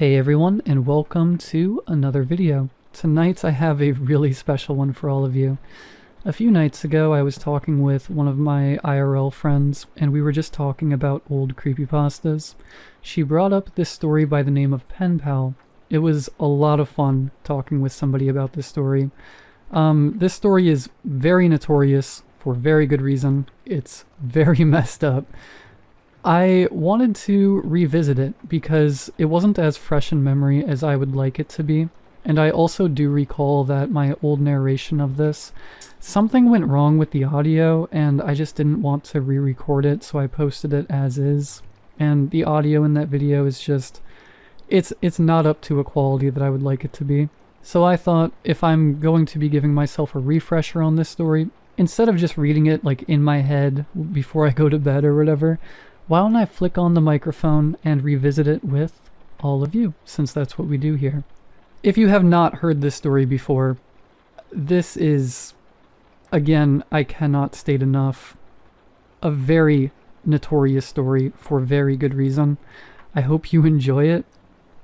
Hey everyone, and welcome to another video. Tonight I have a really special one for all of you. A few nights ago I was talking with one of my IRL friends, and we were just talking about old creepypastas. She brought up this story by the name of Penpal. It was a lot of fun talking with somebody about this story. This story is very notorious for very good reason. It's very messed up. I wanted to revisit it because it wasn't as fresh in memory as I would like it to be, and I also do recall that my old narration of this, something went wrong with the audio and I just didn't want to re-record it, so I posted it as is, and the audio in that video is just, it's not up to a quality that I would like it to be. So I thought, if I'm going to be giving myself a refresher on this story, instead of just reading it like in my head before I go to bed or whatever, why don't I flick on the microphone and revisit it with all of you, since that's what we do here. If you have not heard this story before, this is, again, I cannot state enough, a very notorious story for very good reason. I hope you enjoy it.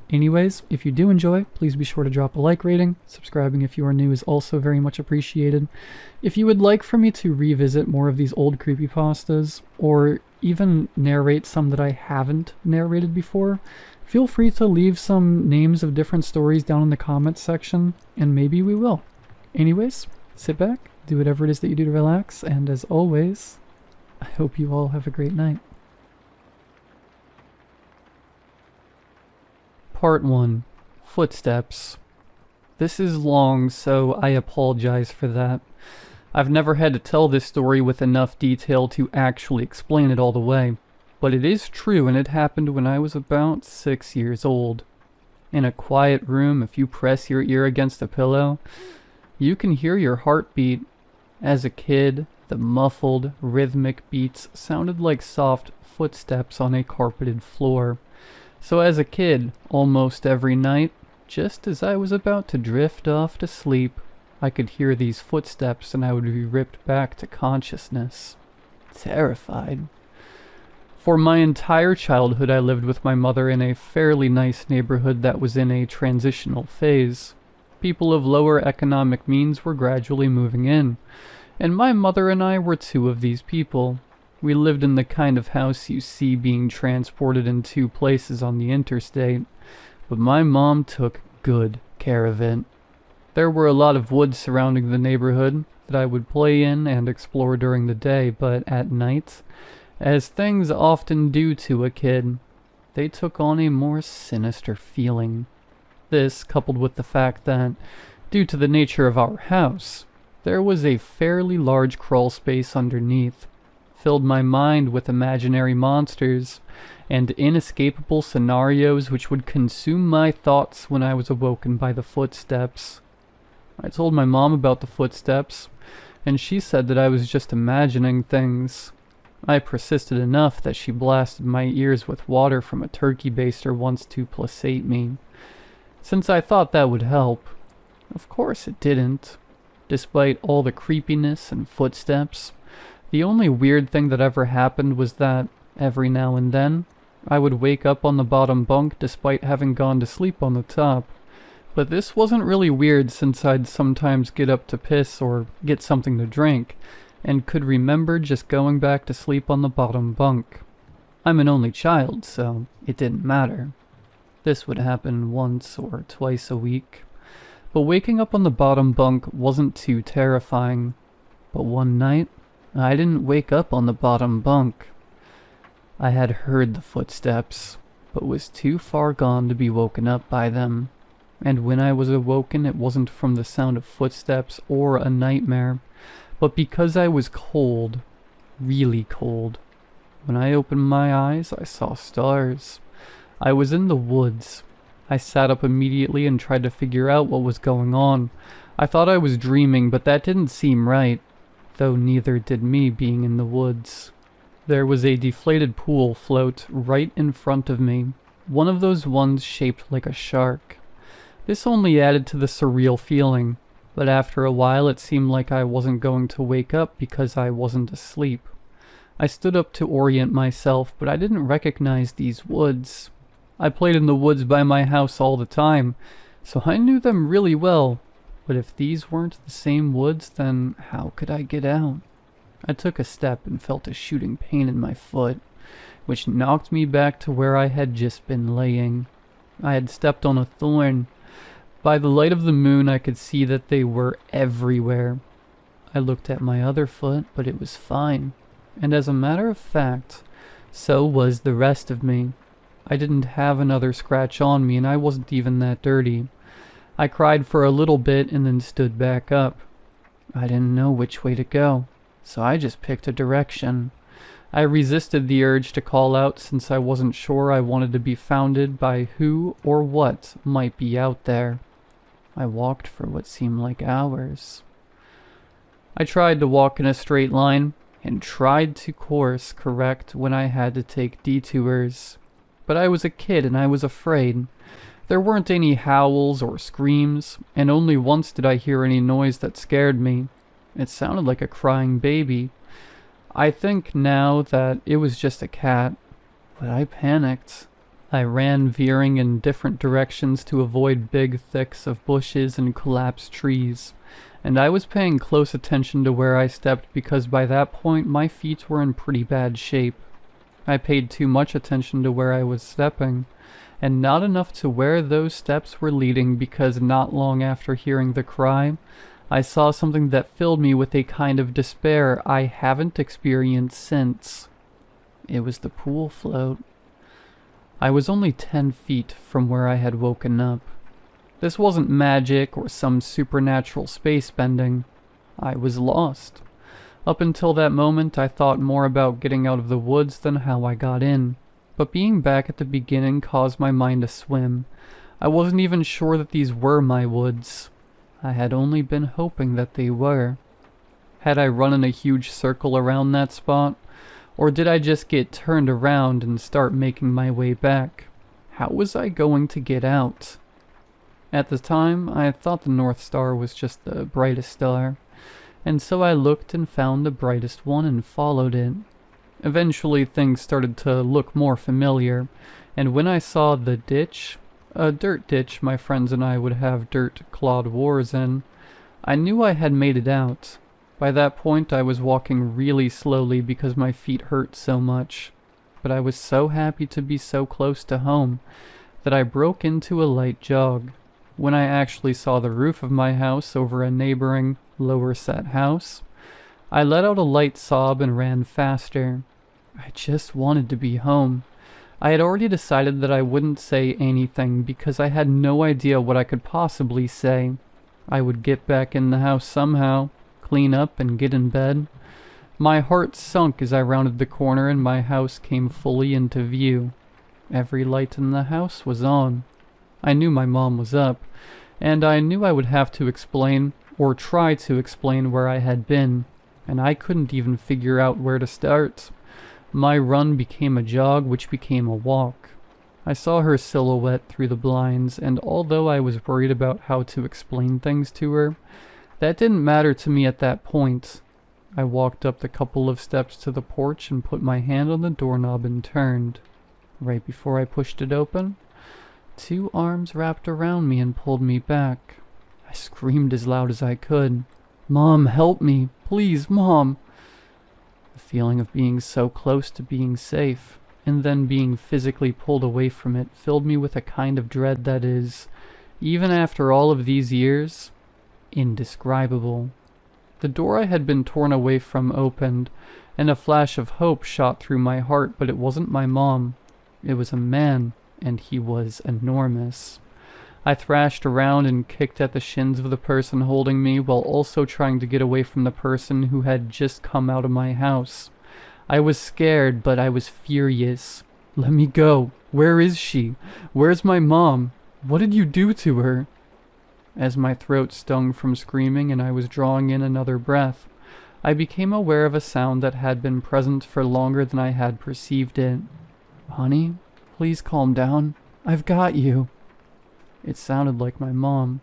Anyways, if you do enjoy, please be sure to drop a like rating. Subscribing if you are new is also very much appreciated. If you would like for me to revisit more of these old creepypastas, or even narrate some that I haven't narrated before, feel free to leave some names of different stories down in the comments section, and maybe we will. Anyways, sit back, do whatever it is that you do to relax, and as always, I hope you all have a great night. Part 1. Footsteps. This is long, so I apologize for that. I've never had to tell this story with enough detail to actually explain it all the way, but it is true, and it happened when I was about 6 years old. In a quiet room, if you press your ear against a pillow, you can hear your heartbeat. As a kid, the muffled, rhythmic beats sounded like soft footsteps on a carpeted floor. So as a kid, almost every night, just as I was about to drift off to sleep, I could hear these footsteps and I would be ripped back to consciousness. Terrified. For my entire childhood I lived with my mother in a fairly nice neighborhood that was in a transitional phase. People of lower economic means were gradually moving in, and my mother and I were two of these people. We lived in the kind of house you see being transported in two places on the interstate, but my mom took good care of it. There were a lot of woods surrounding the neighborhood that I would play in and explore during the day, but at night, as things often do to a kid, they took on a more sinister feeling. This, coupled with the fact that, due to the nature of our house, there was a fairly large crawl space underneath, filled my mind with imaginary monsters and inescapable scenarios which would consume my thoughts when I was awoken by the footsteps. I told my mom about the footsteps, and she said that I was just imagining things. I persisted enough that she blasted my ears with water from a turkey baster once to placate me, since I thought that would help. Of course it didn't. Despite all the creepiness and footsteps, the only weird thing that ever happened was that, every now and then, I would wake up on the bottom bunk despite having gone to sleep on the top. But this wasn't really weird, since I'd sometimes get up to piss or get something to drink, and could remember just going back to sleep on the bottom bunk. I'm an only child, so it didn't matter. This would happen once or twice a week. But waking up on the bottom bunk wasn't too terrifying. But one night, I didn't wake up on the bottom bunk. I had heard the footsteps, but was too far gone to be woken up by them. And when I was awoken, it wasn't from the sound of footsteps or a nightmare, but because I was cold, really cold. When I opened my eyes, I saw stars. I was in the woods. I sat up immediately and tried to figure out what was going on. I thought I was dreaming, but that didn't seem right, though neither did me being in the woods. There was a deflated pool float right in front of me, one of those ones shaped like a shark. This only added to the surreal feeling, but after a while it seemed like I wasn't going to wake up because I wasn't asleep. I stood up to orient myself, but I didn't recognize these woods. I played in the woods by my house all the time, so I knew them really well. But if these weren't the same woods, then how could I get out? I took a step and felt a shooting pain in my foot, which knocked me back to where I had just been laying. I had stepped on a thorn. By the light of the moon, I could see that they were everywhere. I looked at my other foot, but it was fine. And as a matter of fact, so was the rest of me. I didn't have another scratch on me, and I wasn't even that dirty. I cried for a little bit and then stood back up. I didn't know which way to go, so I just picked a direction. I resisted the urge to call out since I wasn't sure I wanted to be founded by who or what might be out there. I walked for what seemed like hours. I tried to walk in a straight line and tried to course correct when I had to take detours. But I was a kid and I was afraid. There weren't any howls or screams, and only once did I hear any noise that scared me. It sounded like a crying baby. I think now that it was just a cat, but I panicked. I ran veering in different directions to avoid big thicks of bushes and collapsed trees, and I was paying close attention to where I stepped because by that point my feet were in pretty bad shape. I paid too much attention to where I was stepping, and not enough to where those steps were leading because not long after hearing the cry, I saw something that filled me with a kind of despair I haven't experienced since. It was the pool float. I was only 10 feet from where I had woken up. This wasn't magic or some supernatural space bending. I was lost. Up until that moment, I thought more about getting out of the woods than how I got in. But being back at the beginning caused my mind to swim. I wasn't even sure that these were my woods. I had only been hoping that they were. Had I run in a huge circle around that spot? Or did I just get turned around and start making my way back? How was I going to get out? At the time, I thought the North Star was just the brightest star, and so I looked and found the brightest one and followed it. Eventually things started to look more familiar, and when I saw the ditch, a dirt ditch my friends and I would have dirt-clawed wars in, I knew I had made it out. By that point I was walking really slowly because my feet hurt so much, but I was so happy to be so close to home that I broke into a light jog. When I actually saw the roof of my house over a neighboring, lower-set house, I let out a light sob and ran faster. I just wanted to be home. I had already decided that I wouldn't say anything because I had no idea what I could possibly say. I would get back in the house somehow, clean up and get in bed. My heart sunk as I rounded the corner and my house came fully into view. Every light in the house was on. I knew my mom was up, and I knew I would have to explain, or try to explain where I had been, and I couldn't even figure out where to start. My run became a jog, which became a walk. I saw her silhouette through the blinds, and although I was worried about how to explain things to her, that didn't matter to me at that point. I walked up the couple of steps to the porch and put my hand on the doorknob and turned. Right before I pushed it open, 2 arms wrapped around me and pulled me back. I screamed as loud as I could. "Mom, help me! Please, Mom!" The feeling of being so close to being safe, and then being physically pulled away from it, filled me with a kind of dread that is, even after all of these years, indescribable. The door I had been torn away from opened, and a flash of hope shot through my heart, but it wasn't my mom. It was a man, and he was enormous. I thrashed around and kicked at the shins of the person holding me while also trying to get away from the person who had just come out of my house. I was scared, but I was furious. Let me go. Where is she? Where's my mom? What did you do to her? As my throat stung from screaming and I was drawing in another breath, I became aware of a sound that had been present for longer than I had perceived it. "Honey, please calm down. I've got you." It sounded like my mom.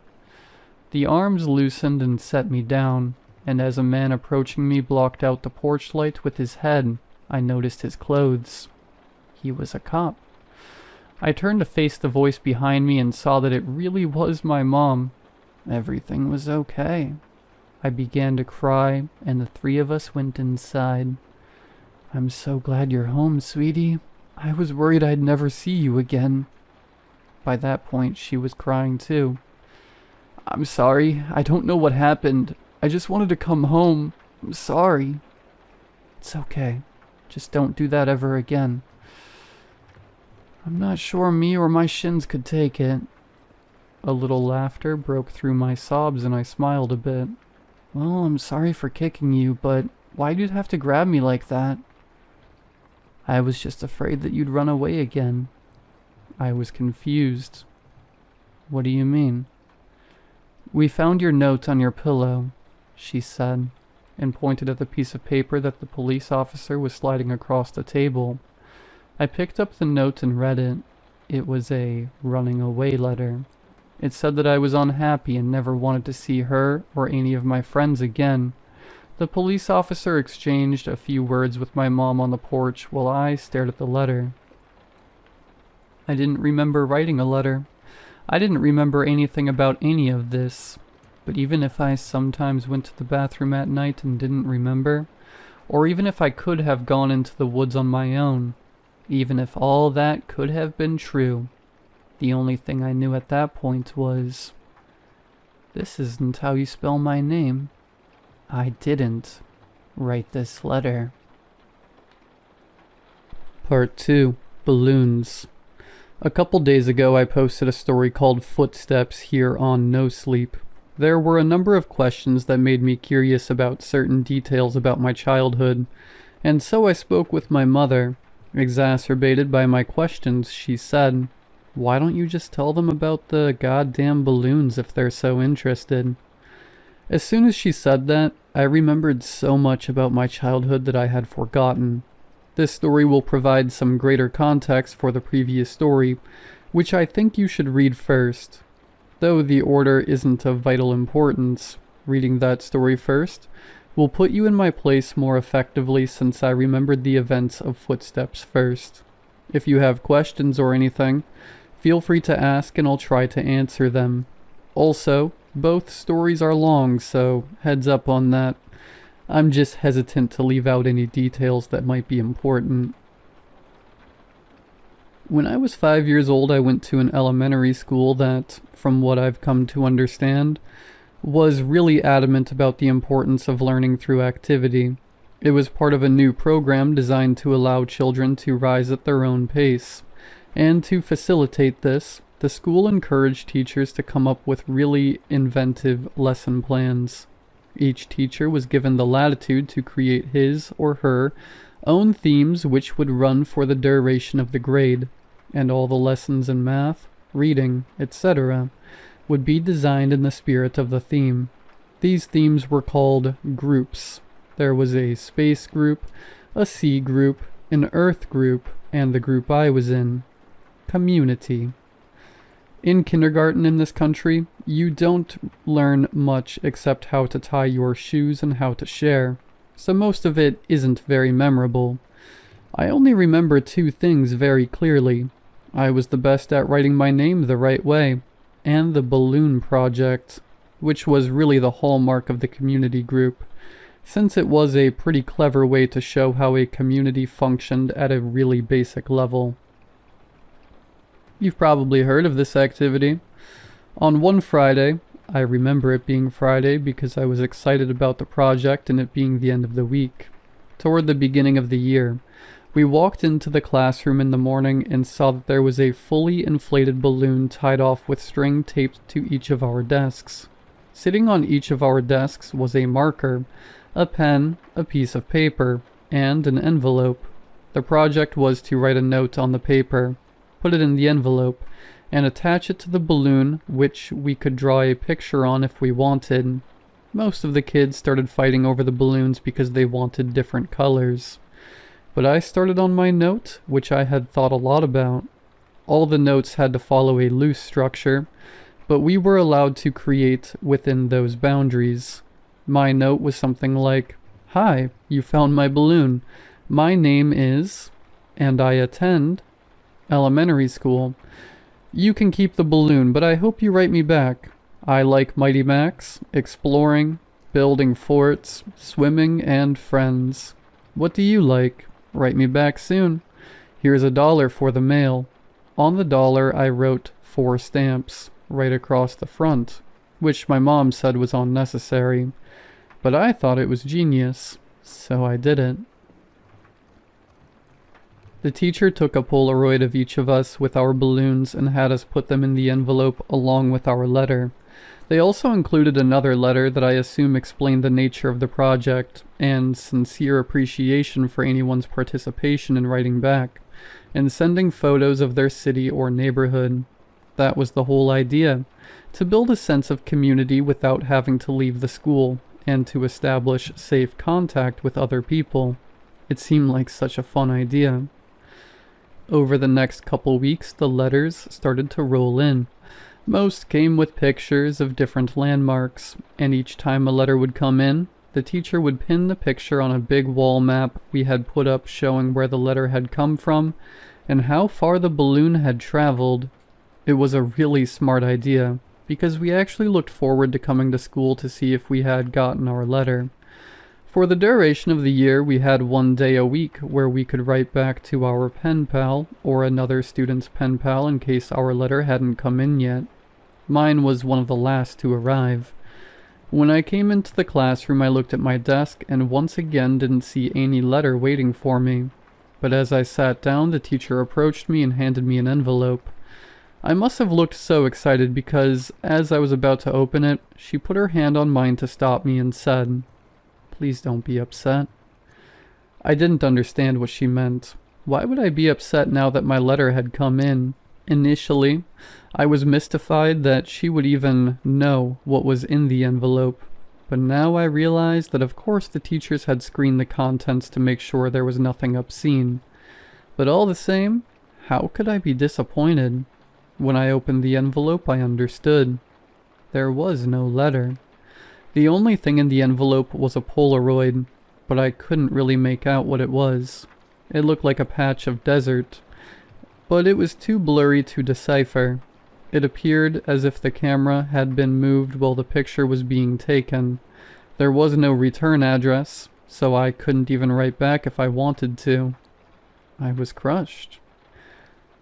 The arms loosened and set me down, and as a man approaching me blocked out the porch light with his head, I noticed his clothes. He was a cop. I turned to face the voice behind me and saw that it really was my mom. Everything was okay. I began to cry, and the three of us went inside. I'm so glad you're home, sweetie. I was worried I'd never see you again. By that point, she was crying too. I'm sorry. I don't know what happened. I just wanted to come home. I'm sorry. It's okay. Just don't do that ever again. I'm not sure me or my shins could take it. A little laughter broke through my sobs and I smiled a bit. Well, I'm sorry for kicking you, but why'd you have to grab me like that? I was just afraid that you'd run away again. I was confused. What do you mean? We found your note on your pillow, she said, and pointed at the piece of paper that the police officer was sliding across the table. I picked up the note and read it. It was a running away letter. It said that I was unhappy and never wanted to see her or any of my friends again. The police officer exchanged a few words with my mom on the porch while I stared at the letter. I didn't remember writing a letter. I didn't remember anything about any of this. But even if I sometimes went to the bathroom at night and didn't remember, or even if I could have gone into the woods on my own, even if all that could have been true, the only thing I knew at that point was, this isn't how you spell my name. I didn't write this letter. Part 2. Balloons. A couple days ago I posted a story called Footsteps here on No Sleep. There were a number of questions that made me curious about certain details about my childhood, and so I spoke with my mother. Exacerbated by my questions, she said, "Why don't you just tell them about the goddamn balloons if they're so interested?" As soon as she said that, I remembered so much about my childhood that I had forgotten. This story will provide some greater context for the previous story, which I think you should read first. Though the order isn't of vital importance, reading that story first will put you in my place more effectively since I remembered the events of Footsteps first. If you have questions or anything, feel free to ask and I'll try to answer them. Also, both stories are long, so heads up on that. I'm just hesitant to leave out any details that might be important. When I was 5 years old, I went to an elementary school that, from what I've come to understand, was really adamant about the importance of learning through activity. It was part of a new program designed to allow children to rise at their own pace. And to facilitate this, the school encouraged teachers to come up with really inventive lesson plans. Each teacher was given the latitude to create his or her own themes which would run for the duration of the grade, and all the lessons in math, reading, etc. would be designed in the spirit of the theme. These themes were called groups. There was a space group, a sea group, an earth group, and the group I was in, community. In kindergarten in this country, you don't learn much except how to tie your shoes and how to share, so most of it isn't very memorable. I only remember two things very clearly. I was the best at writing my name the right way, and the balloon project, which was really the hallmark of the community group, since it was a pretty clever way to show how a community functioned at a really basic level. You've probably heard of this activity. On one Friday, I remember it being Friday because I was excited about the project and it being the end of the week, toward the beginning of the year, we walked into the classroom in the morning and saw that there was a fully inflated balloon tied off with string taped to each of our desks. Sitting on each of our desks was a marker, a pen, a piece of paper, and an envelope. The project was to write a note on the paper, put it in the envelope, and attach it to the balloon, which we could draw a picture on if we wanted. Most of the kids started fighting over the balloons because they wanted different colors. But I started on my note, which I had thought a lot about. All the notes had to follow a loose structure, but we were allowed to create within those boundaries. My note was something like, "Hi, you found my balloon. My name is, and I attend Elementary school. You can keep the balloon, but I hope you write me back. I like Mighty Max, exploring, building forts, swimming, and friends. What do you like? Write me back soon. Here's $1 for the mail. On the dollar, I wrote 4 stamps, right across the front, which my mom said was unnecessary. But I thought it was genius, so I did it. The teacher took a Polaroid of each of us with our balloons and had us put them in the envelope along with our letter. They also included another letter that I assume explained the nature of the project and sincere appreciation for anyone's participation in writing back, and sending photos of their city or neighborhood. That was the whole idea, to build a sense of community without having to leave the school, and to establish safe contact with other people. It seemed like such a fun idea. Over the next couple weeks, the letters started to roll in. Most came with pictures of different landmarks, and each time a letter would come in, the teacher would pin the picture on a big wall map we had put up showing where the letter had come from and how far the balloon had traveled. It was a really smart idea, because we actually looked forward to coming to school to see if we had gotten our letter. For the duration of the year, we had 1 day a week where we could write back to our pen pal or another student's pen pal in case our letter hadn't come in yet. Mine was one of the last to arrive. When I came into the classroom, I looked at my desk and once again didn't see any letter waiting for me. But as I sat down, the teacher approached me and handed me an envelope. I must have looked so excited because, as I was about to open it, she put her hand on mine to stop me and said, "Please don't be upset." I didn't understand what she meant. Why would I be upset now that my letter had come in? Initially, I was mystified that she would even know what was in the envelope, but now I realized that of course the teachers had screened the contents to make sure there was nothing obscene. But all the same, how could I be disappointed? When I opened the envelope, I understood. There was no letter. The only thing in the envelope was a Polaroid, but I couldn't really make out what it was. It looked like a patch of desert, but it was too blurry to decipher. It appeared as if the camera had been moved while the picture was being taken. There was no return address, so I couldn't even write back if I wanted to. I was crushed.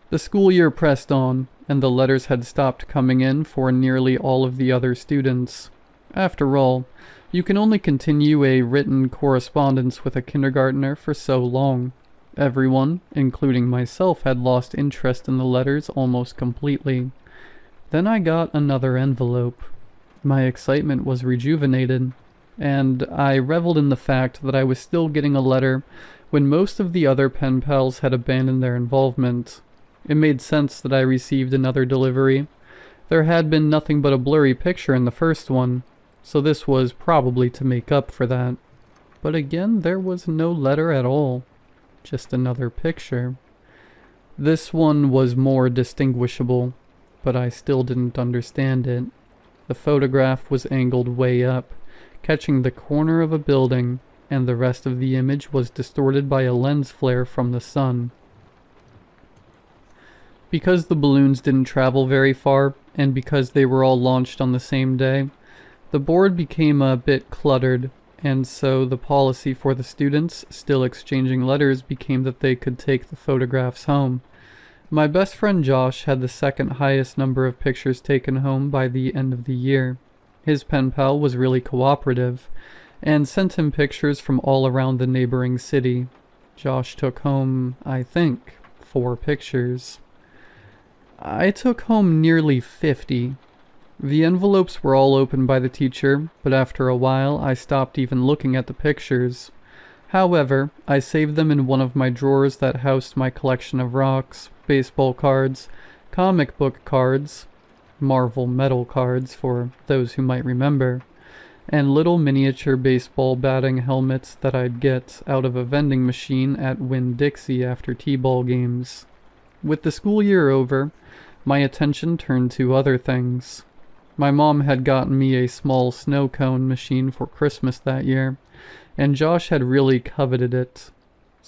The school year pressed on, and the letters had stopped coming in for nearly all of the other students. After all, you can only continue a written correspondence with a kindergartner for so long. Everyone, including myself, had lost interest in the letters almost completely. Then I got another envelope. My excitement was rejuvenated, and I reveled in the fact that I was still getting a letter when most of the other pen pals had abandoned their involvement. It made sense that I received another delivery. There had been nothing but a blurry picture in the first one, so this was probably to make up for that. But again, there was no letter at all. Just another picture. This one was more distinguishable, but I still didn't understand it. The photograph was angled way up, catching the corner of a building, and the rest of the image was distorted by a lens flare from the sun. Because the balloons didn't travel very far, and because they were all launched on the same day, the board became a bit cluttered, and so the policy for the students still exchanging letters became that they could take the photographs home. My best friend Josh had the second highest number of pictures taken home by the end of the year. His pen pal was really cooperative, and sent him pictures from all around the neighboring city. Josh took home, I think, 4 pictures. I took home nearly 50. The envelopes were all opened by the teacher, but after a while I stopped even looking at the pictures. However, I saved them in one of my drawers that housed my collection of rocks, baseball cards, comic book cards, Marvel metal cards for those who might remember, and little miniature baseball batting helmets that I'd get out of a vending machine at Winn-Dixie after t-ball games. With the school year over, my attention turned to other things. My mom had gotten me a small snow cone machine for Christmas that year, and Josh had really coveted it.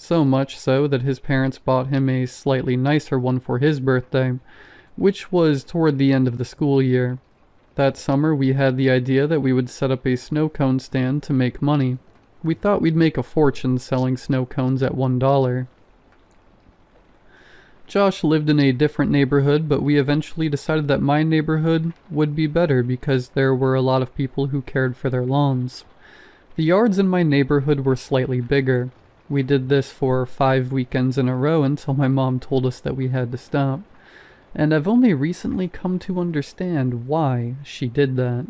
So much so that his parents bought him a slightly nicer one for his birthday, which was toward the end of the school year. That summer we had the idea that we would set up a snow cone stand to make money. We thought we'd make a fortune selling snow cones at $1. Josh lived in a different neighborhood, but we eventually decided that my neighborhood would be better because there were a lot of people who cared for their lawns. The yards in my neighborhood were slightly bigger. We did this for 5 weekends in a row until my mom told us that we had to stop. And I've only recently come to understand why she did that.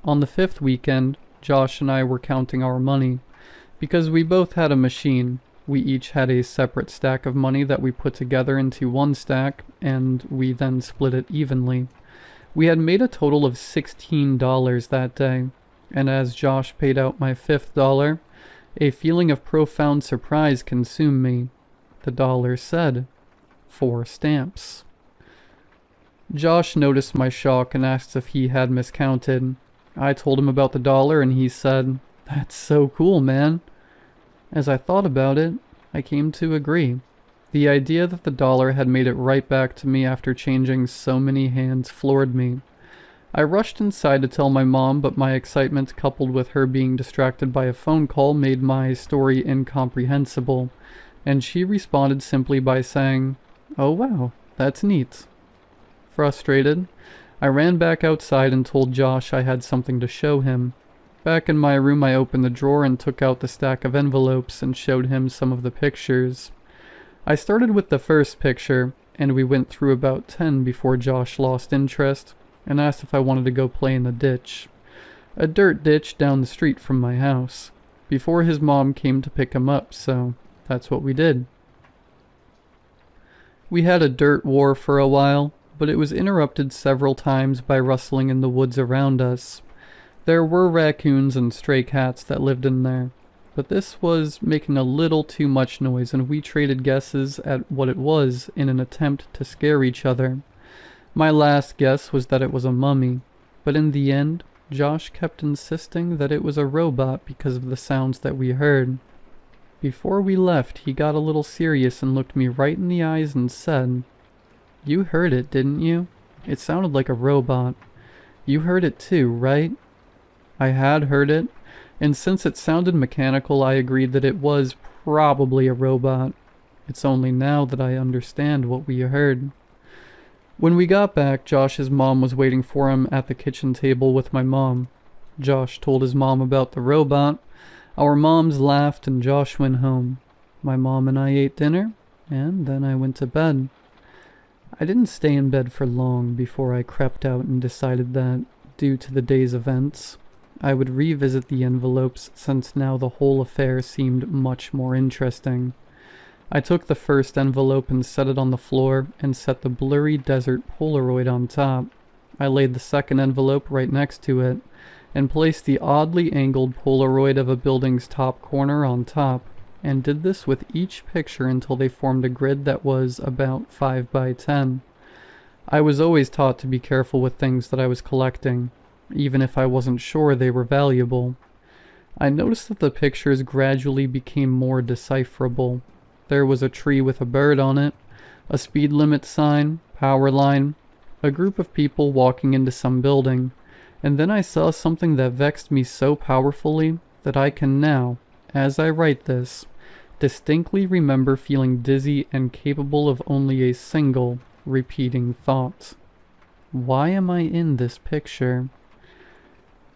On the 5th weekend, Josh and I were counting our money. Because we both had a machine, we each had a separate stack of money that we put together into one stack, and we then split it evenly. We had made a total of $16 that day, and as Josh paid out my fifth dollar, a feeling of profound surprise consumed me. The dollar said, 4 stamps. Josh noticed my shock and asked if he had miscounted. I told him about the dollar and he said, "That's so cool, man." As I thought about it, I came to agree. The idea that the dollar had made it right back to me after changing so many hands floored me. I rushed inside to tell my mom, but my excitement coupled with her being distracted by a phone call made my story incomprehensible, and she responded simply by saying, "Oh wow, that's neat." Frustrated, I ran back outside and told Josh I had something to show him. Back in my room, I opened the drawer and took out the stack of envelopes and showed him some of the pictures. I started with the first picture, and we went through about 10 before Josh lost interest and asked if I wanted to go play in the ditch. A dirt ditch down the street from my house, before his mom came to pick him up, so that's what we did. We had a dirt war for a while, but it was interrupted several times by rustling in the woods around us. There were raccoons and stray cats that lived in there, but this was making a little too much noise and we traded guesses at what it was in an attempt to scare each other. My last guess was that it was a mummy, but in the end, Josh kept insisting that it was a robot because of the sounds that we heard. Before we left, he got a little serious and looked me right in the eyes and said, "You heard it, didn't you? It sounded like a robot. You heard it too, right?" I had heard it, and since it sounded mechanical, I agreed that it was probably a robot. It's only now that I understand what we heard. When we got back, Josh's mom was waiting for him at the kitchen table with my mom. Josh told his mom about the robot. Our moms laughed and Josh went home. My mom and I ate dinner, and then I went to bed. I didn't stay in bed for long before I crept out and decided that, due to the day's events, I would revisit the envelopes since now the whole affair seemed much more interesting. I took the first envelope and set it on the floor and set the blurry desert Polaroid on top. I laid the second envelope right next to it and placed the oddly angled Polaroid of a building's top corner on top, and did this with each picture until they formed a grid that was about 5 by 10. I was always taught to be careful with things that I was collecting, even if I wasn't sure they were valuable. I noticed that the pictures gradually became more decipherable. There was a tree with a bird on it, a speed limit sign, power line, a group of people walking into some building, and then I saw something that vexed me so powerfully that I can now, as I write this, distinctly remember feeling dizzy and capable of only a single repeating thought. Why am I in this picture?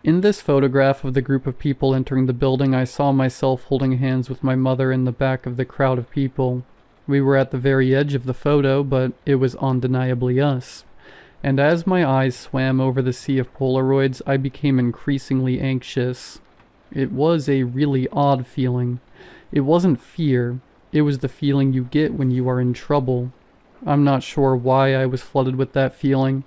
In this photograph of the group of people entering the building, I saw myself holding hands with my mother in the back of the crowd of people. We were at the very edge of the photo, but it was undeniably us. And as my eyes swam over the sea of Polaroids, I became increasingly anxious. It was a really odd feeling. It wasn't fear. It was the feeling you get when you are in trouble. I'm not sure why I was flooded with that feeling,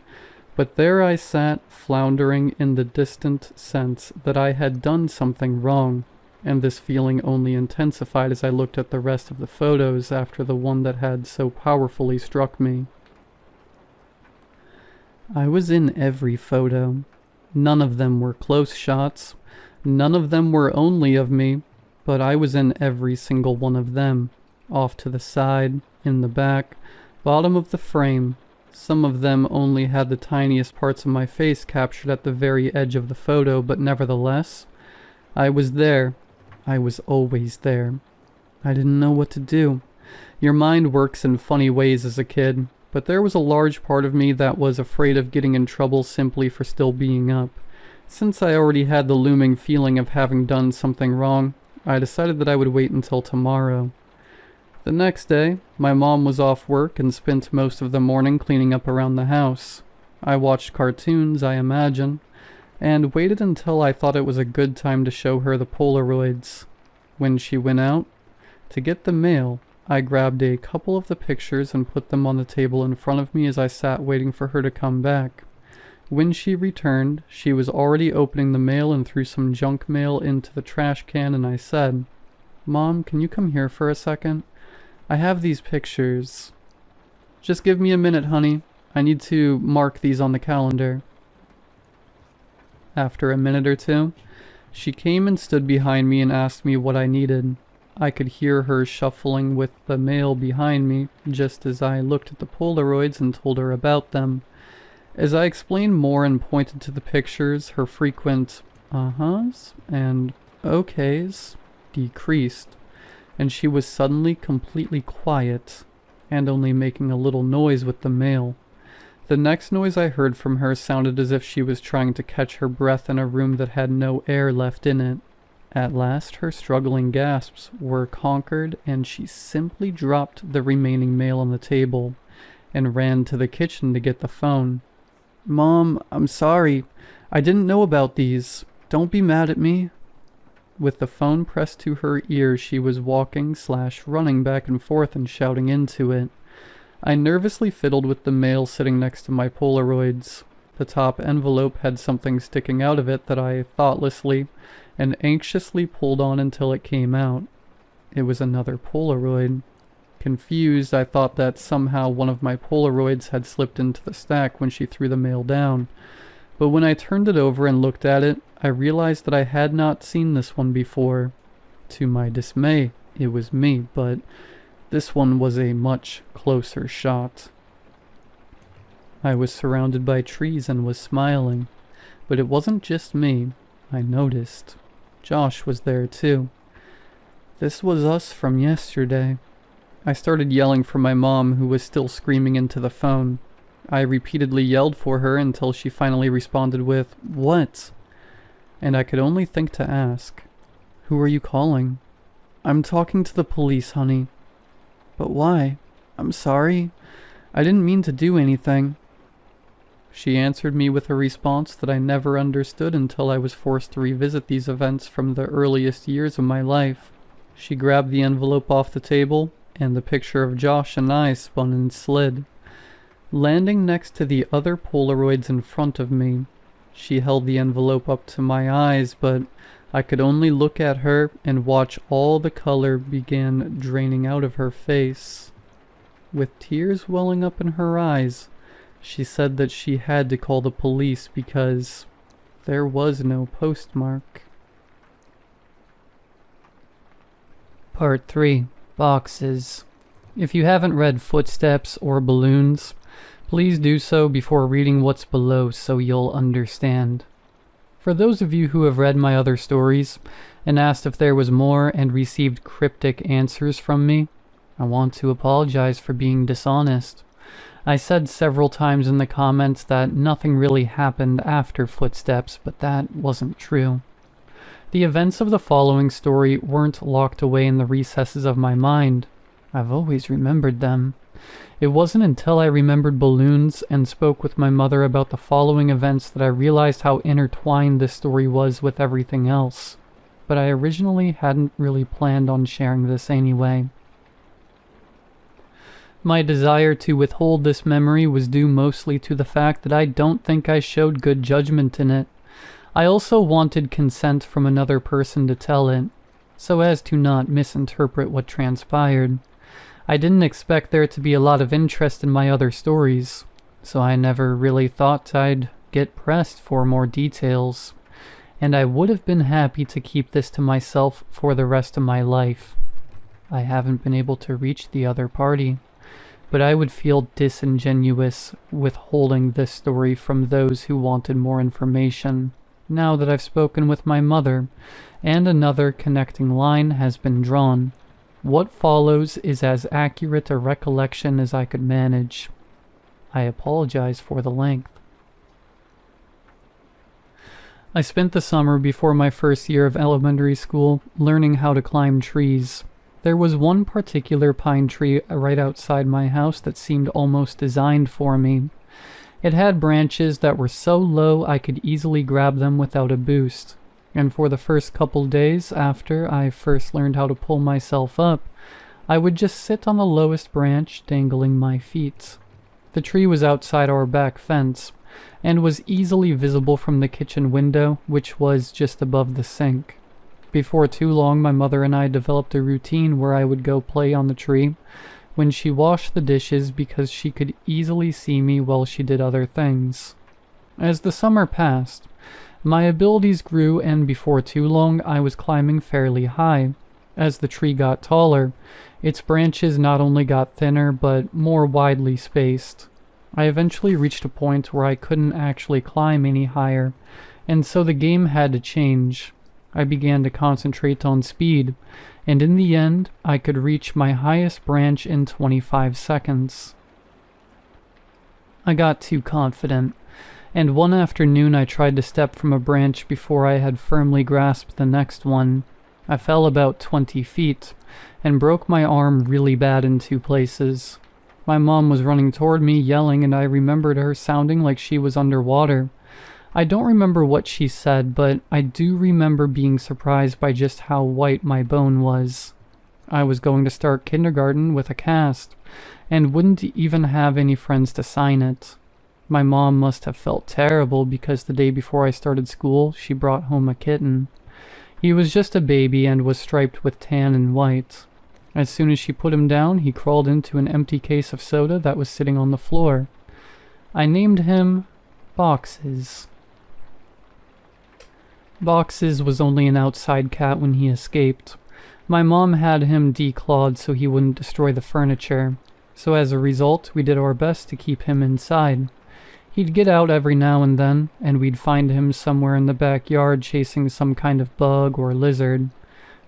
but there I sat, floundering in the distant sense that I had done something wrong, and this feeling only intensified as I looked at the rest of the photos after the one that had so powerfully struck me. I was in every photo. None of them were close shots. None of them were only of me. but I was in every single one of them. Off to the side, in the back, bottom of the frame. Some of them only had the tiniest parts of my face captured at the very edge of the photo, but nevertheless, I was there. I was always there. I didn't know what to do. Your mind works in funny ways as a kid, but there was a large part of me that was afraid of getting in trouble simply for still being up. Since I already had the looming feeling of having done something wrong, I decided that I would wait until tomorrow. The next day, my mom was off work and spent most of the morning cleaning up around the house. I watched cartoons, I imagine, and waited until I thought it was a good time to show her the Polaroids. When she went out to get the mail, I grabbed a couple of the pictures and put them on the table in front of me as I sat waiting for her to come back. When she returned, she was already opening the mail and threw some junk mail into the trash can, and I said, "Mom, can you come here for a second? I have these pictures. Just give me a minute, honey. I need to mark these on the calendar." After a minute or two, she came and stood behind me and asked me what I needed. I could hear her shuffling with the mail behind me, just as I looked at the Polaroids and told her about them. As I explained more and pointed to the pictures, her frequent uh-huhs and okays decreased, and she was suddenly completely quiet, and only making a little noise with the mail. The next noise I heard from her sounded as if she was trying to catch her breath in a room that had no air left in it. At last her struggling gasps were conquered, and she simply dropped the remaining mail on the table and ran to the kitchen to get the phone. "Mom, I'm sorry. I didn't know about these. Don't be mad at me." With the phone pressed to her ear, she was walking/running back and forth and shouting into it. I nervously fiddled with the mail sitting next to my Polaroids. The top envelope had something sticking out of it that I thoughtlessly and anxiously pulled on until it came out. It was another Polaroid. Confused, I thought that somehow one of my Polaroids had slipped into the stack when she threw the mail down. But when I turned it over and looked at it, I realized that I had not seen this one before. To my dismay, it was me, but this one was a much closer shot. I was surrounded by trees and was smiling, but it wasn't just me. I noticed Josh was there too. This was us from yesterday. I started yelling for my mom, who was still screaming into the phone. I repeatedly yelled for her until she finally responded with, "What?" And I could only think to ask, "Who are you calling?" "I'm talking to the police, honey." "But why?" "I'm sorry. I didn't mean to do anything." She answered me with a response that I never understood until I was forced to revisit these events from the earliest years of my life. She grabbed the envelope off the table, and the picture of Josh and I spun and slid, landing next to the other Polaroids in front of me. She held the envelope up to my eyes, but I could only look at her and watch all the color begin draining out of her face. With tears welling up in her eyes, she said that she had to call the police because there was no postmark. Part 3. Boxes. If you haven't read Footsteps or Balloons, please do so before reading what's below so you'll understand. For those of you who have read my other stories and asked if there was more and received cryptic answers from me, I want to apologize for being dishonest. I said several times in the comments that nothing really happened after Footsteps, but that wasn't true. The events of the following story weren't locked away in the recesses of my mind. I've always remembered them. It wasn't until I remembered Balloons and spoke with my mother about the following events that I realized how intertwined this story was with everything else. But I originally hadn't really planned on sharing this anyway. My desire to withhold this memory was due mostly to the fact that I don't think I showed good judgment in it. I also wanted consent from another person to tell it, so as to not misinterpret what transpired. I didn't expect there to be a lot of interest in my other stories, so I never really thought I'd get pressed for more details. and I would have been happy to keep this to myself for the rest of my life. I haven't been able to reach the other party, but I would feel disingenuous withholding this story from those who wanted more information, now that I've spoken with my mother, and another connecting line has been drawn. What follows is as accurate a recollection as I could manage. I apologize for the length. I spent the summer before my first year of elementary school learning how to climb trees. There was one particular pine tree right outside my house that seemed almost designed for me. It had branches that were so low I could easily grab them without a boost, and for the first couple days after I first learned how to pull myself up, I would just sit on the lowest branch, dangling my feet. The tree was outside our back fence, and was easily visible from the kitchen window, which was just above the sink. Before too long, my mother and I developed a routine where I would go play on the tree when she washed the dishes because she could easily see me while she did other things. As the summer passed, my abilities grew, and before too long I was climbing fairly high. As the tree got taller, its branches not only got thinner but more widely spaced. I eventually reached a point where I couldn't actually climb any higher, and so the game had to change. I began to concentrate on speed, and in the end, I could reach my highest branch in 25 seconds. I got too confident, and one afternoon I tried to step from a branch before I had firmly grasped the next one. I fell about 20 feet, and broke my arm really bad in 2 places. My mom was running toward me, yelling, and I remembered her sounding like she was underwater. I don't remember what she said, but I do remember being surprised by just how white my bone was. I was going to start kindergarten with a cast, and wouldn't even have any friends to sign it. My mom must have felt terrible because the day before I started school, she brought home a kitten. He was just a baby and was striped with tan and white. As soon as she put him down, he crawled into an empty case of soda that was sitting on the floor. I named him Boxes. Boxes was only an outside cat when he escaped. My mom had him declawed so he wouldn't destroy the furniture, so as a result we did our best to keep him inside. He'd get out every now and then, and we'd find him somewhere in the backyard chasing some kind of bug or lizard,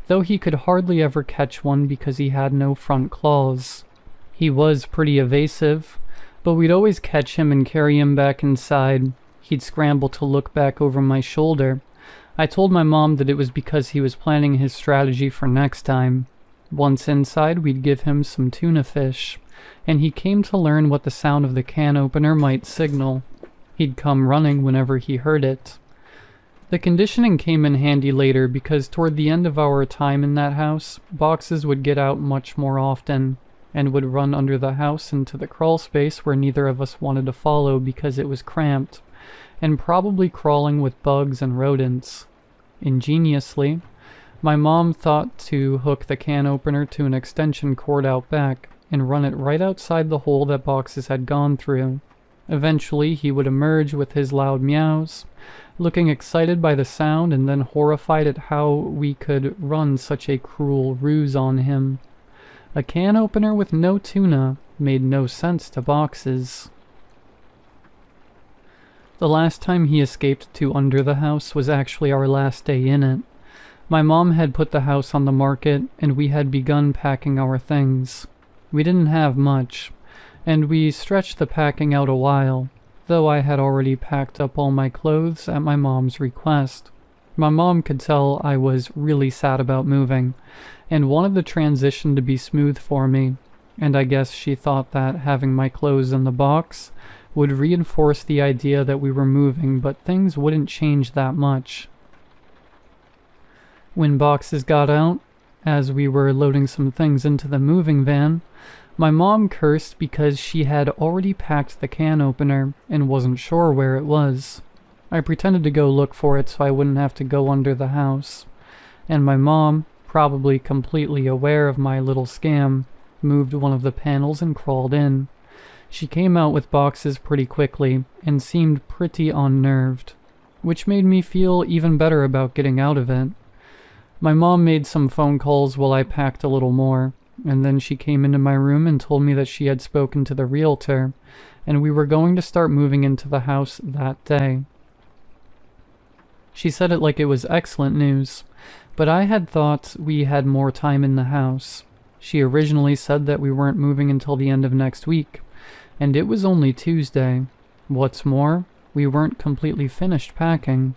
though he could hardly ever catch one because he had no front claws. He was pretty evasive, but we'd always catch him and carry him back inside. He'd scramble to look back over my shoulder. I told my mom that it was because he was planning his strategy for next time. Once inside, we'd give him some tuna fish, and he came to learn what the sound of the can opener might signal. He'd come running whenever he heard it. The conditioning came in handy later because toward the end of our time in that house, Boxes would get out much more often, and would run under the house into the crawl space where neither of us wanted to follow because it was cramped, and probably crawling with bugs and rodents. Ingeniously, my mom thought to hook the can opener to an extension cord out back and run it right outside the hole that Boxes had gone through. Eventually, he would emerge with his loud meows, looking excited by the sound and then horrified at how we could run such a cruel ruse on him. A can opener with no tuna made no sense to Boxes. The last time he escaped to under the house was actually our last day in it. My mom had put the house on the market, and we had begun packing our things. We didn't have much, and we stretched the packing out a while, though I had already packed up all my clothes at my mom's request. My mom could tell I was really sad about moving, and wanted the transition to be smooth for me, and I guess she thought that having my clothes in the box would reinforce the idea that we were moving, but things wouldn't change that much. When Boxes got out, as we were loading some things into the moving van, my mom cursed because she had already packed the can opener and wasn't sure where it was. I pretended to go look for it so I wouldn't have to go under the house, and my mom, probably completely aware of my little scam, moved one of the panels and crawled in. She came out with Boxes pretty quickly and seemed pretty unnerved. which made me feel even better about getting out of it. My mom made some phone calls while I packed a little more, and then she came into my room and told me that she had spoken to the realtor, and we were going to start moving into the house that day. She said it like it was excellent news, but I had thought we had more time in the house. She originally said that we weren't moving until the end of next week, and it was only Tuesday. What's more, we weren't completely finished packing.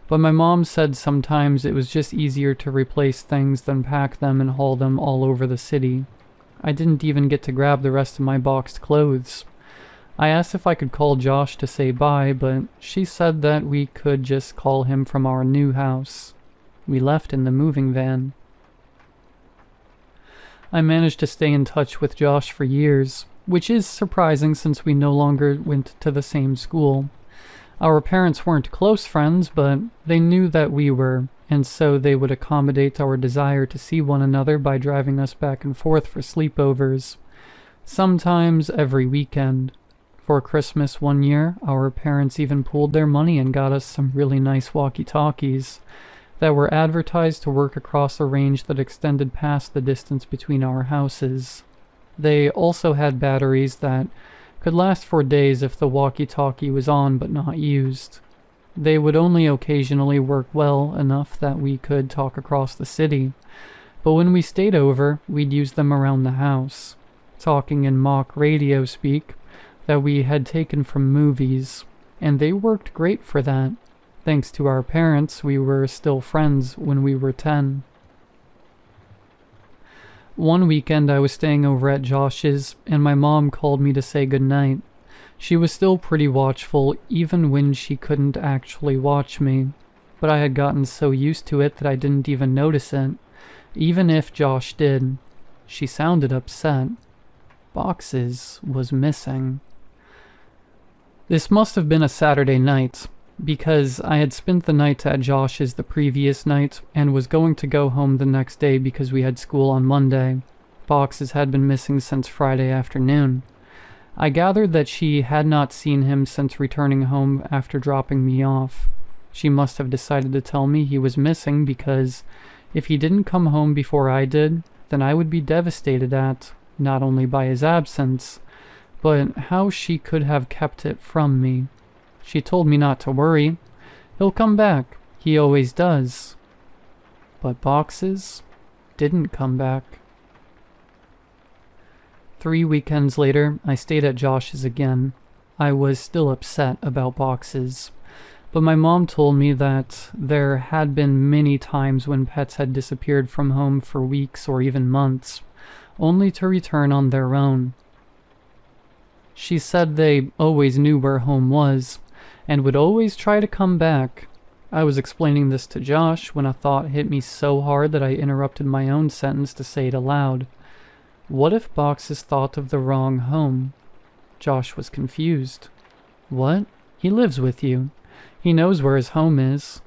But my mom said sometimes it was just easier to replace things than pack them and haul them all over the city. I didn't even get to grab the rest of my boxed clothes. I asked if I could call Josh to say bye, but she said that we could just call him from our new house. We left in the moving van. I managed to stay in touch with Josh for years, which is surprising since we no longer went to the same school. Our parents weren't close friends, but they knew that we were, and so they would accommodate our desire to see one another by driving us back and forth for sleepovers, sometimes every weekend. For Christmas one year, our parents even pooled their money and got us some really nice walkie-talkies that were advertised to work across a range that extended past the distance between our houses. They also had batteries that could last for days if the walkie-talkie was on but not used. They would only occasionally work well enough that we could talk across the city, but when we stayed over, we'd use them around the house, talking in mock radio speak that we had taken from movies, and they worked great for that. Thanks to our parents, we were still friends when we were 10. One weekend I was staying over at Josh's, and my mom called me to say goodnight. She was still pretty watchful, even when she couldn't actually watch me, but I had gotten so used to it that I didn't even notice it, even if Josh did. She sounded upset. Boxes was missing. This must have been a Saturday night, because I had spent the night at Josh's the previous night and was going to go home the next day because we had school on Monday. Boxes had been missing since Friday afternoon. I gathered that she had not seen him since returning home after dropping me off. She must have decided to tell me he was missing because if he didn't come home before I did, then I would be devastated at, not only by his absence, but how she could have kept it from me. She told me not to worry. He'll come back. He always does. But Boxes didn't come back. 3 weekends later, I stayed at Josh's again. I was still upset about Boxes, but my mom told me that there had been many times when pets had disappeared from home for weeks or even months, only to return on their own. She said they always knew where home was, and would always try to come back. I was explaining this to Josh when a thought hit me so hard that I interrupted my own sentence to say it aloud. What if Boxes thought of the wrong home? Josh was confused. What? He lives with you. He knows where his home is.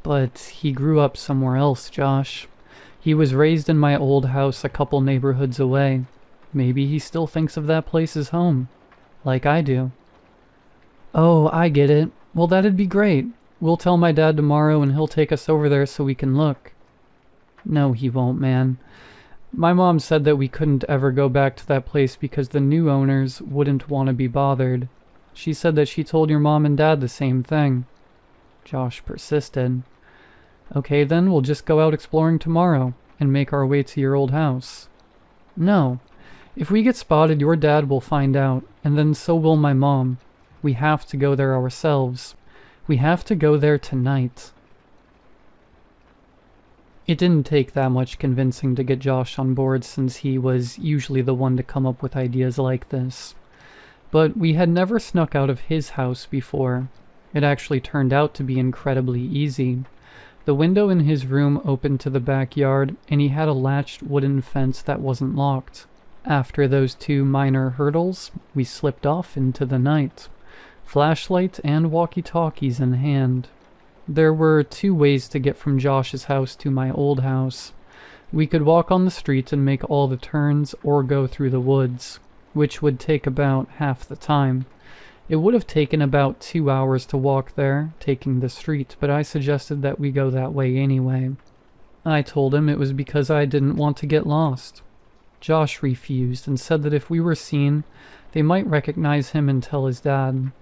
But he grew up somewhere else, Josh. He was raised in my old house a couple neighborhoods away. Maybe he still thinks of that place as home, like I do. Oh, I get it. Well, that'd be great. We'll tell my dad tomorrow and he'll take us over there so we can look. No, he won't, man. My mom said that we couldn't ever go back to that place because the new owners wouldn't want to be bothered. She said that she told your mom and dad the same thing. Josh persisted. Okay, then we'll just go out exploring tomorrow and make our way to your old house. No. If we get spotted, your dad will find out, and then so will my mom. We have to go there ourselves. We have to go there tonight. It didn't take that much convincing to get Josh on board since he was usually the one to come up with ideas like this. But we had never snuck out of his house before. It actually turned out to be incredibly easy. The window in his room opened to the backyard, and he had a latched wooden fence that wasn't locked. After those 2 minor hurdles, we slipped off into the night, flashlight and walkie-talkies in hand. There were 2 ways to get from Josh's house to my old house. We could walk on the street and make all the turns, or go through the woods, which would take about half the time. It would have taken about 2 hours to walk there, taking the street, but I suggested that we go that way anyway. I told him it was because I didn't want to get lost. Josh refused and said that if we were seen, they might recognize him and tell his dad.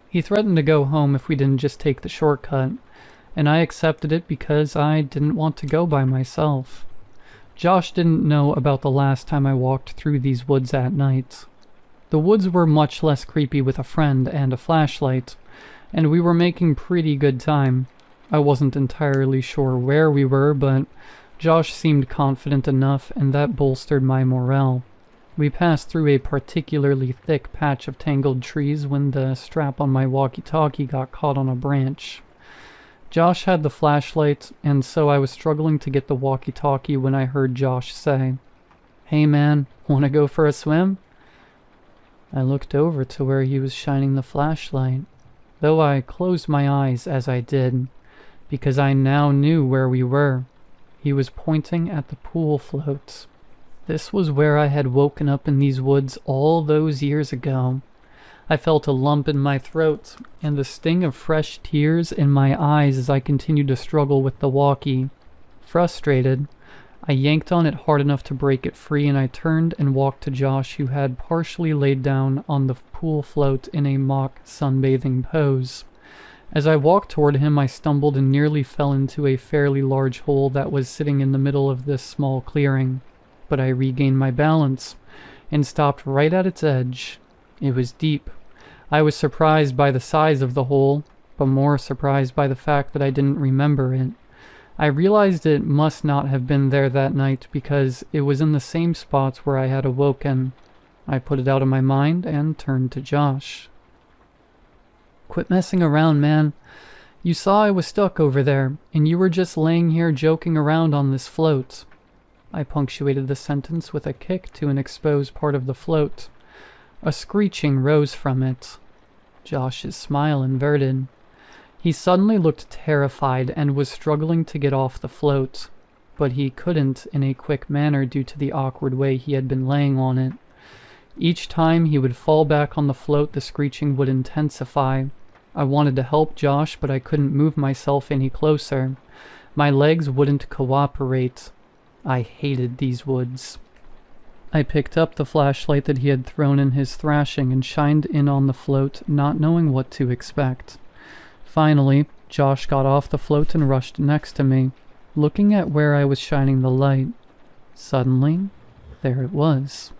He threatened to go home if we didn't just take the shortcut, and I accepted it because I didn't want to go by myself. Josh didn't know about the last time I walked through these woods at night. The woods were much less creepy with a friend and a flashlight, and we were making pretty good time. I wasn't entirely sure where we were, but Josh seemed confident enough, and that bolstered my morale. We passed through a particularly thick patch of tangled trees when the strap on my walkie-talkie got caught on a branch. Josh had the flashlight, and so I was struggling to get the walkie-talkie when I heard Josh say, "Hey man, wanna go for a swim?" I looked over to where he was shining the flashlight, though I closed my eyes as I did, because I now knew where we were. He was pointing at the pool floats. This was where I had woken up in these woods all those years ago. I felt a lump in my throat and the sting of fresh tears in my eyes as I continued to struggle with the walkie. Frustrated, I yanked on it hard enough to break it free, and I turned and walked to Josh, who had partially laid down on the pool float in a mock sunbathing pose. As I walked toward him, I stumbled and nearly fell into a fairly large hole that was sitting in the middle of this small clearing. But I regained my balance and stopped right at its edge. It was deep. I was surprised by the size of the hole, but more surprised by the fact that I didn't remember it. I realized it must not have been there that night because it was in the same spots where I had awoken. I put it out of my mind and turned to Josh. "Quit messing around, man. You saw I was stuck over there, and you were just laying here joking around on this float." I punctuated the sentence with a kick to an exposed part of the float. A screeching rose from it. Josh's smile inverted. He suddenly looked terrified and was struggling to get off the float, but he couldn't in a quick manner due to the awkward way he had been laying on it. Each time he would fall back on the float, the screeching would intensify. I wanted to help Josh, but I couldn't move myself any closer. My legs wouldn't cooperate. I hated these woods. I picked up the flashlight that he had thrown in his thrashing and shined in on the float, not knowing what to expect. Finally, Josh got off the float and rushed next to me, looking at where I was shining the light. Suddenly, there it was.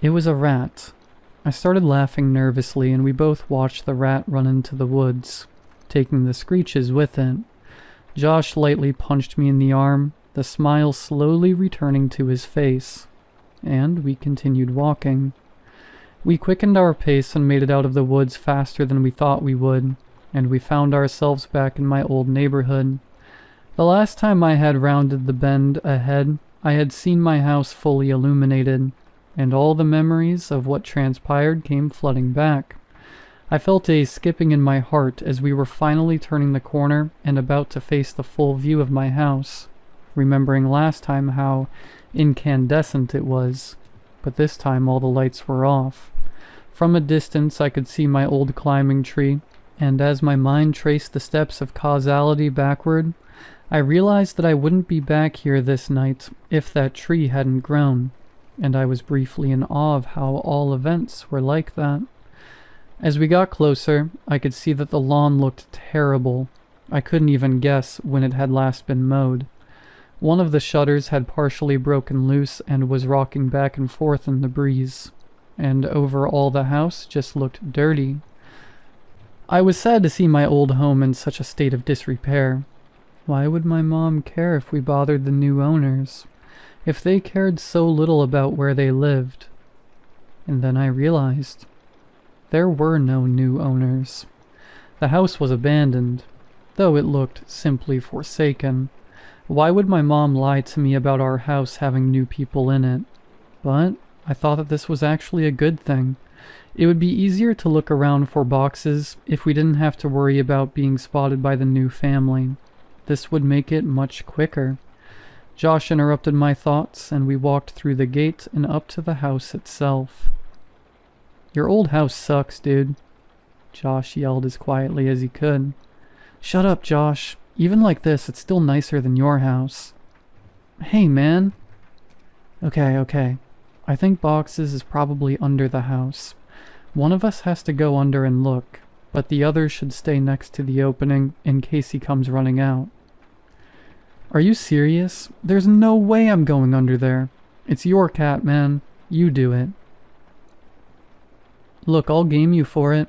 It was a rat. I started laughing nervously, and we both watched the rat run into the woods, taking the screeches with it. Josh lightly punched me in the arm, the smile slowly returning to his face, and we continued walking. We quickened our pace and made it out of the woods faster than we thought we would, and we found ourselves back in my old neighborhood. The last time I had rounded the bend ahead, I had seen my house fully illuminated, and all the memories of what transpired came flooding back. I felt a skipping in my heart as we were finally turning the corner and about to face the full view of my house, remembering last time how incandescent it was, but this time all the lights were off. From a distance I could see my old climbing tree, and as my mind traced the steps of causality backward, I realized that I wouldn't be back here this night if that tree hadn't grown, and I was briefly in awe of how all events were like that. As we got closer, I could see that the lawn looked terrible. I couldn't even guess when it had last been mowed. One of the shutters had partially broken loose and was rocking back and forth in the breeze, and overall the house just looked dirty. I was sad to see my old home in such a state of disrepair. Why would my mom care if we bothered the new owners, if they cared so little about where they lived? And then I realized there were no new owners. The house was abandoned, though it looked simply forsaken. Why would my mom lie to me about our house having new people in it? But I thought that this was actually a good thing. It would be easier to look around for boxes if we didn't have to worry about being spotted by the new family. This would make it much quicker. Josh interrupted my thoughts, and we walked through the gate and up to the house itself. Your old house sucks, dude. Josh yelled as quietly as he could. Shut up, Josh. Even like this, it's still nicer than your house. Hey, man. Okay. I think Boxes is probably under the house. One of us has to go under and look, but the other should stay next to the opening in case he comes running out. Are you serious? There's no way I'm going under there. It's your cat, man. You do it. Look, I'll game you for it,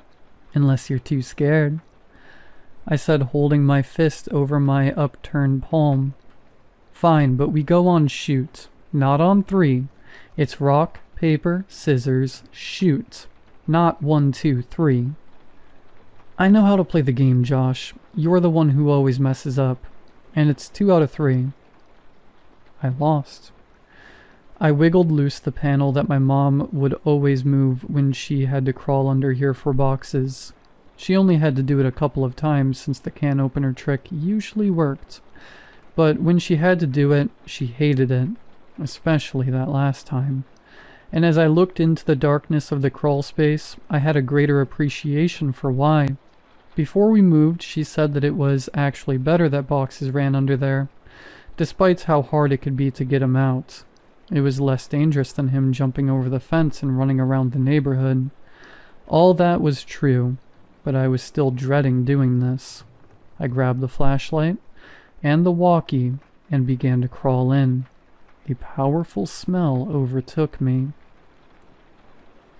unless you're too scared, I said, holding my fist over my upturned palm. Fine, but we go on shoot, not on 3. It's rock, paper, scissors, shoot, not 1, 2, 3. I know how to play the game, Josh. You're the one who always messes up, and it's 2 out of 3. I lost. I wiggled loose the panel that my mom would always move when she had to crawl under here for Boxes. She only had to do it a couple of times since the can opener trick usually worked. But when she had to do it, she hated it, especially that last time. And as I looked into the darkness of the crawl space, I had a greater appreciation for why. Before we moved, she said that it was actually better that Boxes ran under there, despite how hard it could be to get him out. It was less dangerous than him jumping over the fence and running around the neighborhood. All that was true, but I was still dreading doing this. I grabbed the flashlight and the walkie and began to crawl in. A powerful smell overtook me.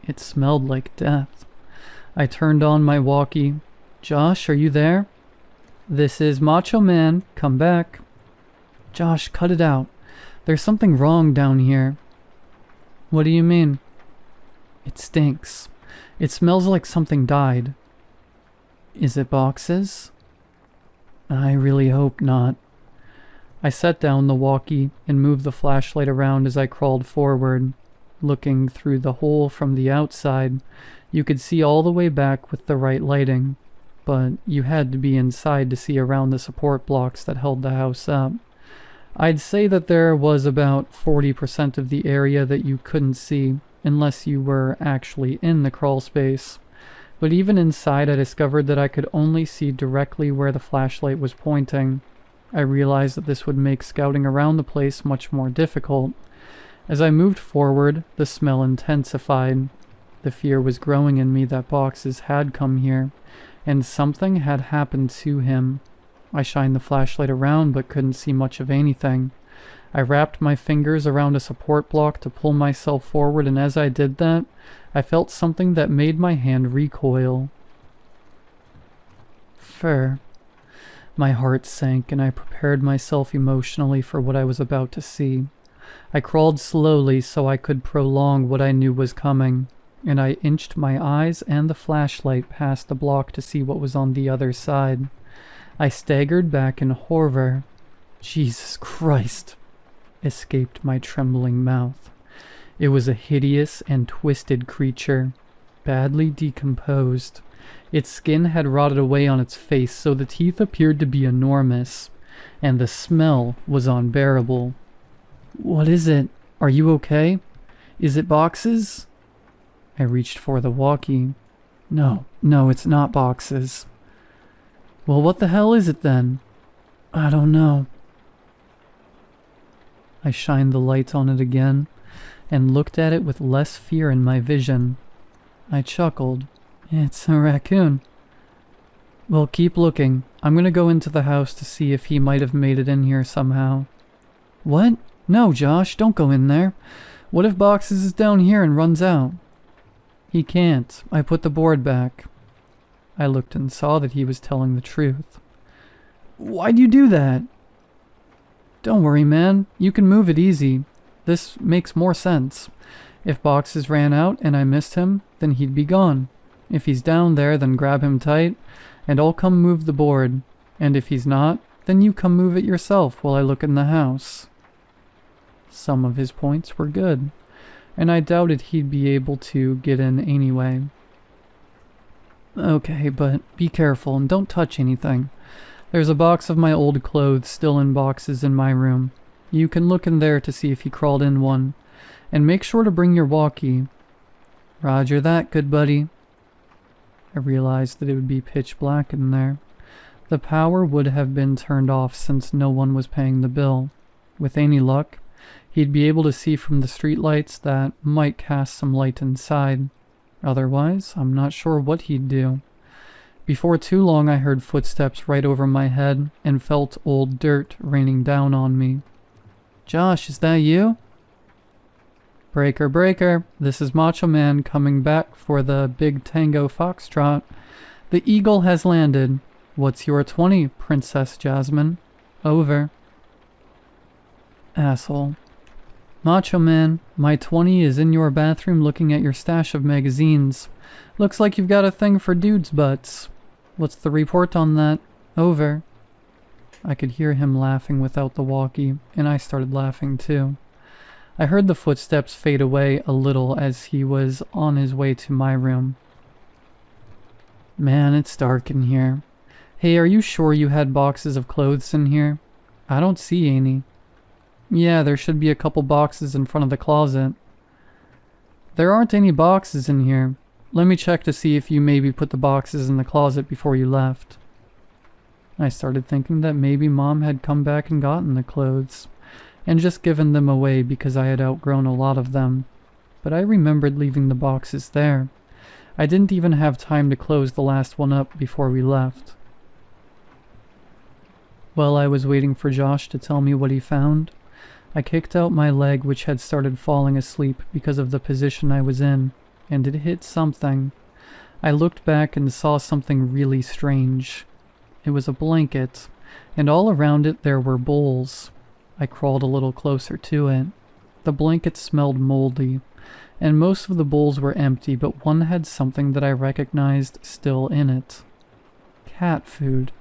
It smelled like death. I turned on my walkie. Josh, are you there? This is Macho Man. Come back. Josh, cut it out. There's something wrong down here. What do you mean? It stinks. It smells like something died. Is it Boxes? I really hope not. I set down the walkie and moved the flashlight around as I crawled forward. Looking through the hole from the outside, you could see all the way back with the right lighting, but you had to be inside to see around the support blocks that held the house up. I'd say that there was about 40% of the area that you couldn't see unless you were actually in the crawl space. But even inside, I discovered that I could only see directly where the flashlight was pointing. I realized that this would make scouting around the place much more difficult. As I moved forward, the smell intensified. The fear was growing in me that Boxes had come here, and something had happened to him. I shined the flashlight around but couldn't see much of anything. I wrapped my fingers around a support block to pull myself forward, and as I did that, I felt something that made my hand recoil. Fur. My heart sank, and I prepared myself emotionally for what I was about to see. I crawled slowly so I could prolong what I knew was coming, and I inched my eyes and the flashlight past the block to see what was on the other side. I staggered back in horror. Jesus Christ! Escaped my trembling mouth. It was a hideous and twisted creature, badly decomposed. Its skin had rotted away on its face, so the teeth appeared to be enormous, and the smell was unbearable. What is it? Are you okay? Is it Boxes? I reached for the walkie. No, it's not Boxes. Well, what the hell is it then? I don't know. I shined the light on it again and looked at it with less fear in my vision. I chuckled. It's a raccoon. Well, keep looking. I'm gonna go into the house to see if he might have made it in here somehow. What? No, Josh, don't go in there. What if Boxes is down here and runs out? He can't. I put the board back. I looked and saw that he was telling the truth. Why'd you do that? Don't worry, man. You can move it easy. This makes more sense. If Boxes ran out and I missed him, then he'd be gone. If he's down there, then grab him tight, and I'll come move the board. And if he's not, then you come move it yourself while I look in the house. Some of his points were good, and I doubted he'd be able to get in anyway. Okay, but be careful and don't touch anything. There's a box of my old clothes still in boxes in my room. You can look in there to see if he crawled in one. And make sure to bring your walkie. Roger that, good buddy. I realized that it would be pitch black in there. The power would have been turned off since no one was paying the bill. With any luck, he'd be able to see from the streetlights that might cast some light inside. Otherwise, I'm not sure what he'd do. Before too long, I heard footsteps right over my head and felt old dirt raining down on me. Josh, is that you? Breaker, breaker, this is Macho Man coming back for the big tango foxtrot. The eagle has landed. What's your 20, Princess Jasmine? Over. Asshole. Macho Man, my 20 is in your bathroom looking at your stash of magazines. Looks like you've got a thing for dudes' butts. What's the report on that? Over. I could hear him laughing without the walkie, and I started laughing too. I heard the footsteps fade away a little as he was on his way to my room. Man, it's dark in here. Hey, are you sure you had boxes of clothes in here? I don't see any. Yeah, there should be a couple boxes in front of the closet. There aren't any boxes in here. Let me check to see if you maybe put the boxes in the closet before you left. I started thinking that maybe Mom had come back and gotten the clothes, and just given them away because I had outgrown a lot of them. But I remembered leaving the boxes there. I didn't even have time to close the last one up before we left. While I was waiting for Josh to tell me what he found, I kicked out my leg, which had started falling asleep because of the position I was in, and it hit something. I looked back and saw something really strange. It was a blanket, and all around it there were bowls. I crawled a little closer to it. The blanket smelled moldy, and most of the bowls were empty, but one had something that I recognized still in it. Cat food.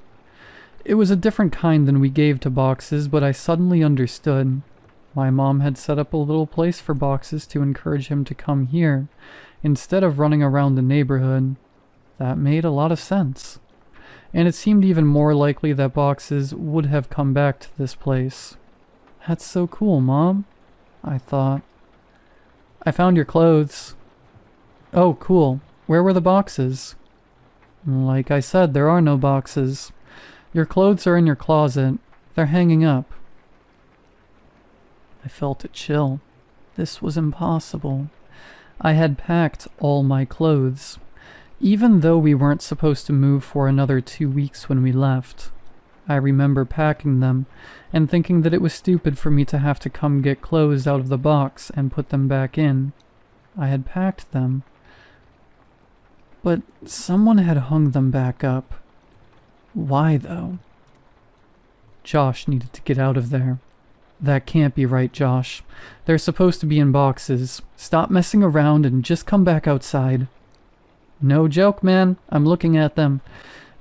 It was a different kind than we gave to boxes, but I suddenly understood. My mom had set up a little place for boxes to encourage him to come here, instead of running around the neighborhood. That made a lot of sense. And it seemed even more likely that boxes would have come back to this place. That's so cool, Mom, I thought. I found your clothes. Oh, cool. Where were the boxes? Like I said, there are no boxes. Your clothes are in your closet. They're hanging up. I felt a chill. This was impossible. I had packed all my clothes, even though we weren't supposed to move for another 2 weeks when we left. I remember packing them and thinking that it was stupid for me to have to come get clothes out of the box and put them back in. I had packed them, but someone had hung them back up. Why, though? Josh needed to get out of there. That can't be right, Josh. They're supposed to be in boxes. Stop messing around and just come back outside. No joke, man. I'm looking at them.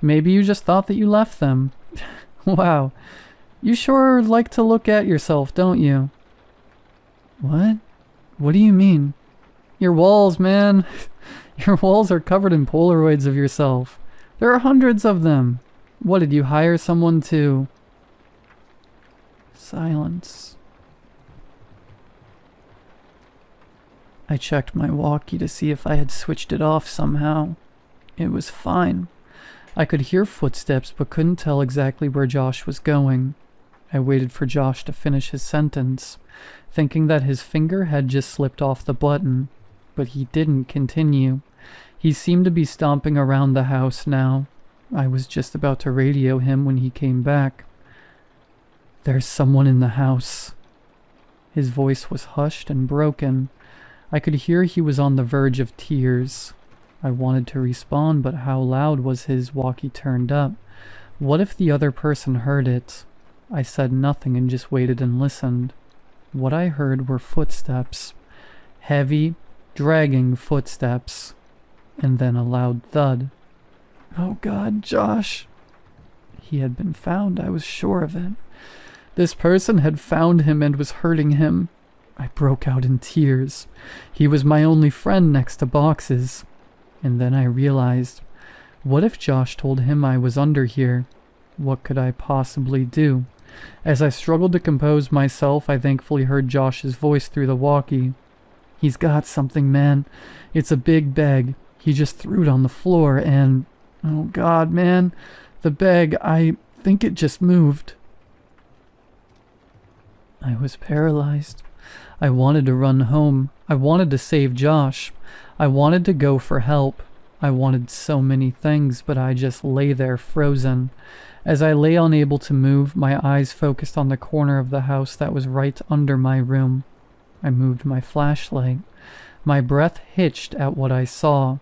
Maybe you just thought that you left them. Wow. You sure like to look at yourself, don't you? What? What do you mean? Your walls, man. Your walls are covered in Polaroids of yourself. There are hundreds of them. What, did you hire someone to... Silence. I checked my walkie to see if I had switched it off somehow. It was fine. I could hear footsteps but couldn't tell exactly where Josh was going. I waited for Josh to finish his sentence, thinking that his finger had just slipped off the button, but he didn't continue. He seemed to be stomping around the house now. I was just about to radio him when he came back. There's someone in the house. His voice was hushed and broken. I could hear he was on the verge of tears. I wanted to respond, but how loud was his walkie turned up? What if the other person heard it? I said nothing and just waited and listened. What I heard were footsteps. Heavy, dragging footsteps. And then a loud thud. Oh God, Josh. He had been found, I was sure of it. This person had found him and was hurting him. I broke out in tears. He was my only friend next to boxes. And then I realized, what if Josh told him I was under here? What could I possibly do? As I struggled to compose myself, I thankfully heard Josh's voice through the walkie. He's got something, man. It's a big bag. He just threw it on the floor and... Oh God, man. The bag, I think it just moved. I was paralyzed. I wanted to run home. I wanted to save Josh. I wanted to go for help. I wanted so many things, but I just lay there frozen. As I lay unable to move, my eyes focused on the corner of the house that was right under my room. I moved my flashlight. My breath hitched at what I saw.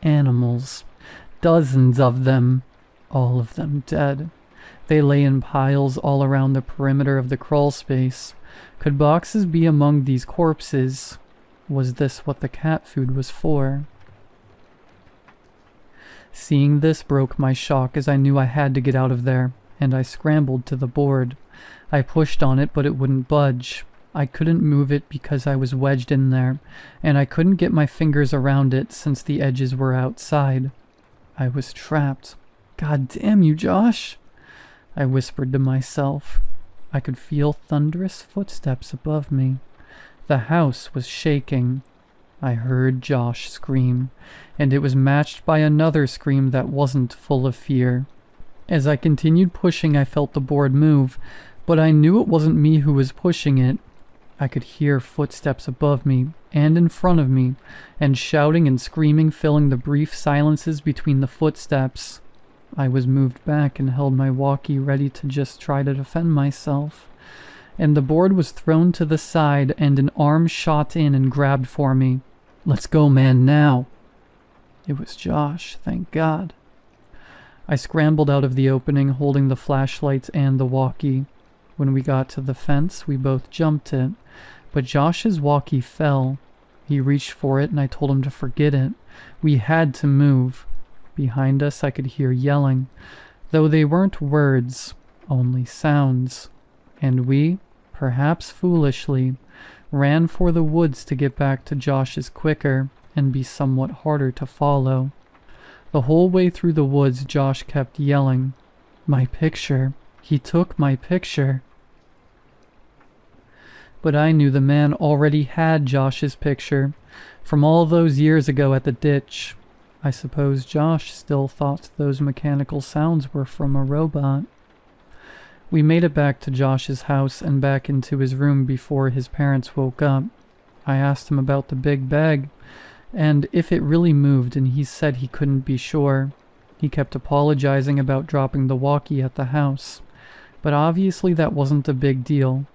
Animals. Dozens of them. All of them dead. They lay in piles all around the perimeter of the crawl space. Could boxes be among these corpses? Was this what the cat food was for? Seeing this broke my shock as I knew I had to get out of there, and I scrambled to the board. I pushed on it, but it wouldn't budge. I couldn't move it because I was wedged in there, and I couldn't get my fingers around it since the edges were outside. I was trapped. God damn you, Josh! I whispered to myself. I could feel thunderous footsteps above me. The house was shaking. I heard Josh scream, and it was matched by another scream that wasn't full of fear. As I continued pushing, I felt the board move, but I knew it wasn't me who was pushing it. I could hear footsteps above me and in front of me, and shouting and screaming filling the brief silences between the footsteps. I was moved back and held my walkie ready to just try to defend myself. And the board was thrown to the side and an arm shot in and grabbed for me. "Let's go, man, now!" It was Josh, thank God. I scrambled out of the opening, holding the flashlights and the walkie. When we got to the fence, we both jumped it, but Josh's walkie fell. He reached for it and I told him to forget it. We had to move. Behind us I could hear yelling, though they weren't words, only sounds. And we, perhaps foolishly, ran for the woods to get back to Josh's quicker and be somewhat harder to follow. The whole way through the woods Josh kept yelling, "My picture! He took my picture!" But I knew the man already had Josh's picture from all those years ago at the ditch. I suppose Josh still thought those mechanical sounds were from a robot. We made it back to Josh's house and back into his room before his parents woke up. I asked him about the big bag and if it really moved, and he said he couldn't be sure. He kept apologizing about dropping the walkie at the house, but obviously that wasn't a big deal.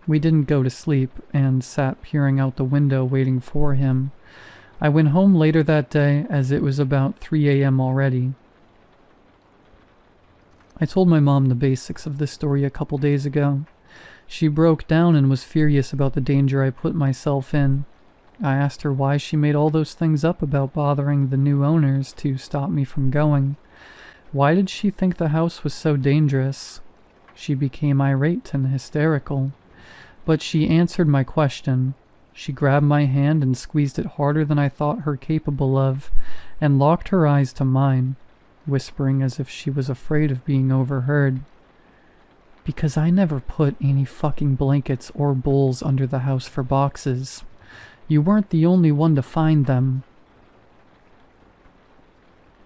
We didn't go to sleep and sat peering out the window waiting for him. I went home later that day as it was about 3 a.m. already. I told my mom the basics of this story a couple days ago. She broke down and was furious about the danger I put myself in. I asked her why she made all those things up about bothering the new owners to stop me from going. Why did she think the house was so dangerous? She became irate and hysterical. But she answered my question. She grabbed my hand and squeezed it harder than I thought her capable of, and locked her eyes to mine, whispering as if she was afraid of being overheard. "Because I never put any fucking blankets or bowls under the house for boxes. You weren't the only one to find them."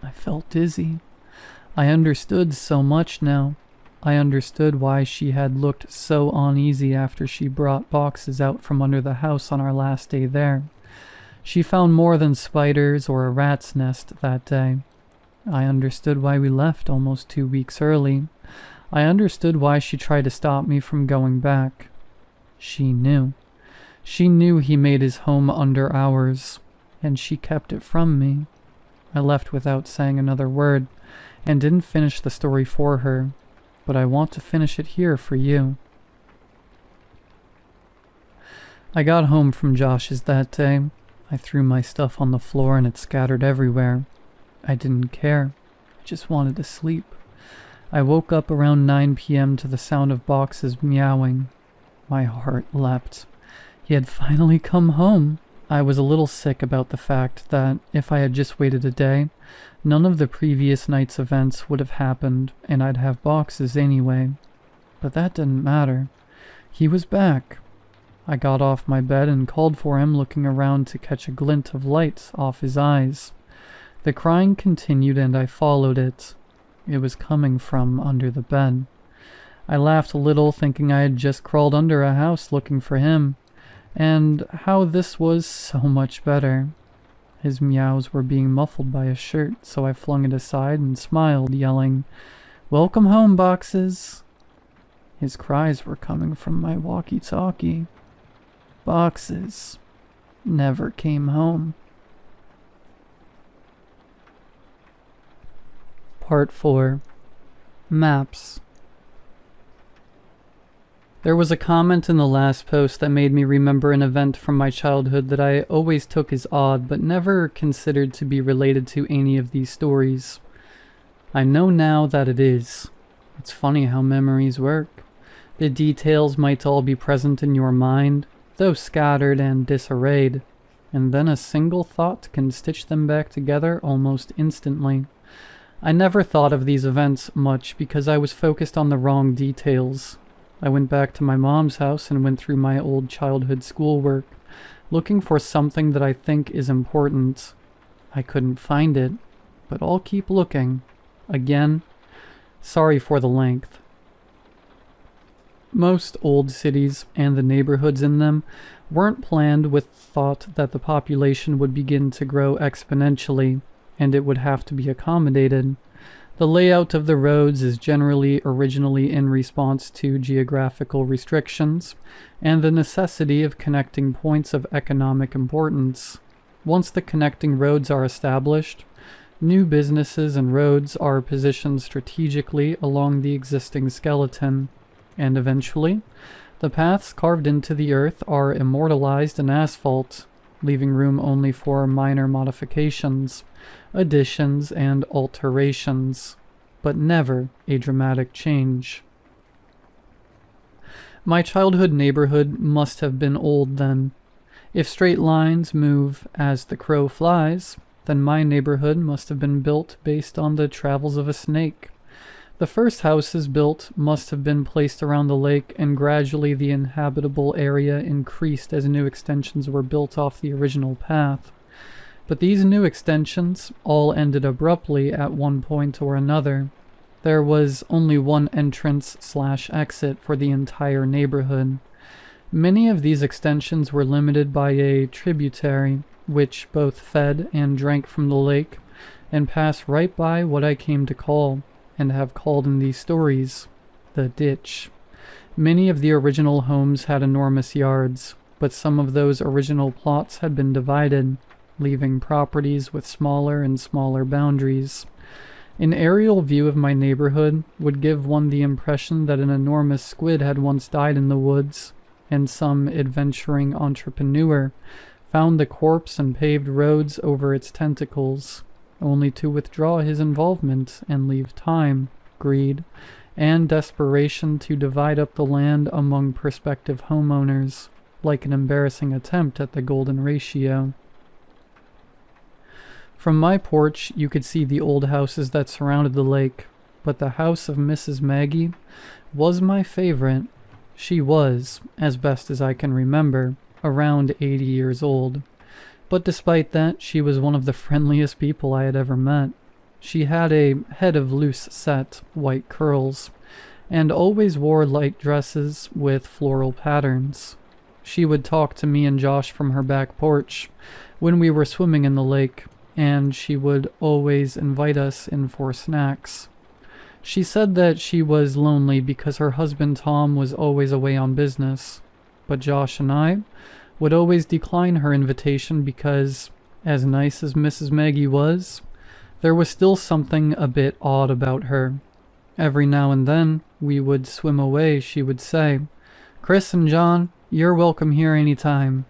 I felt dizzy. I understood so much now. I understood why she had looked so uneasy after she brought boxes out from under the house on our last day there. She found more than spiders or a rat's nest that day. I understood why we left almost 2 weeks early. I understood why she tried to stop me from going back. She knew. She knew he made his home under ours, and she kept it from me. I left without saying another word, and didn't finish the story for her, but I want to finish it here for you. I got home from Josh's that day. I threw my stuff on the floor and it scattered everywhere. I didn't care. I just wanted to sleep. I woke up around 9 p.m. to the sound of boxes meowing. My heart leapt. He had finally come home. I was a little sick about the fact that if I had just waited a day, none of the previous night's events would have happened and I'd have boxes anyway. But that didn't matter. He was back. I got off my bed and called for him, looking around to catch a glint of light off his eyes. The crying continued and I followed it. It was coming from under the bed. I laughed a little, thinking I had just crawled under a house looking for him, and how this was so much better. His meows were being muffled by a shirt, so I flung it aside and smiled, yelling, "Welcome home, Boxes!" His cries were coming from my walkie-talkie. Boxes never came home. Part 4. Maps. There was a comment in the last post that made me remember an event from my childhood that I always took as odd but never considered to be related to any of these stories. I know now that it is. It's funny how memories work. The details might all be present in your mind, though scattered and disarrayed, and then a single thought can stitch them back together almost instantly. I never thought of these events much because I was focused on the wrong details. I went back to my mom's house and went through my old childhood schoolwork, looking for something that I think is important. I couldn't find it, but I'll keep looking. Again, sorry for the length. Most old cities and the neighborhoods in them weren't planned with thought that the population would begin to grow exponentially, and it would have to be accommodated. The layout of the roads is generally originally in response to geographical restrictions and the necessity of connecting points of economic importance. Once the connecting roads are established, new businesses and roads are positioned strategically along the existing skeleton, and eventually, the paths carved into the earth are immortalized in asphalt, leaving room only for minor modifications, additions, and alterations, but never a dramatic change. My childhood neighborhood must have been old then. If straight lines move as the crow flies, then my neighborhood must have been built based on the travels of a snake. The first houses built must have been placed around the lake, and gradually the inhabitable area increased as new extensions were built off the original path. But these new extensions all ended abruptly at one point or another. There was only one entrance/exit for the entire neighborhood. Many of these extensions were limited by a tributary, which both fed and drank from the lake, and passed right by what I came to call, and have called in these stories, the ditch. Many of the original homes had enormous yards, but some of those original plots had been divided, leaving properties with smaller and smaller boundaries. An aerial view of my neighborhood would give one the impression that an enormous squid had once died in the woods, and some adventuring entrepreneur found the corpse and paved roads over its tentacles, only to withdraw his involvement and leave time, greed, and desperation to divide up the land among prospective homeowners, like an embarrassing attempt at the golden ratio. From my porch, you could see the old houses that surrounded the lake, but the house of Mrs. Maggie was my favorite. She was, as best as I can remember, around 80 years old. But despite that, she was one of the friendliest people I had ever met. She had a head of loose-set, white curls, and always wore light dresses with floral patterns. She would talk to me and Josh from her back porch when we were swimming in the lake, and she would always invite us in for snacks. She said that she was lonely because her husband Tom was always away on business, but Josh and I would always decline her invitation because, as nice as Mrs. Maggie was, there was still something a bit odd about her. Every now and then we would swim away, she would say, "Chris and John, you're welcome here any time,"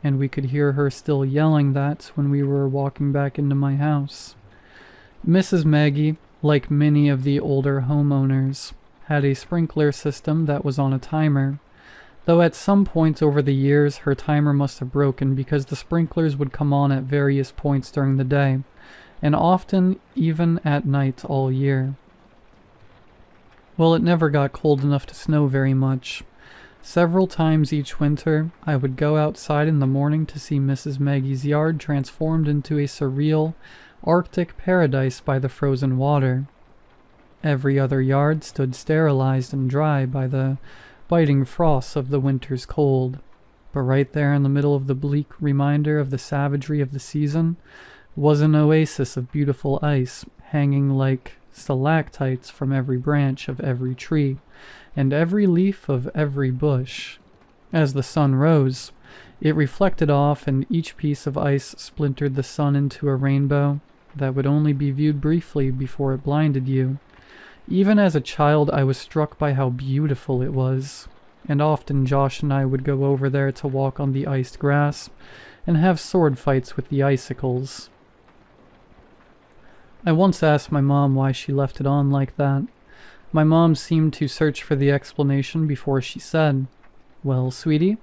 and we could hear her still yelling that when we were walking back into my house. Mrs. Maggie, like many of the older homeowners, had a sprinkler system that was on a timer, though at some point over the years her timer must have broken because the sprinklers would come on at various points during the day, and often even at night all year. Well, it never got cold enough to snow very much, Several times each winter, I would go outside in the morning to see Mrs. Maggie's yard transformed into a surreal, Arctic paradise by the frozen water. Every other yard stood sterilized and dry by the biting frosts of the winter's cold. But right there in the middle of the bleak reminder of the savagery of the season was an oasis of beautiful ice hanging like stalactites from every branch of every tree and every leaf of every bush. As the sun rose, it reflected off, and each piece of ice splintered the sun into a rainbow that would only be viewed briefly before it blinded you. Even as a child, I was struck by how beautiful it was, and often Josh and I would go over there to walk on the iced grass and have sword fights with the icicles. I once asked my mom why she left it on like that. My mom seemed to search for the explanation before she said, "Well, sweetie,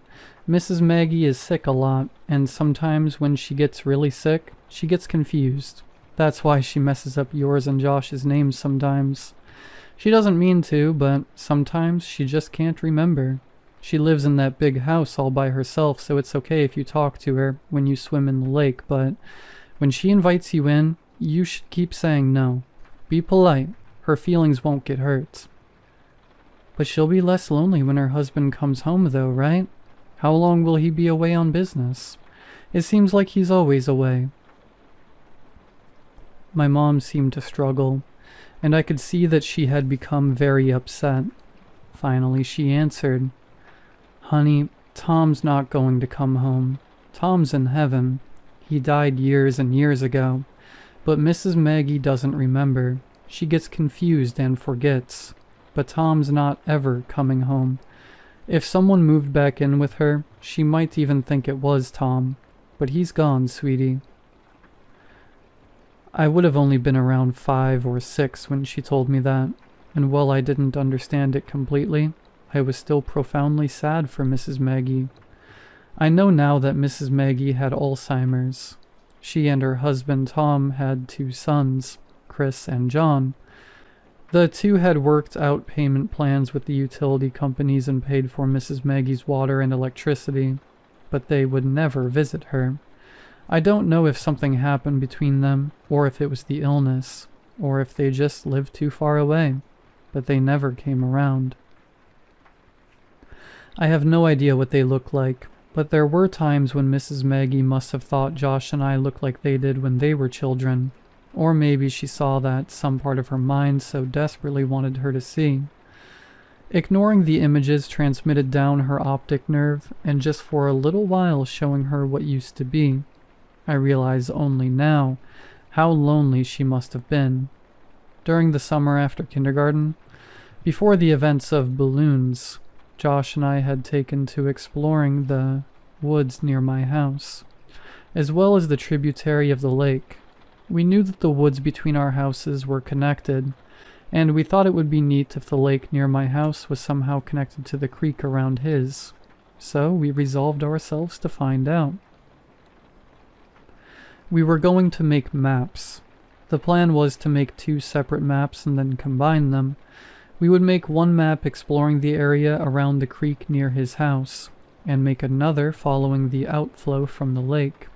Mrs. Maggie is sick a lot, and sometimes when she gets really sick, she gets confused. That's why she messes up yours and Josh's names sometimes. She doesn't mean to, but sometimes she just can't remember. She lives in that big house all by herself, so it's okay if you talk to her when you swim in the lake, but when she invites you in, you should keep saying no. Be polite. Her feelings won't get hurt." "But she'll be less lonely when her husband comes home, though, right? How long will he be away on business? It seems like he's always away." My mom seemed to struggle, and I could see that she had become very upset. Finally, she answered, "Honey, Tom's not going to come home. Tom's in heaven. He died years and years ago. But Mrs. Maggie doesn't remember. She gets confused and forgets. But Tom's not ever coming home. If someone moved back in with her, she might even think it was Tom. But he's gone, sweetie." I would have only been around 5 or 6 when she told me that, and while I didn't understand it completely, I was still profoundly sad for Mrs. Maggie. I know now that Mrs. Maggie had Alzheimer's. She and her husband Tom had 2 sons, Chris and John. The 2 had worked out payment plans with the utility companies and paid for Mrs. Maggie's water and electricity, but they would never visit her. I don't know if something happened between them, or if it was the illness, or if they just lived too far away, but they never came around. I have no idea what they look like, but there were times when Mrs. Maggie must have thought Josh and I looked like they did when they were children, or maybe she saw that some part of her mind so desperately wanted her to see. Ignoring the images transmitted down her optic nerve, and just for a little while showing her what used to be, I realize only now how lonely she must have been. During the summer after kindergarten, before the events of balloons, Josh and I had taken to exploring the woods near my house, as well as the tributary of the lake. We knew that the woods between our houses were connected, and we thought it would be neat if the lake near my house was somehow connected to the creek around his. So we resolved ourselves to find out. We were going to make maps. The plan was to make 2 separate maps and then combine them. We would make one map exploring the area around the creek near his house, and make another following the outflow from the lake.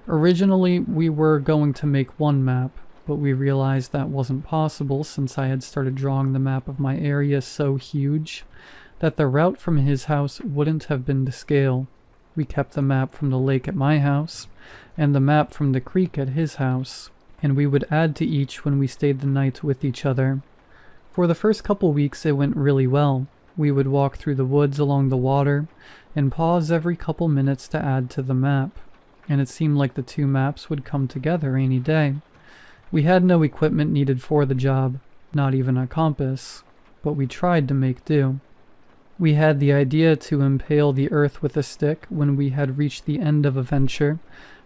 Originally, we were going to make one map, but we realized that wasn't possible since I had started drawing the map of my area so huge that the route from his house wouldn't have been to scale. We kept the map from the lake at my house, and the map from the creek at his house, and we would add to each when we stayed the night with each other. For the first couple weeks it went really well. We would walk through the woods along the water, and pause every couple minutes to add to the map, and it seemed like the 2 maps would come together any day. We had no equipment needed for the job, not even a compass, but we tried to make do. We had the idea to impale the earth with a stick when we had reached the end of a venture,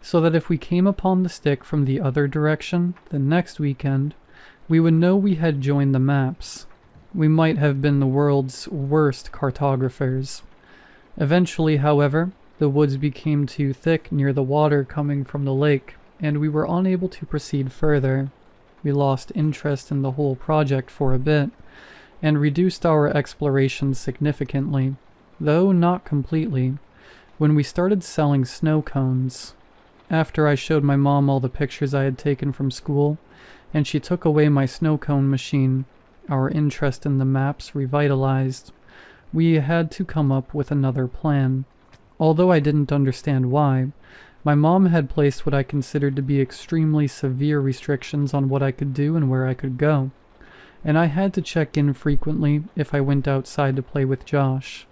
so that if we came upon the stick from the other direction the next weekend, we would know we had joined the maps. We might have been the world's worst cartographers. Eventually, however, the woods became too thick near the water coming from the lake, and we were unable to proceed further. We lost interest in the whole project for a bit, and reduced our exploration significantly. though not completely, when we started selling snow cones. After I showed my mom all the pictures I had taken from school, and she took away my snow cone machine, our interest in the maps revitalized. We had to come up with another plan. Although I didn't understand why, my mom had placed what I considered to be extremely severe restrictions on what I could do and where I could go, and I had to check in frequently if I went outside to play with Josh.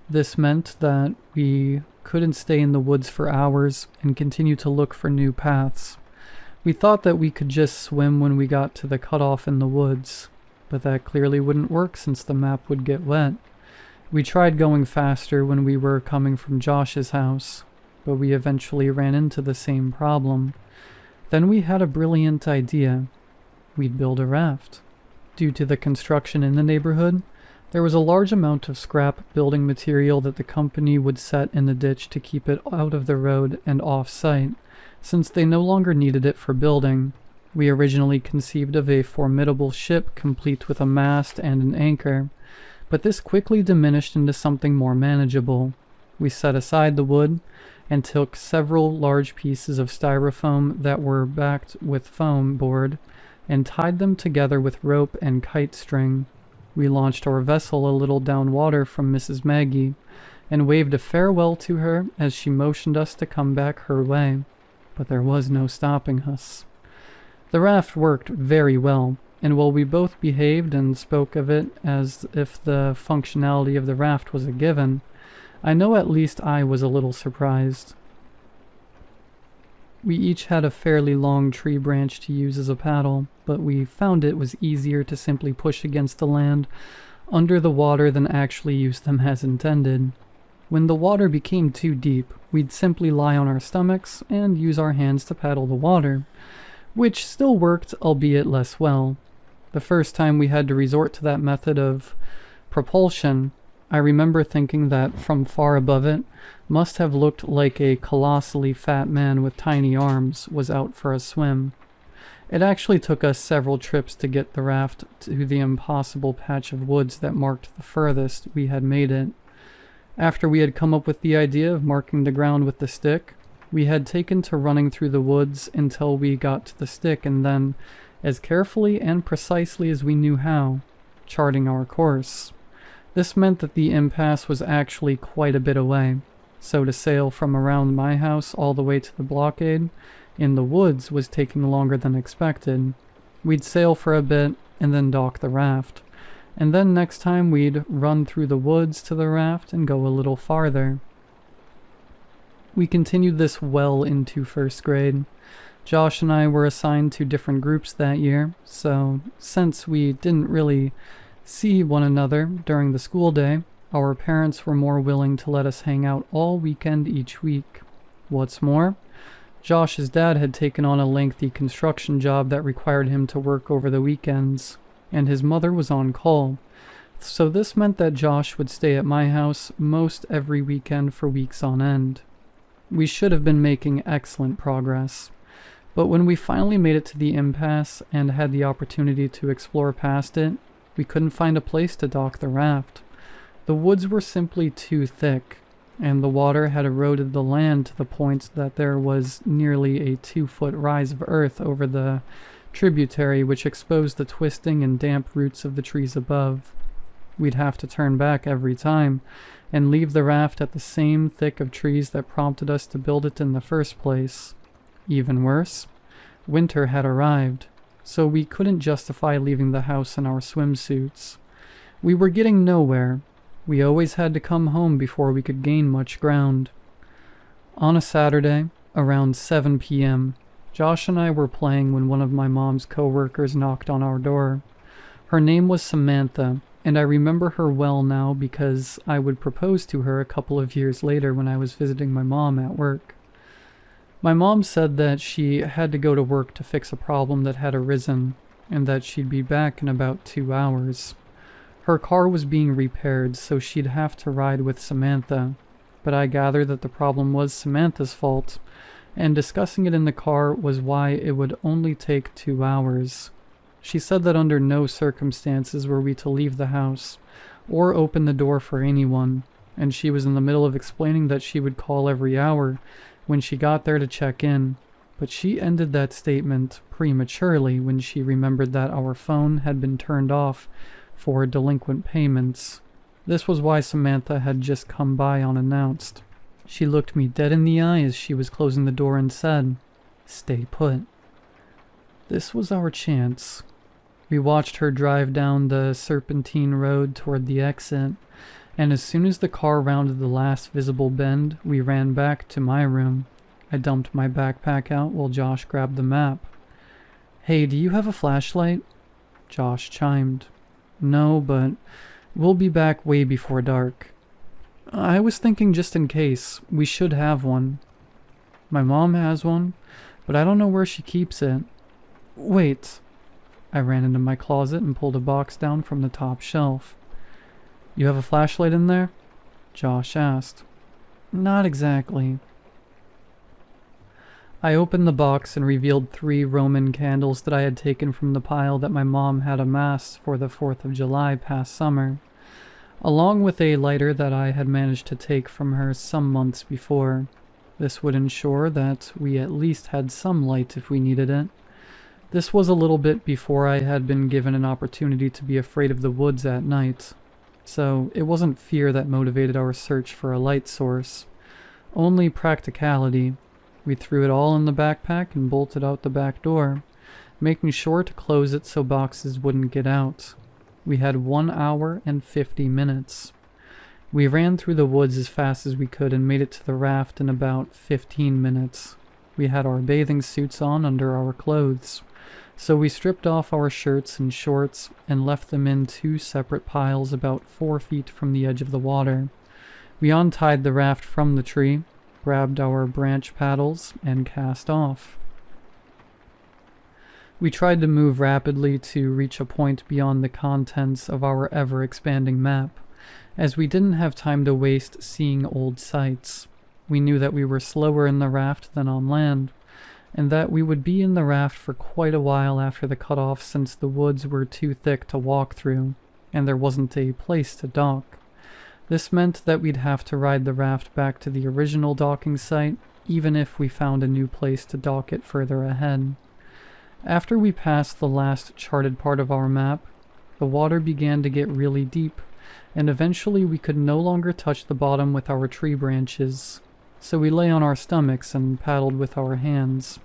This meant that we couldn't stay in the woods for hours and continue to look for new paths. We thought that we could just swim when we got to the cutoff in the woods, but that clearly wouldn't work since the map would get wet. We tried going faster when we were coming from Josh's house, but we eventually ran into the same problem. Then we had a brilliant idea. We'd build a raft. Due to the construction in the neighborhood, there was a large amount of scrap building material that the company would set in the ditch to keep it out of the road and off-site, since they no longer needed it for building. We originally conceived of a formidable ship complete with a mast and an anchor, but this quickly diminished into something more manageable. We set aside the wood and took several large pieces of styrofoam that were backed with foam board and tied them together with rope and kite string. We launched our vessel a little downwater from Mrs. Maggie and waved a farewell to her as she motioned us to come back her way, but there was no stopping us. The raft worked very well, and while we both behaved and spoke of it as if the functionality of the raft was a given, I know at least I was a little surprised. We each had a fairly long tree branch to use as a paddle, but we found it was easier to simply push against the land under the water than actually use them as intended. When the water became too deep, we'd simply lie on our stomachs and use our hands to paddle the water, which still worked, albeit less well. The first time we had to resort to that method of propulsion, I remember thinking that from far above it must have looked like a colossally fat man with tiny arms was out for a swim. It actually took us several trips to get the raft to the impossible patch of woods that marked the furthest we had made it. After we had come up with the idea of marking the ground with the stick, we had taken to running through the woods until we got to the stick and then, as carefully and precisely as we knew how, charting our course. This meant that the impasse was actually quite a bit away, so to sail from around my house all the way to the blockade in the woods was taking longer than expected. We'd sail for a bit and then dock the raft, and then next time we'd run through the woods to the raft and go a little farther. We continued this well into first grade. Josh and I were assigned to different groups that year, so since we didn't really see one another during the school day, our parents were more willing to let us hang out all weekend each week. What's more, Josh's dad had taken on a lengthy construction job that required him to work over the weekends, and his mother was on call, so this meant that Josh would stay at my house most every weekend for weeks on end. We should have been making excellent progress, but when we finally made it to the impasse and had the opportunity to explore past it, we couldn't find a place to dock the raft. The woods were simply too thick, and the water had eroded the land to the point that there was nearly a 2-foot rise of earth over the tributary, which exposed the twisting and damp roots of the trees above. We'd have to turn back every time and leave the raft at the same thick of trees that prompted us to build it in the first place. Even worse, winter had arrived, so we couldn't justify leaving the house in our swimsuits. We were getting nowhere. We always had to come home before we could gain much ground. On a Saturday, around 7 p.m., Josh and I were playing when one of my mom's co-workers knocked on our door. Her name was Samantha, and I remember her well now because I would propose to her a couple of years later when I was visiting my mom at work. My mom said that she had to go to work to fix a problem that had arisen, and that she'd be back in about 2 hours. Her car was being repaired, so she'd have to ride with Samantha, but I gathered that the problem was Samantha's fault, and discussing it in the car was why it would only take 2 hours. She said that under no circumstances were we to leave the house or open the door for anyone, and she was in the middle of explaining that she would call every hour when she got there to check in, but she ended that statement prematurely when she remembered that our phone had been turned off for delinquent payments. This was why Samantha had just come by unannounced. She looked me dead in the eye as she was closing the door and said, "Stay put." This was our chance. We watched her drive down the serpentine road toward the exit, and as soon as the car rounded the last visible bend, we ran back to my room. I dumped my backpack out while Josh grabbed the map. "Hey, do you have a flashlight?" Josh chimed. "No, but we'll be back way before dark." "I was thinking just in case. We should have one." "My mom has one, but I don't know where she keeps it." "Wait." I ran into my closet and pulled a box down from the top shelf. "You have a flashlight in there?" Josh asked. "Not exactly." I opened the box and revealed 3 Roman candles that I had taken from the pile that my mom had amassed for the 4th of July past summer, along with a lighter that I had managed to take from her some months before. This would ensure that we at least had some light if we needed it. This was a little bit before I had been given an opportunity to be afraid of the woods at night, so it wasn't fear that motivated our search for a light source, only practicality. We threw it all in the backpack and bolted out the back door, making sure to close it so boxes wouldn't get out. We had 1 hour and 50 minutes. We ran through the woods as fast as we could and made it to the raft in about 15 minutes. We had our bathing suits on under our clothes, so we stripped off our shirts and shorts and left them in 2 separate piles about 4 feet from the edge of the water. We untied the raft from the tree, grabbed our branch paddles, and cast off. We tried to move rapidly to reach a point beyond the contents of our ever-expanding map, as we didn't have time to waste seeing old sights. We knew that we were slower in the raft than on land, and that we would be in the raft for quite a while after the cutoff since the woods were too thick to walk through, and there wasn't a place to dock. This meant that we'd have to ride the raft back to the original docking site, even if we found a new place to dock it further ahead. After we passed the last charted part of our map, the water began to get really deep, and eventually we could no longer touch the bottom with our tree branches, so we lay on our stomachs and paddled with our hands.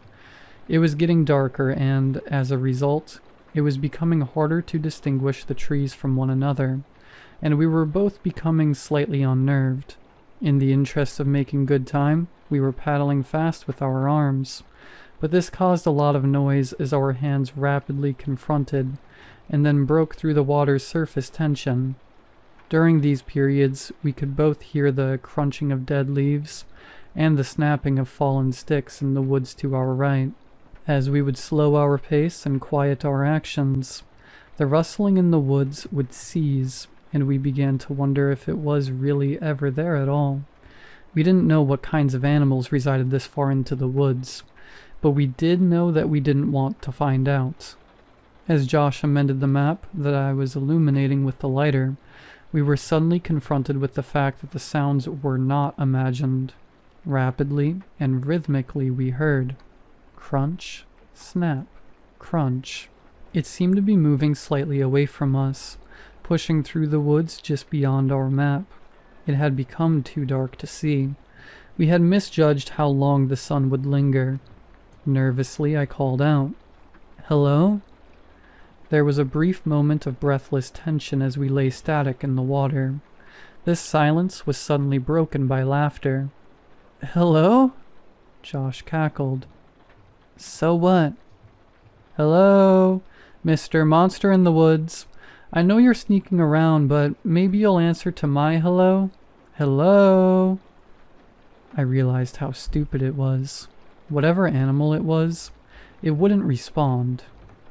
It was getting darker, and, as a result, it was becoming harder to distinguish the trees from one another, and we were both becoming slightly unnerved. In the interest of making good time, we were paddling fast with our arms, but this caused a lot of noise as our hands rapidly confronted and then broke through the water's surface tension. During these periods, we could both hear the crunching of dead leaves and the snapping of fallen sticks in the woods to our right. As we would slow our pace and quiet our actions, the rustling in the woods would cease, and we began to wonder if it was really ever there at all. We didn't know what kinds of animals resided this far into the woods, but we did know that we didn't want to find out. As Josh amended the map that I was illuminating with the lighter, we were suddenly confronted with the fact that the sounds were not imagined. Rapidly and rhythmically we heard crunch, snap, crunch. It seemed to be moving slightly away from us, pushing through the woods just beyond our map. It had become too dark to see. We had misjudged how long the sun would linger. Nervously, I called out, "Hello?" There was a brief moment of breathless tension as we lay static in the water. This silence was suddenly broken by laughter. "Hello?" Josh cackled. "So what?" "Hello, Mr. Monster in the Woods. I know you're sneaking around, but maybe you'll answer to my hello? Hello?" I realized how stupid it was. Whatever animal it was, it wouldn't respond.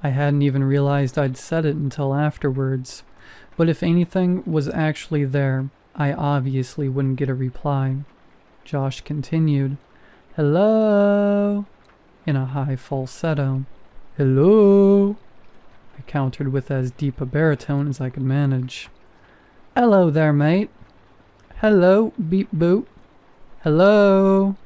I hadn't even realized I'd said it until afterwards, but if anything was actually there, I obviously wouldn't get a reply. Josh continued, "Hello?" in a high falsetto. "Hello?" I I countered with as deep a baritone as I could manage. "Hello there, mate." "Hello, beep boop." "Hello."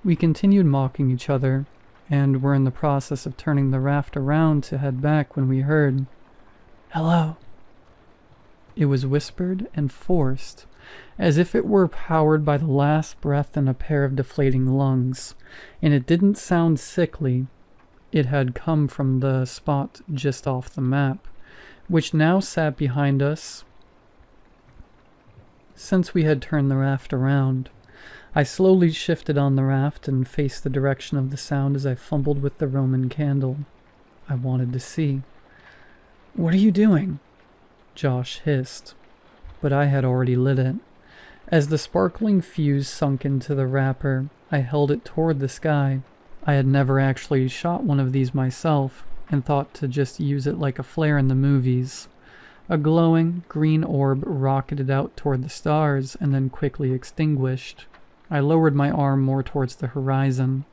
We continued mocking each other, and were in the process of turning the raft around to head back when we heard, "Hello." It was whispered and forced, as if it were powered by the last breath in a pair of deflating lungs, and it didn't sound sickly. It had come from the spot just off the map, which now sat behind us since we had turned the raft around. I slowly shifted on the raft and faced the direction of the sound as I fumbled with the Roman candle. I wanted to see. "What are you doing?" Josh hissed, but I had already lit it. As the sparkling fuse sunk into the wrapper, I held it toward the sky. I had never actually shot one of these myself, and thought to just use it like a flare in the movies. A glowing, green orb rocketed out toward the stars and then quickly extinguished. I lowered my arm more towards the horizon.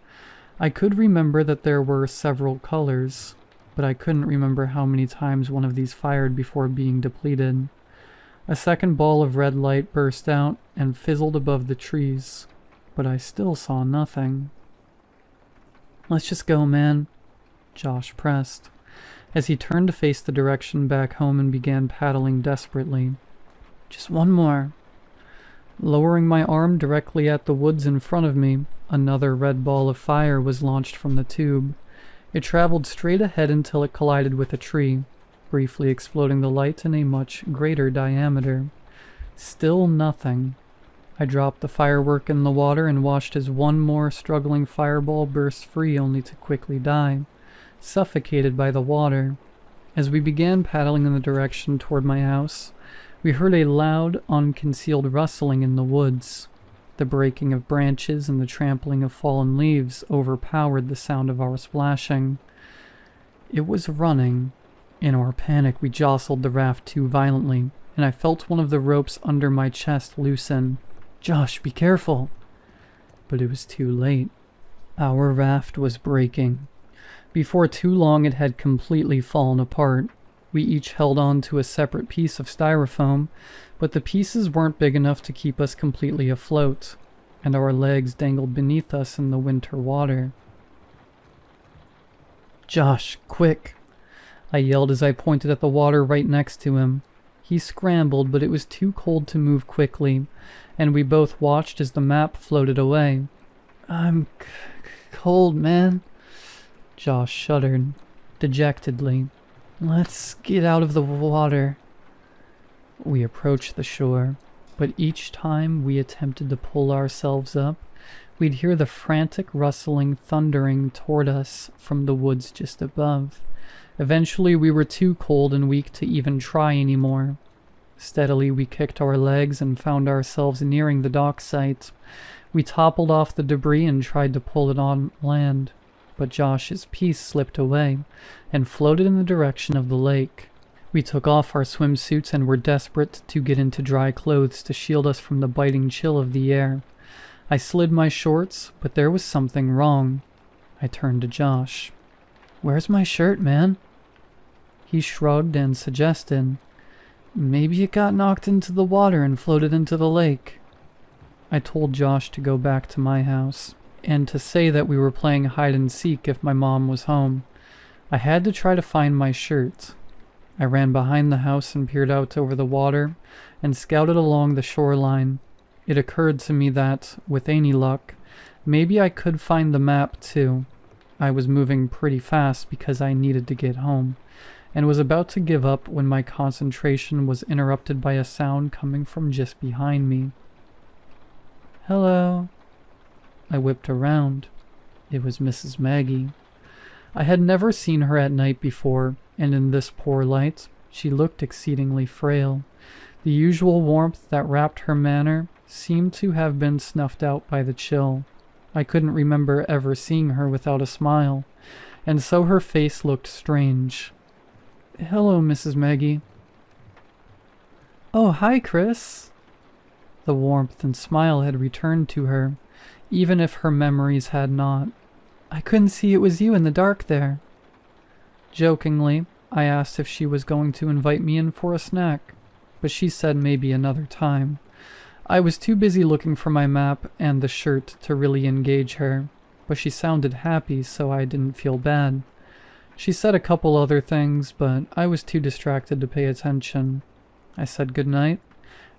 I could remember that there were several colors, but I couldn't remember how many times one of these fired before being depleted. A second ball of red light burst out and fizzled above the trees, but I still saw nothing. "Let's just go, man," Josh pressed, as he turned to face the direction back home and began paddling desperately. "Just one more." Lowering my arm directly at the woods in front of me, another red ball of fire was launched from the tube. It traveled straight ahead until it collided with a tree, briefly exploding the light in a much greater diameter. Still nothing. I dropped the firework in the water and watched as one more struggling fireball burst free only to quickly die, suffocated by the water. As we began paddling in the direction toward my house, we heard a loud, unconcealed rustling in the woods. The breaking of branches and the trampling of fallen leaves overpowered the sound of our splashing. It was running. In our panic, we jostled the raft too violently, and I felt one of the ropes under my chest loosen. "Josh, be careful!" But it was too late. Our raft was breaking. Before too long, it had completely fallen apart. We each held on to a separate piece of styrofoam, but the pieces weren't big enough to keep us completely afloat, and our legs dangled beneath us in the winter water. "Josh, quick!" I yelled as I pointed at the water right next to him. He scrambled, but it was too cold to move quickly, and we both watched as the map floated away. "I'm cold, man." Josh shuddered, dejectedly. "Let's get out of the water." We approached the shore, but each time we attempted to pull ourselves up, we'd hear the frantic rustling thundering toward us from the woods just above. Eventually we were too cold and weak to even try anymore. Steadily we kicked our legs and found ourselves nearing the dock site. We toppled off the debris and tried to pull it on land, but Josh's piece slipped away and floated in the direction of the lake. We took off our swimsuits and were desperate to get into dry clothes to shield us from the biting chill of the air. I slid my shorts, but there was something wrong. I turned to Josh. "Where's my shirt, man?" He shrugged and suggested, "Maybe it got knocked into the water and floated into the lake." I told Josh to go back to my house, and to say that we were playing hide and seek if my mom was home. I had to try to find my shirt. I ran behind the house and peered out over the water and scouted along the shoreline. It occurred to me that, with any luck, maybe I could find the map too. I was moving pretty fast because I needed to get home, and was about to give up when my concentration was interrupted by a sound coming from just behind me. "Hello." I whipped around. It was Mrs. Maggie. I had never seen her at night before, and in this poor light, she looked exceedingly frail. The usual warmth that wrapped her manner seemed to have been snuffed out by the chill. I couldn't remember ever seeing her without a smile, and so her face looked strange. "Hello, Mrs. Maggie." "Oh, hi, Chris." The warmth and smile had returned to her, even if her memories had not. "I couldn't see it was you in the dark there." Jokingly, I asked if she was going to invite me in for a snack, but she said maybe another time. I was too busy looking for my map and the shirt to really engage her, but she sounded happy, so I didn't feel bad. She said a couple other things, but I was too distracted to pay attention. I said goodnight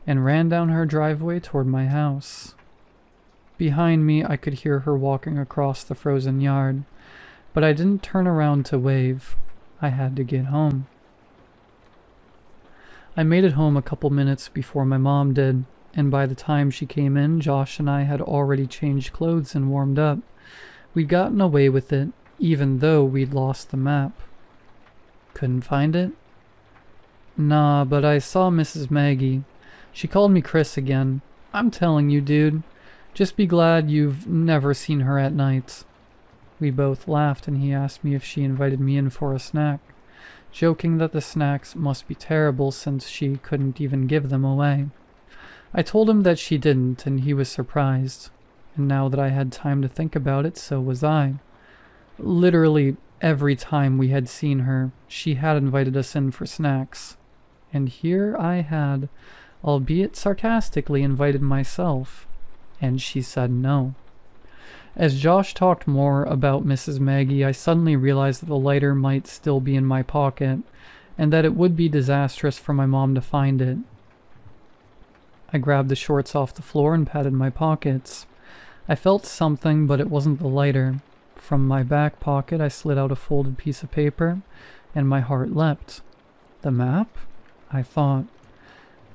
and ran down her driveway toward my house. Behind me, I could hear her walking across the frozen yard, but I didn't turn around to wave. I had to get home. I made it home a couple minutes before my mom did, and by the time she came in, Josh and I had already changed clothes and warmed up. We'd gotten away with it, even though we'd lost the map. Couldn't find it? Nah, but I saw Mrs. Maggie. She called me Chris again. I'm telling you, dude. Just be glad you've never seen her at night. We both laughed, and he asked me if she invited me in for a snack, joking that the snacks must be terrible since she couldn't even give them away. I told him that she didn't, and he was surprised. And now that I had time to think about it, so was I. Literally every time we had seen her, she had invited us in for snacks. And here I had, albeit sarcastically, invited myself, and she said no. As Josh talked more about Mrs. Maggie, I suddenly realized that the lighter might still be in my pocket, and that it would be disastrous for my mom to find it. I grabbed the shorts off the floor and patted my pockets. I felt something, but it wasn't the lighter. From my back pocket, I slid out a folded piece of paper, and my heart leapt. The map? I thought.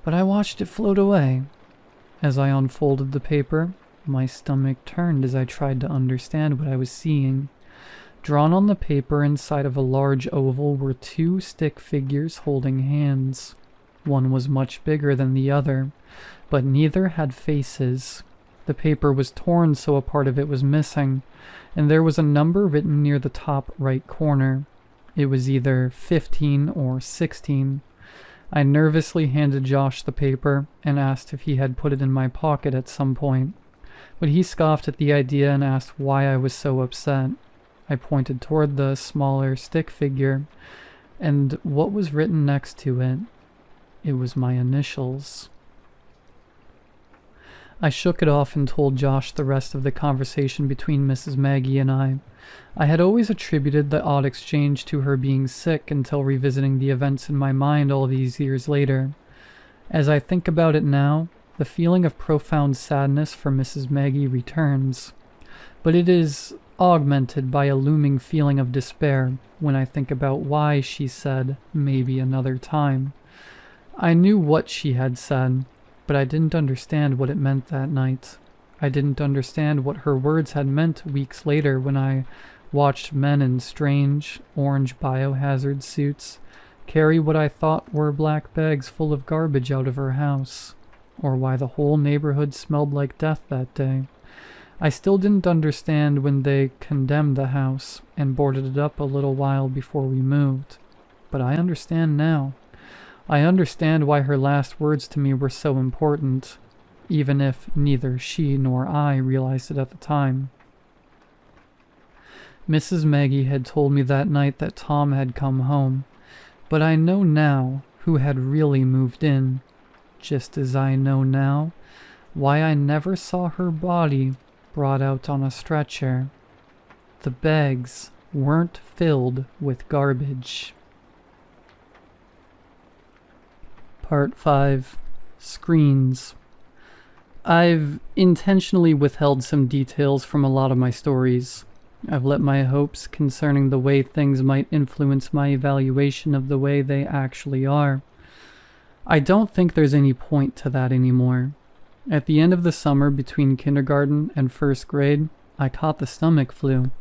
But I watched it float away. As I unfolded the paper, my stomach turned as I tried to understand what I was seeing. Drawn on the paper inside of a large oval were two stick figures holding hands. One was much bigger than the other, but neither had faces. The paper was torn, so a part of it was missing, and there was a number written near the top right corner. It was either 15 or 16. I nervously handed Josh the paper and asked if he had put it in my pocket at some point, but he scoffed at the idea and asked why I was so upset. I pointed toward the smaller stick figure, and what was written next to it? It was my initials. I shook it off and told Josh the rest of the conversation between Mrs. Maggie and I. I had always attributed the odd exchange to her being sick until revisiting the events in my mind all these years later. As I think about it now, the feeling of profound sadness for Mrs. Maggie returns, but it is augmented by a looming feeling of despair when I think about why she said maybe another time. I knew what she had said, but I didn't understand what it meant that night. I didn't understand what her words had meant weeks later when I watched men in strange, orange biohazard suits carry what I thought were black bags full of garbage out of her house, or why the whole neighborhood smelled like death that day. I still didn't understand when they condemned the house and boarded it up a little while before we moved, but I understand now. I understand why her last words to me were so important, even if neither she nor I realized it at the time. Mrs. Maggie had told me that night that Tom had come home, but I know now who had really moved in, just as I know now why I never saw her body brought out on a stretcher. The bags weren't filled with garbage. Part 5. Screens. I've intentionally withheld some details from a lot of my stories. I've let my hopes concerning the way things might influence my evaluation of the way they actually are. I don't think there's any point to that anymore. At the end of the summer between kindergarten and first grade, I caught the stomach flu.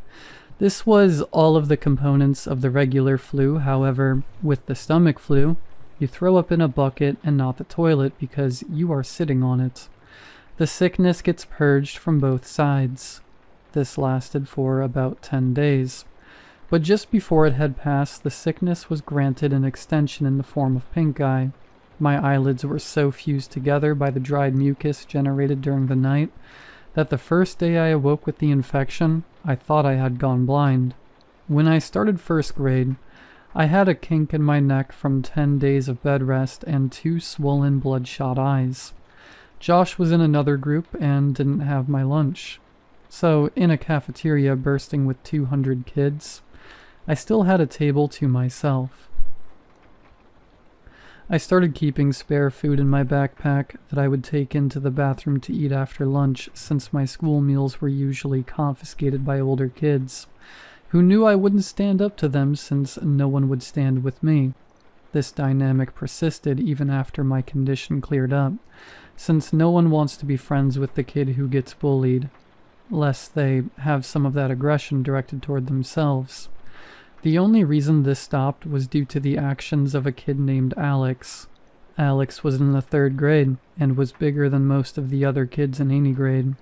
This was all of the components of the regular flu. However, with the stomach flu, you throw up in a bucket and not the toilet because you are sitting on it. The sickness gets purged from both sides. This lasted for about 10 days. But just before it had passed, the sickness was granted an extension in the form of pink eye. My eyelids were so fused together by the dried mucus generated during the night that the first day I awoke with the infection, I thought I had gone blind. When I started first grade, I had a kink in my neck from 10 days of bed rest and 2 swollen, bloodshot eyes. Josh was in another group and didn't have my lunch. So, in a cafeteria bursting with 200 kids, I still had a table to myself. I started keeping spare food in my backpack that I would take into the bathroom to eat after lunch, since my school meals were usually confiscated by older kids, who knew I wouldn't stand up to them since no one would stand with me. This dynamic persisted even after my condition cleared up, since no one wants to be friends with the kid who gets bullied, lest they have some of that aggression directed toward themselves. The only reason this stopped was due to the actions of a kid named Alex. Alex was in the 3rd grade and was bigger than most of the other kids in any grade.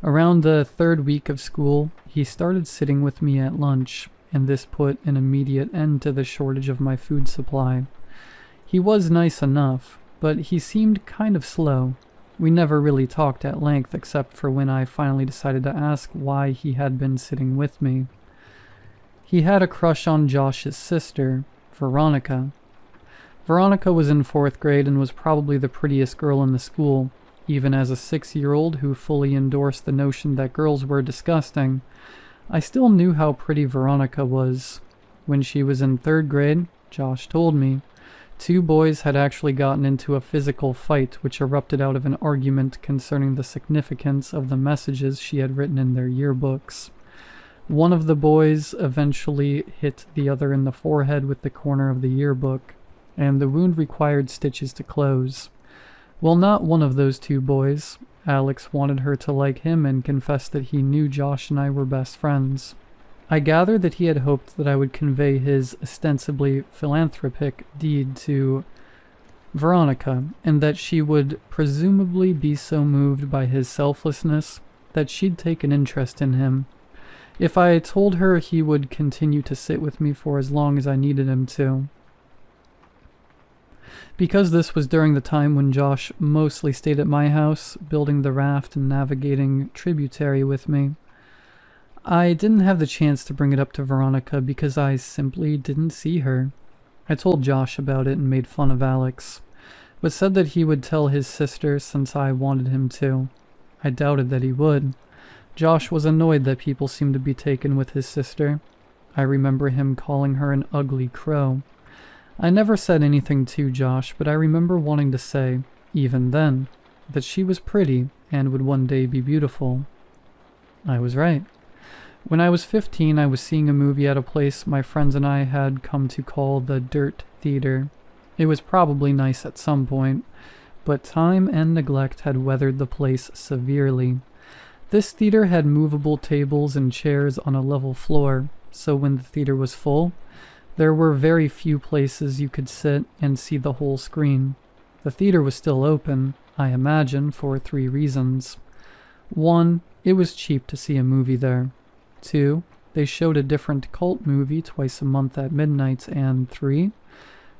Around the 3rd week of school, he started sitting with me at lunch, and this put an immediate end to the shortage of my food supply. He was nice enough, but he seemed kind of slow. We never really talked at length except for when I finally decided to ask why he had been sitting with me. He had a crush on Josh's sister, Veronica. Veronica was in 4th grade and was probably the prettiest girl in the school, even as a 6-year-old who fully endorsed the notion that girls were disgusting. I still knew how pretty Veronica was. When she was in 3rd grade, Josh told me, 2 boys had actually gotten into a physical fight which erupted out of an argument concerning the significance of the messages she had written in their yearbooks. One of the boys eventually hit the other in the forehead with the corner of the yearbook, and the wound required stitches to close. Well, not one of those 2 boys. Alex wanted her to like him and confessed that he knew Josh and I were best friends. I gathered that he had hoped that I would convey his ostensibly philanthropic deed to Veronica, and that she would presumably be so moved by his selflessness that she'd take an interest in him. If I told her he would continue to sit with me for as long as I needed him to. Because this was during the time when Josh mostly stayed at my house, building the raft and navigating tributary with me, I didn't have the chance to bring it up to Veronica because I simply didn't see her. I told Josh about it and made fun of Alex, but said that he would tell his sister since I wanted him to. I doubted that he would. Josh was annoyed that people seemed to be taken with his sister. I remember him calling her an ugly crow. I never said anything to Josh, but I remember wanting to say, even then, that she was pretty and would one day be beautiful. I was right. When I was 15, I was seeing a movie at a place my friends and I had come to call the Dirt Theater. It was probably nice at some point, but time and neglect had weathered the place severely. This theater had movable tables and chairs on a level floor, so when the theater was full, there were very few places you could sit and see the whole screen. The theater was still open, I imagine, for 3 reasons. 1, it was cheap to see a movie there. 2, they showed a different cult movie twice a month at midnight. And 3,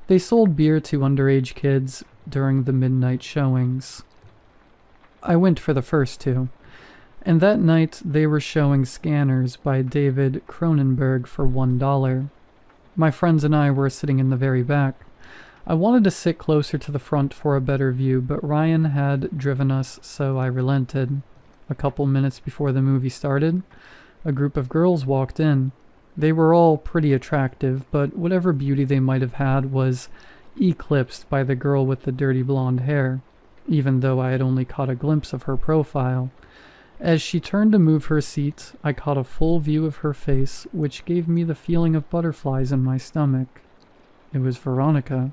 they sold beer to underage kids during the midnight showings. I went for the first 2. And that night they were showing Scanners by David Cronenberg for $1. My friends and I were sitting in the very back. I wanted to sit closer to the front for a better view, but Ryan had driven us, so I relented. A couple minutes before the movie started, a group of girls walked in. They were all pretty attractive, but whatever beauty they might have had was eclipsed by the girl with the dirty blonde hair, even though I had only caught a glimpse of her profile. As she turned to move her seat, I caught a full view of her face, which gave me the feeling of butterflies in my stomach. It was Veronica.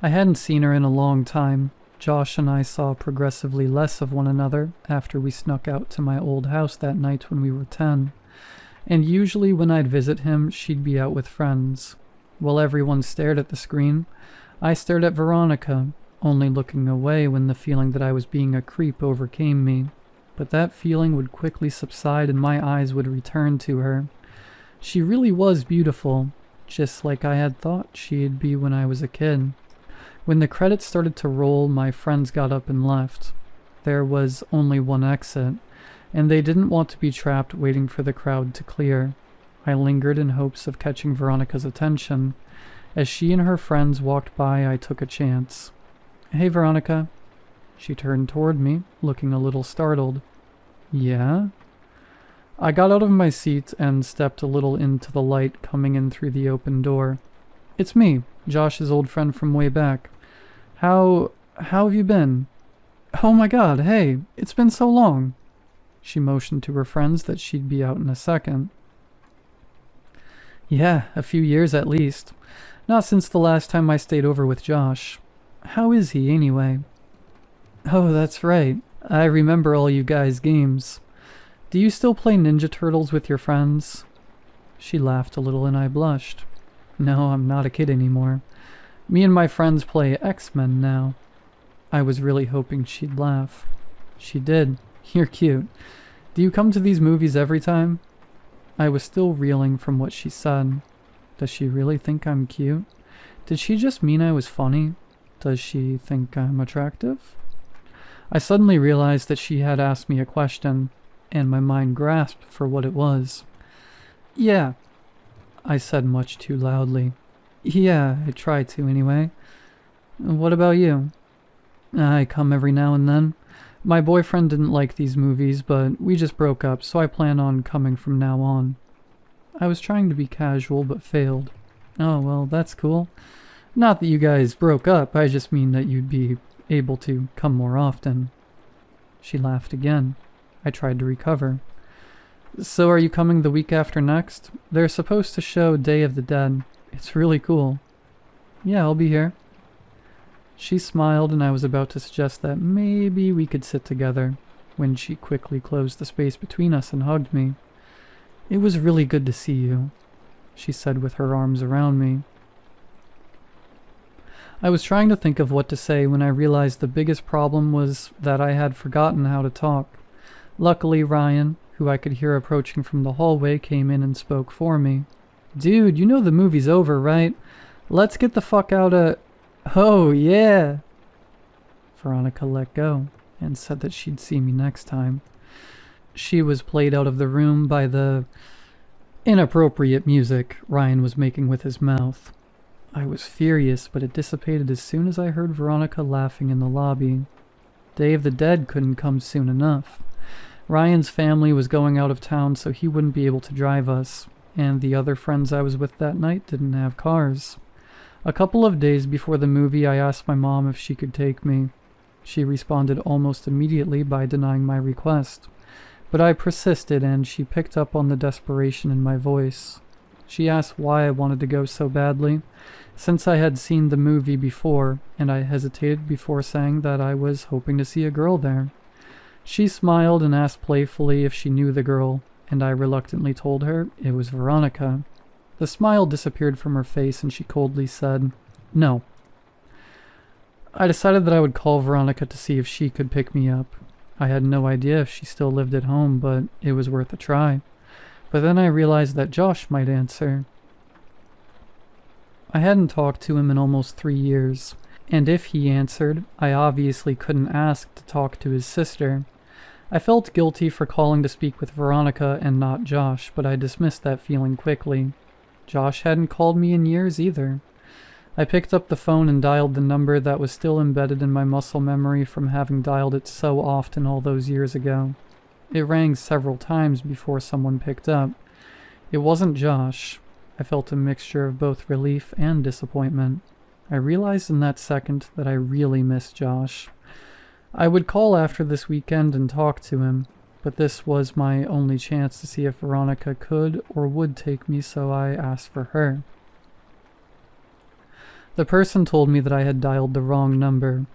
I hadn't seen her in a long time. Josh and I saw progressively less of one another after we snuck out to my old house that night when we were 10. And usually when I'd visit him, she'd be out with friends. While everyone stared at the screen, I stared at Veronica, only looking away when the feeling that I was being a creep overcame me. But that feeling would quickly subside and my eyes would return to her. She really was beautiful, just like I had thought she'd be when I was a kid. When the credits started to roll, my friends got up and left. There was only one exit, and they didn't want to be trapped waiting for the crowd to clear. I lingered in hopes of catching Veronica's attention. As she and her friends walked by, I took a chance. "Hey, Veronica." She turned toward me, looking a little startled. "Yeah?" I got out of my seat and stepped a little into the light coming in through the open door. "It's me, Josh's old friend from way back. How have you been?" "Oh my God, hey, it's been so long." She motioned to her friends that she'd be out in a second. "Yeah, a few years at least. Not since the last time I stayed over with Josh. How is he, anyway?" "Oh, that's right. I remember all you guys' games. Do you still play Ninja Turtles with your friends?" She laughed a little and I blushed. "No, I'm not a kid anymore. Me and my friends play X-Men now." I was really hoping she'd laugh. She did. "You're cute. Do you come to these movies every time?" I was still reeling from what she said. Does she really think I'm cute? Did she just mean I was funny? Does she think I'm attractive? I suddenly realized that she had asked me a question, and my mind grasped for what it was. "Yeah," I said much too loudly. "Yeah, I try to anyway. What about you?" "I come every now and then. My boyfriend didn't like these movies, but we just broke up, so I plan on coming from now on." I was trying to be casual, but failed. "Oh, well, that's cool. Not that you guys broke up, I just mean that you'd be able to come more often." She laughed again. I tried to recover. "So are you coming the week after next? They're supposed to show Day of the Dead. It's really cool." "Yeah, I'll be here." She smiled, and I was about to suggest that maybe we could sit together, when she quickly closed the space between us and hugged me. "It was really good to see you," she said with her arms around me. I was trying to think of what to say when I realized the biggest problem was that I had forgotten how to talk. Luckily, Ryan, who I could hear approaching from the hallway, came in and spoke for me. "Dude, you know the movie's over, right? Let's get the fuck out of..." "Oh, yeah!" Veronica let go and said that she'd see me next time. She was played out of the room by the inappropriate music Ryan was making with his mouth. I was furious, but it dissipated as soon as I heard Veronica laughing in the lobby. Day of the Dead couldn't come soon enough. Ryan's family was going out of town, so he wouldn't be able to drive us, and the other friends I was with that night didn't have cars. A couple of days before the movie, I asked my mom if she could take me. She responded almost immediately by denying my request. But I persisted, and she picked up on the desperation in my voice. She asked why I wanted to go so badly, since I had seen the movie before, and I hesitated before saying that I was hoping to see a girl there. She smiled and asked playfully if she knew the girl, and I reluctantly told her it was Veronica. The smile disappeared from her face, and she coldly said, "No." I decided that I would call Veronica to see if she could pick me up. I had no idea if she still lived at home, but it was worth a try. But then I realized that Josh might answer. I hadn't talked to him in almost 3 years, and if he answered, I obviously couldn't ask to talk to his sister. I felt guilty for calling to speak with Veronica and not Josh, but I dismissed that feeling quickly. Josh hadn't called me in years either. I picked up the phone and dialed the number that was still embedded in my muscle memory from having dialed it so often all those years ago. It rang several times before someone picked up. It wasn't Josh. I felt a mixture of both relief and disappointment. I realized in that second that I really missed Josh. I would call after this weekend and talk to him, but this was my only chance to see if Veronica could or would take me, so I asked for her. The person told me that I had dialed the wrong number.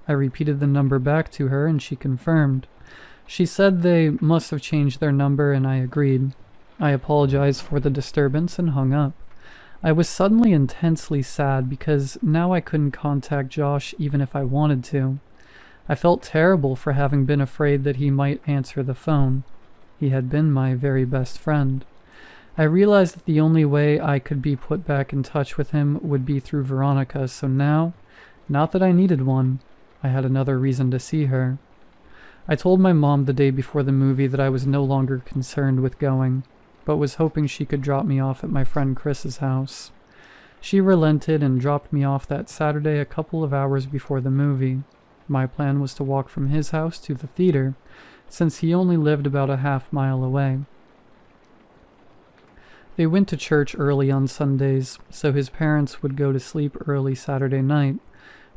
I repeated the number back to her, and she confirmed. She said they must have changed their number, and I agreed. I apologized for the disturbance and hung up. I was suddenly intensely sad because now I couldn't contact Josh even if I wanted to. I felt terrible for having been afraid that he might answer the phone. He had been my very best friend. I realized that the only way I could be put back in touch with him would be through Veronica, so now, not that I needed one, I had another reason to see her. I told my mom the day before the movie that I was no longer concerned with going, but was hoping she could drop me off at my friend Chris's house. She relented and dropped me off that Saturday a couple of hours before the movie. My plan was to walk from his house to the theater, since he only lived about a half-mile away. They went to church early on Sundays, so his parents would go to sleep early Saturday night,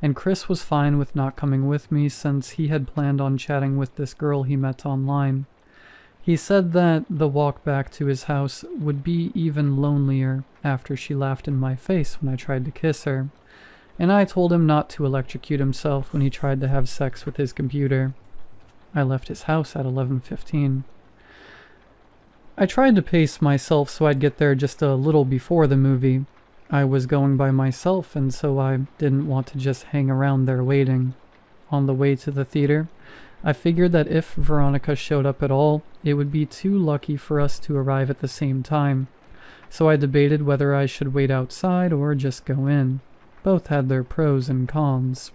and Chris was fine with not coming with me since he had planned on chatting with this girl he met online. He said that the walk back to his house would be even lonelier after she laughed in my face when I tried to kiss her, and I told him not to electrocute himself when he tried to have sex with his computer. I left his house at 11:15. I tried to pace myself so I'd get there just a little before the movie. I was going by myself, and so I didn't want to just hang around there waiting. On the way to the theater, I figured that if Veronica showed up at all, it would be too lucky for us to arrive at the same time. So I debated whether I should wait outside or just go in. Both had their pros and cons.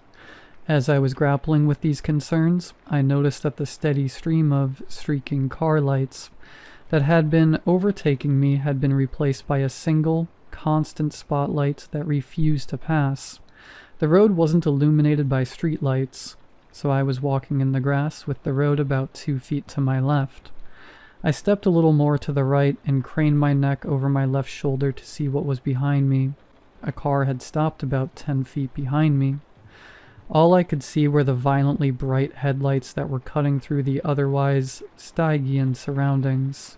As I was grappling with these concerns, I noticed that the steady stream of streaking car lights that had been overtaking me had been replaced by a single, constant spotlight that refused to pass. The road wasn't illuminated by street lights, so I was walking in the grass with the road about 2 feet to my left. I stepped a little more to the right and craned my neck over my left shoulder to see what was behind me. A car had stopped about 10 feet behind me. All I could see were the violently bright headlights that were cutting through the otherwise Stygian surroundings.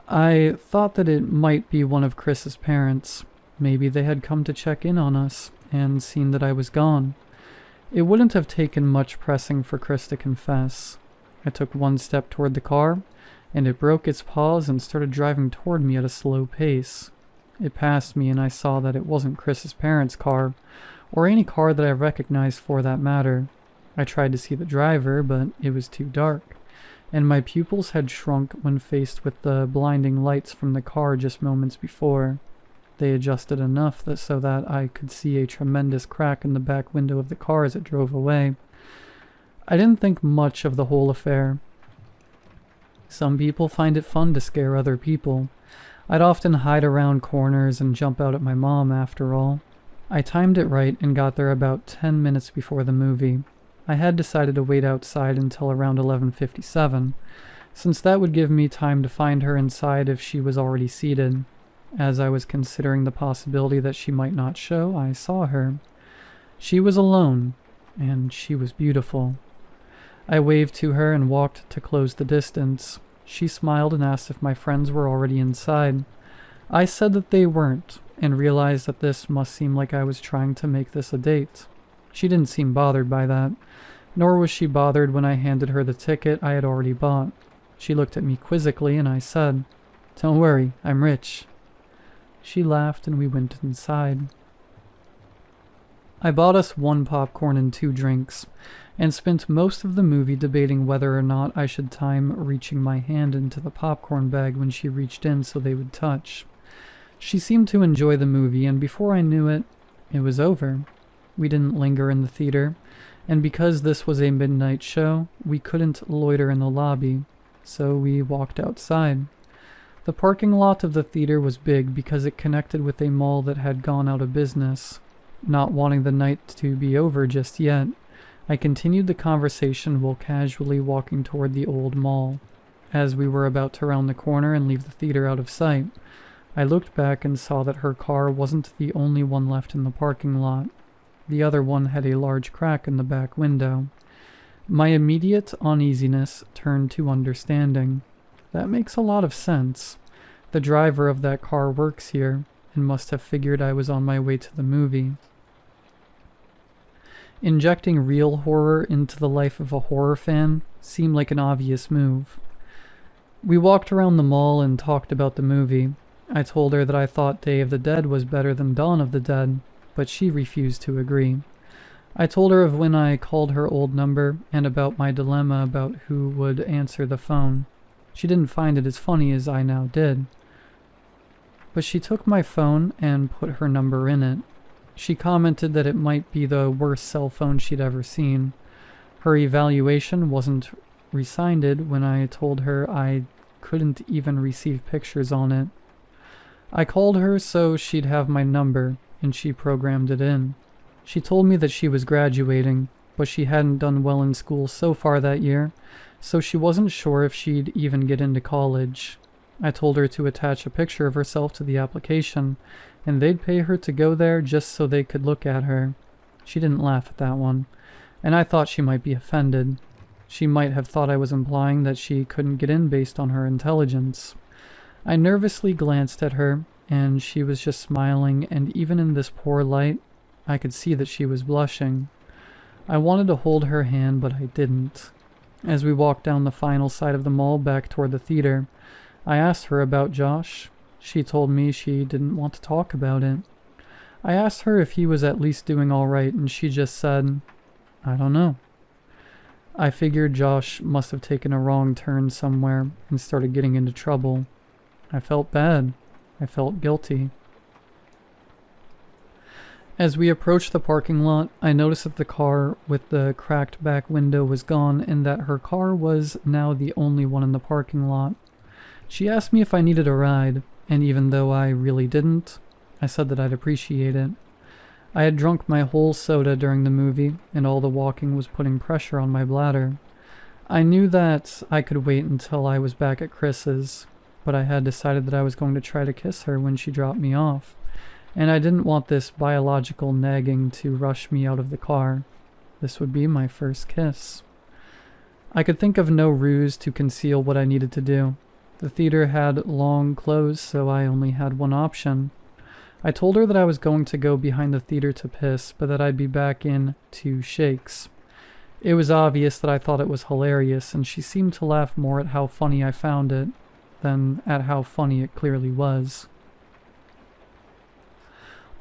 I thought that it might be one of Chris's parents. Maybe they had come to check in on us and seen that I was gone. It wouldn't have taken much pressing for Chris to confess. I took one step toward the car, and it broke its paws and started driving toward me at a slow pace. It passed me, and I saw that it wasn't Chris's parents' car, or any car that I recognized for that matter. I tried to see the driver, but it was too dark, and my pupils had shrunk when faced with the blinding lights from the car just moments before. They adjusted enough so that I could see a tremendous crack in the back window of the car as it drove away. I didn't think much of the whole affair. Some people find it fun to scare other people. I'd often hide around corners and jump out at my mom after all. I timed it right and got there about 10 minutes before the movie. I had decided to wait outside until around 11:57, since that would give me time to find her inside if she was already seated. As I was considering the possibility that she might not show, I saw her. She was alone, and she was beautiful. I waved to her and walked to close the distance. She smiled and asked if my friends were already inside. I said that they weren't, and realized that this must seem like I was trying to make this a date. She didn't seem bothered by that, nor was she bothered when I handed her the ticket I had already bought. She looked at me quizzically, and I said, "Don't worry, I'm rich." She laughed, and we went inside. I bought us 1 popcorn and 2 drinks, and spent most of the movie debating whether or not I should time reaching my hand into the popcorn bag when she reached in so they would touch. She seemed to enjoy the movie, and before I knew it, it was over. We didn't linger in the theater, and because this was a midnight show, we couldn't loiter in the lobby, so we walked outside. The parking lot of the theater was big because it connected with a mall that had gone out of business. Not wanting the night to be over just yet, I continued the conversation while casually walking toward the old mall. As we were about to round the corner and leave the theater out of sight, I looked back and saw that her car wasn't the only one left in the parking lot. The other one had a large crack in the back window. My immediate uneasiness turned to understanding. That makes a lot of sense. The driver of that car works here, and must have figured I was on my way to the movie. Injecting real horror into the life of a horror fan seemed like an obvious move. We walked around the mall and talked about the movie. I told her that I thought Day of the Dead was better than Dawn of the Dead, but she refused to agree. I told her of when I called her old number and about my dilemma about who would answer the phone. She didn't find it as funny as I now did. But she took my phone and put her number in it. She commented that it might be the worst cell phone she'd ever seen. Her evaluation wasn't rescinded when I told her I couldn't even receive pictures on it. I called her so she'd have my number, and she programmed it in. She told me that she was graduating, but she hadn't done well in school so far that year, so she wasn't sure if she'd even get into college. I told her to attach a picture of herself to the application, and they'd pay her to go there just so they could look at her. She didn't laugh at that one, and I thought she might be offended. She might have thought I was implying that she couldn't get in based on her intelligence. I nervously glanced at her, and she was just smiling, and even in this poor light, I could see that she was blushing. I wanted to hold her hand, but I didn't. As we walked down the final side of the mall back toward the theater, I asked her about Josh. She told me she didn't want to talk about it. I asked her if he was at least doing all right, and she just said, "I don't know." I figured Josh must have taken a wrong turn somewhere and started getting into trouble. I felt bad. I felt guilty. As we approached the parking lot, I noticed that the car with the cracked back window was gone and that her car was now the only one in the parking lot. She asked me if I needed a ride, and even though I really didn't, I said that I'd appreciate it. I had drunk my whole soda during the movie, and all the walking was putting pressure on my bladder. I knew that I could wait until I was back at Chris's, but I had decided that I was going to try to kiss her when she dropped me off, and I didn't want this biological nagging to rush me out of the car. This would be my first kiss. I could think of no ruse to conceal what I needed to do. The theater had long closed, so I only had one option. I told her that I was going to go behind the theater to piss, but that I'd be back in 2 shakes. It was obvious that I thought it was hilarious, and she seemed to laugh more at how funny I found it than at how funny it clearly was.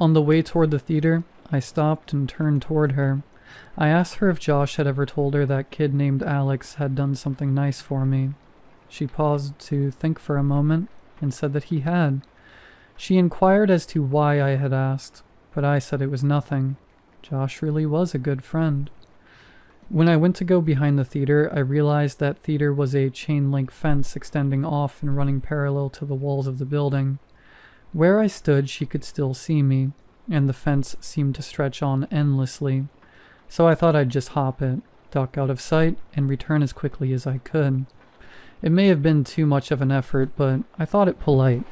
On the way toward the theater, I stopped and turned toward her. I asked her if Josh had ever told her that kid named Alex had done something nice for me. She paused to think for a moment and said that he had. She inquired as to why I had asked, but I said it was nothing. Josh really was a good friend. When I went to go behind the theater, I realized that theater was a chain-link fence extending off and running parallel to the walls of the building. Where I stood, she could still see me, and the fence seemed to stretch on endlessly. So I thought I'd just hop it, duck out of sight, and return as quickly as I could. It may have been too much of an effort, but I thought it polite.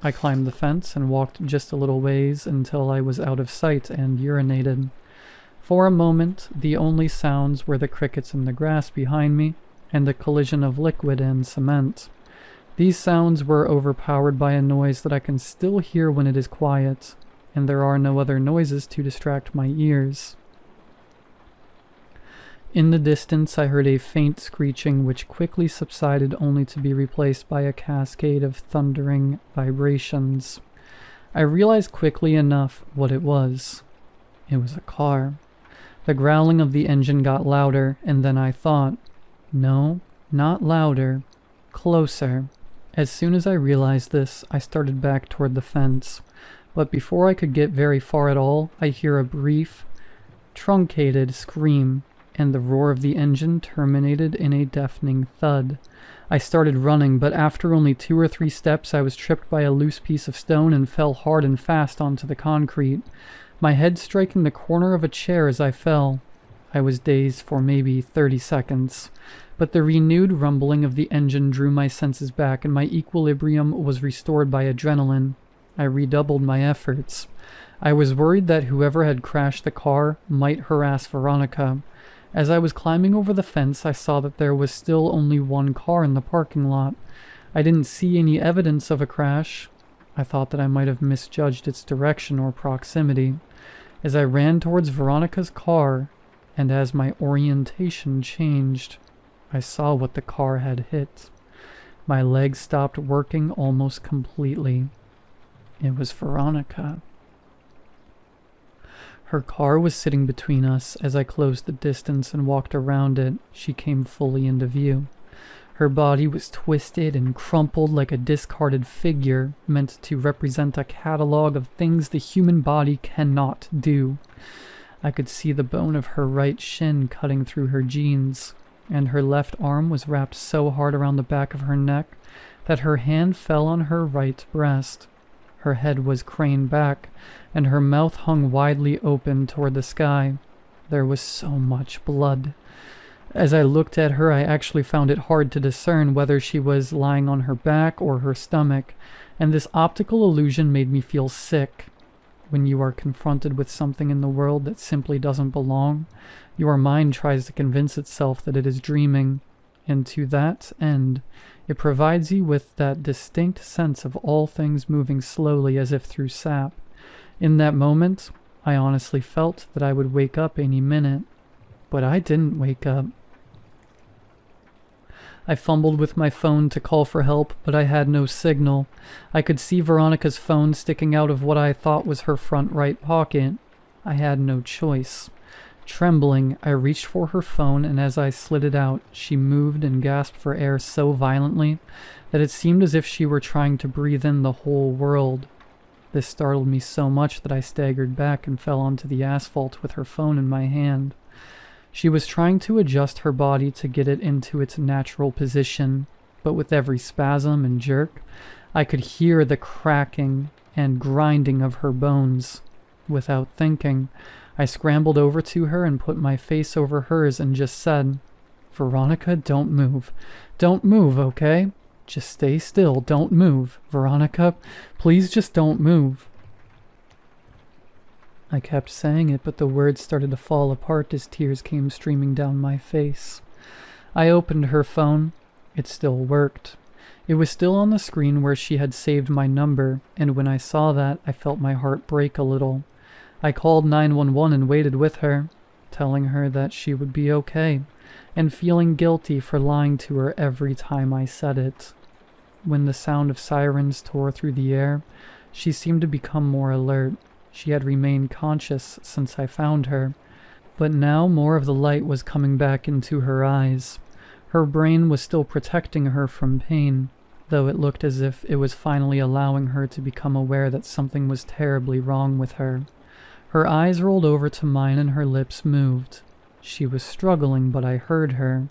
I climbed the fence and walked just a little ways until I was out of sight and urinated. For a moment, the only sounds were the crickets in the grass behind me and the collision of liquid and cement. These sounds were overpowered by a noise that I can still hear when it is quiet, and there are no other noises to distract my ears. In the distance, I heard a faint screeching which quickly subsided only to be replaced by a cascade of thundering vibrations. I realized quickly enough what it was. It was a car. The growling of the engine got louder, and then I thought, no, not louder, closer. As soon as I realized this, I started back toward the fence. But before I could get very far at all, I hear a brief, truncated scream, and the roar of the engine terminated in a deafening thud. I started running, but after only 2 or 3 steps, I was tripped by a loose piece of stone and fell hard and fast onto the concrete, my head striking the corner of a chair as I fell. I was dazed for maybe 30 seconds, but the renewed rumbling of the engine drew my senses back, and my equilibrium was restored by adrenaline. I redoubled my efforts. I was worried that whoever had crashed the car might harass Veronica. As I was climbing over the fence, I saw that there was still only one car in the parking lot. I didn't see any evidence of a crash. I thought that I might have misjudged its direction or proximity. As I ran towards Veronica's car, and as my orientation changed, I saw what the car had hit. My legs stopped working almost completely. It was Veronica. Her car was sitting between us. As I closed the distance and walked around it, she came fully into view. Her body was twisted and crumpled like a discarded figure meant to represent a catalog of things the human body cannot do. I could see the bone of her right shin cutting through her jeans, and her left arm was wrapped so hard around the back of her neck that her hand fell on her right breast. Her head was craned back, and her mouth hung widely open toward the sky. There was so much blood. As I looked at her, I actually found it hard to discern whether she was lying on her back or her stomach, and this optical illusion made me feel sick. When you are confronted with something in the world that simply doesn't belong, your mind tries to convince itself that it is dreaming, and to that end, it provides you with that distinct sense of all things moving slowly as if through sap. In that moment, I honestly felt that I would wake up any minute, but I didn't wake up. I fumbled with my phone to call for help, but I had no signal. I could see Veronica's phone sticking out of what I thought was her front right pocket. I had no choice. Trembling, I reached for her phone, and as I slid it out, she moved and gasped for air so violently that it seemed as if she were trying to breathe in the whole world. This startled me so much that I staggered back and fell onto the asphalt with her phone in my hand. She was trying to adjust her body to get it into its natural position, but with every spasm and jerk, I could hear the cracking and grinding of her bones. Without thinking, I scrambled over to her and put my face over hers and just said, "Veronica, don't move. Don't move, okay? Just stay still. Don't move. Veronica, please just don't move." I kept saying it, but the words started to fall apart as tears came streaming down my face. I opened her phone. It still worked. It was still on the screen where she had saved my number, and when I saw that, I felt my heart break a little. I called 911 and waited with her, telling her that she would be okay, and feeling guilty for lying to her every time I said it. When the sound of sirens tore through the air, she seemed to become more alert. She had remained conscious since I found her, but now more of the light was coming back into her eyes. Her brain was still protecting her from pain, though it looked as if it was finally allowing her to become aware that something was terribly wrong with her. Her eyes rolled over to mine and her lips moved. She was struggling, but I heard her.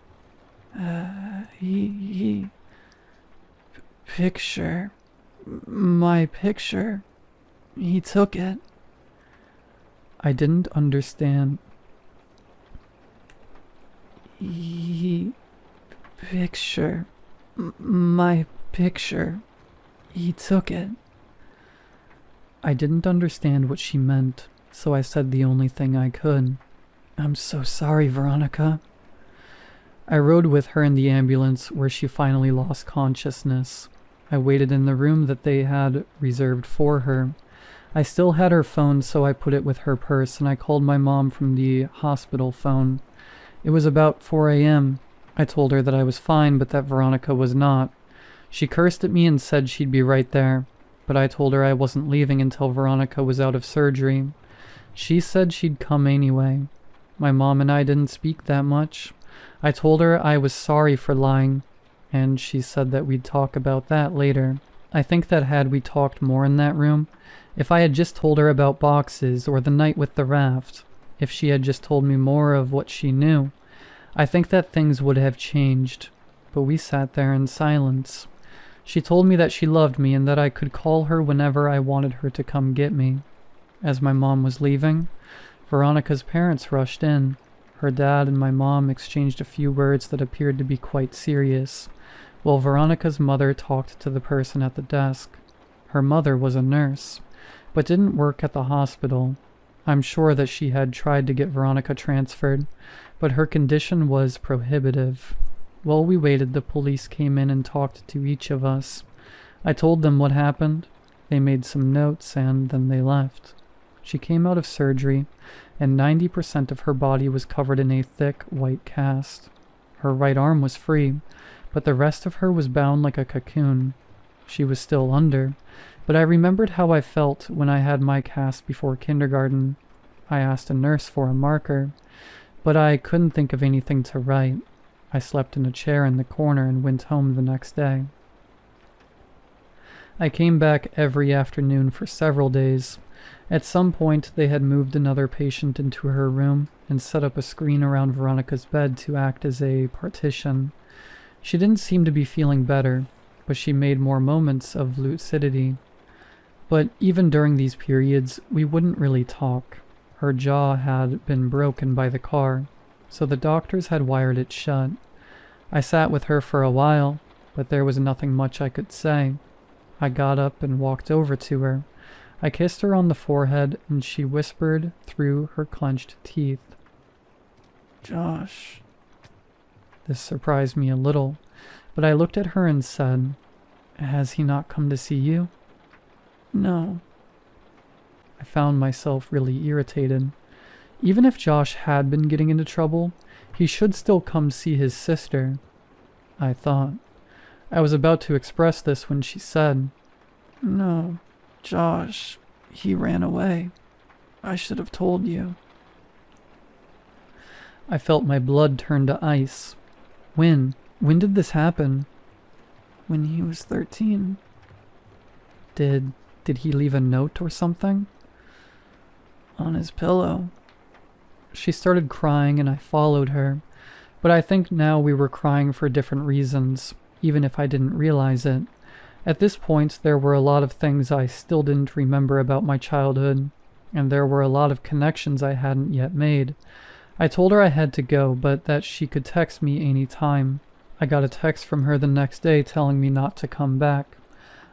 Picture. My picture. He took it." I didn't understand. Picture. My picture. He took it." I didn't understand what she meant, so I said the only thing I could. "I'm so sorry, Veronica." I rode with her in the ambulance where she finally lost consciousness. I waited in the room that they had reserved for her. I still had her phone, so I put it with her purse, and I called my mom from the hospital phone. It was about 4 a.m. I told her that I was fine, but that Veronica was not. She cursed at me and said she'd be right there, but I told her I wasn't leaving until Veronica was out of surgery. She said she'd come anyway. My mom and I didn't speak that much. I told her I was sorry for lying, and she said that we'd talk about that later. I think that had we talked more in that room, if I had just told her about boxes or the night with the raft, if she had just told me more of what she knew, I think that things would have changed. But we sat there in silence. She told me that she loved me and that I could call her whenever I wanted her to come get me. As my mom was leaving, Veronica's parents rushed in. Her dad and my mom exchanged a few words that appeared to be quite serious, while Veronica's mother talked to the person at the desk. Her mother was a nurse, but didn't work at the hospital. I'm sure that she had tried to get Veronica transferred, but her condition was prohibitive. While we waited, the police came in and talked to each of us. I told them what happened. They made some notes, and then they left. She came out of surgery, and 90% of her body was covered in a thick white cast. Her right arm was free, but the rest of her was bound like a cocoon. She was still under, but I remembered how I felt when I had my cast before kindergarten. I asked a nurse for a marker, but I couldn't think of anything to write. I slept in a chair in the corner and went home the next day. I came back every afternoon for several days. At some point, they had moved another patient into her room and set up a screen around Veronica's bed to act as a partition. She didn't seem to be feeling better. but she made more moments of lucidity. But even during these periods, we wouldn't really talk. Her jaw had been broken by the car, so the doctors had wired it shut. I sat with her for a while, but there was nothing much I could say. I got up and walked over to her. I kissed her on the forehead, and she whispered through her clenched teeth, "Josh." This surprised me a little, but I looked at her and said, "Has he not come to see you?" "No." I found myself really irritated. Even if Josh had been getting into trouble, he should still come see his sister, I thought. I was about to express this when she said, "No, Josh, he ran away. I should have told you." I felt my blood turn to ice. When? When did this happen? "When he was 13. Did he leave a note or something?" "On his pillow." She started crying and I followed her, but I think now we were crying for different reasons, even if I didn't realize it. At this point, there were a lot of things I still didn't remember about my childhood, and there were a lot of connections I hadn't yet made. I told her I had to go, but that she could text me any time. I got a text from her the next day telling me not to come back.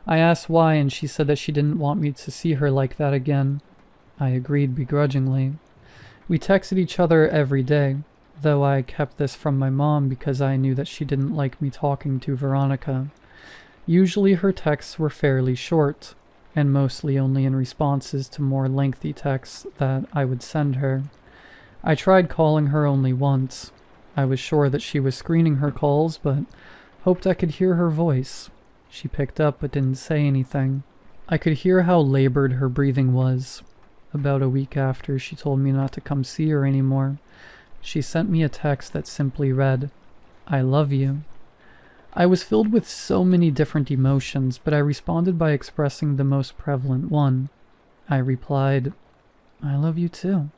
I asked why, and she said that she didn't want me to see her like that again. I agreed begrudgingly. We texted each other every day, though I kept this from my mom because I knew that she didn't like me talking to Veronica. Usually her texts were fairly short, and mostly only in responses to more lengthy texts that I would send her. I tried calling her only once. I was sure that she was screening her calls, but hoped I could hear her voice. She picked up but didn't say anything. I could hear how labored her breathing was. About a week after she told me not to come see her anymore, she sent me a text that simply read, "I love you." I was filled with so many different emotions, but I responded by expressing the most prevalent one. I replied, "I love you too."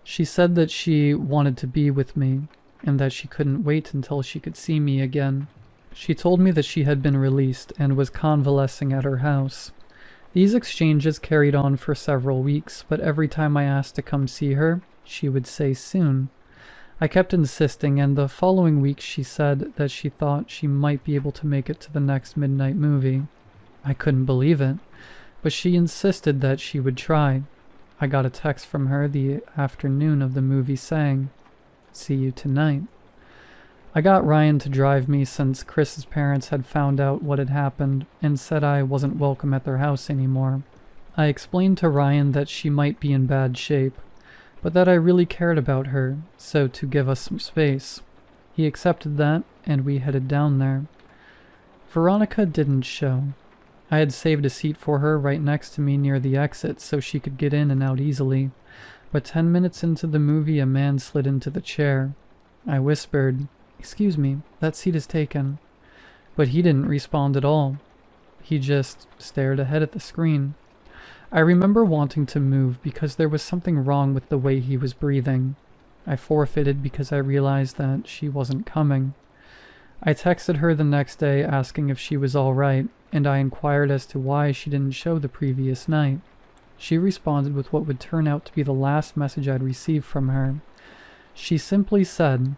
She said that she wanted to be with me, and that she couldn't wait until she could see me again. She told me that she had been released and was convalescing at her house. These exchanges carried on for several weeks, but every time I asked to come see her, she would say soon. I kept insisting, and the following week she said that she thought she might be able to make it to the next midnight movie. I couldn't believe it, but she insisted that she would try. I got a text from her the afternoon of the movie saying, "See you tonight." I got Ryan to drive me since Chris's parents had found out what had happened and said I wasn't welcome at their house anymore. I explained to Ryan that she might be in bad shape, but that I really cared about her, so to give us some space. He accepted that, and we headed down there. Veronica didn't show. I had saved a seat for her right next to me near the exit so she could get in and out easily, but 10 minutes into the movie a man slid into the chair. I whispered, "Excuse me, that seat is taken." But he didn't respond at all. He just stared ahead at the screen. I remember wanting to move because there was something wrong with the way he was breathing. I forfeited because I realized that she wasn't coming. I texted her the next day asking if she was all right, and I inquired as to why she didn't show the previous night. She responded with what would turn out to be the last message I'd received from her. She simply said,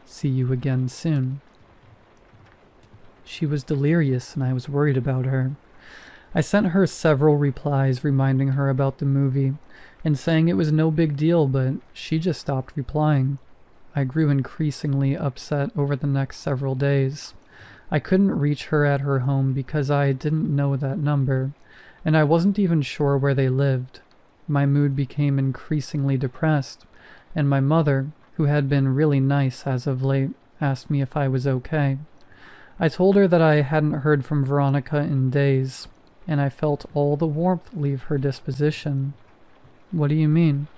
"See you again soon." She was delirious and I was worried about her. I sent her several replies reminding her about the movie and saying it was no big deal, but she just stopped replying. I grew increasingly upset over the next several days. I couldn't reach her at her home because I didn't know that number, and I wasn't even sure where they lived. My mood became increasingly depressed, and my mother, who had been really nice as of late, asked me if I was okay. I told her that I hadn't heard from Veronica in days, and I felt all the warmth leave her disposition. "What do you mean?"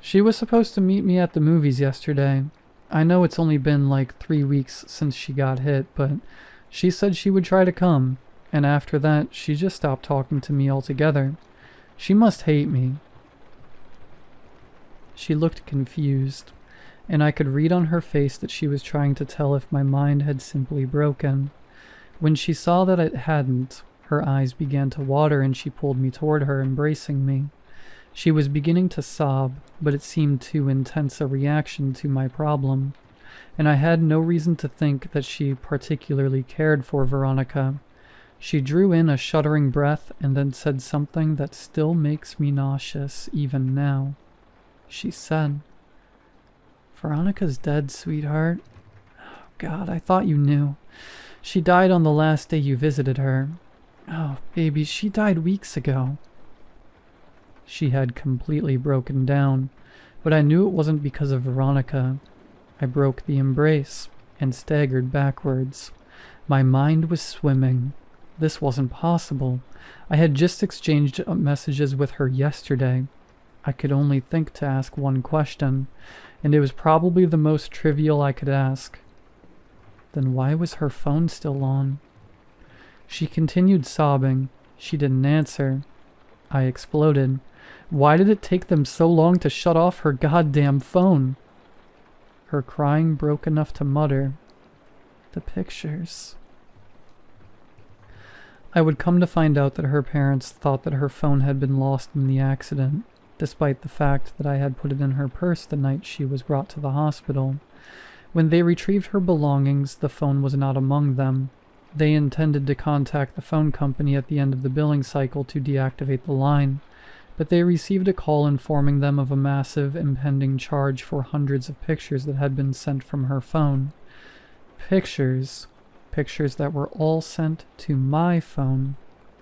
"She was supposed to meet me at the movies yesterday. I know it's only been like 3 weeks since she got hit, but she said she would try to come, and after that she just stopped talking to me altogether. She must hate me." She looked confused, and I could read on her face that she was trying to tell if my mind had simply broken. When she saw that it hadn't, her eyes began to water and she pulled me toward her, embracing me. She was beginning to sob, but it seemed too intense a reaction to my problem, and I had no reason to think that she particularly cared for Veronica. She drew in a shuddering breath and then said something that still makes me nauseous even now. She said, "Veronica's dead, sweetheart. Oh, God, I thought you knew. She died on the last day you visited her. Oh, baby, she died weeks ago." She had completely broken down, but I knew it wasn't because of Veronica. I broke the embrace and staggered backwards. My mind was swimming. This wasn't possible. I had just exchanged messages with her yesterday. I could only think to ask one question, and it was probably the most trivial I could ask. Then why was her phone still on? She continued sobbing. She didn't answer. I exploded. Why did it take them so long to shut off her goddamn phone? Her crying broke enough to mutter, "The pictures." I would come to find out that her parents thought that her phone had been lost in the accident, despite the fact that I had put it in her purse the night she was brought to the hospital. When they retrieved her belongings, the phone was not among them. They intended to contact the phone company at the end of the billing cycle to deactivate the line, but they received a call informing them of a massive impending charge for hundreds of pictures that had been sent from her phone. Pictures that were all sent to my phone,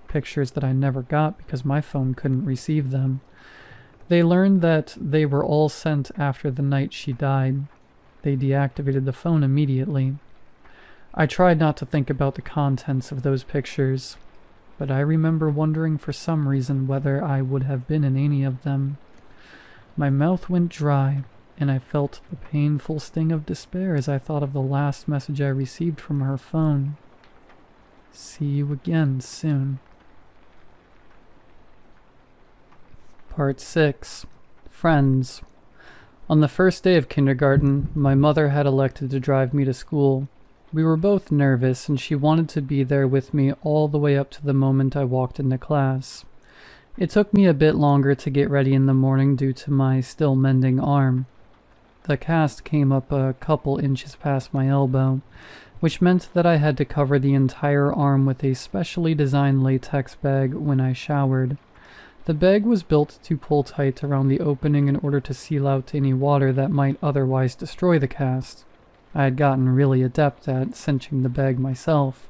pictures that I never got because my phone couldn't receive them. They learned that they were all sent after the night she died. They deactivated the phone immediately. I tried not to think about the contents of those pictures, but I remember wondering for some reason whether I would have been in any of them. My mouth went dry, and I felt the painful sting of despair as I thought of the last message I received from her phone. "See you again soon." Part 6. Friends. On the first day of kindergarten, my mother had elected to drive me to school. We were both nervous, and she wanted to be there with me all the way up to the moment I walked into class. It took me a bit longer to get ready in the morning due to my still mending arm. The cast came up a couple inches past my elbow, which meant that I had to cover the entire arm with a specially designed latex bag when I showered. The bag was built to pull tight around the opening in order to seal out any water that might otherwise destroy the cast. I had gotten really adept at cinching the bag myself.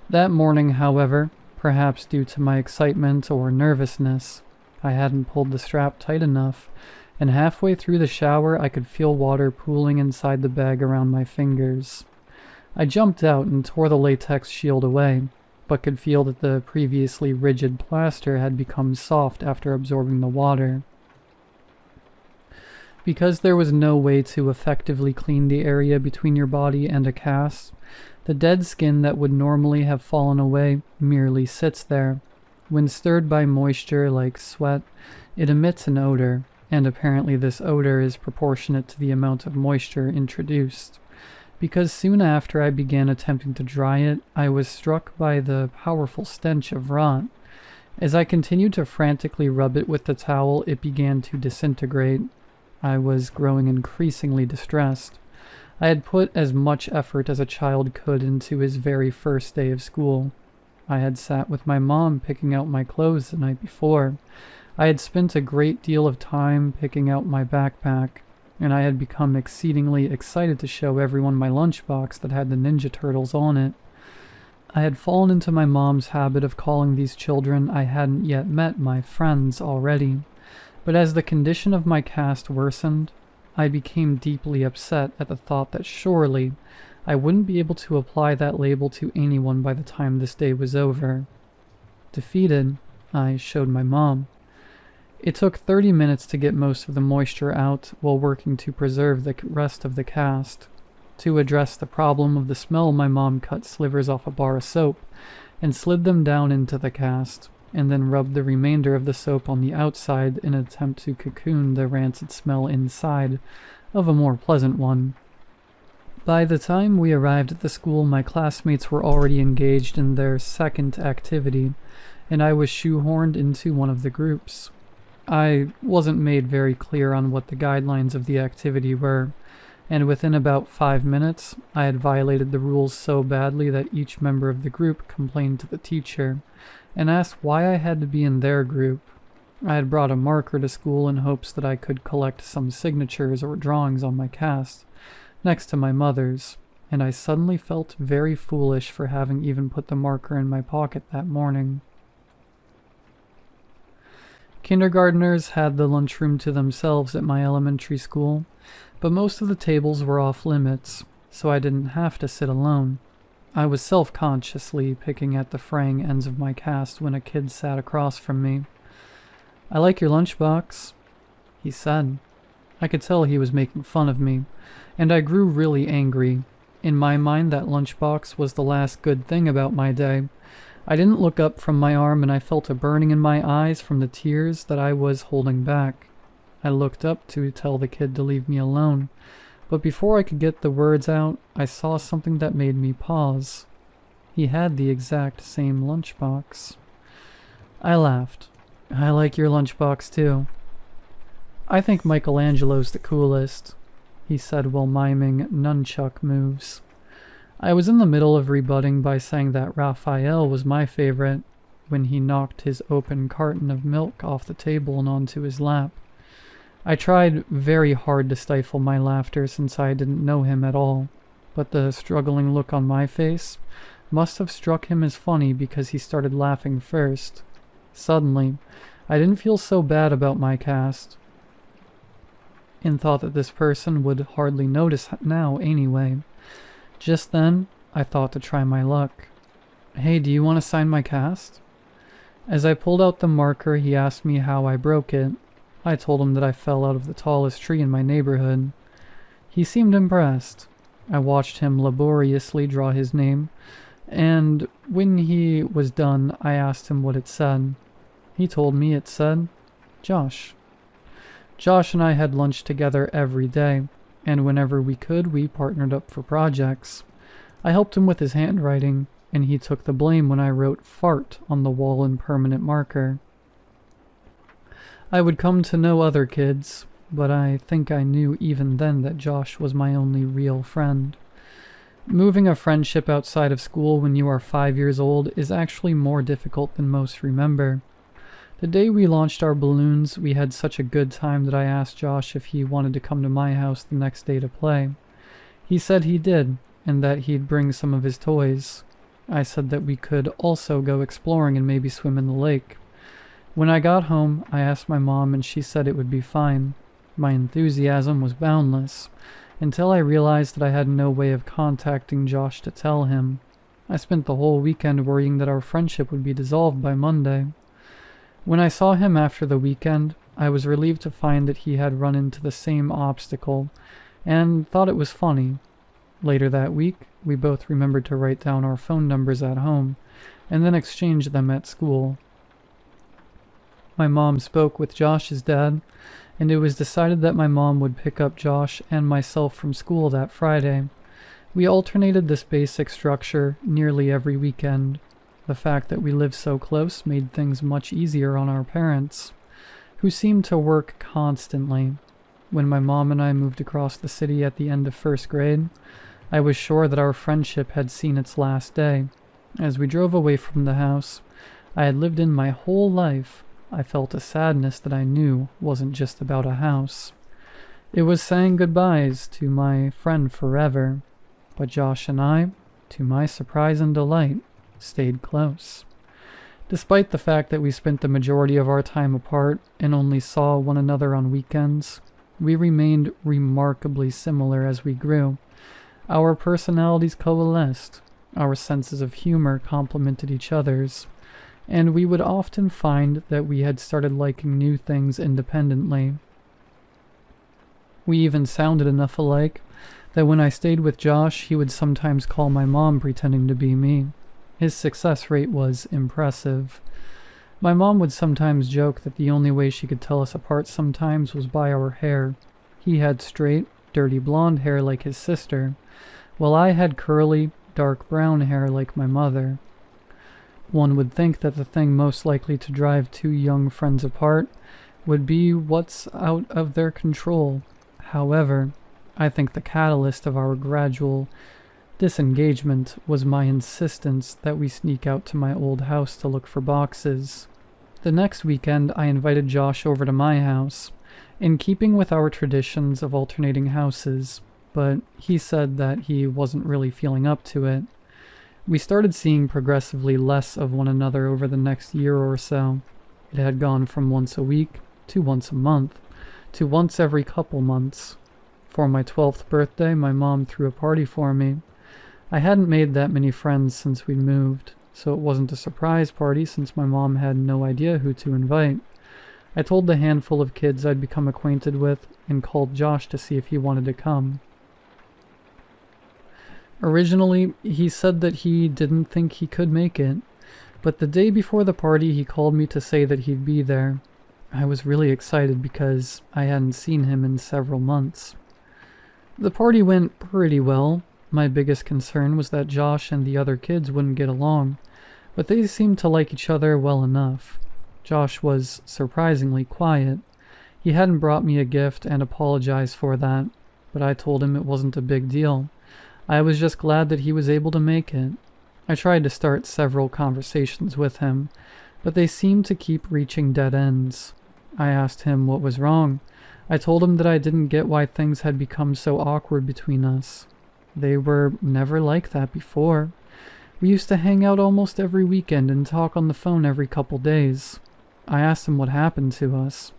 That morning, however, perhaps due to my excitement or nervousness, I hadn't pulled the strap tight enough, and halfway through the shower I could feel water pooling inside the bag around my fingers. I jumped out and tore the latex shield away, but could feel that the previously rigid plaster had become soft after absorbing the water. Because there was no way to effectively clean the area between your body and a cast, the dead skin that would normally have fallen away merely sits there. When stirred by moisture like sweat, it emits an odor, and apparently this odor is proportionate to the amount of moisture introduced. Because soon after I began attempting to dry it, I was struck by the powerful stench of rot. As I continued to frantically rub it with the towel, it began to disintegrate. I was growing increasingly distressed. I had put as much effort as a child could into his very first day of school. I had sat with my mom picking out my clothes the night before. I had spent a great deal of time picking out my backpack, and I had become exceedingly excited to show everyone my lunchbox that had the Ninja Turtles on it. I had fallen into my mom's habit of calling these children I hadn't yet met my friends already, but as the condition of my cast worsened, I became deeply upset at the thought that surely I wouldn't be able to apply that label to anyone by the time this day was over. Defeated, I showed my mom. It took 30 minutes to get most of the moisture out while working to preserve the rest of the cast. To address the problem of the smell, my mom cut slivers off a bar of soap and slid them down into the cast, and then rubbed the remainder of the soap on the outside in an attempt to cocoon the rancid smell inside of a more pleasant one. By the time we arrived at the school, my classmates were already engaged in their second activity, and I was shoehorned into one of the groups. I wasn't made very clear on what the guidelines of the activity were, and within about 5 minutes, I had violated the rules so badly that each member of the group complained to the teacher and asked why I had to be in their group. I had brought a marker to school in hopes that I could collect some signatures or drawings on my cast, next to my mother's, and I suddenly felt very foolish for having even put the marker in my pocket that morning. Kindergartners had the lunchroom to themselves at my elementary school, but most of the tables were off limits, so I didn't have to sit alone. I was self-consciously picking at the fraying ends of my cast when a kid sat across from me. "I like your lunchbox," he said. I could tell he was making fun of me, and I grew really angry. In my mind, that lunchbox was the last good thing about my day. I didn't look up from my arm, and I felt a burning in my eyes from the tears that I was holding back. I looked up to tell the kid to leave me alone, but before I could get the words out, I saw something that made me pause. He had the exact same lunchbox. I laughed. "I like your lunchbox too." "I think Michelangelo's the coolest," he said while miming nunchuck moves. I was in the middle of rebutting by saying that Raphael was my favorite when he knocked his open carton of milk off the table and onto his lap. I tried very hard to stifle my laughter since I didn't know him at all, but the struggling look on my face must have struck him as funny because he started laughing first. Suddenly, I didn't feel so bad about my cast, and thought that this person would hardly notice now anyway. Just then, I thought to try my luck. "Hey, do you want to sign my cast?" As I pulled out the marker, he asked me how I broke it. I told him that I fell out of the tallest tree in my neighborhood. He seemed impressed. I watched him laboriously draw his name, and when he was done, I asked him what it said. He told me it said, Josh. Josh and I had lunch together every day, and whenever we could, we partnered up for projects. I helped him with his handwriting, and he took the blame when I wrote fart on the wall in permanent marker. I would come to know other kids, but I think I knew even then that Josh was my only real friend. Moving a friendship outside of school when you are 5 years old is actually more difficult than most remember. The day we launched our balloons, we had such a good time that I asked Josh if he wanted to come to my house the next day to play. He said he did, and that he'd bring some of his toys. I said that we could also go exploring and maybe swim in the lake. When I got home, I asked my mom, and she said it would be fine. My enthusiasm was boundless, until I realized that I had no way of contacting Josh to tell him. I spent the whole weekend worrying that our friendship would be dissolved by Monday. When I saw him after the weekend, I was relieved to find that he had run into the same obstacle, and thought it was funny. Later that week, we both remembered to write down our phone numbers at home, and then exchange them at school. My mom spoke with Josh's dad, and it was decided that my mom would pick up Josh and myself from school that Friday. We alternated this basic structure nearly every weekend. The fact that we lived so close made things much easier on our parents, who seemed to work constantly. When my mom and I moved across the city at the end of first grade, I was sure that our friendship had seen its last day. As we drove away from the house I had lived in my whole life, I felt a sadness that I knew wasn't just about a house. It was saying goodbyes to my friend forever, but Josh and I, to my surprise and delight, stayed close. Despite the fact that we spent the majority of our time apart and only saw one another on weekends, we remained remarkably similar as we grew. Our personalities coalesced, our senses of humor complemented each other's, and we would often find that we had started liking new things independently. We even sounded enough alike that when I stayed with Josh, he would sometimes call my mom pretending to be me. His success rate was impressive. My mom would sometimes joke that the only way she could tell us apart sometimes was by our hair. He had straight, dirty blonde hair like his sister, while I had curly, dark brown hair like my mother. One would think that the thing most likely to drive two young friends apart would be what's out of their control. However, I think the catalyst of our gradual disengagement was my insistence that we sneak out to my old house to look for boxes. The next weekend, I invited Josh over to my house, in keeping with our traditions of alternating houses, but he said that he wasn't really feeling up to it. We started seeing progressively less of one another over the next year or so. It had gone from once a week to once a month to once every couple months. For my 12th birthday, my mom threw a party for me. I hadn't made that many friends since we'd moved, so it wasn't a surprise party since my mom had no idea who to invite. I told the handful of kids I'd become acquainted with and called Josh to see if he wanted to come. Originally, he said that he didn't think he could make it, but the day before the party he called me to say that he'd be there. I was really excited because I hadn't seen him in several months. The party went pretty well. My biggest concern was that Josh and the other kids wouldn't get along, but they seemed to like each other well enough. Josh was surprisingly quiet. He hadn't brought me a gift and apologized for that, but I told him it wasn't a big deal. I was just glad that he was able to make it. I tried to start several conversations with him, but they seemed to keep reaching dead ends. I asked him what was wrong. I told him that I didn't get why things had become so awkward between us. They were never like that before. We used to hang out almost every weekend and talk on the phone every couple days. I asked him what happened to us.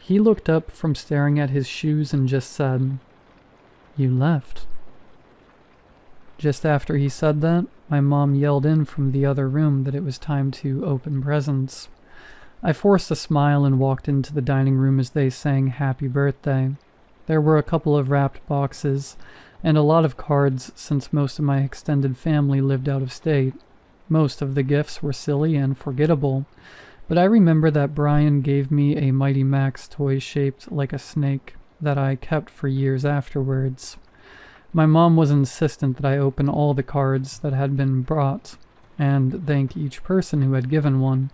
He looked up from staring at his shoes and just said, "You left." Just after he said that, my mom yelled in from the other room that it was time to open presents. I forced a smile and walked into the dining room as they sang "Happy Birthday." There were a couple of wrapped boxes and a lot of cards since most of my extended family lived out of state. Most of the gifts were silly and forgettable, but I remember that Brian gave me a Mighty Max toy shaped like a snake that I kept for years afterwards. My mom was insistent that I open all the cards that had been brought and thank each person who had given one,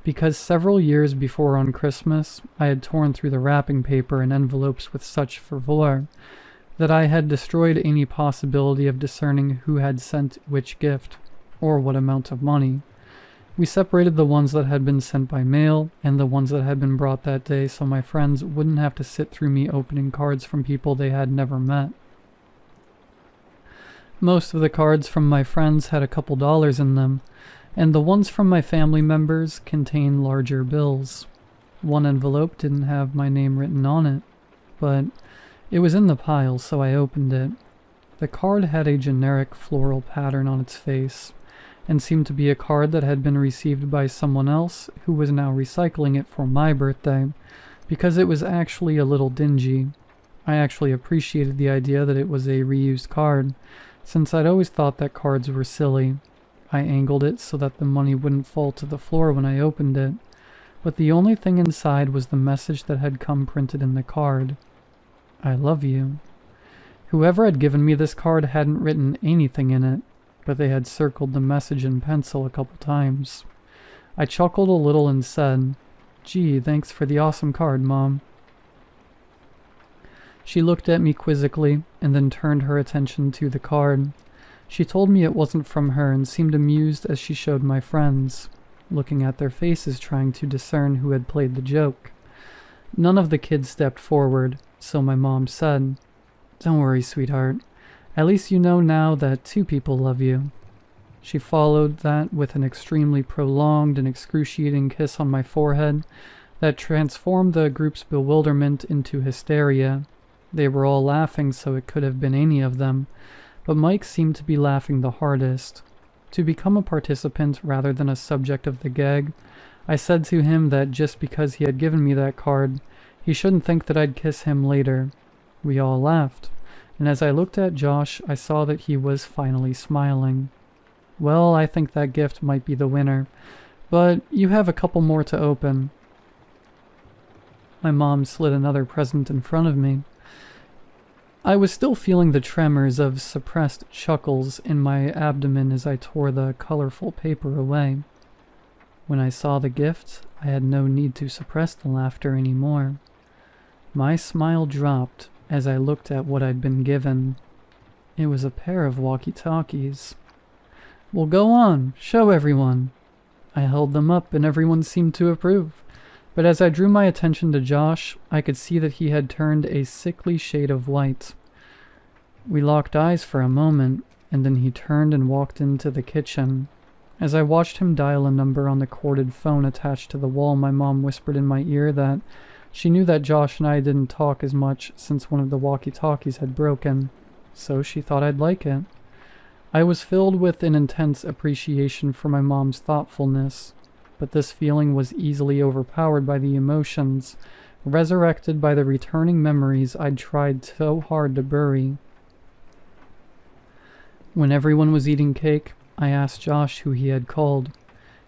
because several years before on Christmas I had torn through the wrapping paper and envelopes with such fervor that I had destroyed any possibility of discerning who had sent which gift, or what amount of money. We separated the ones that had been sent by mail and the ones that had been brought that day so my friends wouldn't have to sit through me opening cards from people they had never met. Most of the cards from my friends had a couple dollars in them, and the ones from my family members contained larger bills. One envelope didn't have my name written on it, but it was in the pile, so I opened it. The card had a generic floral pattern on its face, and seemed to be a card that had been received by someone else who was now recycling it for my birthday, because it was actually a little dingy. I actually appreciated the idea that it was a reused card, since I'd always thought that cards were silly. I angled it so that the money wouldn't fall to the floor when I opened it, but the only thing inside was the message that had come printed in the card. "I love you." Whoever had given me this card hadn't written anything in it, but they had circled the message in pencil a couple times. I chuckled a little and said, "Gee, thanks for the awesome card, Mom." She looked at me quizzically and then turned her attention to the card. She told me it wasn't from her and seemed amused as she showed my friends, looking at their faces trying to discern who had played the joke. None of the kids stepped forward, so my mom said, "Don't worry, sweetheart. At least you know now that two people love you." She followed that with an extremely prolonged and excruciating kiss on my forehead that transformed the group's bewilderment into hysteria. They were all laughing, so it could have been any of them, but Mike seemed to be laughing the hardest. To become a participant rather than a subject of the gag, I said to him that just because he had given me that card, he shouldn't think that I'd kiss him later. We all laughed, and as I looked at Josh, I saw that he was finally smiling. "Well, I think that gift might be the winner, but you have a couple more to open." My mom slid another present in front of me. I was still feeling the tremors of suppressed chuckles in my abdomen as I tore the colorful paper away. When I saw the gift, I had no need to suppress the laughter anymore. My smile dropped as I looked at what I'd been given. It was a pair of walkie-talkies. "Well, go on, show everyone." I held them up and everyone seemed to approve. But as I drew my attention to Josh, I could see that he had turned a sickly shade of white. We locked eyes for a moment, and then he turned and walked into the kitchen. As I watched him dial a number on the corded phone attached to the wall, my mom whispered in my ear that she knew that Josh and I didn't talk as much since one of the walkie-talkies had broken, so she thought I'd like it. I was filled with an intense appreciation for my mom's thoughtfulness, but this feeling was easily overpowered by the emotions, resurrected by the returning memories I'd tried so hard to bury. When everyone was eating cake, I asked Josh who he had called.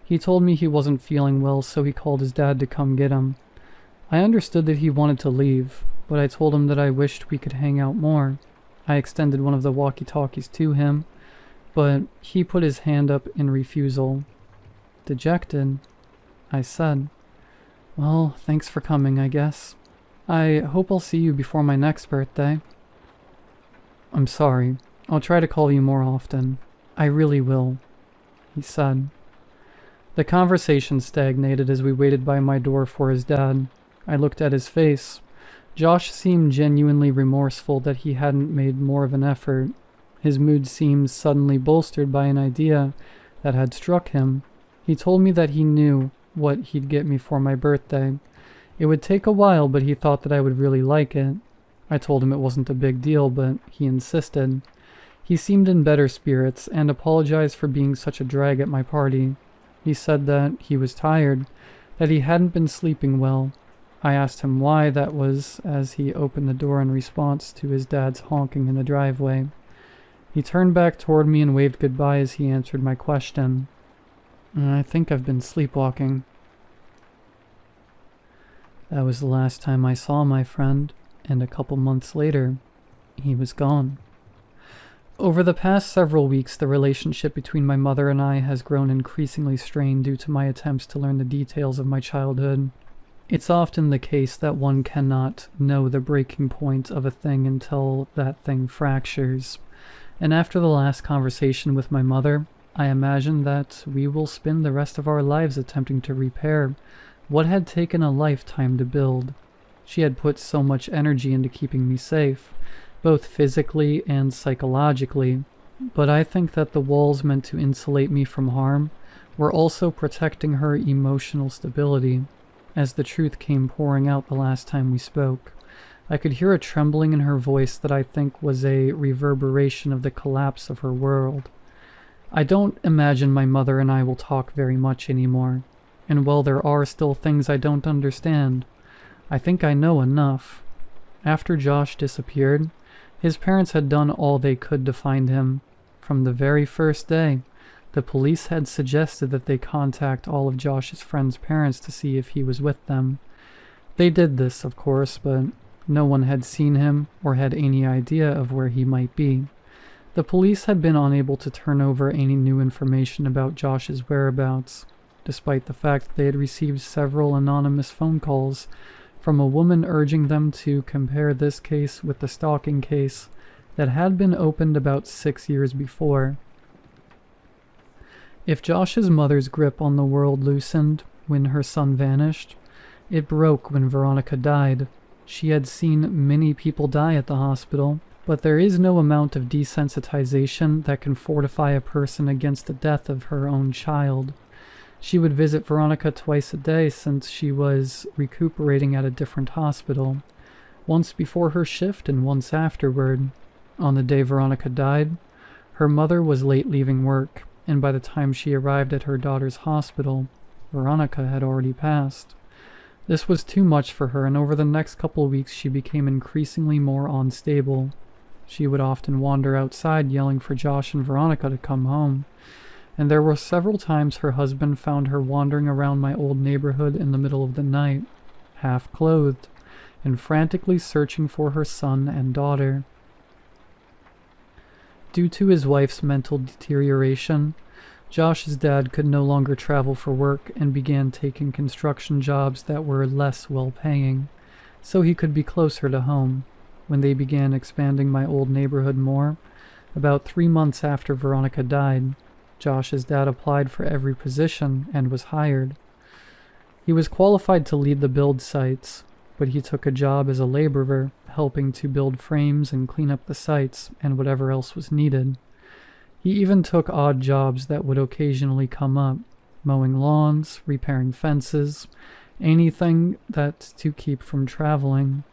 He told me he wasn't feeling well, so he called his dad to come get him. I understood that he wanted to leave, but I told him that I wished we could hang out more. I extended one of the walkie-talkies to him, but he put his hand up in refusal. Dejected, I said, "Well, thanks for coming, I guess. I hope I'll see you before my next birthday." "I'm sorry. I'll try to call you more often. I really will," he said. The conversation stagnated as we waited by my door for his dad. I looked at his face. Josh seemed genuinely remorseful that he hadn't made more of an effort. His mood seemed suddenly bolstered by an idea that had struck him. He told me that he knew what he'd get me for my birthday. It would take a while, but he thought that I would really like it. I told him it wasn't a big deal, but he insisted. He seemed in better spirits and apologized for being such a drag at my party. He said that he was tired, that he hadn't been sleeping well. I asked him why that was as he opened the door in response to his dad's honking in the driveway. He turned back toward me and waved goodbye as he answered my question. "I think I've been sleepwalking." That was the last time I saw my friend, and a couple months later, he was gone. Over the past several weeks, the relationship between my mother and I has grown increasingly strained due to my attempts to learn the details of my childhood. It's often the case that one cannot know the breaking point of a thing until that thing fractures. And after the last conversation with my mother, I imagine that we will spend the rest of our lives attempting to repair what had taken a lifetime to build. She had put so much energy into keeping me safe, both physically and psychologically, but I think that the walls meant to insulate me from harm were also protecting her emotional stability. As the truth came pouring out the last time we spoke, I could hear a trembling in her voice that I think was a reverberation of the collapse of her world. I don't imagine my mother and I will talk very much anymore, and while there are still things I don't understand, I think I know enough. After Josh disappeared, his parents had done all they could to find him. From the very first day, the police had suggested that they contact all of Josh's friends' parents to see if he was with them. They did this, of course, but no one had seen him or had any idea of where he might be. The police had been unable to turn over any new information about Josh's whereabouts, despite the fact that they had received several anonymous phone calls from a woman urging them to compare this case with the stalking case that had been opened about 6 years before. If Josh's mother's grip on the world loosened when her son vanished, it broke when Veronica died. She had seen many people die at the hospital, but there is no amount of desensitization that can fortify a person against the death of her own child. She would visit Veronica twice a day since she was recuperating at a different hospital, once before her shift and once afterward. On the day Veronica died, her mother was late leaving work, and by the time she arrived at her daughter's hospital, Veronica had already passed. This was too much for her, and over the next couple of weeks she became increasingly more unstable. She would often wander outside yelling for Josh and Veronica to come home, and there were several times her husband found her wandering around my old neighborhood in the middle of the night, half-clothed, and frantically searching for her son and daughter. Due to his wife's mental deterioration, Josh's dad could no longer travel for work and began taking construction jobs that were less well-paying, so he could be closer to home. When they began expanding my old neighborhood more, about 3 months after Veronica died, Josh's dad applied for every position and was hired. He was qualified to lead the build sites, but he took a job as a laborer, helping to build frames and clean up the sites and whatever else was needed. He even took odd jobs that would occasionally come up, mowing lawns, repairing fences, anything that's to keep from traveling.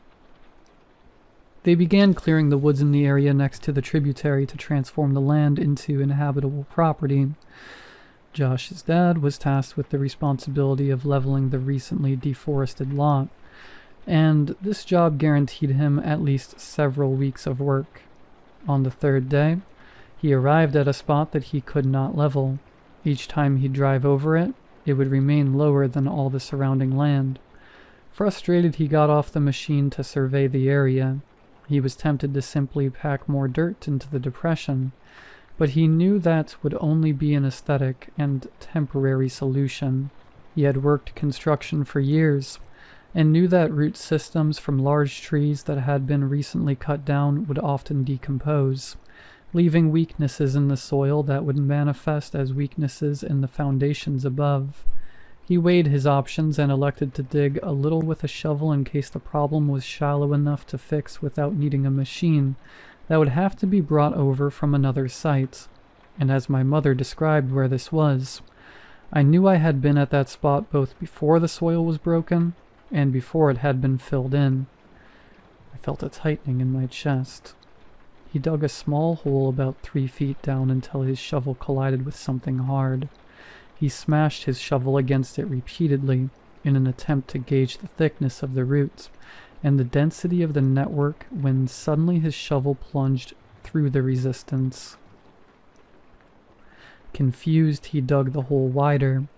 They began clearing the woods in the area next to the tributary to transform the land into inhabitable property. Josh's dad was tasked with the responsibility of leveling the recently deforested lot, and this job guaranteed him at least several weeks of work. On the third day, he arrived at a spot that he could not level. Each time he'd drive over it, it would remain lower than all the surrounding land. Frustrated, he got off the machine to survey the area. He was tempted to simply pack more dirt into the depression, but he knew that would only be an aesthetic and temporary solution. He had worked construction for years, and knew that root systems from large trees that had been recently cut down would often decompose, leaving weaknesses in the soil that would manifest as weaknesses in the foundations above. He weighed his options and elected to dig a little with a shovel in case the problem was shallow enough to fix without needing a machine that would have to be brought over from another site. And as my mother described where this was, I knew I had been at that spot both before the soil was broken and before it had been filled in. I felt a tightening in my chest. He dug a small hole about 3 feet down until his shovel collided with something hard. He smashed his shovel against it repeatedly in an attempt to gauge the thickness of the roots and the density of the network when suddenly his shovel plunged through the resistance. Confused, he dug the hole wider.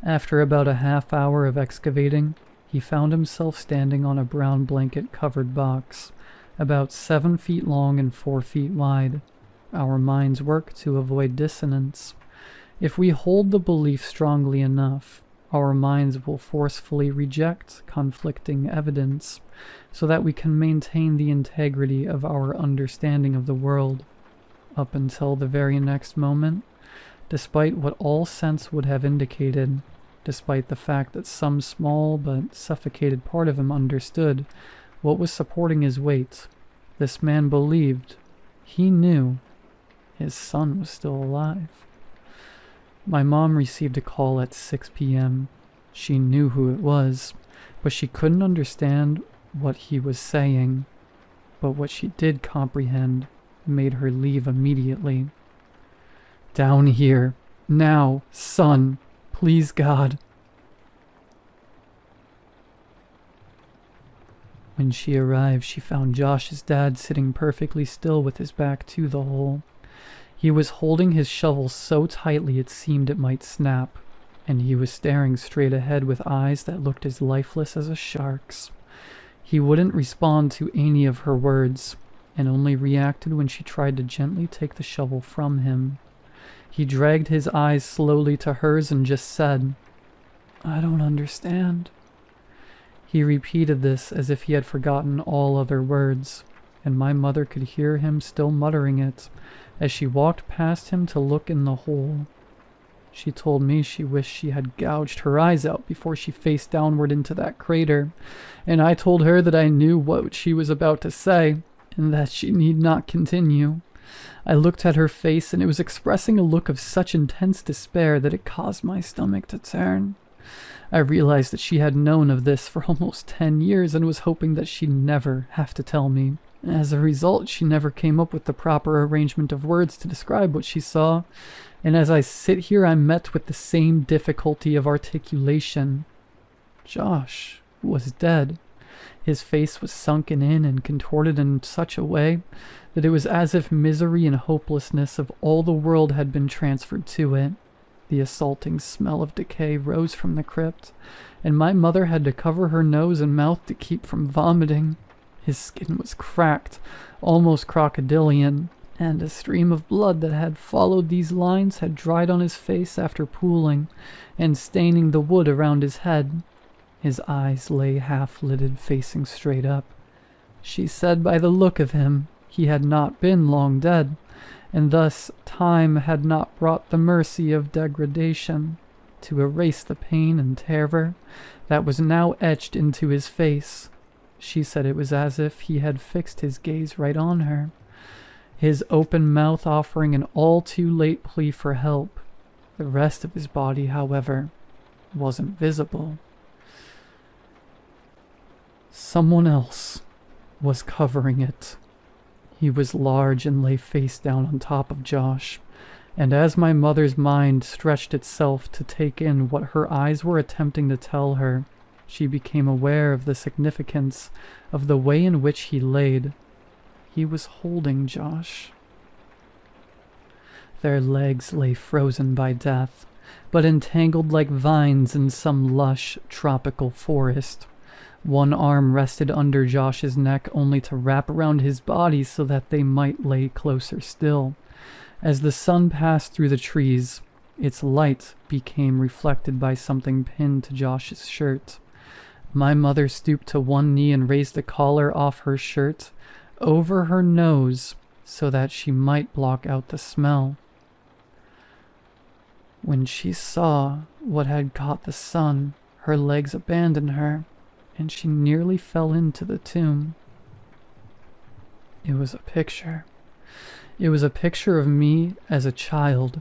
After about a half hour of excavating, he found himself standing on a brown blanket-covered box, about 7 feet long and 4 feet wide. Our minds work to avoid dissonance. If we hold the belief strongly enough, our minds will forcefully reject conflicting evidence so that we can maintain the integrity of our understanding of the world. Up until the very next moment, despite what all sense would have indicated, despite the fact that some small but suffocated part of him understood what was supporting his weight, this man believed, he knew, his son was still alive. My mom received a call at 6 p.m. She knew who it was, but she couldn't understand what he was saying. But what she did comprehend made her leave immediately. "Down here. Now, son. Please, God." When she arrived, she found Josh's dad sitting perfectly still with his back to the hole. He was holding his shovel so tightly it seemed it might snap, and he was staring straight ahead with eyes that looked as lifeless as a shark's. He wouldn't respond to any of her words, and only reacted when she tried to gently take the shovel from him. He dragged his eyes slowly to hers and just said, "I don't understand." He repeated this as if he had forgotten all other words, and my mother could hear him still muttering it as she walked past him to look in the hole. She told me she wished she had gouged her eyes out before she faced downward into that crater, and I told her that I knew what she was about to say, and that she need not continue. I looked at her face, and it was expressing a look of such intense despair that it caused my stomach to turn. I realized that she had known of this for almost 10 years and was hoping that she'd never have to tell me. As a result, she never came up with the proper arrangement of words to describe what she saw, and as I sit here, I'm met with the same difficulty of articulation. Josh was dead. His face was sunken in and contorted in such a way that it was as if misery and hopelessness of all the world had been transferred to it. The assaulting smell of decay rose from the crypt, and my mother had to cover her nose and mouth to keep from vomiting. His skin was cracked, almost crocodilian. and a stream of blood that had followed these lines had dried on his face after pooling and staining the wood around his head. His eyes lay half-lidded, facing straight up. She said by the look of him he had not been long dead, and thus time had not brought the mercy of degradation to erase the pain and terror that was now etched into his face. She said it was as if he had fixed his gaze right on her, his open mouth offering an all-too-late plea for help. The rest of his body, however, wasn't visible. Someone else was covering it. He was large and lay face down on top of Josh, and as my mother's mind stretched itself to take in what her eyes were attempting to tell her, she became aware of the significance of the way in which he laid. He was holding Josh. Their legs lay frozen by death, but entangled like vines in some lush tropical forest. One arm rested under Josh's neck only to wrap around his body so that they might lay closer still. As the sun passed through the trees, its light became reflected by something pinned to Josh's shirt. My mother stooped to one knee and raised the collar off her shirt over her nose so that she might block out the smell. When she saw what had caught the sun, her legs abandoned her, and she nearly fell into the tomb. It was a picture. It was a picture of me as a child.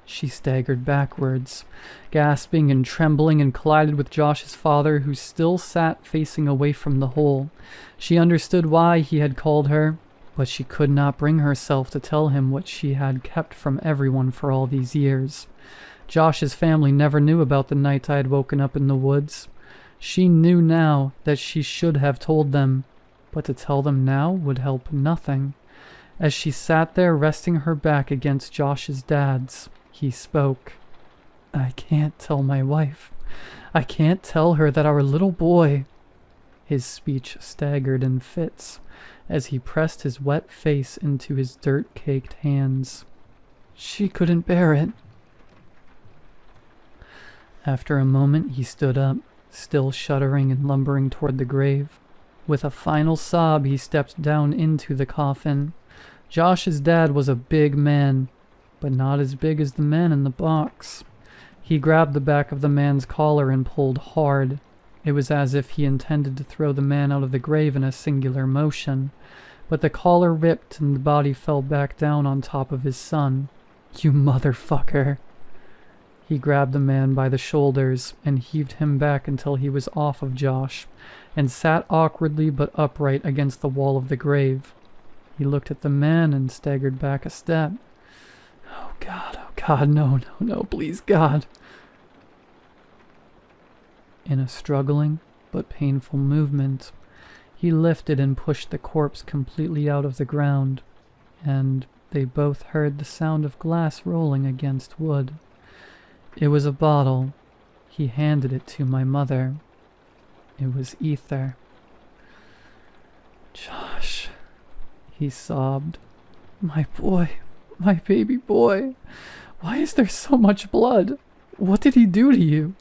She staggered backwards, gasping and trembling, and collided with Josh's father, who still sat facing away from the hole. She understood why he had called her, but she could not bring herself to tell him what she had kept from everyone for all these years. Josh's family never knew about the night I had woken up in the woods. She knew now that she should have told them, but to tell them now would help nothing. As she sat there resting her back against Josh's dad's, he spoke. I can't tell my wife. I can't tell her that our little boy... His speech staggered in fits as he pressed his wet face into his dirt-caked hands. She couldn't bear it. After a moment he stood up, still shuddering and lumbering toward the grave. With a final sob, he stepped down into the coffin. Josh's dad was a big man, but not as big as the man in the box. He grabbed the back of the man's collar and pulled hard. It was as if he intended to throw the man out of the grave in a singular motion, but the collar ripped and the body fell back down on top of his son. You motherfucker! He grabbed the man by the shoulders and heaved him back until he was off of Josh, and sat awkwardly but upright against the wall of the grave. He looked at the man and staggered back a step. Oh God, no, please, God. In a struggling but painful movement, he lifted and pushed the corpse completely out of the ground, and they both heard the sound of glass rolling against wood. It was a bottle. He handed it to my mother. It was ether. Josh, he sobbed. My boy, my baby boy. Why is there so much blood? What did he do to you?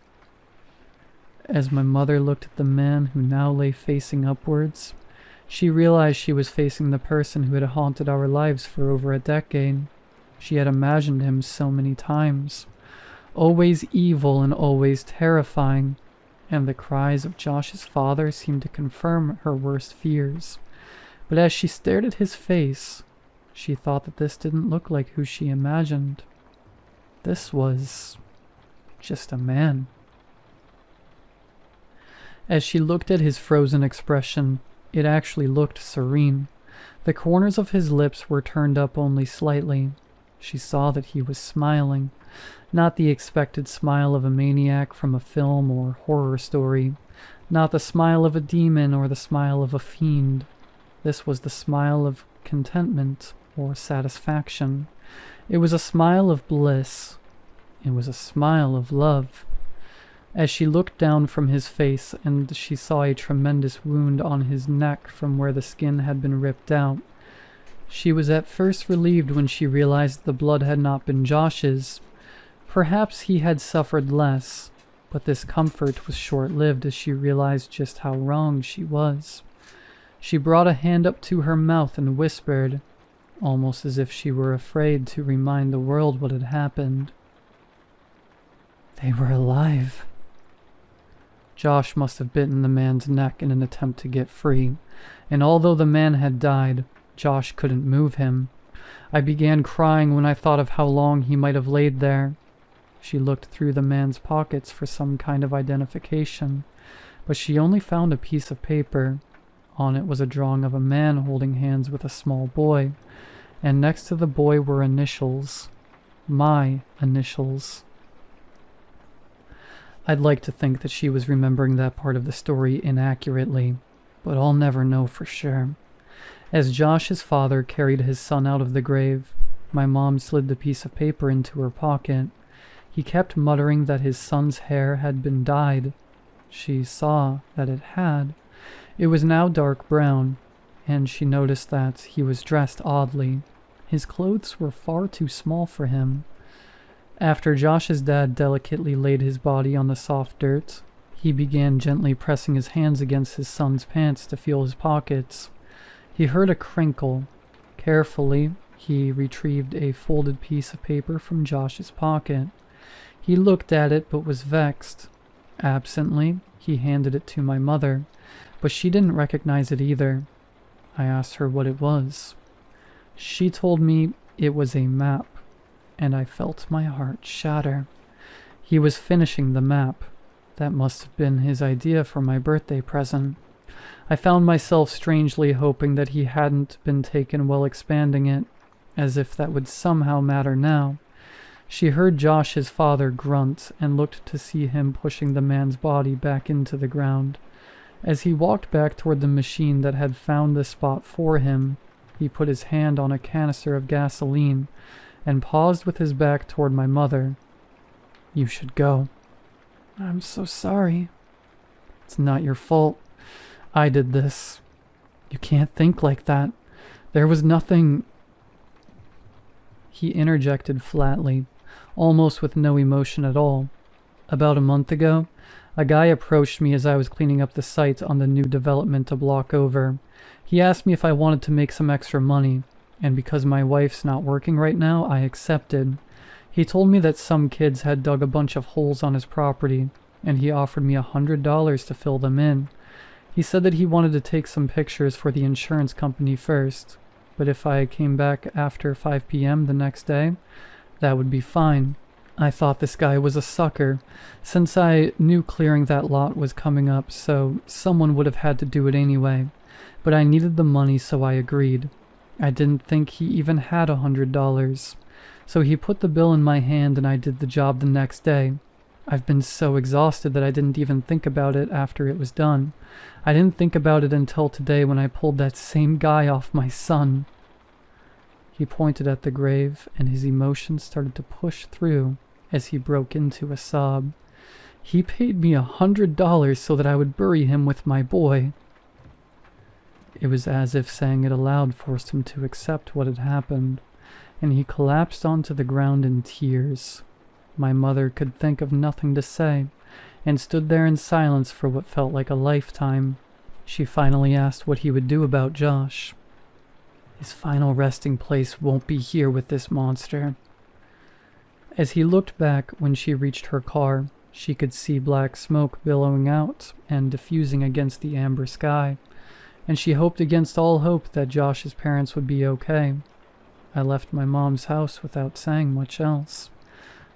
As my mother looked at the man who now lay facing upwards, she realized she was facing the person who had haunted our lives for over a decade. She had imagined him so many times. Always evil and always terrifying, and the cries of Josh's father seemed to confirm her worst fears. But as she stared at his face, she thought that this didn't look like who she imagined. This was just a man. As she looked at his frozen expression, it actually looked serene. The corners of his lips were turned up only slightly. She saw that he was smiling, not the expected smile of a maniac from a film or horror story, not the smile of a demon or the smile of a fiend. This was the smile of contentment or satisfaction. It was a smile of bliss. It was a smile of love. As she looked down from his face and she saw a tremendous wound on his neck from where the skin had been ripped out, She was at first relieved when she realized the blood had not been Josh's. Perhaps he had suffered less, but this comfort was short-lived as she realized just how wrong she was. She brought a hand up to her mouth and whispered, almost as if she were afraid to remind the world what had happened. They were alive. Josh must have bitten the man's neck in an attempt to get free, and although the man had died, Josh couldn't move him. I began crying when I thought of how long he might have laid there. She looked through the man's pockets for some kind of identification, but she only found a piece of paper. On it was a drawing of a man holding hands with a small boy, and next to the boy were initials. My initials. I'd like to think that she was remembering that part of the story inaccurately, but I'll never know for sure. As Josh's father carried his son out of the grave, my mom slid the piece of paper into her pocket. He kept muttering that his son's hair had been dyed. She saw that it had. It was now dark brown, and she noticed that he was dressed oddly. His clothes were far too small for him. After Josh's dad delicately laid his body on the soft dirt, he began gently pressing his hands against his son's pants to feel his pockets. He heard a crinkle. Carefully, he retrieved a folded piece of paper from Josh's pocket. He looked at it but was vexed. Absently, he handed it to my mother, but she didn't recognize it either. I asked her what it was. She told me it was a map, and I felt my heart shatter. He was finishing the map. That must have been his idea for my birthday present. I found myself strangely hoping that he hadn't been taken while expanding it, as if that would somehow matter now. She heard Josh's father grunt and looked to see him pushing the man's body back into the ground. As he walked back toward the machine that had found the spot for him, he put his hand on a canister of gasoline and paused with his back toward my mother. "You should go." "I'm so sorry." "It's not your fault. I did this. You can't think like that. There was nothing." He interjected flatly, almost with no emotion at all. "About a month ago, a guy approached me as I was cleaning up the site on the new development a block over. He asked me if I wanted to make some extra money, and because my wife's not working right now, I accepted. He told me that some kids had dug a bunch of holes on his property, and he offered me $100 to fill them in. He said that he wanted to take some pictures for the insurance company first, but if I came back after 5 p.m. the next day, that would be fine. I thought this guy was a sucker, since I knew clearing that lot was coming up, so someone would have had to do it anyway. But I needed the money, so I agreed. I didn't think he even had $100. So he put the bill in my hand and I did the job the next day. I've been so exhausted that I didn't even think about it after it was done. I didn't think about it until today when I pulled that same guy off my son." He pointed at the grave, and his emotions started to push through as he broke into a sob. "He paid me $100 so that I would bury him with my boy." It was as if saying it aloud forced him to accept what had happened, and he collapsed onto the ground in tears. My mother could think of nothing to say, and stood there in silence for what felt like a lifetime. She finally asked what he would do about Josh. "His final resting place won't be here with this monster." As he looked back when she reached her car, she could see black smoke billowing out and diffusing against the amber sky, and she hoped against all hope that Josh's parents would be okay. I left my mom's house without saying much else.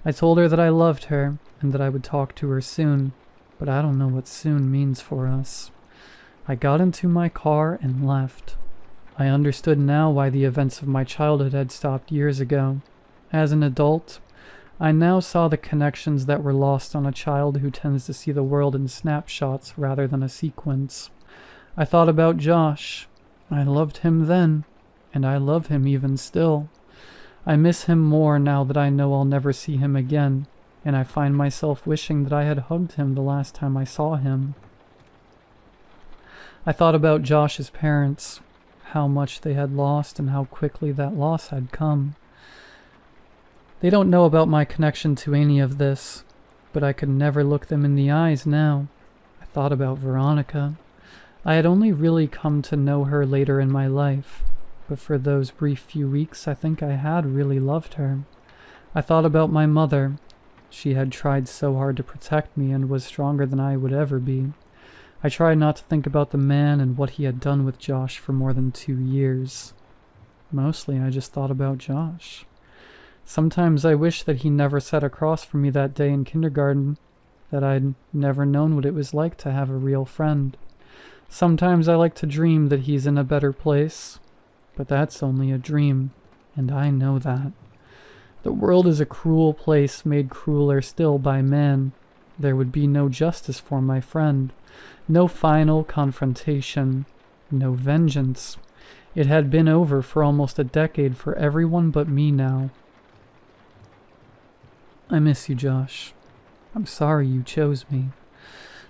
I told her that I loved her and that I would talk to her soon, but I don't know what soon means for us. I got into my car and left. I understood now why the events of my childhood had stopped years ago. As an adult, I now saw the connections that were lost on a child who tends to see the world in snapshots rather than a sequence. I thought about Josh. I loved him then, and I love him even still. I miss him more now that I know I'll never see him again, and I find myself wishing that I had hugged him the last time I saw him. I thought about Josh's parents. how much they had lost and how quickly that loss had come. They don't know about my connection to any of this, but I could never look them in the eyes now. I thought about Veronica. I had only really come to know her later in my life, but for those brief few weeks I think I had really loved her. I thought about my mother. She had tried so hard to protect me and was stronger than I would ever be. I tried not to think about the man and what he had done with Josh for more than 2 years. Mostly I just thought about Josh. Sometimes I wish that he never sat across from me that day in kindergarten, that I'd never known what it was like to have a real friend. Sometimes I like to dream that he's in a better place, but that's only a dream, and I know that. The world is a cruel place made crueler still by man. There would be no justice for my friend, no final confrontation, no vengeance. It had been over for almost a decade for everyone but me now. I miss you, Josh. I'm sorry you chose me,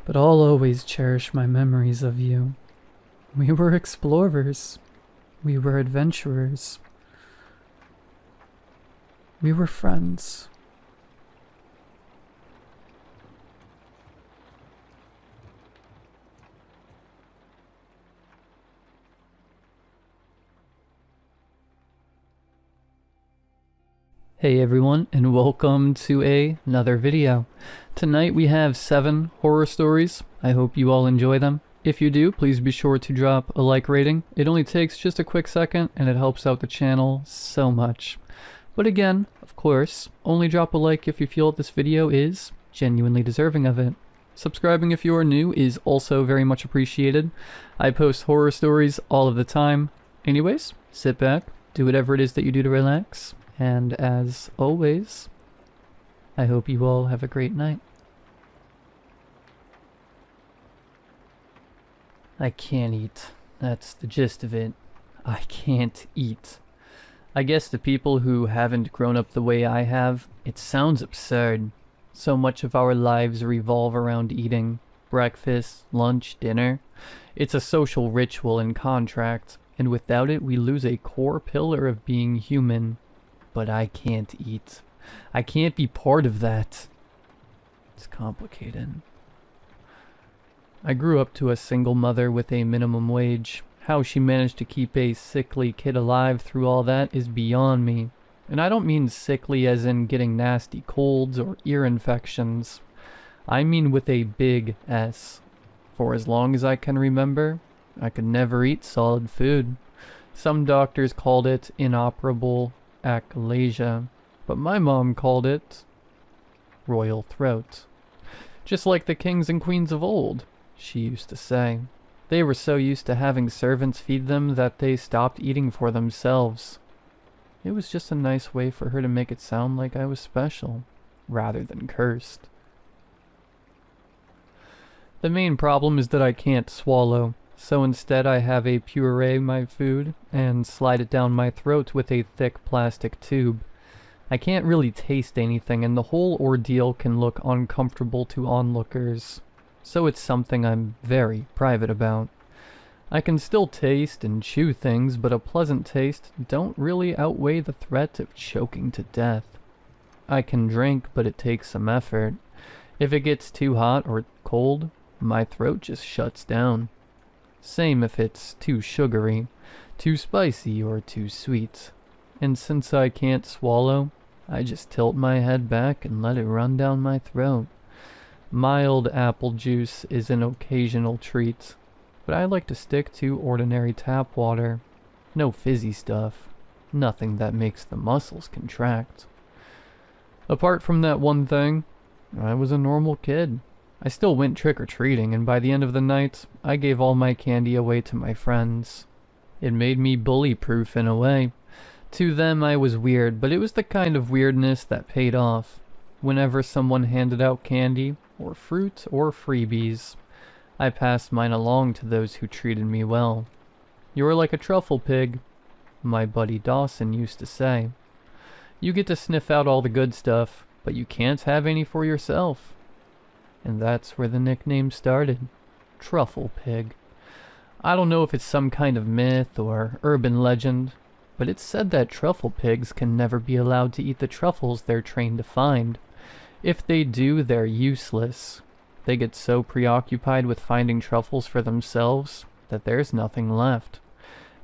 but I'll always cherish my memories of you. We were explorers. We were adventurers. We were friends. Hey everyone, and welcome to another video. Tonight we have 7 horror stories. I hope you all enjoy them. If you do, please be sure to drop a like rating. It only takes just a quick second and it helps out the channel so much. But again, of course, only drop a like if you feel that this video is genuinely deserving of it. Subscribing if you are new is also very much appreciated. I post horror stories all of the time. Anyways, sit back, do whatever it is that you do to relax. And as always, I hope you all have a great night. I can't eat. That's the gist of it. I can't eat. I guess the people who haven't grown up the way I have, it sounds absurd. So much of our lives revolve around eating. Breakfast, lunch, dinner. It's a social ritual and contract, and without it we lose a core pillar of being human. But I can't eat. I can't be part of that. It's complicated. I grew up to a single mother with a minimum wage. How she managed to keep a sickly kid alive through all that is beyond me. And I don't mean sickly as in getting nasty colds or ear infections. I mean with a big S. For as long as I can remember, I could never eat solid food. Some doctors called it inoperable achalasia, but my mom called it royal throat. Just like the kings and queens of old, she used to say. They were so used to having servants feed them that they stopped eating for themselves. It was just a nice way for her to make it sound like I was special, rather than cursed. The main problem is that I can't swallow. So instead I have a puree my food and slide it down my throat with a thick plastic tube. I can't really taste anything and the whole ordeal can look uncomfortable to onlookers. So it's something I'm very private about. I can still taste and chew things, but a pleasant taste don't really outweigh the threat of choking to death. I can drink, but it takes some effort. If it gets too hot or cold, my throat just shuts down. Same if it's too sugary, too spicy, or too sweet. And since I can't swallow, I just tilt my head back and let it run down my throat. Mild apple juice is an occasional treat, but I like to stick to ordinary tap water. No fizzy stuff. Nothing that makes the muscles contract. Apart from that one thing, I was a normal kid. I still went trick-or-treating, and by the end of the night, I gave all my candy away to my friends. It made me bully-proof in a way. To them I was weird, but it was the kind of weirdness that paid off. Whenever someone handed out candy, or fruit, or freebies, I passed mine along to those who treated me well. "You're like a truffle pig," my buddy Dawson used to say. "You get to sniff out all the good stuff, but you can't have any for yourself." And that's where the nickname started. Truffle Pig. I don't know if it's some kind of myth or urban legend, but it's said that truffle pigs can never be allowed to eat the truffles they're trained to find. If they do, they're useless. They get so preoccupied with finding truffles for themselves that there's nothing left.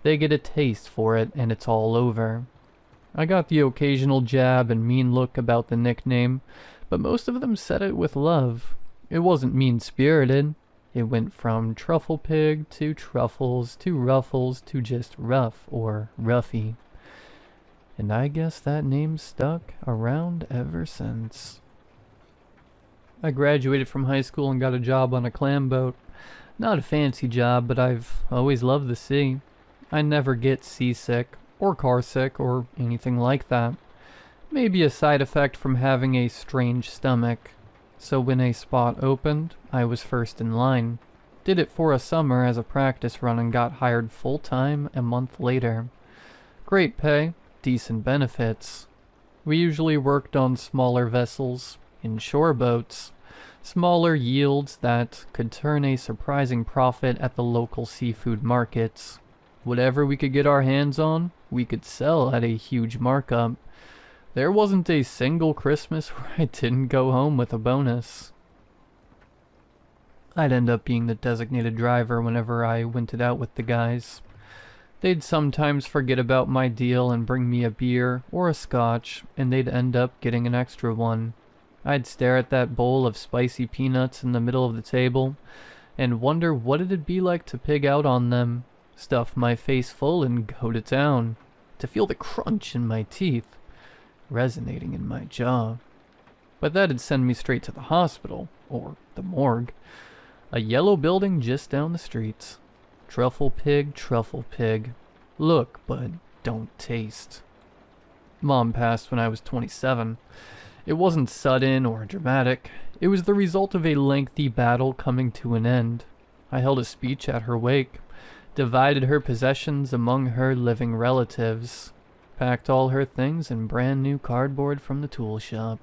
They get a taste for it and it's all over. I got the occasional jab and mean look about the nickname, but most of them said it with love. It wasn't mean-spirited. It went from truffle pig to truffles to ruffles to just rough or ruffy. And I guess that name's stuck around ever since. I graduated from high school and got a job on a clam boat. Not a fancy job, but I've always loved the sea. I never get seasick or carsick or anything like that. Maybe a side effect from having a strange stomach. So when a spot opened, I was first in line. Did it for a summer as a practice run and got hired full-time a month later. Great pay, decent benefits. We usually worked on smaller vessels, inshore boats, smaller yields that could turn a surprising profit at the local seafood markets. Whatever we could get our hands on, we could sell at a huge markup. There wasn't a single Christmas where I didn't go home with a bonus. I'd end up being the designated driver whenever I went it out with the guys. They'd sometimes forget about my deal and bring me a beer or a scotch, and they'd end up getting an extra one. I'd stare at that bowl of spicy peanuts in the middle of the table and wonder what it'd be like to pig out on them, stuff my face full and go to town, to feel the crunch in my teeth, resonating in my jaw. But that'd send me straight to the hospital, or the morgue. A yellow building just down the street. Truffle pig. Look, but don't taste. Mom passed when I was 27. It wasn't sudden or dramatic. It was the result of a lengthy battle coming to an end. I held a speech at her wake, divided her possessions among her living relatives, packed all her things in brand new cardboard from the tool shop,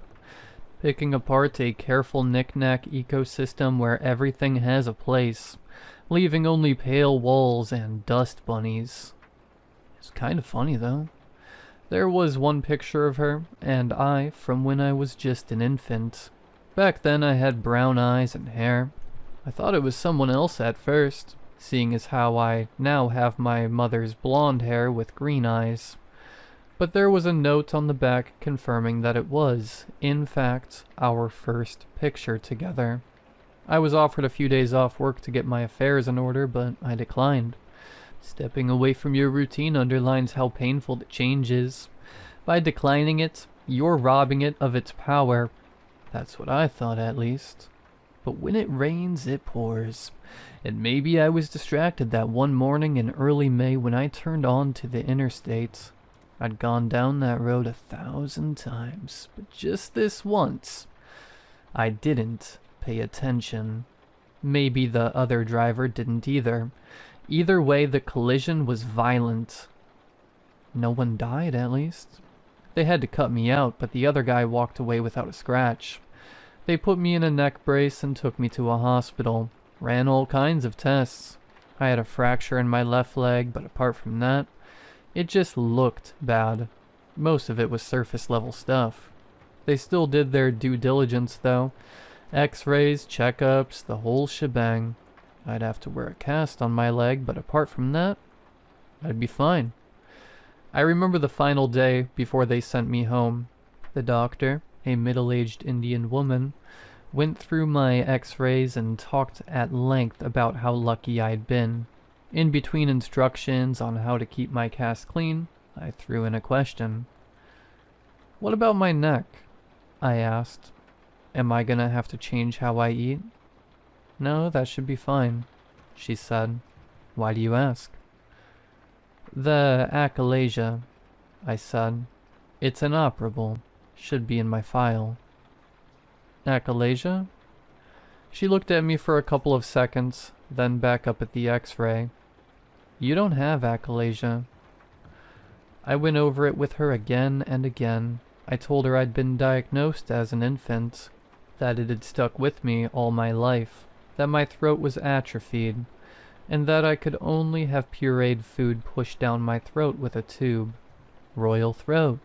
picking apart a careful knick-knack ecosystem where everything has a place, leaving only pale walls and dust bunnies. It's kind of funny though. There was one picture of her and I from when I was just an infant. Back then I had brown eyes and hair. I thought it was someone else at first, seeing as how I now have my mother's blonde hair with green eyes. But there was a note on the back confirming that it was, in fact, our first picture together. I was offered a few days off work to get my affairs in order, but I declined. Stepping away from your routine underlines how painful the change is. By declining it, you're robbing it of its power. That's what I thought, at least. But when it rains, it pours. And maybe I was distracted that one morning in early May when I turned on to the interstate. I'd gone down that road 1,000 times, but just this once, I didn't pay attention. Maybe the other driver didn't either. Either way, the collision was violent. No one died, at least. They had to cut me out, but the other guy walked away without a scratch. They put me in a neck brace and took me to a hospital. Ran all kinds of tests. I had a fracture in my left leg, but apart from that, it just looked bad. Most of it was surface level stuff. They still did their due diligence though. X-rays, checkups, the whole shebang. I'd have to wear a cast on my leg, but apart from that, I'd be fine. I remember the final day before they sent me home. The doctor, a middle-aged Indian woman, went through my x-rays and talked at length about how lucky I'd been. In between instructions on how to keep my cast clean, I threw in a question. "What about my neck?" I asked. "Am I gonna have to change how I eat?" "No, that should be fine," she said. "Why do you ask?" "The achalasia," I said. "It's inoperable. Should be in my file." "Achalasia?" She looked at me for a couple of seconds, then back up at the x-ray. "You don't have achalasia." I went over it with her again and again. I told her I'd been diagnosed as an infant, that it had stuck with me all my life, that my throat was atrophied, and that I could only have pureed food pushed down my throat with a tube. Royal throat,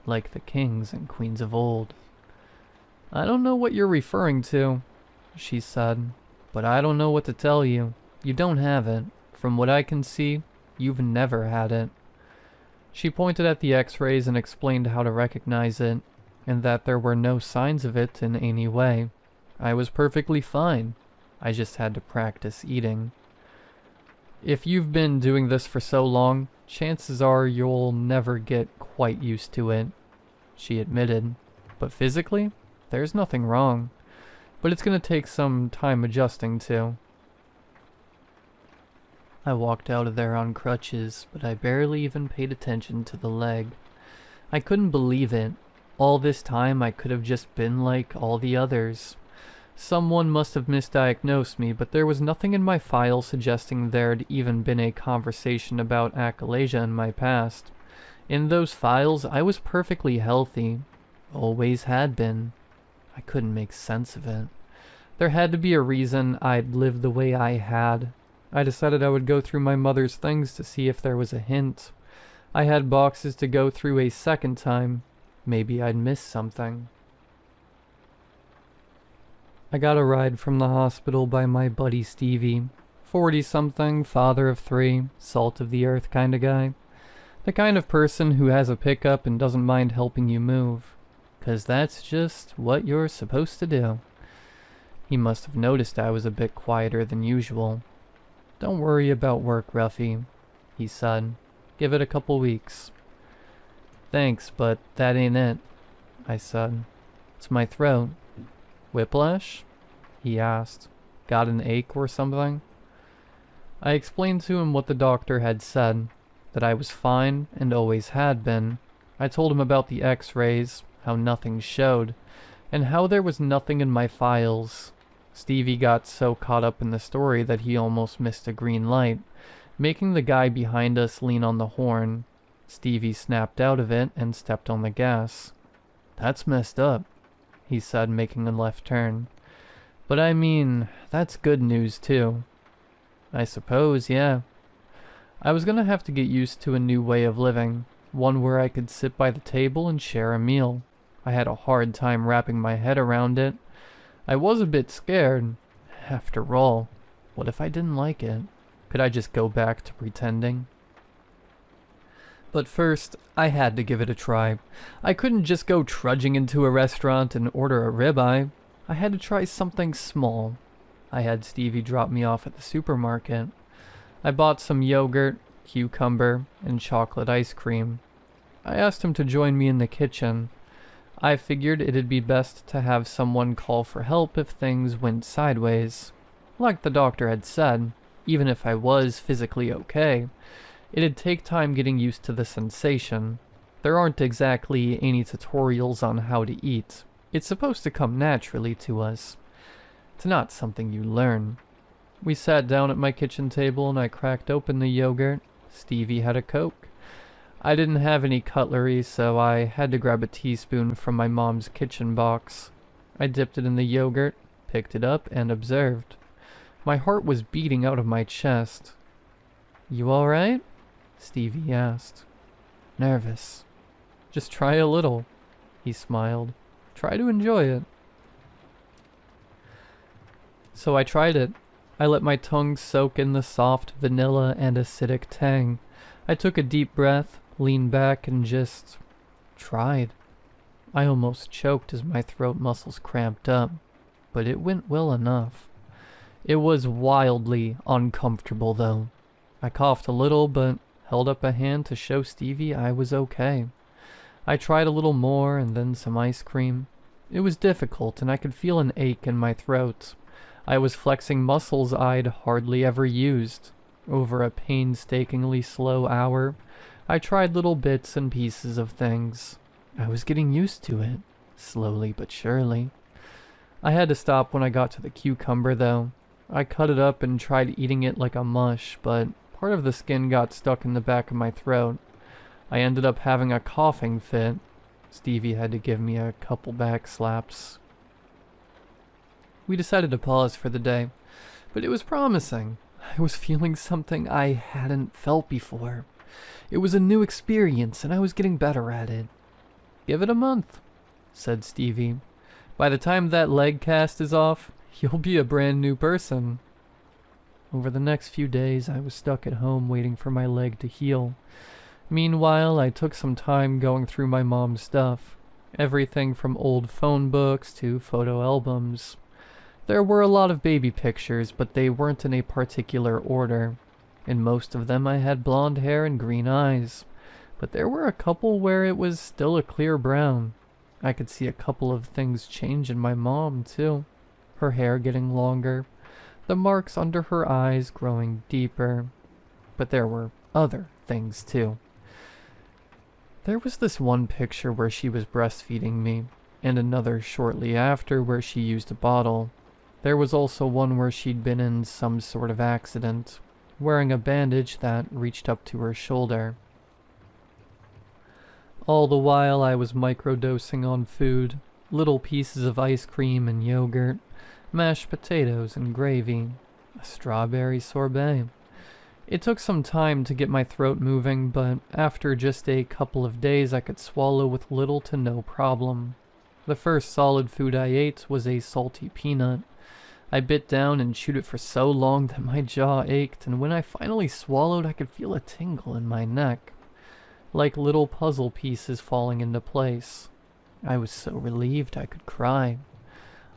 like the kings and queens of old. I don't know what you're referring to, she said, but I don't know what to tell you. You don't have it. From what I can see, you've never had it. She pointed at the x-rays and explained how to recognize it, and that there were no signs of it in any way. I was perfectly fine. I just had to practice eating. If you've been doing this for so long, chances are you'll never get quite used to it, she admitted. But physically, there's nothing wrong. But it's going to take some time adjusting to. I walked out of there on crutches, but I barely even paid attention to the leg. I couldn't believe it. All this time I could have just been like all the others. Someone must have misdiagnosed me, but there was nothing in my file suggesting there'd even been a conversation about achalasia in my past. In those files, I was perfectly healthy. Always had been. I couldn't make sense of it. There had to be a reason I'd lived the way I had. I decided I would go through my mother's things to see if there was a hint. I had boxes to go through a second time. Maybe I'd missed something. I got a ride from the hospital by my buddy Stevie. 40-something, father of 3, salt of the earth kind of guy. The kind of person who has a pickup and doesn't mind helping you move. 'Cause that's just what you're supposed to do. He must have noticed I was a bit quieter than usual. Don't worry about work, Ruffy, he said. Give it a couple weeks. Thanks, but that ain't it, I said. It's my throat. Whiplash? He asked. Got an ache or something? I explained to him what the doctor had said, that I was fine and always had been. I told him about the x-rays, how nothing showed, and how there was nothing in my files. Stevie got so caught up in the story that he almost missed a green light, making the guy behind us lean on the horn. Stevie snapped out of it and stepped on the gas. That's messed up, he said, making a left turn. But I mean, that's good news too. I suppose, yeah. I was gonna have to get used to a new way of living, one where I could sit by the table and share a meal. I had a hard time wrapping my head around it. I was a bit scared. After all, what if I didn't like it? Could I just go back to pretending? But first, I had to give it a try. I couldn't just go trudging into a restaurant and order a ribeye. I had to try something small. I had Stevie drop me off at the supermarket. I bought some yogurt, cucumber, and chocolate ice cream. I asked him to join me in the kitchen. I figured it'd be best to have someone call for help if things went sideways. Like the doctor had said, even if I was physically okay, it'd take time getting used to the sensation. There aren't exactly any tutorials on how to eat. It's supposed to come naturally to us. It's not something you learn. We sat down at my kitchen table and I cracked open the yogurt. Stevie had a Coke. I didn't have any cutlery, so I had to grab a teaspoon from my mom's kitchen box. I dipped it in the yogurt, picked it up, and observed. My heart was beating out of my chest. You alright? Stevie asked. Nervous. Just try a little, he smiled. Try to enjoy it. So I tried it. I let my tongue soak in the soft vanilla and acidic tang. I took a deep breath, leaned back, and just tried. I almost choked as my throat muscles cramped up, but it went well enough. It was wildly uncomfortable, though. I coughed a little, but held up a hand to show Stevie I was okay. I tried a little more, and then some ice cream. It was difficult, and I could feel an ache in my throat. I was flexing muscles I'd hardly ever used. Over a painstakingly slow hour, I tried little bits and pieces of things. I was getting used to it, slowly but surely. I had to stop when I got to the cucumber, though. I cut it up and tried eating it like a mush, but part of the skin got stuck in the back of my throat. I ended up having a coughing fit. Stevie had to give me a couple back slaps. We decided to pause for the day, but it was promising. I was feeling something I hadn't felt before. It was a new experience, and I was getting better at it. "Give it a month," said Stevie. "By the time that leg cast is off, you'll be a brand new person." Over the next few days, I was stuck at home waiting for my leg to heal. Meanwhile, I took some time going through my mom's stuff. Everything from old phone books to photo albums. There were a lot of baby pictures, but they weren't in a particular order. In most of them I had blonde hair and green eyes, but there were a couple where it was still a clear brown. I could see a couple of things change in my mom, too. Her hair getting longer, the marks under her eyes growing deeper. But there were other things, too. There was this one picture where she was breastfeeding me, and another shortly after where she used a bottle. There was also one where she'd been in some sort of accident, wearing a bandage that reached up to her shoulder. All the while I was microdosing on food, little pieces of ice cream and yogurt, mashed potatoes and gravy, a strawberry sorbet. It took some time to get my throat moving, but after just a couple of days I could swallow with little to no problem. The first solid food I ate was a salty peanut. I bit down and chewed it for so long that my jaw ached, and when I finally swallowed I could feel a tingle in my neck, like little puzzle pieces falling into place. I was so relieved I could cry.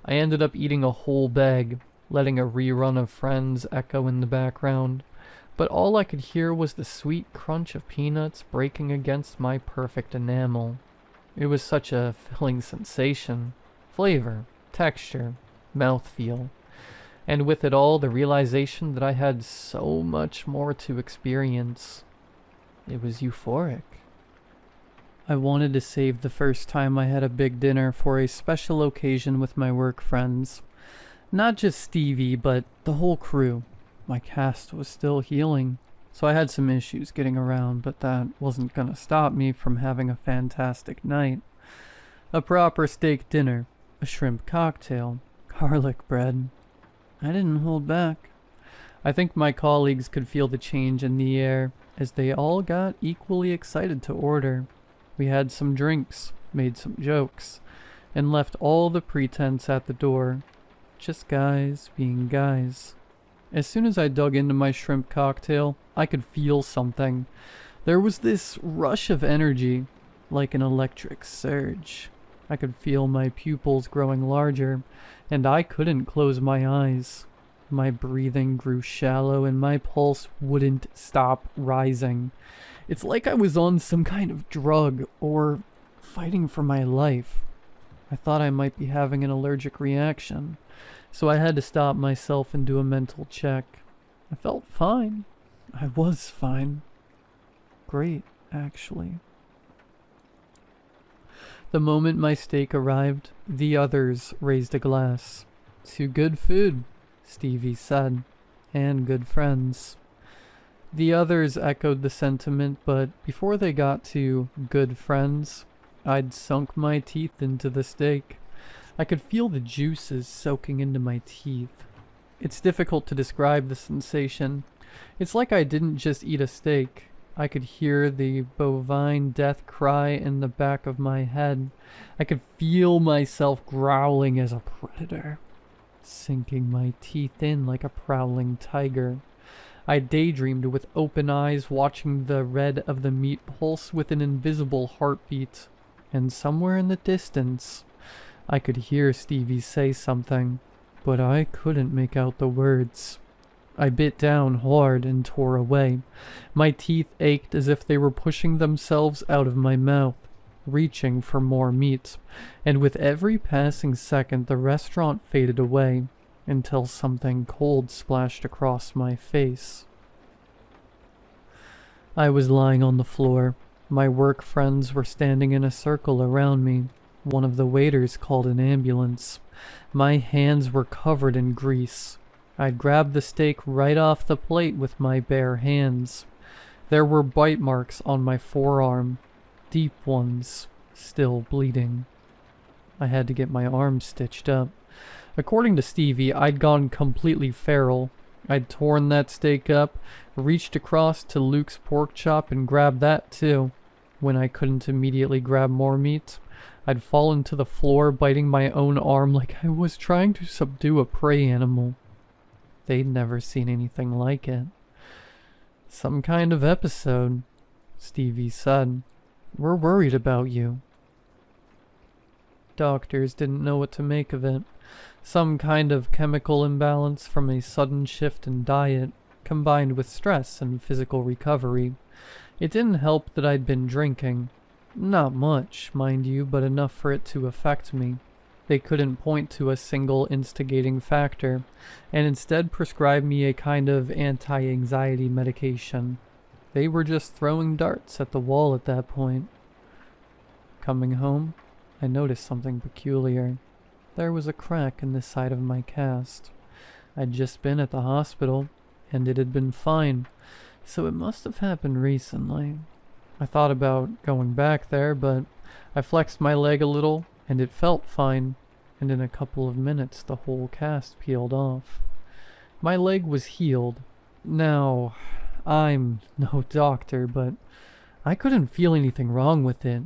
I ended up eating a whole bag, letting a rerun of Friends echo in the background. But all I could hear was the sweet crunch of peanuts breaking against my perfect enamel. It was such a filling sensation. Flavor, texture, mouthfeel. And with it all, the realization that I had so much more to experience. It was euphoric. I wanted to save the first time I had a big dinner for a special occasion with my work friends. Not just Stevie, but the whole crew. My cast was still healing, so I had some issues getting around, but that wasn't gonna stop me from having a fantastic night. A proper steak dinner, a shrimp cocktail, garlic bread. I didn't hold back. I think my colleagues could feel the change in the air, as they all got equally excited to order. We had some drinks, made some jokes, and left all the pretense at the door. Just guys being guys. As soon as I dug into my shrimp cocktail, I could feel something. There was this rush of energy, like an electric surge. I could feel my pupils growing larger, and I couldn't close my eyes. My breathing grew shallow, and my pulse wouldn't stop rising. It's like I was on some kind of drug, or fighting for my life. I thought I might be having an allergic reaction, so I had to stop myself and do a mental check. I felt fine. I was fine. Great, actually. The moment my steak arrived, the others raised a glass. "To good food," Stevie said, "and good friends." The others echoed the sentiment, but before they got to good friends, I'd sunk my teeth into the steak. I could feel the juices soaking into my teeth. It's difficult to describe the sensation. It's like I didn't just eat a steak. I could hear the bovine death cry in the back of my head. I could feel myself growling as a predator, sinking my teeth in like a prowling tiger. I daydreamed with open eyes, watching the red of the meat pulse with an invisible heartbeat. And somewhere in the distance, I could hear Stevie say something, but I couldn't make out the words. I bit down hard and tore away. My teeth ached as if they were pushing themselves out of my mouth, reaching for more meat. And with every passing second, the restaurant faded away, until something cold splashed across my face. I was lying on the floor. My work friends were standing in a circle around me. One of the waiters called an ambulance. My hands were covered in grease. I'd grabbed the steak right off the plate with my bare hands. There were bite marks on my forearm, deep ones, still bleeding. I had to get my arm stitched up. According to Stevie, I'd gone completely feral. I'd torn that steak up, reached across to Luke's pork chop and grabbed that too. When I couldn't immediately grab more meat, I'd fallen to the floor, biting my own arm like I was trying to subdue a prey animal. They'd never seen anything like it. Some kind of episode, Stevie said. We're worried about you. Doctors didn't know what to make of it. Some kind of chemical imbalance from a sudden shift in diet, combined with stress and physical recovery. It didn't help that I'd been drinking. Not much, mind you, but enough for it to affect me. They couldn't point to a single instigating factor, and instead prescribed me a kind of anti-anxiety medication. They were just throwing darts at the wall at that point. Coming home, I noticed something peculiar. There was a crack in the side of my cast. I'd just been at the hospital, and it had been fine, so it must have happened recently. I thought about going back there, but I flexed my leg a little, and it felt fine, and in a couple of minutes the whole cast peeled off. My leg was healed. Now, I'm no doctor, but I couldn't feel anything wrong with it.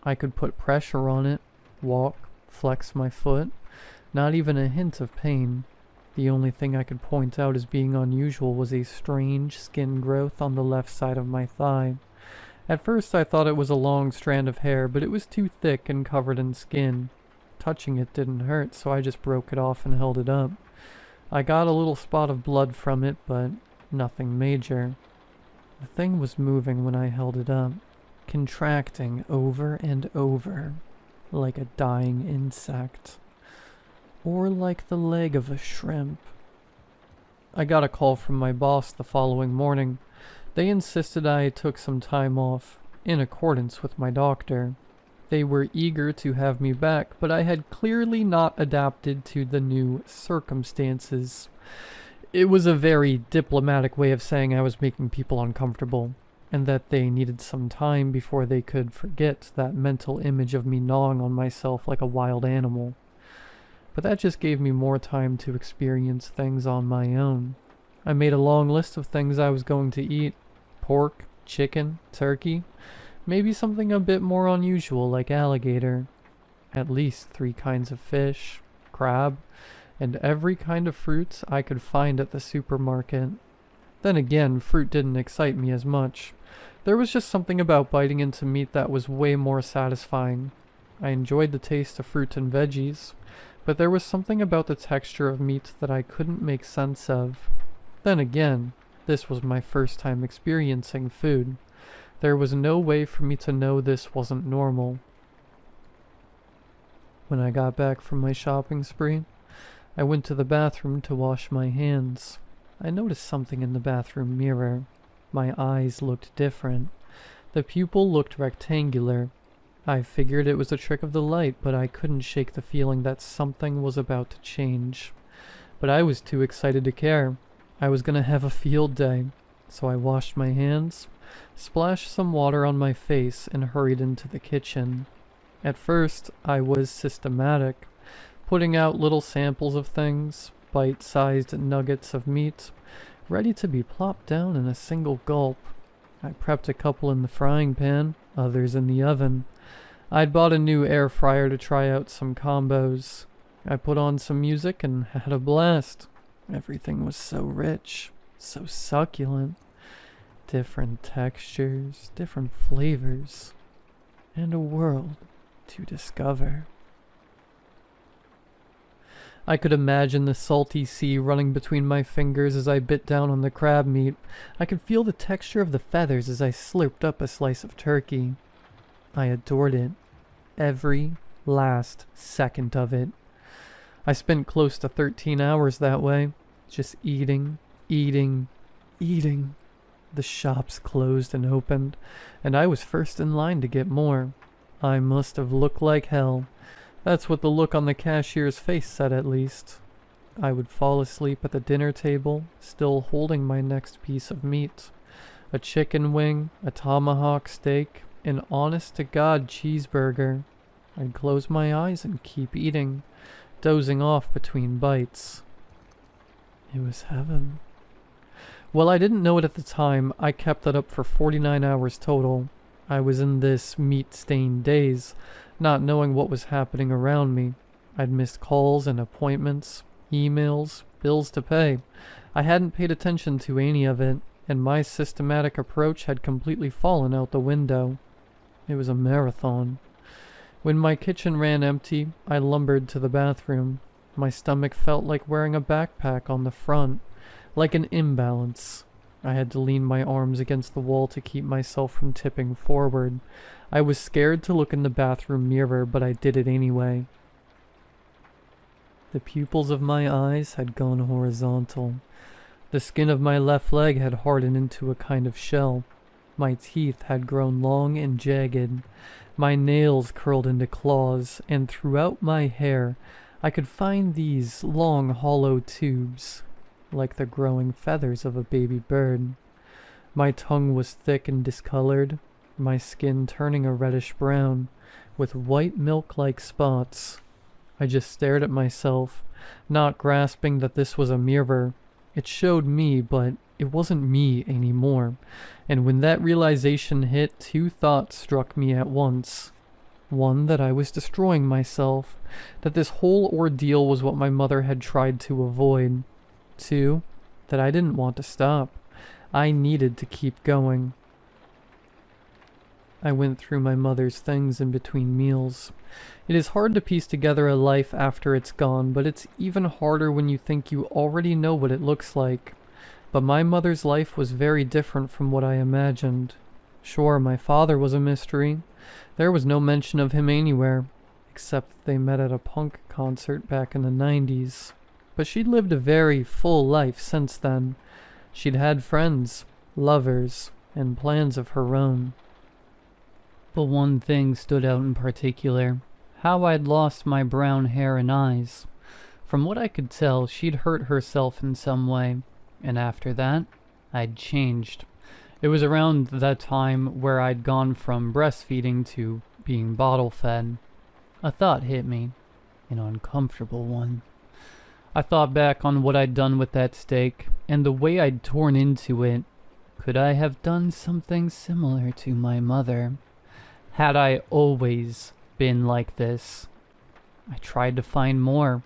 I could put pressure on it, walk, flex my foot. Not even a hint of pain. The only thing I could point out as being unusual was a strange skin growth on the left side of my thigh. At first I thought it was a long strand of hair, but it was too thick and covered in skin. Touching it didn't hurt, so I just broke it off and held it up. I got a little spot of blood from it, but nothing major. The thing was moving when I held it up, contracting over and over, like a dying insect. Or like the leg of a shrimp. I got a call from my boss the following morning. They insisted I took some time off, in accordance with my doctor. They were eager to have me back, but I had clearly not adapted to the new circumstances. It was a very diplomatic way of saying I was making people uncomfortable, and that they needed some time before they could forget that mental image of me gnawing on myself like a wild animal. But that just gave me more time to experience things on my own. I made a long list of things I was going to eat. Pork, chicken, turkey, maybe something a bit more unusual like alligator. At least 3 kinds of fish, crab, and every kind of fruit I could find at the supermarket. Then again, fruit didn't excite me as much. There was just something about biting into meat that was way more satisfying. I enjoyed the taste of fruit and veggies, but there was something about the texture of meat that I couldn't make sense of. Then again, this was my first time experiencing food. There was no way for me to know this wasn't normal. When I got back from my shopping spree, I went to the bathroom to wash my hands. I noticed something in the bathroom mirror. My eyes looked different. The pupil looked rectangular. I figured it was a trick of the light, but I couldn't shake the feeling that something was about to change. But I was too excited to care. I was gonna have a field day. So I washed my hands, splashed some water on my face, and hurried into the kitchen. At first, I was systematic, putting out little samples of things, bite-sized nuggets of meat, ready to be plopped down in a single gulp. I prepped a couple in the frying pan, others in the oven. I'd bought a new air fryer to try out some combos. I put on some music and had a blast. Everything was so rich, so succulent. Different textures, different flavors, and a world to discover. I could imagine the salty sea running between my fingers as I bit down on the crab meat. I could feel the texture of the feathers as I slurped up a slice of turkey. I adored it. Every last second of it. I spent close to 13 hours that way, just eating, eating, eating. The shops closed and opened, and I was first in line to get more. I must have looked like hell. That's what the look on the cashier's face said, at least. I would fall asleep at the dinner table, still holding my next piece of meat. A chicken wing, a tomahawk steak, an honest-to-God cheeseburger. I'd close my eyes and keep eating, dozing off between bites. It was heaven. Well, I didn't know it at the time. I kept that up for 49 hours total. I was in this meat-stained daze, not knowing what was happening around me. I'd missed calls and appointments, emails, bills to pay. I hadn't paid attention to any of it, and my systematic approach had completely fallen out the window. It was a marathon. When my kitchen ran empty, I lumbered to the bathroom. My stomach felt like wearing a backpack on the front, like an imbalance. I had to lean my arms against the wall to keep myself from tipping forward. I was scared to look in the bathroom mirror, but I did it anyway. The pupils of my eyes had gone horizontal. The skin of my left leg had hardened into a kind of shell. My teeth had grown long and jagged. My nails curled into claws, and throughout my hair I could find these long hollow tubes, like the growing feathers of a baby bird. My tongue was thick and discolored, my skin turning a reddish brown, with white milk-like spots. I just stared at myself, not grasping that this was a mirror. It showed me, but it wasn't me anymore. And when that realization hit, two thoughts struck me at once. One, that I was destroying myself, that this whole ordeal was what my mother had tried to avoid. Two, that I didn't want to stop. I needed to keep going. I went through my mother's things in between meals. It is hard to piece together a life after it's gone, but it's even harder when you think you already know what it looks like. But my mother's life was very different from what I imagined. Sure, my father was a mystery. There was no mention of him anywhere, except that they met at a punk concert back in the 90s. But she'd lived a very full life since then. She'd had friends, lovers, and plans of her own. But one thing stood out in particular: how I'd lost my brown hair and eyes. From what I could tell, she'd hurt herself in some way, and after that, I'd changed. It was around that time where I'd gone from breastfeeding to being bottle-fed. A thought hit me, an uncomfortable one. I thought back on what I'd done with that steak, and the way I'd torn into it. Could I have done something similar to my mother? Had I always been like this? I tried to find more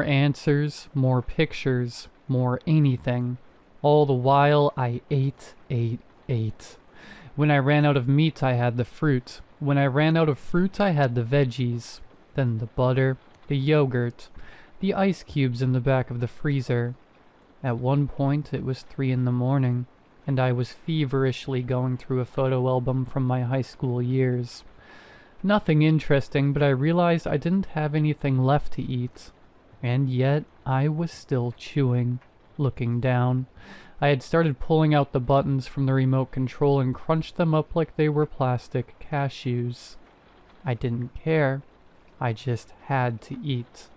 answers, more pictures, more anything. All the while I ate. When I ran out of meat, I had the fruit. When I ran out of fruit, I had the veggies. Then the butter, the yogurt, the ice cubes in the back of the freezer. At one point, it was 3 in the morning, and I was feverishly going through a photo album from my high school years. Nothing interesting, but I realized I didn't have anything left to eat. And yet, I was still chewing, looking down. I had started pulling out the buttons from the remote control and crunched them up like they were plastic cashews. I didn't care. I just had to eat.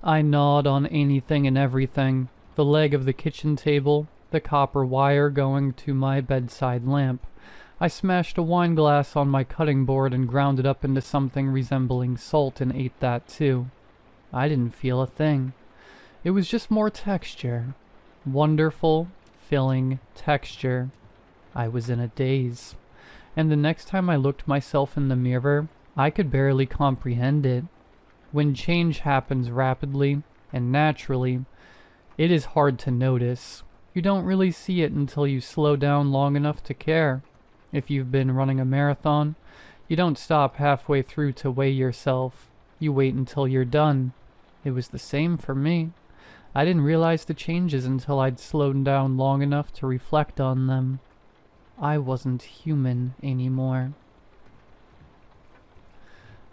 I gnawed on anything and everything. The leg of the kitchen table, the copper wire going to my bedside lamp. I smashed a wine glass on my cutting board and ground it up into something resembling salt and ate that too. I didn't feel a thing. It was just more texture. Wonderful, filling texture. I was in a daze. And the next time I looked myself in the mirror, I could barely comprehend it. When change happens rapidly and naturally, it is hard to notice. You don't really see it until you slow down long enough to care. If you've been running a marathon, you don't stop halfway through to weigh yourself. You wait until you're done. It was the same for me. I didn't realize the changes until I'd slowed down long enough to reflect on them. I wasn't human anymore.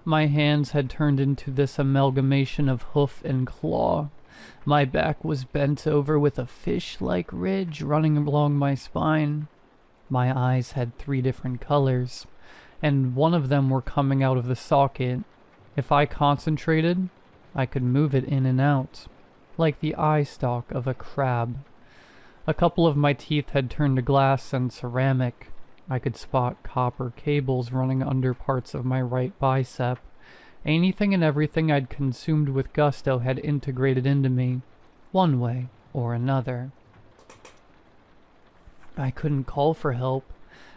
My hands had turned into this amalgamation of hoof and claw. My back was bent over with a fish-like ridge running along my spine. My eyes had 3 different colors, and one of them were coming out of the socket. If I concentrated, I could move it in and out, like the eye stalk of a crab. A couple of my teeth had turned to glass and ceramic. I could spot copper cables running under parts of my right bicep. Anything and everything I'd consumed with gusto had integrated into me, one way or another. I couldn't call for help.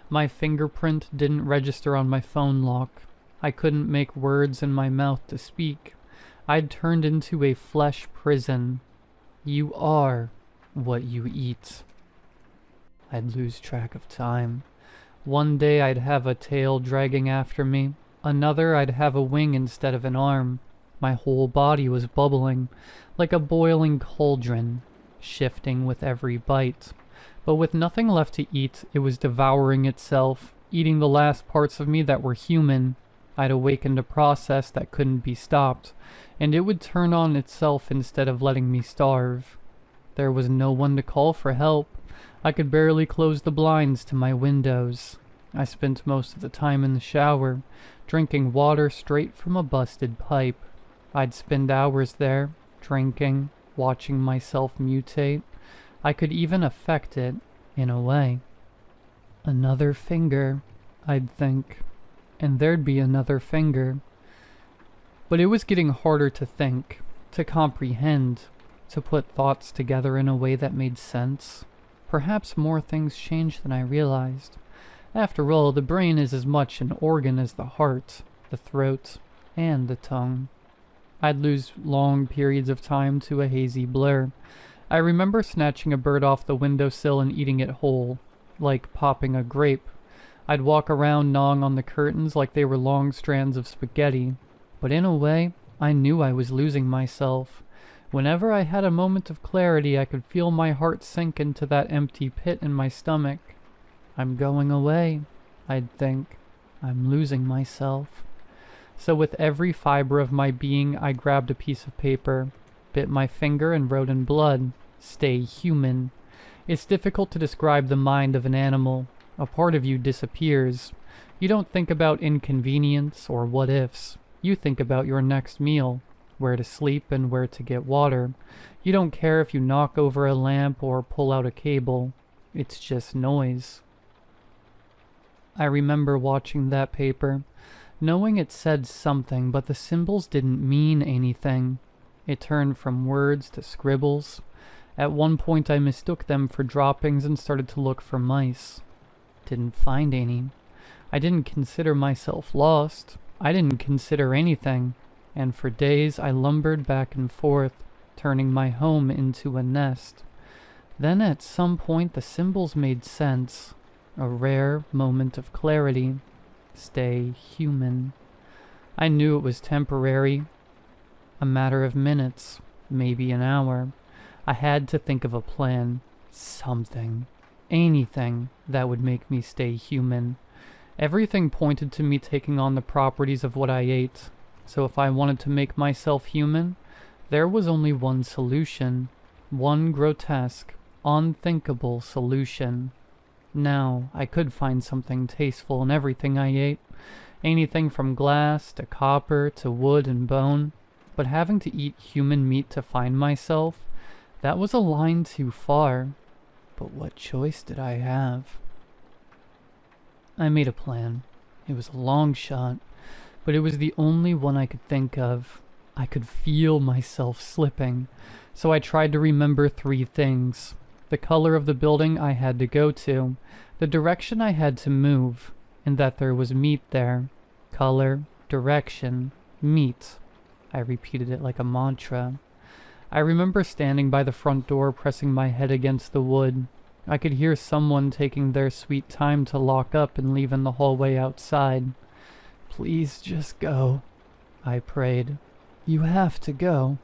My fingerprint didn't register on my phone lock. I couldn't make words in my mouth to speak. I'd turned into a flesh prison. You are what you eat. I'd lose track of time. One day I'd have a tail dragging after me. Another I'd have a wing instead of an arm. My whole body was bubbling, like a boiling cauldron, shifting with every bite. But with nothing left to eat, it was devouring itself, eating the last parts of me that were human. I'd awakened a process that couldn't be stopped, and it would turn on itself instead of letting me starve. There was no one to call for help. I could barely close the blinds to my windows. I spent most of the time in the shower, drinking water straight from a busted pipe. I'd spend hours there, drinking, watching myself mutate. I could even affect it, in a way. Another finger, I'd think, and there'd be another finger. But it was getting harder to think, to comprehend, to put thoughts together in a way that made sense. Perhaps more things changed than I realized. After all, the brain is as much an organ as the heart, the throat, and the tongue. I'd lose long periods of time to a hazy blur. I remember snatching a bird off the windowsill and eating it whole, like popping a grape. I'd walk around gnawing on the curtains like they were long strands of spaghetti. But in a way, I knew I was losing myself. Whenever I had a moment of clarity, I could feel my heart sink into that empty pit in my stomach. I'm going away, I'd think. I'm losing myself. So with every fiber of my being, I grabbed a piece of paper, bit my finger and wrote in blood, "Stay human." It's difficult to describe the mind of an animal. A part of you disappears. You don't think about inconvenience or what ifs. You think about your next meal, where to sleep and where to get water. You don't care if you knock over a lamp or pull out a cable. It's just noise. I remember watching that paper, knowing it said something, but the symbols didn't mean anything. It turned from words to scribbles. At one point I mistook them for droppings and started to look for mice. Didn't find any. I didn't consider myself lost. I didn't consider anything. And for days I lumbered back and forth, turning my home into a nest. Then at some point the symbols made sense. A rare moment of clarity. Stay human. I knew it was temporary. A matter of minutes, maybe an hour. I had to think of a plan. Something. Anything that would make me stay human. Everything pointed to me taking on the properties of what I ate. So if I wanted to make myself human, there was only one solution. One grotesque, unthinkable solution. Now, I could find something tasteful in everything I ate. Anything from glass to copper to wood and bone. But having to eat human meat to find myself, that was a line too far. But what choice did I have? I made a plan. It was a long shot, but it was the only one I could think of. I could feel myself slipping, so I tried to remember 3 things. The color of the building I had to go to, the direction I had to move, and that there was meat there. Color, direction, meat. I repeated it like a mantra. I remember standing by the front door, pressing my head against the wood. I could hear someone taking their sweet time to lock up and leave in the hallway outside. "Please just go," I prayed. "You have to go."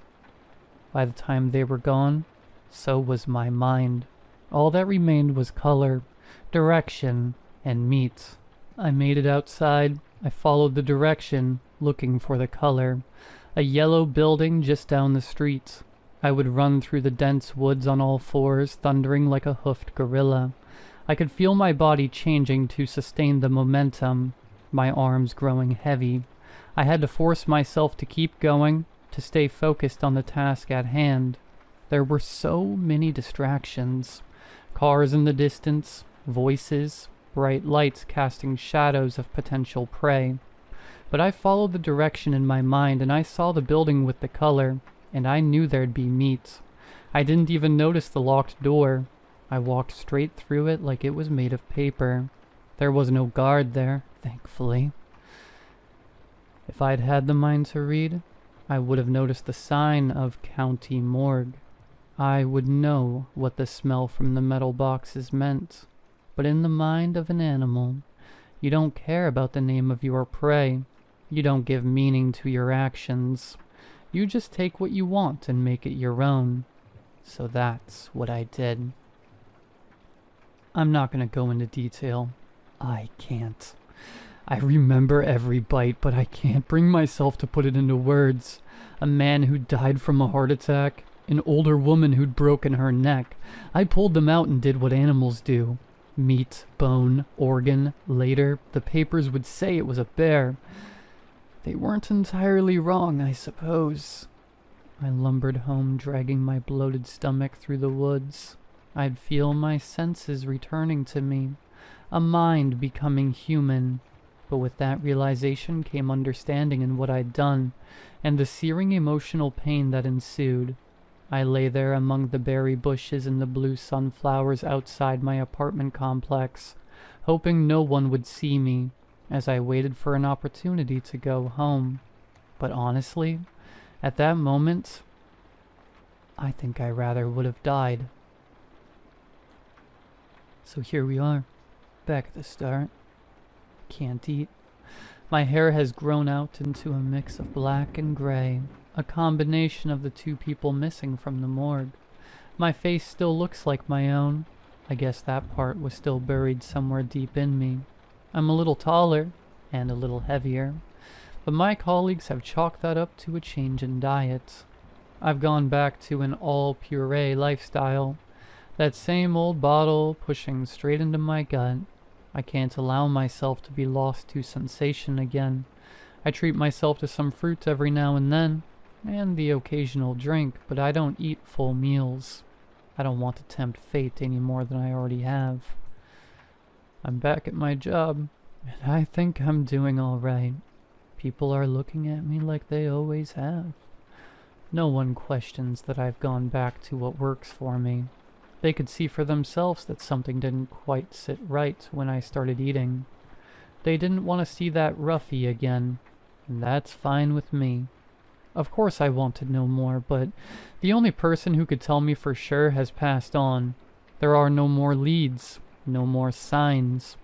By the time they were gone, so was my mind. All that remained was color, direction, and meat. I made it outside. I followed the direction, looking for the color. A yellow building just down the street. I would run through the dense woods on all fours, thundering like a hoofed gorilla. I could feel my body changing to sustain the momentum, my arms growing heavy. I had to force myself to keep going, to stay focused on the task at hand. There were so many distractions. Cars in the distance, voices, bright lights casting shadows of potential prey. But I followed the direction in my mind, and I saw the building with the color, and I knew there'd be meat. I didn't even notice the locked door. I walked straight through it like it was made of paper. There was no guard there, thankfully. If I'd had the mind to read, I would have noticed the sign of County Morgue. I would know what the smell from the metal boxes meant. But in the mind of an animal, you don't care about the name of your prey. You don't give meaning to your actions. You just take what you want and make it your own. So that's what I did. I'm not going to go into detail. I can't. I remember every bite, but I can't bring myself to put it into words. A man who died from a heart attack. An older woman who'd broken her neck. I pulled them out and did what animals do. Meat, bone, organ. Later, the papers would say it was a bear. They weren't entirely wrong, I suppose. I lumbered home, dragging my bloated stomach through the woods. I'd feel my senses returning to me, a mind becoming human. But with that realization came understanding in what I'd done, and the searing emotional pain that ensued. I lay there among the berry bushes and the blue sunflowers outside my apartment complex, hoping no one would see me, as I waited for an opportunity to go home. But honestly, at that moment, I think I rather would have died. So here we are, back at the start. Can't eat. My hair has grown out into a mix of black and gray, a combination of the two people missing from the morgue. My face still looks like my own. I guess that part was still buried somewhere deep in me. I'm a little taller and a little heavier, but my colleagues have chalked that up to a change in diet. I've gone back to an all-puree lifestyle. That same old bottle pushing straight into my gut. I can't allow myself to be lost to sensation again. I treat myself to some fruit every now and then, and the occasional drink, but I don't eat full meals. I don't want to tempt fate any more than I already have. I'm back at my job, and I think I'm doing all right. People are looking at me like they always have. No one questions that I've gone back to what works for me. They could see for themselves that something didn't quite sit right when I started eating. They didn't want to see that roughie again, and that's fine with me. Of course I want to know more, but the only person who could tell me for sure has passed on. There are no more leads, no more signs.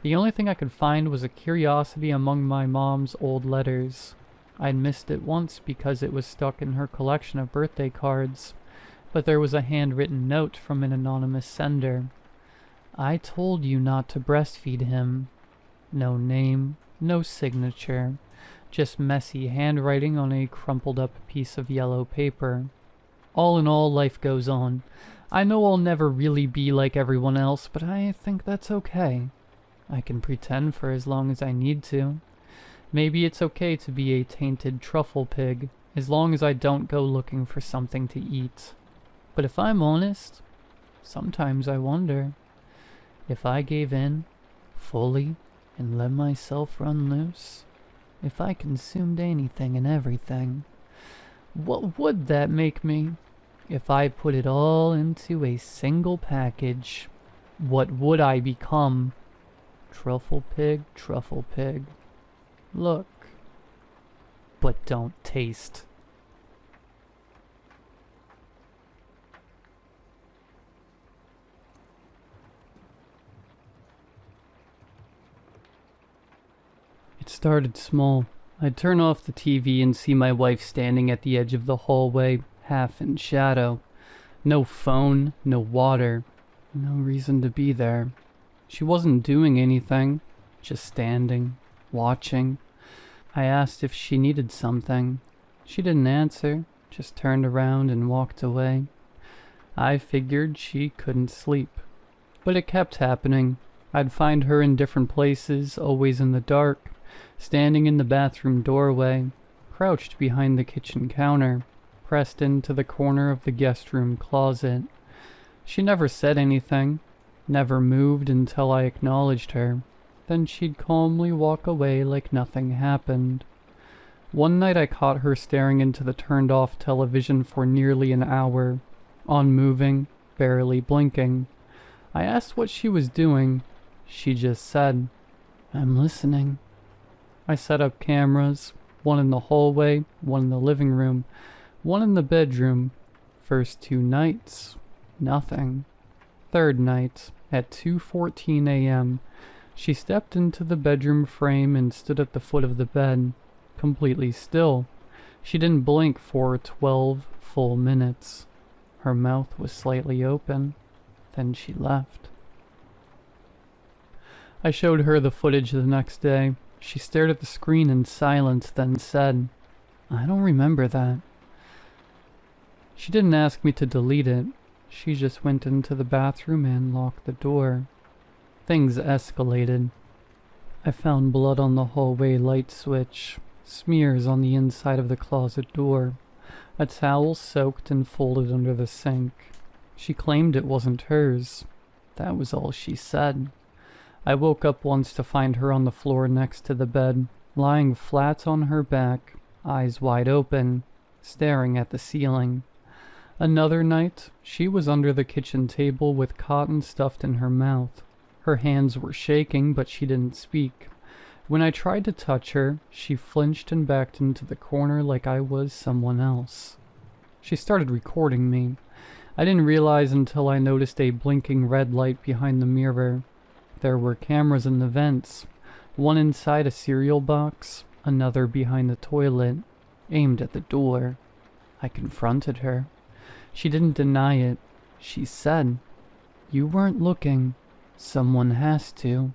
The only thing I could find was a curiosity among my mom's old letters. I'd missed it once because it was stuck in her collection of birthday cards. But there was a handwritten note from an anonymous sender. I told you not to breastfeed him. No name, no signature, just messy handwriting on a crumpled up piece of yellow paper. All in all, life goes on. I know I'll never really be like everyone else, but I think that's okay. I can pretend for as long as I need to. Maybe it's okay to be a tainted truffle pig, as long as I don't go looking for something to eat. But if I'm honest, sometimes I wonder, if I gave in fully and let myself run loose, if I consumed anything and everything, what would that make me? If I put it all into a single package, what would I become? Truffle pig, truffle pig. Look, but don't taste. It started small. I'd turn off the TV and see my wife standing at the edge of the hallway, half in shadow. No phone, no water, no reason to be there. She wasn't doing anything, just standing, watching. I asked if she needed something. She didn't answer, just turned around and walked away. I figured she couldn't sleep. But it kept happening. I'd find her in different places, always in the dark. Standing in the bathroom doorway, crouched behind the kitchen counter, pressed into the corner of the guest room closet. She never said anything, never moved until I acknowledged her. Then she'd calmly walk away like nothing happened. One night I caught her staring into the turned-off television for nearly an hour. unmoving, barely blinking. I asked what she was doing. She just said, "I'm listening." I set up cameras, one in the hallway, one in the living room, one in the bedroom. First 2 nights, nothing. Third night, at 2:14 a.m., she stepped into the bedroom frame and stood at the foot of the bed, completely still. She didn't blink for 12 full minutes. Her mouth was slightly open. Then she left. I showed her the footage the next day. She stared at the screen in silence, then said, "I don't remember that." She didn't ask me to delete it. She just went into the bathroom and locked the door. Things escalated. I found blood on the hallway light switch, smears on the inside of the closet door, a towel soaked and folded under the sink. She claimed it wasn't hers. That was all she said. I woke up once to find her on the floor next to the bed, lying flat on her back, eyes wide open, staring at the ceiling. Another night, she was under the kitchen table with cotton stuffed in her mouth. Her hands were shaking, but she didn't speak. When I tried to touch her, she flinched and backed into the corner like I was someone else. She started recording me. I didn't realize until I noticed a blinking red light behind the mirror. There were cameras in the vents, one inside a cereal box, another behind the toilet, aimed at the door. I confronted her. She didn't deny it. She said, "You weren't looking. Someone has to."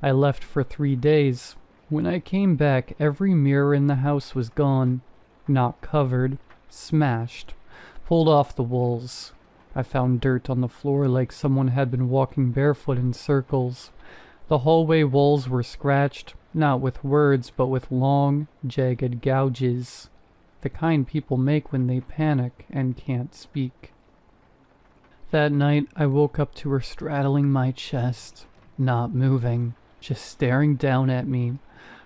I left for 3 days. When I came back, every mirror in the house was gone. Not covered. Smashed. Pulled off the walls. I found dirt on the floor like someone had been walking barefoot in circles. The hallway walls were scratched, not with words, but with long, jagged gouges. The kind people make when they panic and can't speak. That night, I woke up to her straddling my chest, not moving, just staring down at me.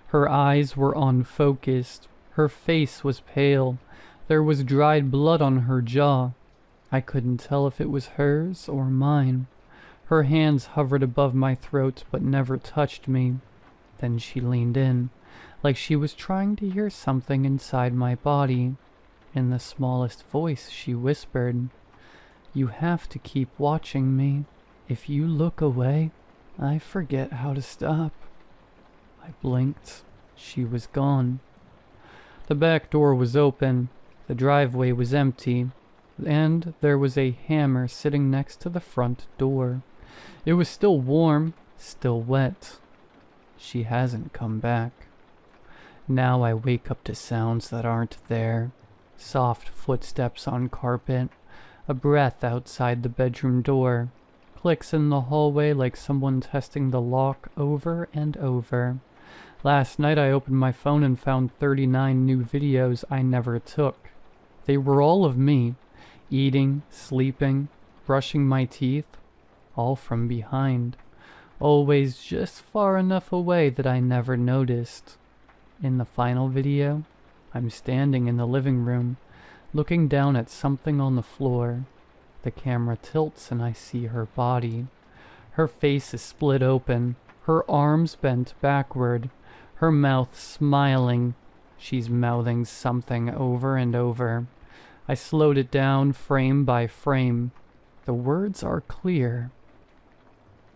Her eyes were unfocused. Her face was pale. There was dried blood on her jaw. I couldn't tell if it was hers or mine. Her hands hovered above my throat but never touched me. Then she leaned in, like she was trying to hear something inside my body. In the smallest voice, she whispered, "You have to keep watching me. If you look away, I forget how to stop." I blinked. She was gone. The back door was open. The driveway was empty. And there was a hammer sitting next to the front door. It was still warm, still wet. She hasn't come back. Now I wake up to sounds that aren't there. Soft footsteps on carpet, a breath outside the bedroom door, clicks in the hallway like someone testing the lock over and over. Last night I opened my phone and found 39 new videos I never took. They were all of me, eating, sleeping, brushing my teeth, all from behind, always just far enough away that I never noticed. In the final video, I'm standing in the living room, looking down at something on the floor. The camera tilts and I see her body. Her face is split open, her arms bent backward, her mouth smiling. She's mouthing something over and over. I slowed it down frame by frame. The words are clear.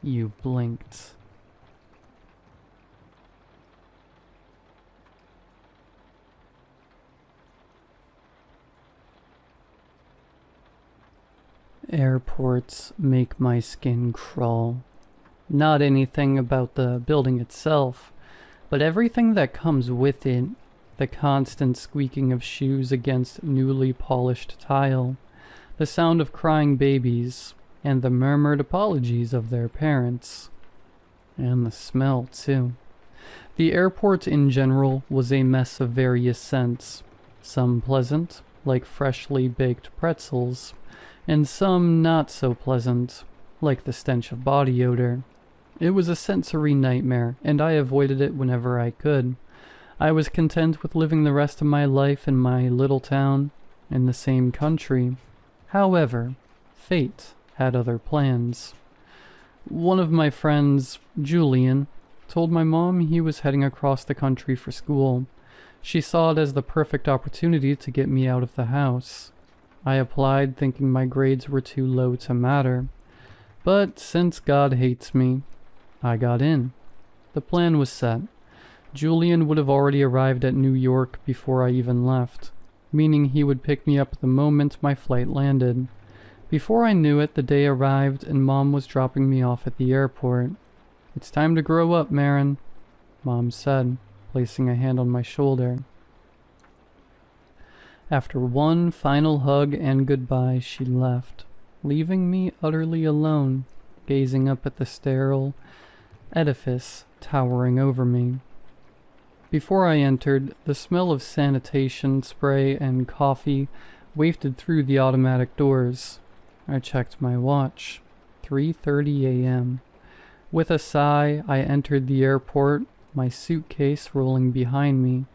You blinked. Airports make my skin crawl. Not anything about the building itself, but everything that comes with it. The constant squeaking of shoes against newly polished tile, the sound of crying babies, and the murmured apologies of their parents. And the smell, too. The airport in general was a mess of various scents, some pleasant, like freshly baked pretzels, and some not so pleasant, like the stench of body odor. It was a sensory nightmare, and I avoided it whenever I could. I was content with living the rest of my life in my little town, in the same country. However, fate had other plans. One of my friends, Julian, told my mom he was heading across the country for school. She saw it as the perfect opportunity to get me out of the house. I applied thinking my grades were too low to matter. But since God hates me, I got in. The plan was set. Julian would have already arrived at New York before I even left, meaning he would pick me up the moment my flight landed. Before I knew it, the day arrived and Mom was dropping me off at the airport. "It's time to grow up, Marin," Mom said, placing a hand on my shoulder. After one final hug and goodbye, she left, leaving me utterly alone, gazing up at the sterile edifice towering over me. Before I entered, the smell of sanitation spray and coffee wafted through the automatic doors. I checked my watch. 3:30 a.m. With a sigh, I entered the airport, my suitcase rolling behind me.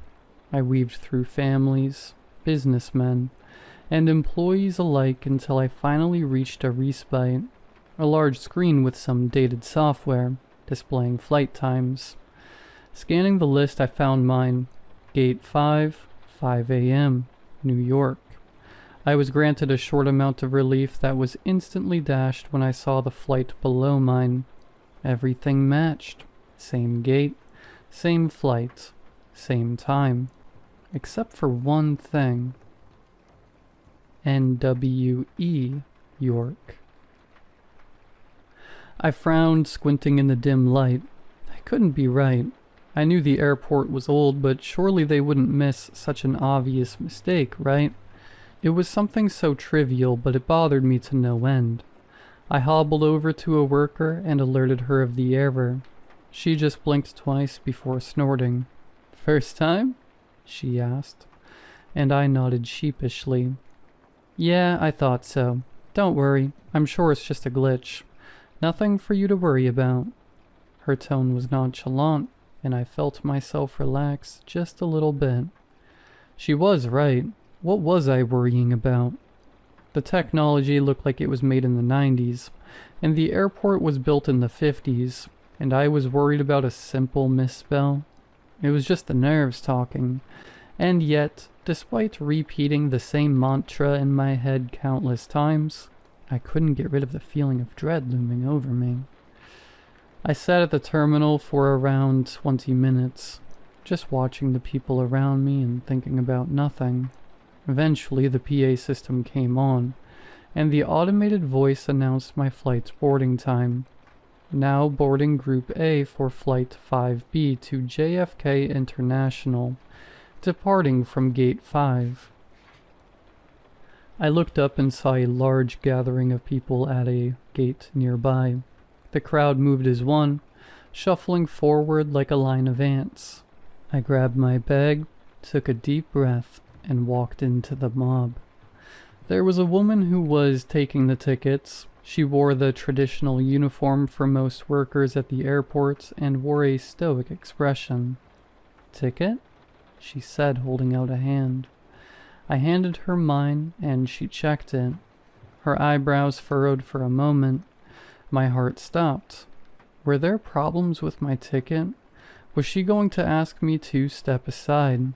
I weaved through families, businessmen, and employees alike until I finally reached a respite, a large screen with some dated software, displaying flight times. Scanning the list, I found mine. Gate 5, 5 a.m., New York. I was granted a short amount of relief that was instantly dashed when I saw the flight below mine. Everything matched. Same gate, same flight, same time. Except for one thing. NWE, York. I frowned, squinting in the dim light. I couldn't be right. I knew the airport was old, but surely they wouldn't miss such an obvious mistake, right? It was something so trivial, but it bothered me to no end. I hobbled over to a worker and alerted her of the error. She just blinked twice before snorting. "First time?" she asked, and I nodded sheepishly. "Yeah, I thought so. Don't worry, I'm sure it's just a glitch. Nothing for you to worry about." Her tone was nonchalant, and I felt myself relax just a little bit. She was right. What was I worrying about? The technology looked like it was made in the 90s, and the airport was built in the 50s, and I was worried about a simple misspell. It was just the nerves talking, and yet, despite repeating the same mantra in my head countless times, I couldn't get rid of the feeling of dread looming over me. I sat at the terminal for around 20 minutes, just watching the people around me and thinking about nothing. Eventually, the PA system came on, and the automated voice announced my flight's boarding time. Now boarding Group A for Flight 5B to JFK International, departing from Gate 5. I looked up and saw a large gathering of people at a gate nearby. The crowd moved as one, shuffling forward like a line of ants. I grabbed my bag, took a deep breath, and walked into the mob. There was a woman who was taking the tickets. She wore the traditional uniform for most workers at the airport and wore a stoic expression. "Ticket?" she said, holding out a hand. I handed her mine, and she checked it. Her eyebrows furrowed for a moment. My heart stopped. Were there problems with my ticket? Was she going to ask me to step aside?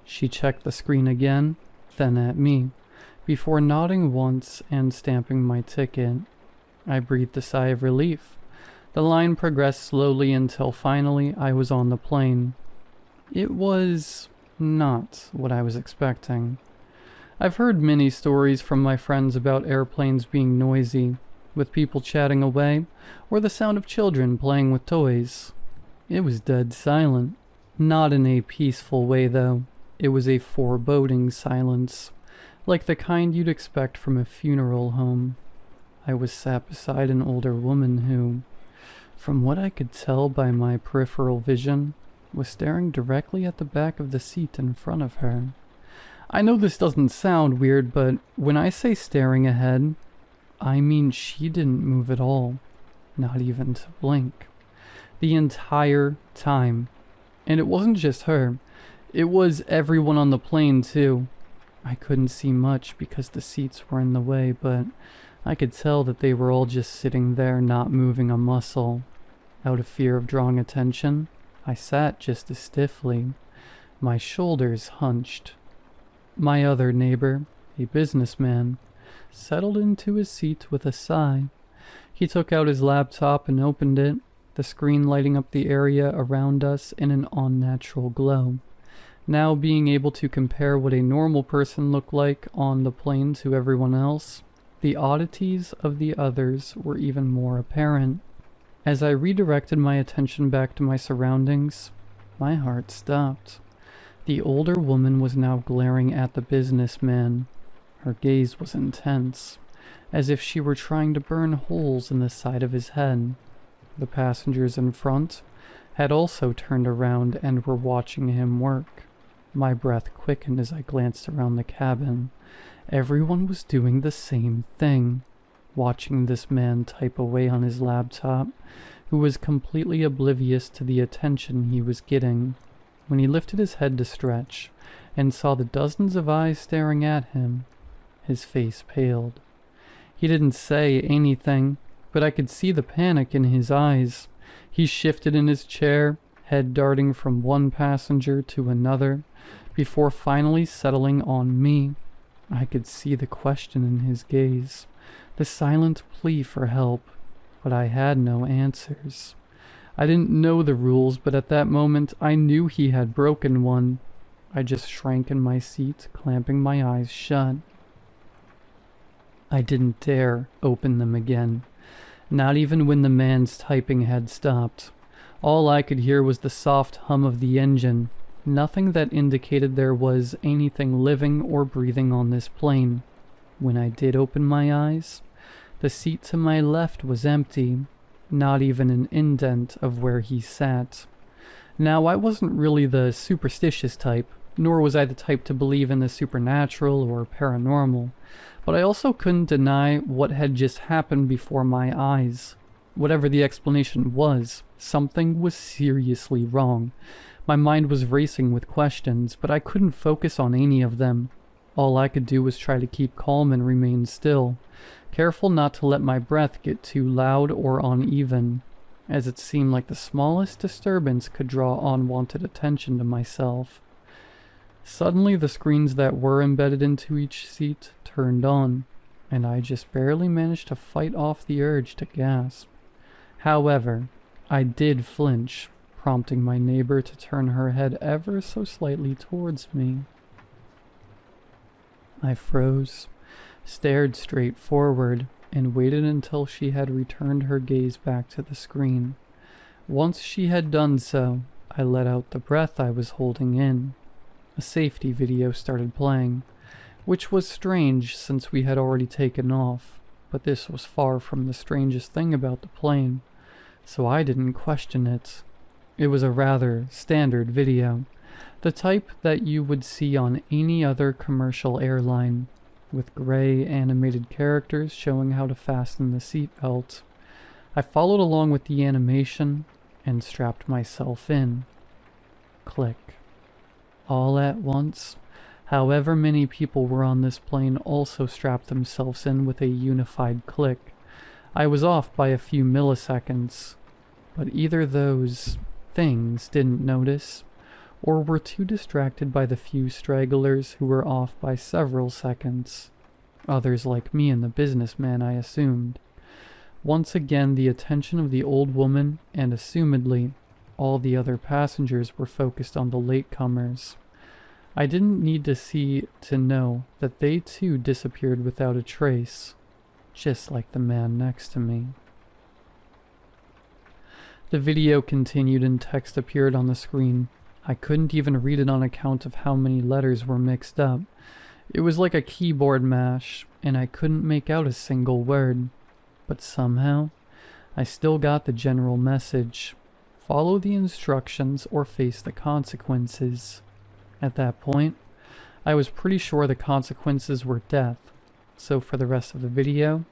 She checked the screen again, then at me, before nodding once and stamping my ticket. I breathed a sigh of relief. The line progressed slowly until finally I was on the plane. It was not what I was expecting. I've heard many stories from my friends about airplanes being noisy, with people chatting away, or the sound of children playing with toys. It was dead silent. Not in a peaceful way, though. It was a foreboding silence, like the kind you'd expect from a funeral home. I was sat beside an older woman who, from what I could tell by my peripheral vision, was staring directly at the back of the seat in front of her. I know this doesn't sound weird, but when I say staring ahead, I mean she didn't move at all, not even to blink. The entire time. And it wasn't just her. It was everyone on the plane, too. I couldn't see much because the seats were in the way, but I could tell that they were all just sitting there not moving a muscle. Out of fear of drawing attention, I sat just as stiffly, my shoulders hunched. My other neighbor, a businessman, settled into his seat with a sigh. He took out his laptop and opened it, the screen lighting up the area around us in an unnatural glow. Now being able to compare what a normal person looked like on the plane to everyone else, the oddities of the others were even more apparent. As I redirected my attention back to my surroundings, my heart stopped. The older woman was now glaring at the businessman. Her gaze was intense, as if she were trying to burn holes in the side of his head. The passengers in front had also turned around and were watching him work. My breath quickened as I glanced around the cabin. Everyone was doing the same thing, watching this man type away on his laptop, who was completely oblivious to the attention he was getting. When he lifted his head to stretch and saw the dozens of eyes staring at him, his face paled. He didn't say anything, but I could see the panic in his eyes. He shifted in his chair, head darting from one passenger to another, before finally settling on me. I could see the question in his gaze, the silent plea for help, but I had no answers. I didn't know the rules, but at that moment I knew he had broken one. I just shrank in my seat, clamping my eyes shut. I didn't dare open them again, not even when the man's typing had stopped. All I could hear was the soft hum of the engine, nothing that indicated there was anything living or breathing on this plane. When I did open my eyes, the seat to my left was empty, not even an indent of where he sat. Now, I wasn't really the superstitious type, nor was I the type to believe in the supernatural or paranormal, but I also couldn't deny what had just happened before my eyes. Whatever the explanation was, something was seriously wrong. My mind was racing with questions, but I couldn't focus on any of them. All I could do was try to keep calm and remain still, careful not to let my breath get too loud or uneven, as it seemed like the smallest disturbance could draw unwanted attention to myself. Suddenly the screens that were embedded into each seat turned on, and I just barely managed to fight off the urge to gasp. However, I did flinch, prompting my neighbor to turn her head ever so slightly towards me. I froze, stared straight forward, and waited until she had returned her gaze back to the screen. Once she had done so, I let out the breath I was holding in. A safety video started playing, which was strange since we had already taken off, but this was far from the strangest thing about the plane, so I didn't question it. It was a rather standard video, the type that you would see on any other commercial airline, with gray animated characters showing how to fasten the seatbelt. I followed along with the animation and strapped myself in. Click. All at once, however many people were on this plane also strapped themselves in with a unified click. I was off by a few milliseconds, but either those things didn't notice, or were too distracted by the few stragglers who were off by several seconds. Others like me and the businessman, I assumed. Once again, the attention of the old woman, and assumedly all the other passengers, were focused on the latecomers. I didn't need to see to know that they too disappeared without a trace, just like the man next to me. The video continued and text appeared on the screen. I couldn't even read it on account of how many letters were mixed up. It was like a keyboard mash, and I couldn't make out a single word. But somehow, I still got the general message. Follow the instructions or face the consequences. At that point, I was pretty sure the consequences were death, so for the rest of the video,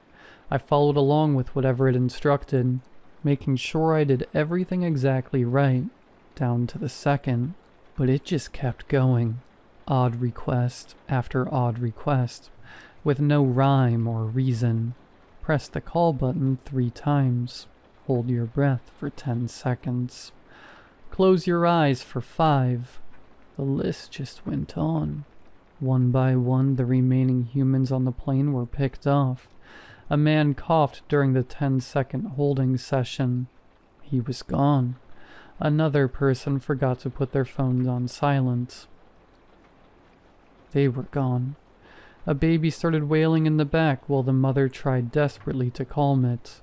I followed along with whatever it instructed, making sure I did everything exactly right, down to the second. But it just kept going. odd request after odd request, with no rhyme or reason. Press the call button 3 times. Hold your breath for 10 seconds. Close your eyes for 5. The list just went on. One by one, the remaining humans on the plane were picked off. A man coughed during the 10-second holding session. He was gone. Another person forgot to put their phones on silent. They were gone. A baby started wailing in the back while the mother tried desperately to calm it.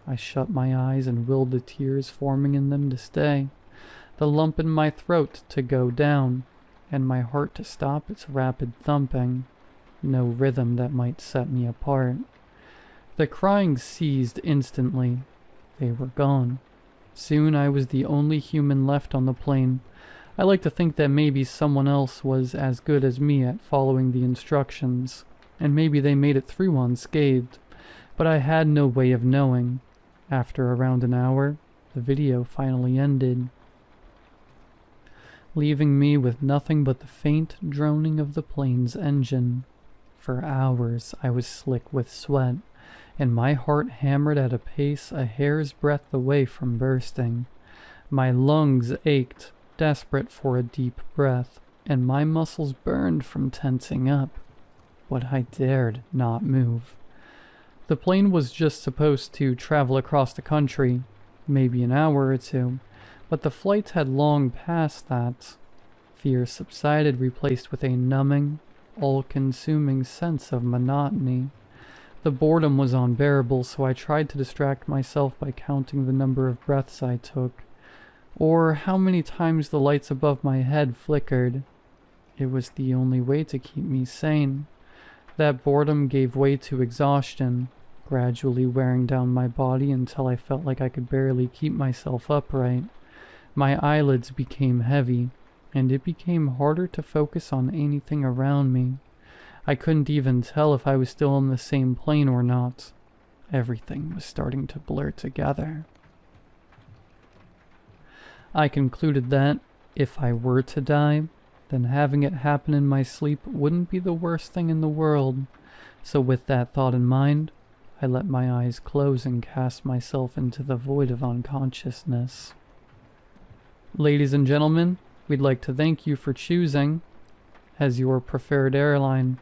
I shut my eyes and willed the tears forming in them to stay, the lump in my throat to go down, and my heart to stop its rapid thumping. No rhythm that might set me apart. The crying ceased instantly. They were gone. Soon I was the only human left on the plane. I like to think that maybe someone else was as good as me at following the instructions, and maybe they made it through unscathed, but I had no way of knowing. After around an hour, the video finally ended, leaving me with nothing but the faint droning of the plane's engine. For hours I was slick with sweat, and my heart hammered at a pace a hair's breadth away from bursting. My lungs ached, desperate for a deep breath, and my muscles burned from tensing up. But I dared not move. The plane was just supposed to travel across the country, maybe an hour or two, but the flight had long passed that. Fear subsided, replaced with a numbing, all-consuming sense of monotony. The boredom was unbearable, so I tried to distract myself by counting the number of breaths I took, or how many times the lights above my head flickered. It was the only way to keep me sane. That boredom gave way to exhaustion, gradually wearing down my body until I felt like I could barely keep myself upright. My eyelids became heavy, and it became harder to focus on anything around me. I couldn't even tell if I was still on the same plane or not. Everything was starting to blur together. I concluded that, if I were to die, then having it happen in my sleep wouldn't be the worst thing in the world. So with that thought in mind, I let my eyes close and cast myself into the void of unconsciousness. Ladies and gentlemen, we'd like to thank you for choosing as your preferred airline.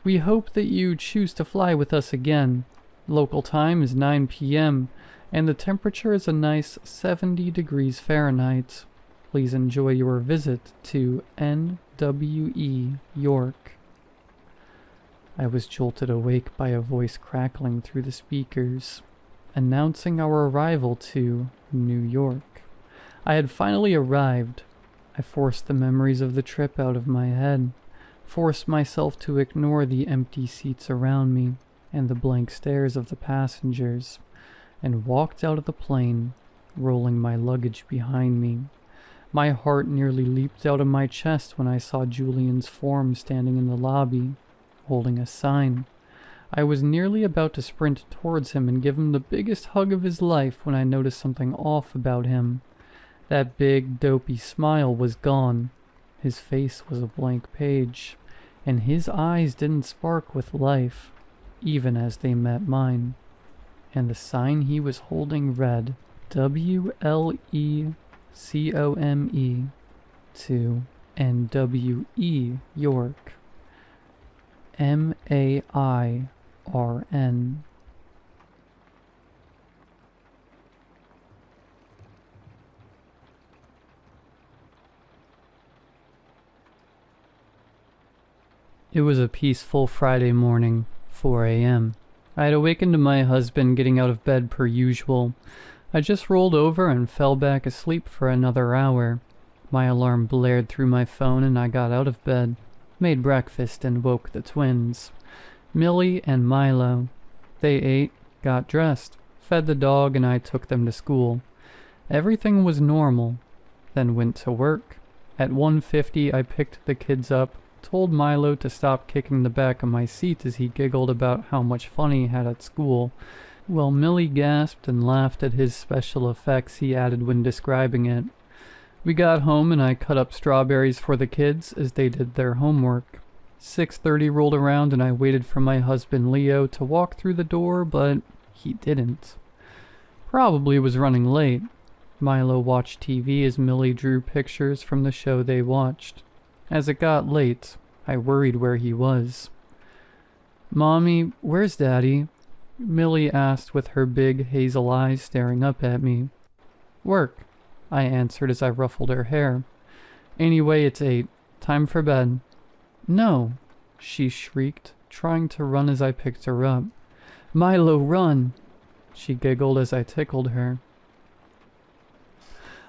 We hope that you choose to fly with us again. Local time is 9 p.m., and the temperature is a nice 70 degrees Fahrenheit. Please enjoy your visit to NWE York. I was jolted awake by a voice crackling through the speakers, announcing our arrival to New York. I had finally arrived. I forced the memories of the trip out of my head, forced myself to ignore the empty seats around me and the blank stares of the passengers, and walked out of the plane, rolling my luggage behind me. My heart nearly leaped out of my chest when I saw Julian's form standing in the lobby, holding a sign. I was nearly about to sprint towards him and give him the biggest hug of his life when I noticed something off about him. That big, dopey smile was gone. His face was a blank page, and his eyes didn't spark with life, even as they met mine. And the sign he was holding read, WLECOME to NWE York. MAIRN. It was a peaceful Friday morning, 4 a.m. I had awakened to my husband getting out of bed per usual. I just rolled over and fell back asleep for another hour. My alarm blared through my phone and I got out of bed, made breakfast and woke the twins, Millie and Milo. They ate, got dressed, fed the dog, and I took them to school. Everything was normal, then went to work. At 1:50 I picked the kids up, told Milo to stop kicking the back of my seat as he giggled about how much fun he had at school, while Millie gasped and laughed at his special effects he added when describing it. We got home and I cut up strawberries for the kids as they did their homework. 6:30 rolled around and I waited for my husband Leo to walk through the door, but he didn't. Probably was running late. Milo watched TV as Millie drew pictures from the show they watched. As it got late, I worried where he was. "Mommy, where's Daddy?" Millie asked with her big hazel eyes staring up at me. "Work," I answered as I ruffled her hair. "Anyway, it's 8. Time for bed." "No," she shrieked, trying to run as I picked her up. "Milo, run!" She giggled as I tickled her.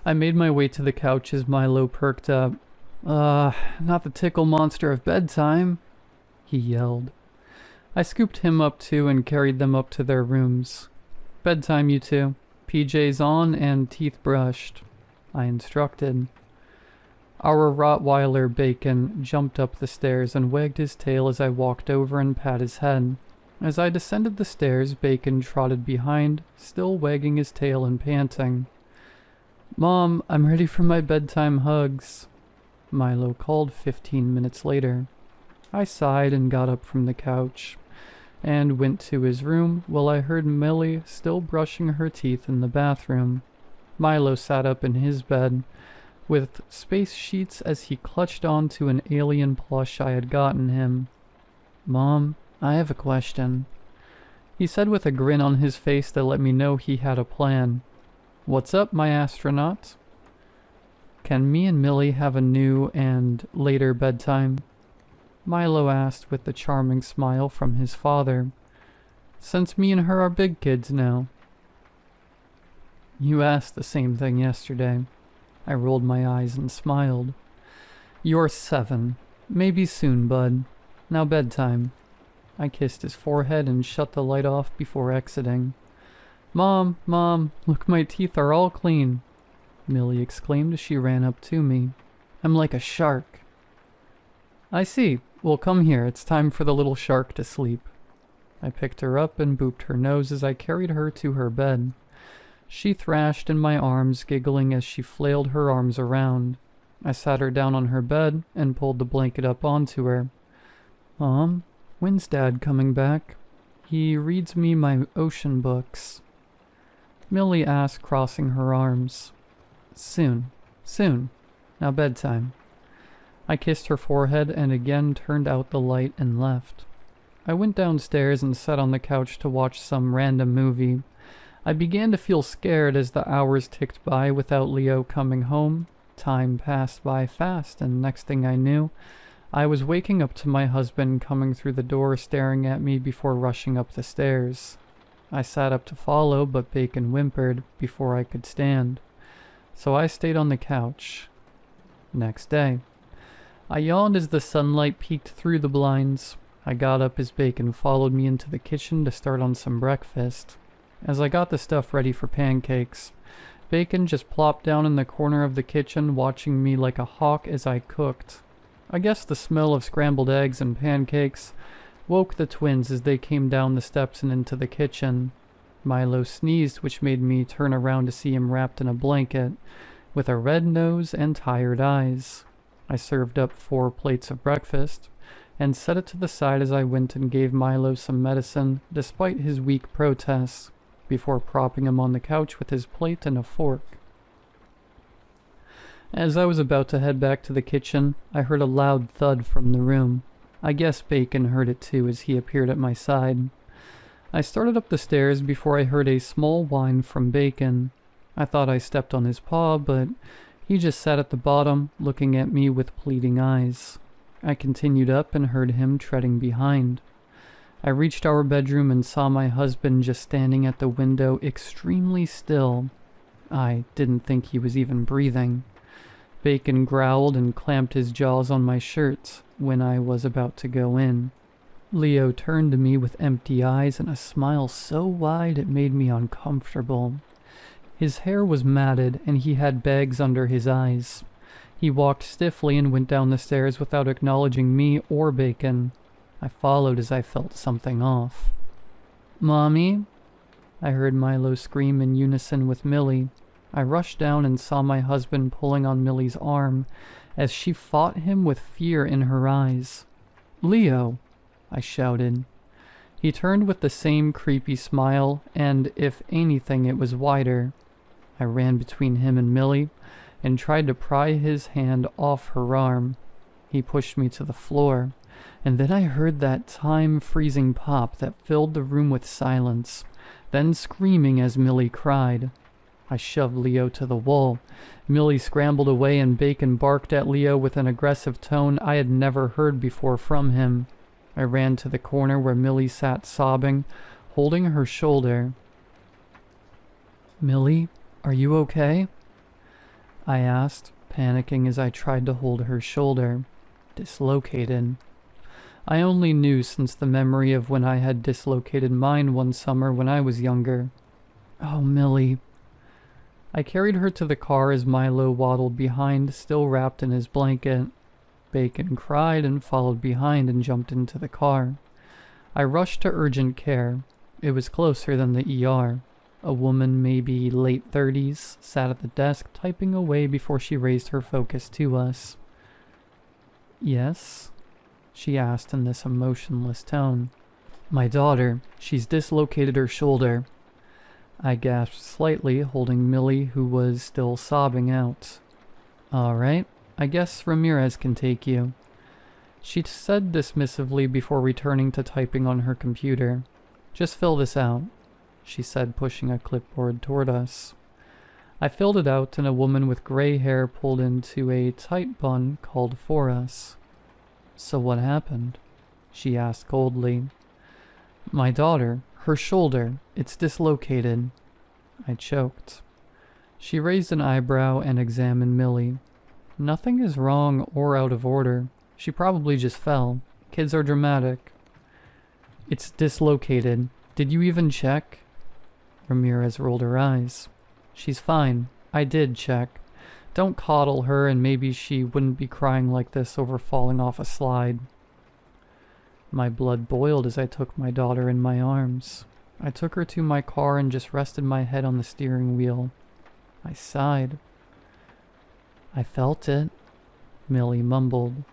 I made my way to the couch as Milo perked up. Not the tickle monster of bedtime," he yelled. I scooped him up too and carried them up to their rooms. "Bedtime, you two. PJs on and teeth brushed," I instructed. Our Rottweiler Bacon jumped up the stairs and wagged his tail as I walked over and pat his head. As I descended the stairs, Bacon trotted behind, still wagging his tail and panting. "Mom, I'm ready for my bedtime hugs," Milo called 15 minutes later. I sighed and got up from the couch and went to his room while I heard Millie still brushing her teeth in the bathroom. Milo sat up in his bed with space sheets as he clutched onto an alien plush I had gotten him. "Mom, I have a question," he said with a grin on his face that let me know he had a plan. "What's up, my astronaut?" "Can me and Millie have a new and later bedtime?" Milo asked with the charming smile from his father. "Since me and her are big kids now." "You asked the same thing yesterday." I rolled my eyes and smiled. "You're 7. Maybe soon, bud. Now bedtime." I kissed his forehead and shut the light off before exiting. Mom, look, my teeth are all clean," Millie exclaimed as she ran up to me. "I'm like a shark." "I see. Well, come here. It's time for the little shark to sleep." I picked her up and booped her nose as I carried her to her bed. She thrashed in my arms, giggling as she flailed her arms around. I sat her down on her bed and pulled the blanket up onto her. "Mom, when's Dad coming back? He reads me my ocean books," Millie asked, crossing her arms. Soon. Now bedtime." I kissed her forehead and again turned out the light and left. I went downstairs and sat on the couch to watch some random movie. I began to feel scared as the hours ticked by without Leo coming home. Time passed by fast, and next thing I knew, I was waking up to my husband coming through the door staring at me before rushing up the stairs. I sat up to follow, but Bacon whimpered before I could stand. So I stayed on the couch. Next day. I yawned as the sunlight peeked through the blinds. I got up as Bacon followed me into the kitchen to start on some breakfast. As I got the stuff ready for pancakes, Bacon just plopped down in the corner of the kitchen, watching me like a hawk as I cooked. I guess the smell of scrambled eggs and pancakes woke the twins as they came down the steps and into the kitchen. Milo sneezed, which made me turn around to see him wrapped in a blanket, with a red nose and tired eyes. I served up 4 plates of breakfast, and set it to the side as I went and gave Milo some medicine, despite his weak protests, before propping him on the couch with his plate and a fork. As I was about to head back to the kitchen, I heard a loud thud from the room. I guess Bacon heard it too as he appeared at my side. I started up the stairs before I heard a small whine from Bacon. I thought I stepped on his paw, but he just sat at the bottom, looking at me with pleading eyes. I continued up and heard him treading behind. I reached our bedroom and saw my husband just standing at the window, extremely still. I didn't think he was even breathing. Bacon growled and clamped his jaws on my shirt when I was about to go in. Leo turned to me with empty eyes and a smile so wide it made me uncomfortable. His hair was matted and he had bags under his eyes. He walked stiffly and went down the stairs without acknowledging me or Bacon. I followed as I felt something off. "Mommy?" I heard Milo scream in unison with Millie. I rushed down and saw my husband pulling on Millie's arm as she fought him with fear in her eyes. "Leo!" I shouted. He turned with the same creepy smile, and if anything it was wider. I ran between him and Millie and tried to pry his hand off her arm. He pushed me to the floor, and then I heard that time-freezing pop that filled the room with silence, then screaming as Millie cried. I shoved Leo to the wall. Millie scrambled away and Bacon barked at Leo with an aggressive tone I had never heard before from him. I ran to the corner where Millie sat sobbing, holding her shoulder. "Millie, are you okay?" I asked, panicking as I tried to hold her shoulder. Dislocated. I only knew since the memory of when I had dislocated mine one summer when I was younger. "Oh, Millie." I carried her to the car as Milo waddled behind, still wrapped in his blanket. Bacon cried and followed behind and jumped into the car. I rushed to urgent care. It was closer than the ER. A woman, maybe late 30s, sat at the desk typing away before she raised her focus to us. "Yes?" she asked in this emotionless tone. "My daughter. She's dislocated her shoulder." I gasped slightly, holding Millie, who was still sobbing out. "All right, I guess Ramirez can take you," she said dismissively before returning to typing on her computer. "Just fill this out," she said, pushing a clipboard toward us. I filled it out, and a woman with gray hair pulled into a tight bun called for us. "So what happened?" she asked coldly. "My daughter, her shoulder, it's dislocated." I choked. She raised an eyebrow and examined Millie. "Nothing is wrong or out of order. She probably just fell. Kids are dramatic." "It's dislocated. Did you even check?" Ramirez rolled her eyes. "She's fine. I did check. Don't coddle her and maybe she wouldn't be crying like this over falling off a slide." My blood boiled as I took my daughter in my arms. I took her to my car and just rested my head on the steering wheel. I sighed. "I felt it," Millie mumbled.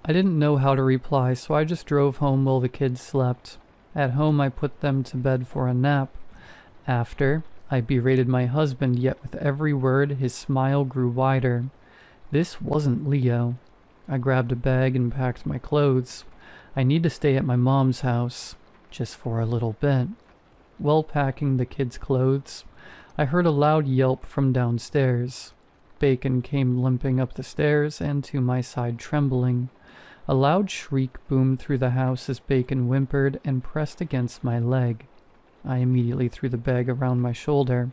I didn't know how to reply, so I just drove home while the kids slept. At home, I put them to bed for a nap. After, I berated my husband, yet with every word, his smile grew wider. This wasn't Leo. I grabbed a bag and packed my clothes. I need to stay at my mom's house, just for a little bit. While packing the kids' clothes, I heard a loud yelp from downstairs. Bacon came limping up the stairs and to my side trembling. A loud shriek boomed through the house as Bacon whimpered and pressed against my leg. I immediately threw the bag around my shoulder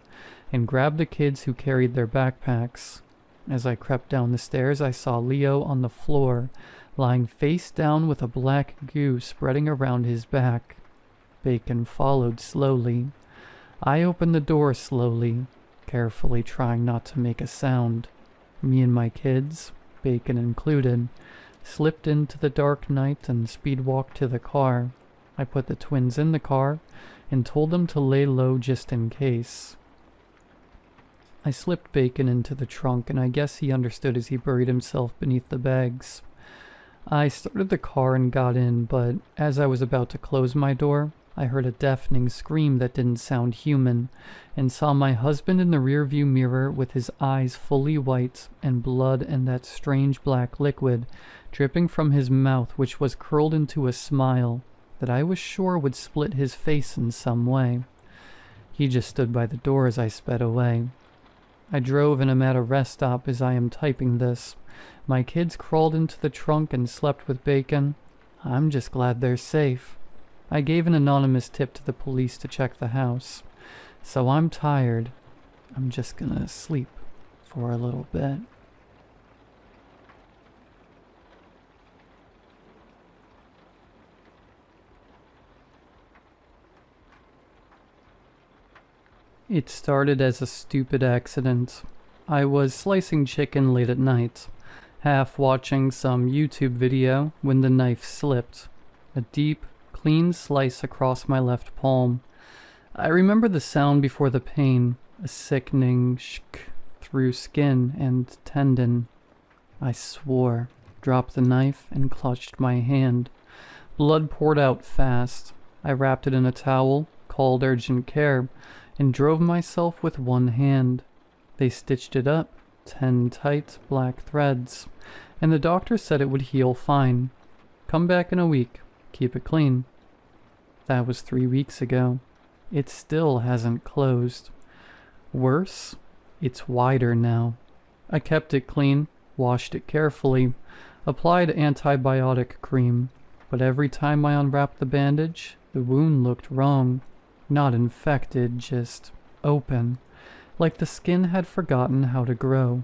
and grabbed the kids who carried their backpacks. As I crept down the stairs, I saw Leo on the floor, lying face down with a black goo spreading around his back. Bacon followed slowly. I opened the door slowly, carefully trying not to make a sound. Me and my kids, Bacon included, slipped into the dark night and speed-walked to the car. I put the twins in the car and told them to lay low just in case. I slipped Bacon into the trunk, and I guess he understood as he buried himself beneath the bags. I started the car and got in, but as I was about to close my door, I heard a deafening scream that didn't sound human, and saw my husband in the rearview mirror with his eyes fully white and blood and that strange black liquid dripping from his mouth, which was curled into a smile that I was sure would split his face in some way. He just stood by the door as I sped away. I drove and am at a rest stop as I am typing this. My kids crawled into the trunk and slept with Bacon. I'm just glad they're safe. I gave an anonymous tip to the police to check the house. So I'm tired. I'm just gonna sleep for a little bit. It started as a stupid accident. I was slicing chicken late at night, half watching some YouTube video when the knife slipped. A deep, clean slice across my left palm. I remember the sound before the pain, a sickening shk through skin and tendon. I swore, dropped the knife, and clutched my hand. Blood poured out fast. I wrapped it in a towel, called urgent care, and drove myself with one hand. They stitched it up, 10 tight black threads, and the doctor said it would heal fine. Come back in a week. Keep it clean. That was 3 weeks ago. It still hasn't closed. Worse, it's wider now. I kept it clean, washed it carefully, applied antibiotic cream, but every time I unwrapped the bandage, the wound looked wrong. Not infected, just open, like the skin had forgotten how to grow.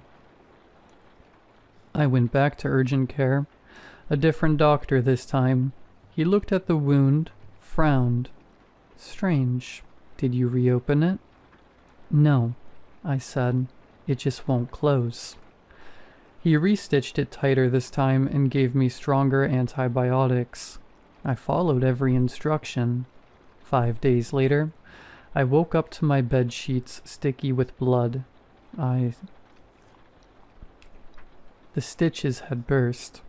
I went back to urgent care. A different doctor this time. He looked at the wound, frowned. Strange. Did you reopen it? No, I said. It just won't close. He restitched it tighter this time and gave me stronger antibiotics. I followed every instruction. 5 days later, I woke up to my bed sheets sticky with blood. The stitches had burst.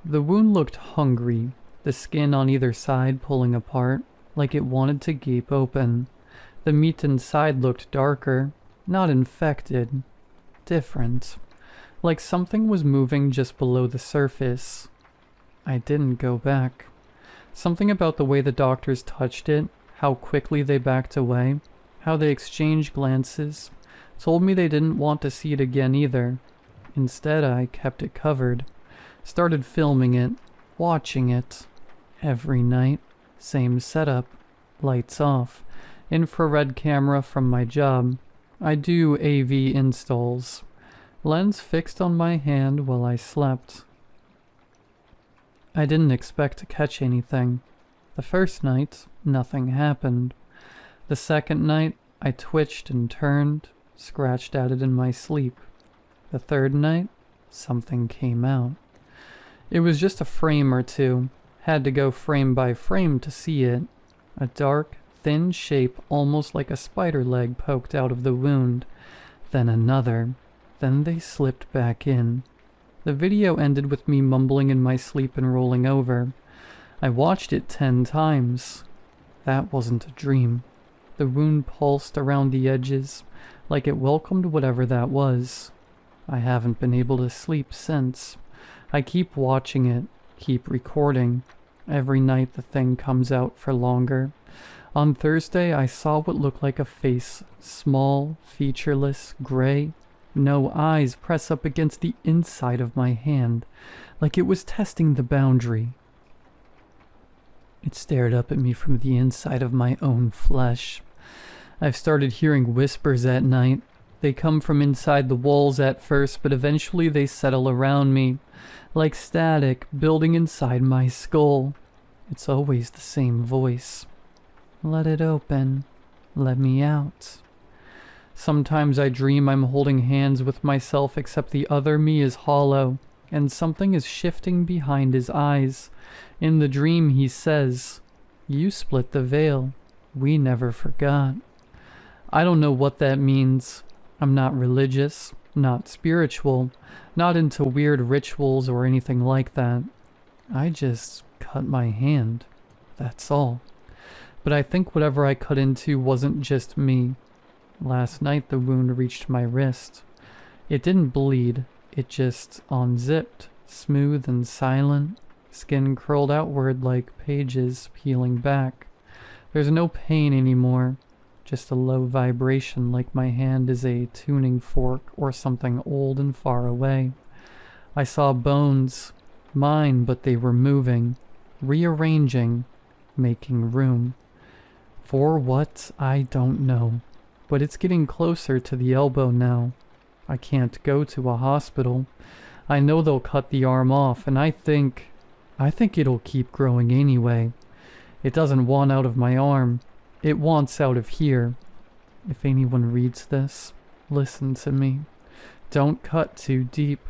The wound looked hungry, the skin on either side pulling apart, like it wanted to gape open. The meat inside looked darker, not infected, different, like something was moving just below the surface. I didn't go back. Something about the way the doctors touched it, how quickly they backed away, how they exchanged glances, told me they didn't want to see it again either. Instead, I kept it covered, started filming it, watching it. Every night, same setup, lights off, infrared camera from my job. I do AV installs. Lens fixed on my hand while I slept. I didn't expect to catch anything. The first night, nothing happened. The second night, I twitched and turned, scratched at it in my sleep. The third night, something came out. It was just a frame or two. Had to go frame by frame to see it. A dark, thin shape almost like a spider leg poked out of the wound. Then another. Then they slipped back in. The video ended with me mumbling in my sleep and rolling over. I watched it 10 times. That wasn't a dream. The wound pulsed around the edges, like it welcomed whatever that was. I haven't been able to sleep since. I keep watching it, keep recording. Every night the thing comes out for longer. On Thursday I saw what looked like a face, small, featureless, gray. No eyes press up against the inside of my hand, like it was testing the boundary. It stared up at me from the inside of my own flesh. I've started hearing whispers at night. They come from inside the walls at first, but eventually they settle around me, like static building inside my skull. It's always the same voice. Let it open. Let me out. Sometimes I dream I'm holding hands with myself, except the other me is hollow, and something is shifting behind his eyes. In the dream he says, "You split the veil. We never forgot." I don't know what that means. I'm not religious, not spiritual, not into weird rituals or anything like that. I just cut my hand. That's all. But I think whatever I cut into wasn't just me. Last night the wound reached my wrist. It didn't bleed, it just unzipped, smooth and silent, skin curled outward like pages peeling back. There's no pain anymore, just a low vibration like my hand is a tuning fork or something old and far away. I saw bones, mine, but they were moving, rearranging, making room. For what, I don't know. But it's getting closer to the elbow now. I can't go to a hospital. I know they'll cut the arm off, and I think it'll keep growing anyway. It doesn't want out of my arm. It wants out of here. If anyone reads this, listen to me. Don't cut too deep.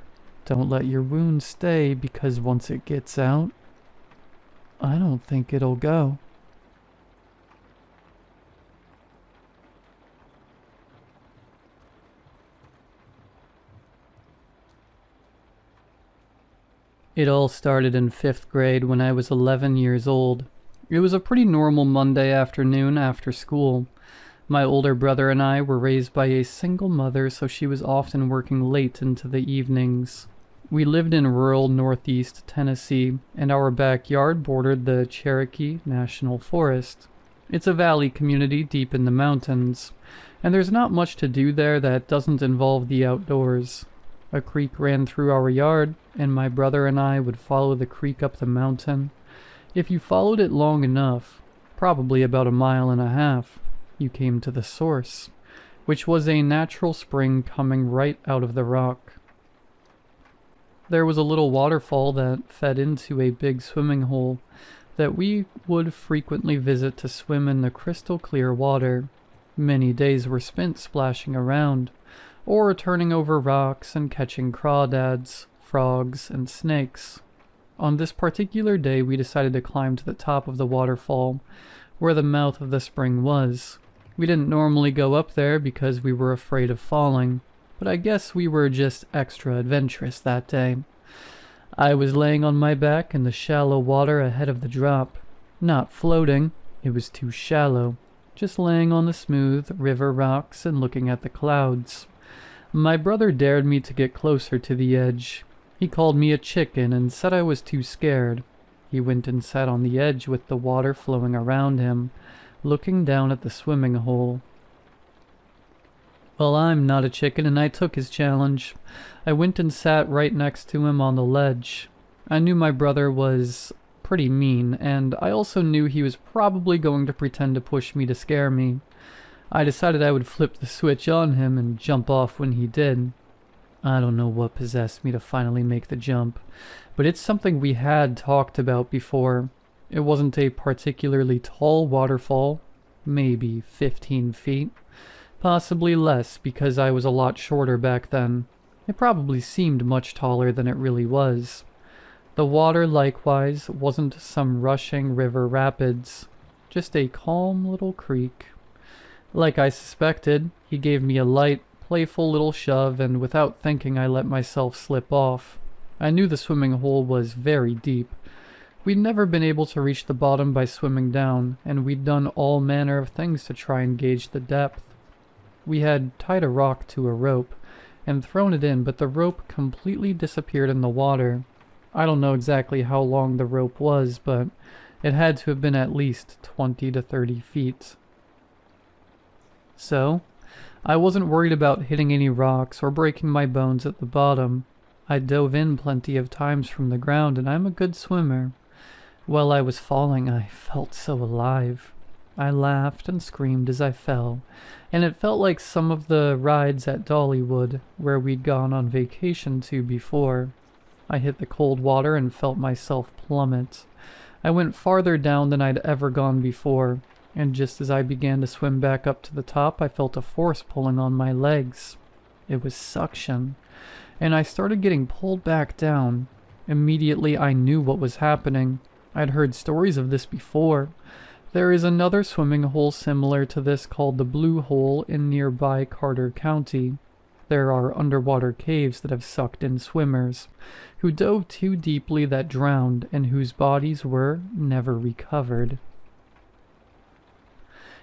Don't let your wound stay, because once it gets out, I don't think it'll go. It all started in 5th grade when I was 11 years old. It was a pretty normal Monday afternoon after school. My older brother and I were raised by a single mother, so she was often working late into the evenings. We lived in rural northeast Tennessee, and our backyard bordered the Cherokee National Forest. It's a valley community deep in the mountains, and there's not much to do there that doesn't involve the outdoors. A creek ran through our yard, and my brother and I would follow the creek up the mountain. If you followed it long enough, probably about 1.5 miles, you came to the source, which was a natural spring coming right out of the rock. There was a little waterfall that fed into a big swimming hole that we would frequently visit to swim in the crystal clear water. Many days were spent splashing around, or turning over rocks and catching crawdads, frogs, and snakes. On this particular day, we decided to climb to the top of the waterfall, where the mouth of the spring was. We didn't normally go up there because we were afraid of falling, but I guess we were just extra adventurous that day. I was laying on my back in the shallow water ahead of the drop. Not floating, it was too shallow, just laying on the smooth river rocks and looking at the clouds. My brother dared me to get closer to the edge. He called me a chicken and said I was too scared. He went and sat on the edge with the water flowing around him, looking down at the swimming hole. Well, I'm not a chicken, and I took his challenge. I went and sat right next to him on the ledge. I knew my brother was pretty mean, and I also knew he was probably going to pretend to push me to scare me. I decided I would flip the switch on him and jump off when he did. I don't know what possessed me to finally make the jump, but it's something we had talked about before. It wasn't a particularly tall waterfall, maybe 15 feet. Possibly less because I was a lot shorter back then. It probably seemed much taller than it really was. The water, likewise, wasn't some rushing river rapids, just a calm little creek. Like I suspected, he gave me a light, playful little shove, and without thinking I let myself slip off. I knew the swimming hole was very deep. We'd never been able to reach the bottom by swimming down, and we'd done all manner of things to try and gauge the depth. We had tied a rock to a rope and thrown it in, but the rope completely disappeared in the water. I don't know exactly how long the rope was, but it had to have been at least 20 to 30 feet. So, I wasn't worried about hitting any rocks or breaking my bones at the bottom. I dove in plenty of times from the ground, and I'm a good swimmer. While I was falling, I felt so alive. I laughed and screamed as I fell, and it felt like some of the rides at Dollywood, where we'd gone on vacation to before. I hit the cold water and felt myself plummet. I went farther down than I'd ever gone before, and just as I began to swim back up to the top, I felt a force pulling on my legs. It was suction, and I started getting pulled back down. Immediately I knew what was happening. I'd heard stories of this before. There is another swimming hole similar to this called the Blue Hole in nearby Carter County. There are underwater caves that have sucked in swimmers, who dove too deeply that drowned and whose bodies were never recovered.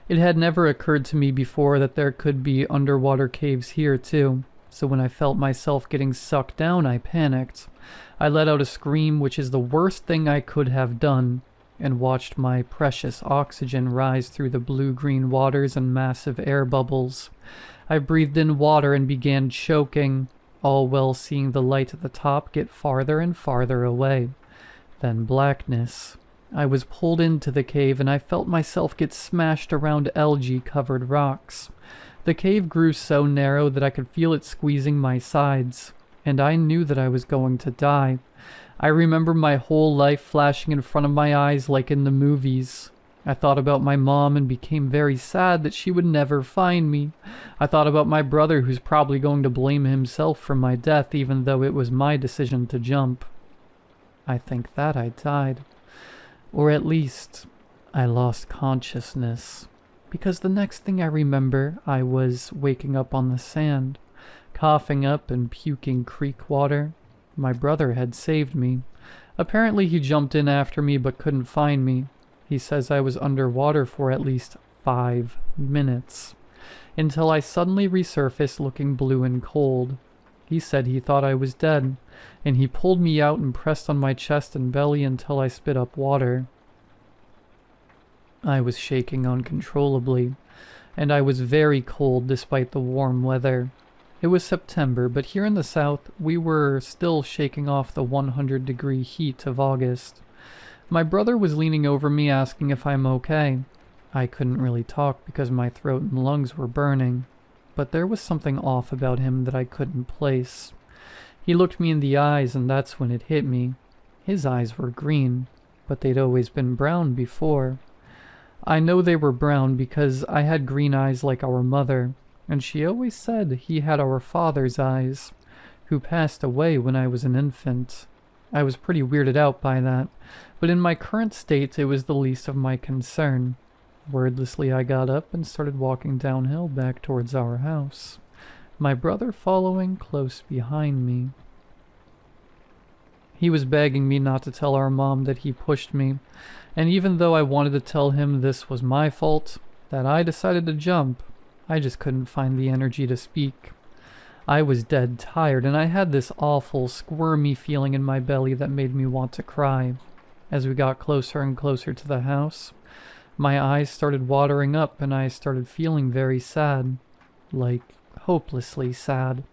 It had never occurred to me before that there could be underwater caves here too, so when I felt myself getting sucked down, I panicked. I let out a scream, which is the worst thing I could have done, and watched my precious oxygen rise through the blue-green waters and massive air bubbles. I breathed in water and began choking, all while seeing the light at the top get farther and farther away. Then blackness. I was pulled into the cave, and I felt myself get smashed around algae-covered rocks. The cave grew so narrow that I could feel it squeezing my sides, and I knew that I was going to die. I remember my whole life flashing in front of my eyes like in the movies. I thought about my mom and became very sad that she would never find me. I thought about my brother, who's probably going to blame himself for my death even though it was my decision to jump. I think that I died. Or at least, I lost consciousness. Because the next thing I remember, I was waking up on the sand, coughing up and puking creek water. My brother had saved me. Apparently he jumped in after me but couldn't find me. He says I was underwater for at least 5 minutes, until I suddenly resurfaced looking blue and cold. He said he thought I was dead, and he pulled me out and pressed on my chest and belly until I spit up water. I was shaking uncontrollably, and I was very cold despite the warm weather. It was September, but here in the south, we were still shaking off the 100-degree heat of August. My brother was leaning over me asking if I'm okay. I couldn't really talk because my throat and lungs were burning, but there was something off about him that I couldn't place. He looked me in the eyes, and that's when it hit me. His eyes were green, but they'd always been brown before. I know they were brown because I had green eyes like our mother, and she always said he had our father's eyes, who passed away when I was an infant. I was pretty weirded out by that, but in my current state it was the least of my concern. Wordlessly I got up and started walking downhill back towards our house, my brother following close behind me. He was begging me not to tell our mom that he pushed me, and even though I wanted to tell him this was my fault, that I decided to jump, I just couldn't find the energy to speak. I was dead tired, and I had this awful, squirmy feeling in my belly that made me want to cry. As we got closer and closer to the house, my eyes started watering up, and I started feeling very sad. Like, hopelessly sad.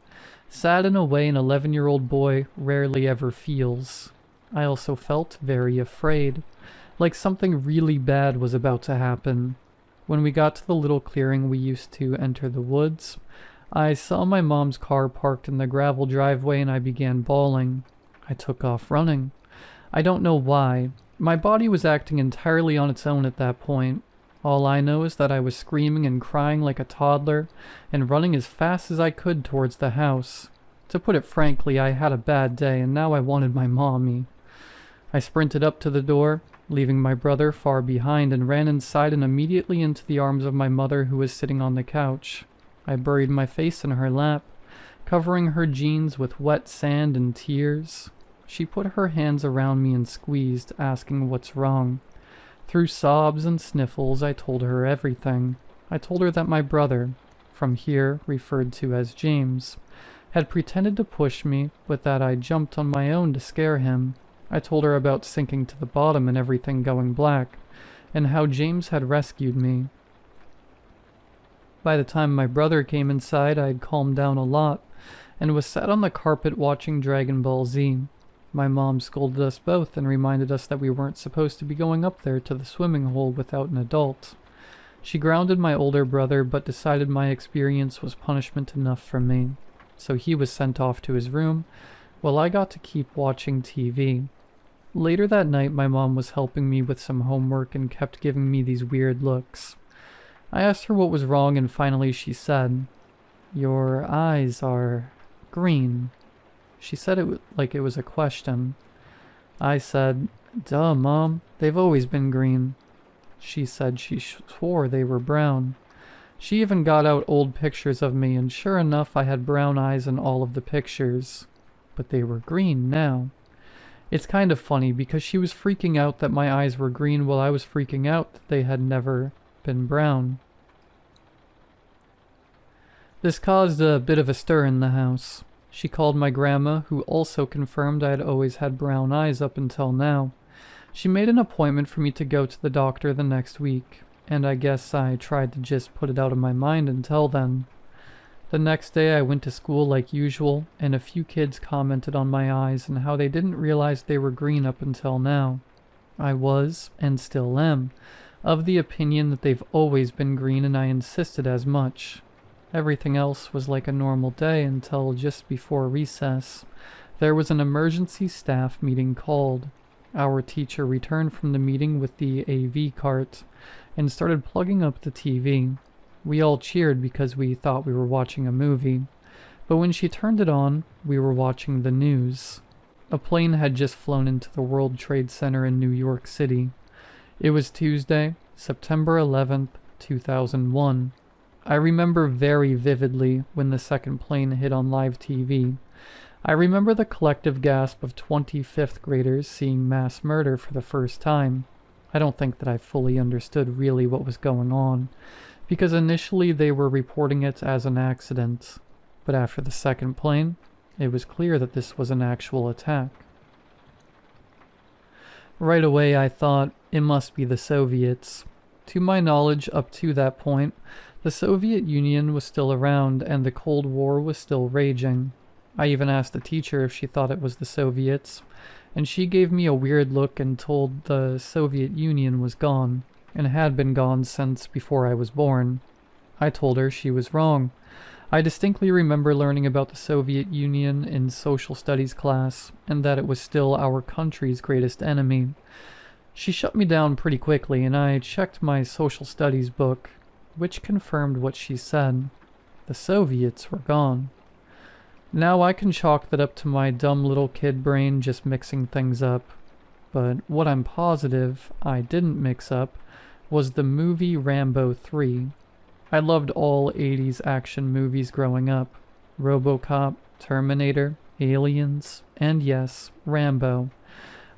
Sad in a way an 11-year-old boy rarely ever feels. I also felt very afraid, like something really bad was about to happen. When we got to the little clearing we used to enter the woods, I saw my mom's car parked in the gravel driveway and I began bawling. I took off running. I don't know why. My body was acting entirely on its own at that point. All I know is that I was screaming and crying like a toddler and running as fast as I could towards the house. To put it frankly, I had a bad day and now I wanted my mommy. I sprinted up to the door, leaving my brother far behind, and ran inside and immediately into the arms of my mother who was sitting on the couch. I buried my face in her lap, covering her jeans with wet sand and tears. She put her hands around me and squeezed, asking what's wrong. Through sobs and sniffles, I told her everything. I told her that my brother, from here referred to as James, had pretended to push me, but that I jumped on my own to scare him. I told her about sinking to the bottom and everything going black, and how James had rescued me. By the time my brother came inside, I had calmed down a lot, and was sat on the carpet watching Dragon Ball Z. My mom scolded us both and reminded us that we weren't supposed to be going up there to the swimming hole without an adult. She grounded my older brother, but decided my experience was punishment enough for me, so he was sent off to his room, while I got to keep watching TV. Later that night, my mom was helping me with some homework and kept giving me these weird looks. I asked her what was wrong, and finally she said, "Your eyes are green." She said it like it was a question. I said, "Duh, Mom, they've always been green." She said she swore they were brown. She even got out old pictures of me, and sure enough, I had brown eyes in all of the pictures. But they were green now. It's kind of funny because she was freaking out that my eyes were green while I was freaking out that they had never been brown. This caused a bit of a stir in the house. She called my grandma, who also confirmed I had always had brown eyes up until now. She made an appointment for me to go to the doctor the next week, and I guess I tried to just put it out of my mind until then. The next day I went to school like usual, and a few kids commented on my eyes and how they didn't realize they were green up until now. I was, and still am, of the opinion that they've always been green, and I insisted as much. Everything else was like a normal day until just before recess. There was an emergency staff meeting called. Our teacher returned from the meeting with the AV cart and started plugging up the TV. We all cheered because we thought we were watching a movie, but when she turned it on, we were watching the news. A plane had just flown into the World Trade Center in New York City. It was Tuesday, September 11th, 2001. I remember very vividly when the second plane hit on live TV. I remember the collective gasp of 25th graders seeing mass murder for the first time. I don't think that I fully understood really what was going on, because initially they were reporting it as an accident, but after the second plane, it was clear that this was an actual attack. Right away I thought, it must be the Soviets. To my knowledge, up to that point, the Soviet Union was still around and the Cold War was still raging. I even asked the teacher if she thought it was the Soviets, and she gave me a weird look and told the Soviet Union was gone, and had been gone since before I was born. I told her she was wrong. I distinctly remember learning about the Soviet Union in social studies class, and that it was still our country's greatest enemy. She shut me down pretty quickly, and I checked my social studies book, which confirmed what she said. The Soviets were gone. Now I can chalk that up to my dumb little kid brain just mixing things up. But what I'm positive I didn't mix up was the movie Rambo 3. I loved all 80s action movies growing up. RoboCop, Terminator, Aliens, and yes, Rambo.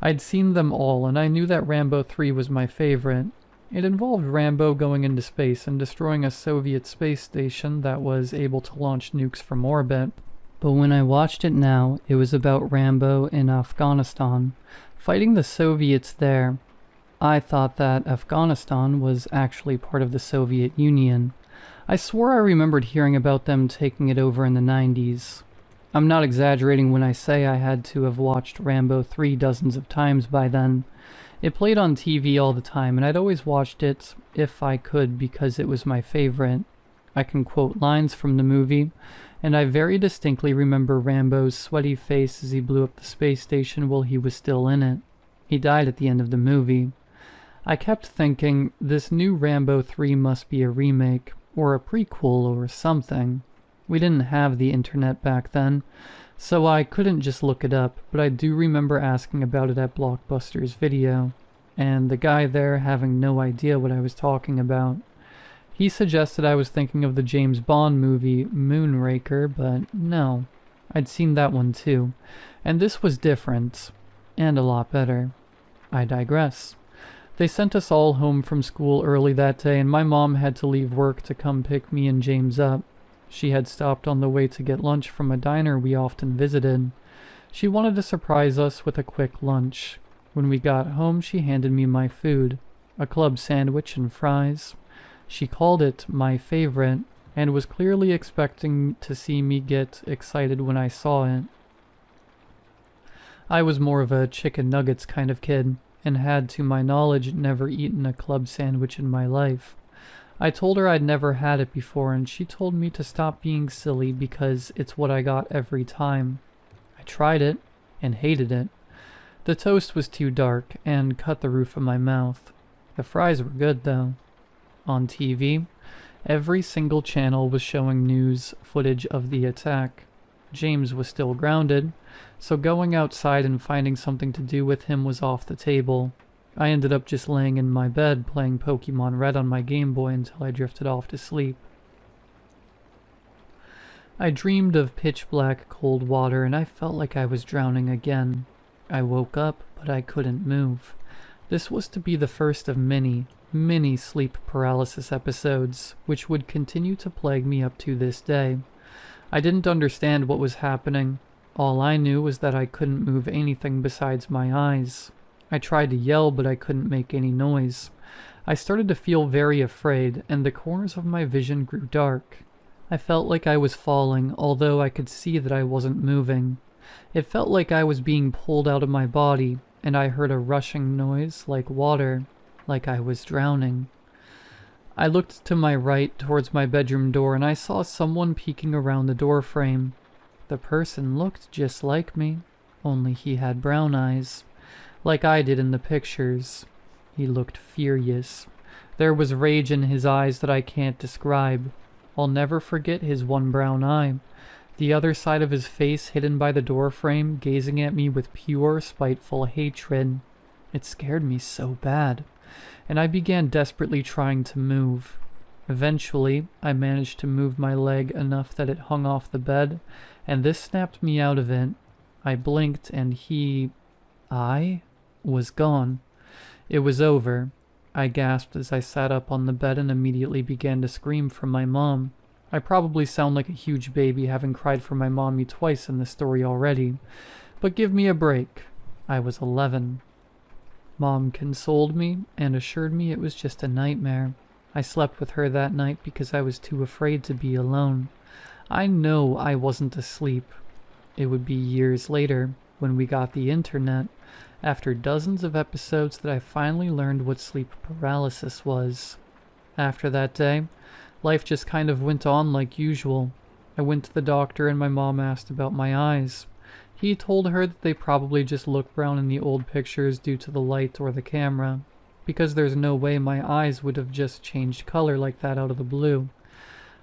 I'd seen them all, and I knew that Rambo 3 was my favorite. It involved Rambo going into space and destroying a Soviet space station that was able to launch nukes from orbit. But when I watched it now, it was about Rambo in Afghanistan, fighting the Soviets there. I thought that Afghanistan was actually part of the Soviet Union. I swore I remembered hearing about them taking it over in the 90s. I'm not exaggerating when I say I had to have watched Rambo 3 dozens of times by then. It played on TV all the time, and I'd always watched it if I could because it was my favorite. I can quote lines from the movie, and I very distinctly remember Rambo's sweaty face as he blew up the space station while he was still in it. He died at the end of the movie. I kept thinking, this new Rambo 3 must be a remake, or a prequel, or something. We didn't have the internet back then, so I couldn't just look it up, but I do remember asking about it at Blockbuster's Video, and the guy there having no idea what I was talking about. He suggested I was thinking of the James Bond movie Moonraker, but no. I'd seen that one too, and this was different, and a lot better. I digress. They sent us all home from school early that day, and my mom had to leave work to come pick me and James up. She had stopped on the way to get lunch from a diner we often visited. She wanted to surprise us with a quick lunch. When we got home, she handed me my food, a club sandwich and fries. She called it my favorite, and was clearly expecting to see me get excited when I saw it. I was more of a chicken nuggets kind of kid, and had, to my knowledge, never eaten a club sandwich in my life. I told her I'd never had it before, and she told me to stop being silly because it's what I got every time. I tried it, and hated it. The toast was too dark, and cut the roof of my mouth. The fries were good, though. On TV, every single channel was showing news footage of the attack. James was still grounded, so going outside and finding something to do with him was off the table. I ended up just laying in my bed playing Pokemon Red on my Game Boy until I drifted off to sleep. I dreamed of pitch black cold water, and I felt like I was drowning again. I woke up, but I couldn't move. This was to be the first of many sleep paralysis episodes, which would continue to plague me up to this day. I didn't understand what was happening. All I knew was that I couldn't move anything besides my eyes. I tried to yell, but I couldn't make any noise. I started to feel very afraid, and the corners of my vision grew dark. I felt like I was falling, although I could see that I wasn't moving. It felt like I was being pulled out of my body, and I heard a rushing noise like water, like I was drowning. I looked to my right towards my bedroom door, and I saw someone peeking around the door frame. The person looked just like me, only he had brown eyes, like I did in the pictures. He looked furious. There was rage in his eyes that I can't describe. I'll never forget his one brown eye, the other side of his face hidden by the door frame, gazing at me with pure, spiteful hatred. It scared me so bad, and I began desperately trying to move. Eventually, I managed to move my leg enough that it hung off the bed, and this snapped me out of it. I blinked and I was gone. It was over. I gasped as I sat up on the bed and immediately began to scream for my mom. I probably sound like a huge baby, having cried for my mommy twice in this story already. But give me a break. I was 11. Mom consoled me and assured me it was just a nightmare. I slept with her that night because I was too afraid to be alone. I know I wasn't asleep. It would be years later, when we got the internet, after dozens of episodes, that I finally learned what sleep paralysis was. After that day, life just kind of went on like usual. I went to the doctor and my mom asked about my eyes. He told her that they probably just look brown in the old pictures due to the light or the camera, because there's no way my eyes would have just changed color like that out of the blue.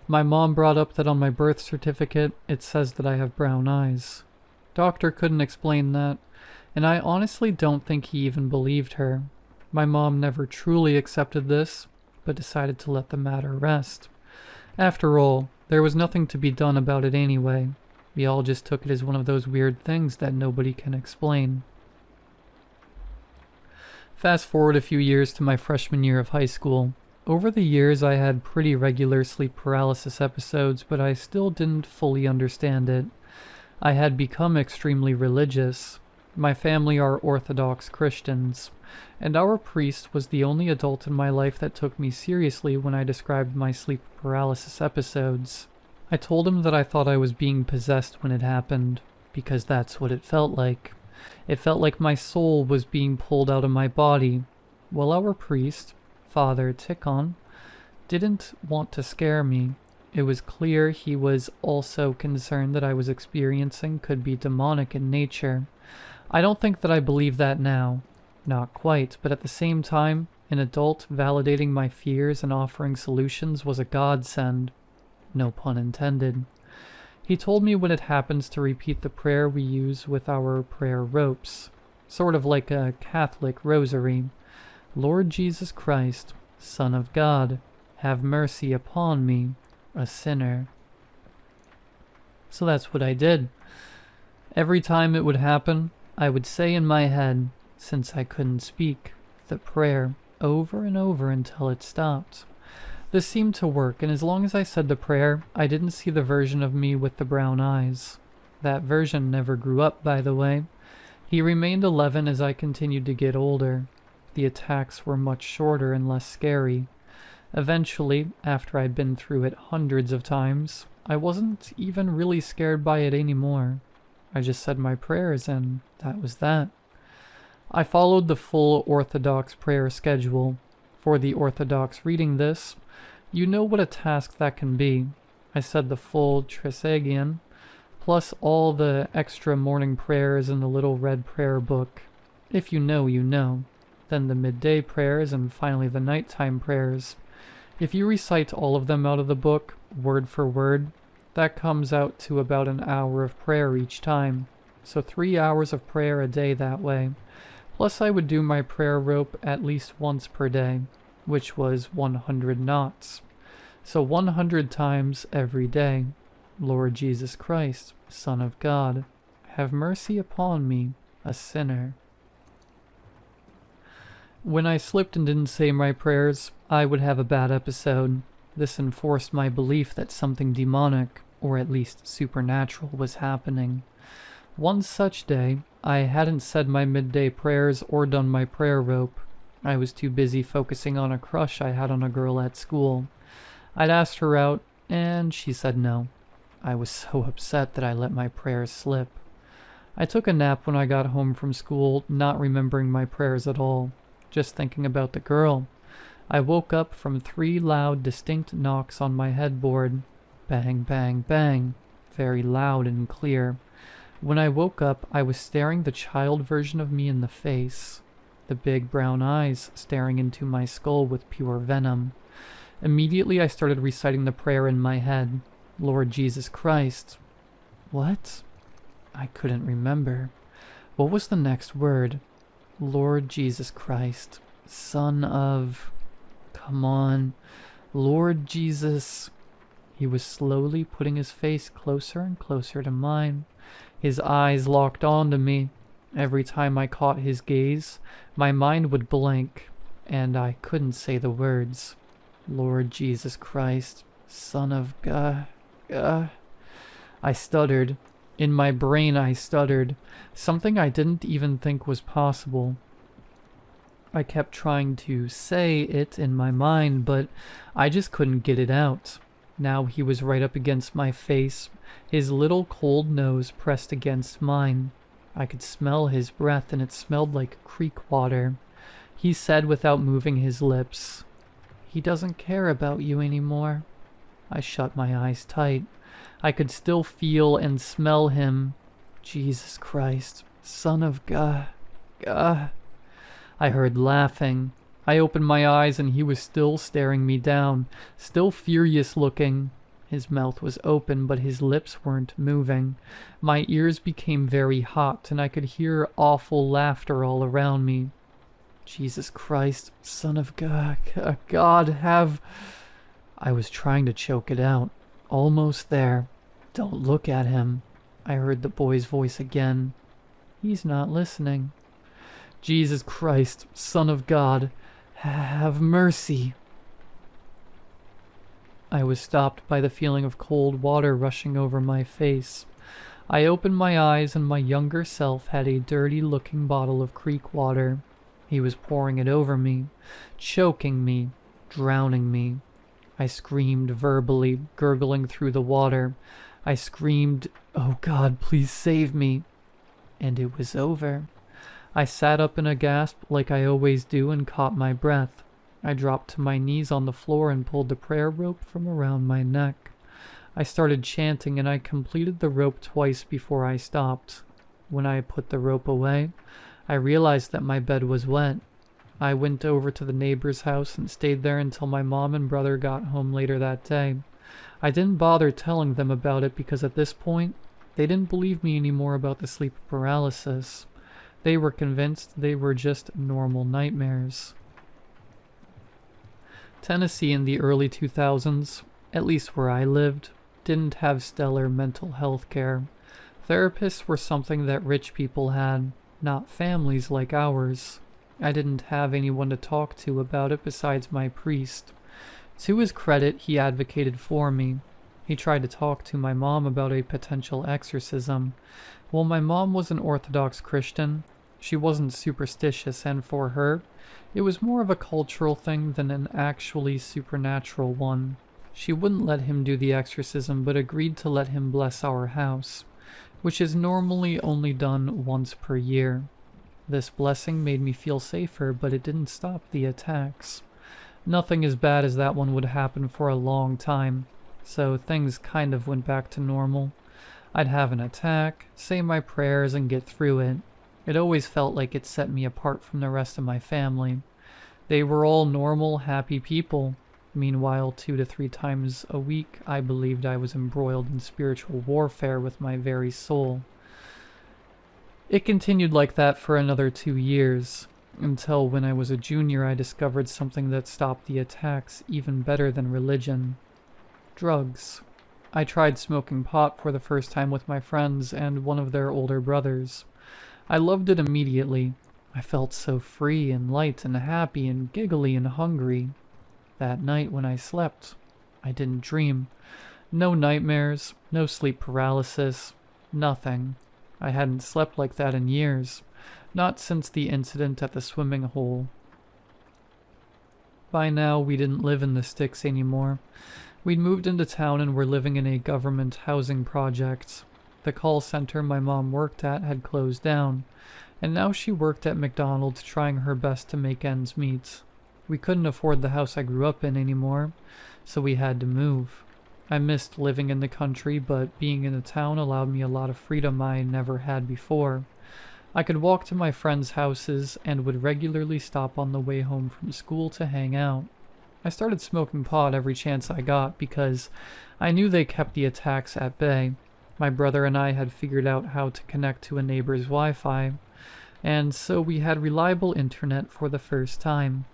My mom brought up that on my birth certificate it says that I have brown eyes. Doctor couldn't explain that, and I honestly don't think he even believed her. My mom never truly accepted this, but decided to let the matter rest. After all, there was nothing to be done about it anyway. We all just took it as one of those weird things that nobody can explain. Fast forward a few years to my freshman year of high school. Over the years I had pretty regular sleep paralysis episodes, but I still didn't fully understand it. I had become extremely religious. My family are Orthodox Christians, and our priest was the only adult in my life that took me seriously when I described my sleep paralysis episodes. I told him that I thought I was being possessed when it happened, because that's what it felt like. It felt like my soul was being pulled out of my body. Well, our priest, Father Tikhon, didn't want to scare me. It was clear he was also concerned that I was experiencing could be demonic in nature. I don't think that I believe that now. Not quite, but at the same time, an adult validating my fears and offering solutions was a godsend. No pun intended. He told me when it happens to repeat the prayer we use with our prayer ropes, sort of like a Catholic rosary. Lord Jesus Christ, Son of God, have mercy upon me, a sinner. So that's what I did. Every time it would happen, I would say in my head, since I couldn't speak, the prayer over and over until it stopped. This seemed to work, and as long as I said the prayer, I didn't see the version of me with the brown eyes. That version never grew up, by the way. He remained 11 as I continued to get older. The attacks were much shorter and less scary. Eventually, after I'd been through it hundreds of times, I wasn't even really scared by it anymore. I just said my prayers, and that was that. I followed the full Orthodox prayer schedule. For the Orthodox reading this, you know what a task that can be. I said the full Trisagion, plus all the extra morning prayers in the little red prayer book. If you know, you know. Then the midday prayers, and finally the nighttime prayers. If you recite all of them out of the book, word for word, that comes out to about an hour of prayer each time. So 3 hours of prayer a day that way. Plus I would do my prayer rope at least once per day, which was 100 knots. So 100 times every day. Lord Jesus Christ, Son of God, have mercy upon me, a sinner. When I slipped and didn't say my prayers, I would have a bad episode. This enforced my belief that something demonic, or at least supernatural, was happening. One such day, I hadn't said my midday prayers or done my prayer rope. I was too busy focusing on a crush I had on a girl at school. I'd asked her out, and she said no. I was so upset that I let my prayers slip. I took a nap when I got home from school, not remembering my prayers at all, just thinking about the girl. I woke up from 3 loud, distinct knocks on my headboard. Bang, bang, bang. Very loud and clear. When I woke up, I was staring the child version of me in the face. The big brown eyes staring into my skull with pure venom. Immediately I started reciting the prayer in my head. Lord Jesus Christ. What? I couldn't remember. What was the next word? Lord Jesus Christ, Son of... Come on. Lord Jesus. He was slowly putting his face closer and closer to mine. His eyes locked onto me. Every time I caught his gaze, my mind would blank, and I couldn't say the words. Lord Jesus Christ, Son of God. I stuttered. In my brain I stuttered, something I didn't even think was possible. I kept trying to say it in my mind, but I just couldn't get it out. Now he was right up against my face, his little cold nose pressed against mine. I could smell his breath, and it smelled like creek water. He said without moving his lips, "He doesn't care about you anymore." I shut my eyes tight. I could still feel and smell him. Jesus Christ, Son of God. I heard laughing. I opened my eyes and he was still staring me down, still furious looking. His mouth was open, but his lips weren't moving. My ears became very hot, and I could hear awful laughter all around me. Jesus Christ, Son of God, God, have... I was trying to choke it out. Almost there. Don't look at him. I heard the boy's voice again. He's not listening. Jesus Christ, Son of God, have mercy. I was stopped by the feeling of cold water rushing over my face. I opened my eyes and my younger self had a dirty-looking bottle of creek water. He was pouring it over me, choking me, drowning me. I screamed verbally, gurgling through the water. I screamed, "Oh God, please save me." And it was over. I sat up in a gasp like I always do and caught my breath. I dropped to my knees on the floor and pulled the prayer rope from around my neck. I started chanting and I completed the rope twice before I stopped. When I put the rope away, I realized that my bed was wet. I went over to the neighbor's house and stayed there until my mom and brother got home later that day. I didn't bother telling them about it because at this point, they didn't believe me anymore about the sleep paralysis. They were convinced they were just normal nightmares. Tennessee in the early 2000s, at least where I lived, didn't have stellar mental health care. Therapists were something that rich people had, not families like ours. I didn't have anyone to talk to about it besides my priest. To his credit, he advocated for me. He tried to talk to my mom about a potential exorcism. Well, my mom was an Orthodox Christian. She wasn't superstitious, and for her, it was more of a cultural thing than an actually supernatural one. She wouldn't let him do the exorcism, but agreed to let him bless our house, which is normally only done once per year. This blessing made me feel safer, but it didn't stop the attacks. Nothing as bad as that one would happen for a long time, so things kind of went back to normal. I'd have an attack, say my prayers, and get through it. It always felt like it set me apart from the rest of my family. They were all normal, happy people. Meanwhile, 2 to 3 times a week, I believed I was embroiled in spiritual warfare with my very soul. It continued like that for another 2 years, until when I was a junior I discovered something that stopped the attacks even better than religion. Drugs. I tried smoking pot for the first time with my friends and one of their older brothers. I loved it immediately. I felt so free and light and happy and giggly and hungry. That night when I slept, I didn't dream. No nightmares, no sleep paralysis, nothing. I hadn't slept like that in years, not since the incident at the swimming hole. By now, we didn't live in the sticks anymore. We'd moved into town and were living in a government housing project. The call center my mom worked at had closed down, and now she worked at McDonald's trying her best to make ends meet. We couldn't afford the house I grew up in anymore, so we had to move. I missed living in the country, but being in the town allowed me a lot of freedom I never had before. I could walk to my friends' houses and would regularly stop on the way home from school to hang out. I started smoking pot every chance I got because I knew they kept the attacks at bay. My brother and I had figured out how to connect to a neighbor's Wi-Fi, and so we had reliable internet for the first time.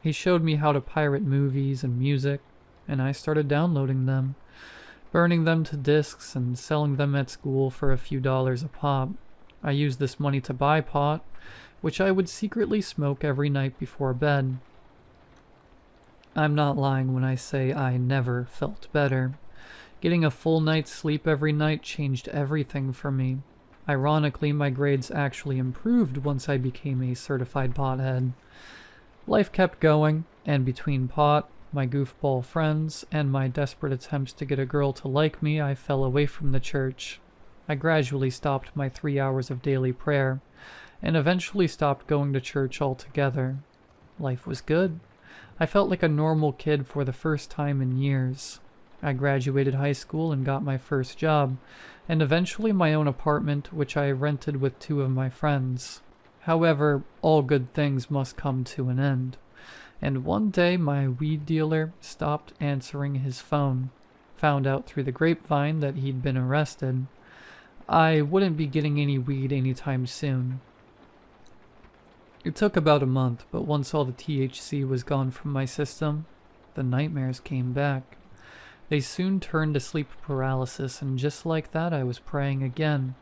He showed me how to pirate movies and music. and I started downloading them, burning them to discs and selling them at school for a few dollars a pop. I used this money to buy pot, which I would secretly smoke every night before bed. I'm not lying when I say I never felt better. Getting a full night's sleep every night changed everything for me. Ironically, my grades actually improved once I became a certified pothead. Life kept going, and between pot, my goofball friends, and my desperate attempts to get a girl to like me, I fell away from the church. I gradually stopped my 3 hours of daily prayer, and eventually stopped going to church altogether. Life was good. I felt like a normal kid for the first time in years. I graduated high school and got my first job, and eventually my own apartment, which I rented with 2 of my friends. However, all good things must come to an end, and one day my weed dealer stopped answering his phone. Found out through the grapevine that he'd been arrested. I wouldn't be getting any weed anytime soon. It took about a month, but once all the THC was gone from my system, the nightmares came back. They soon turned to sleep paralysis, and just like that I was praying again.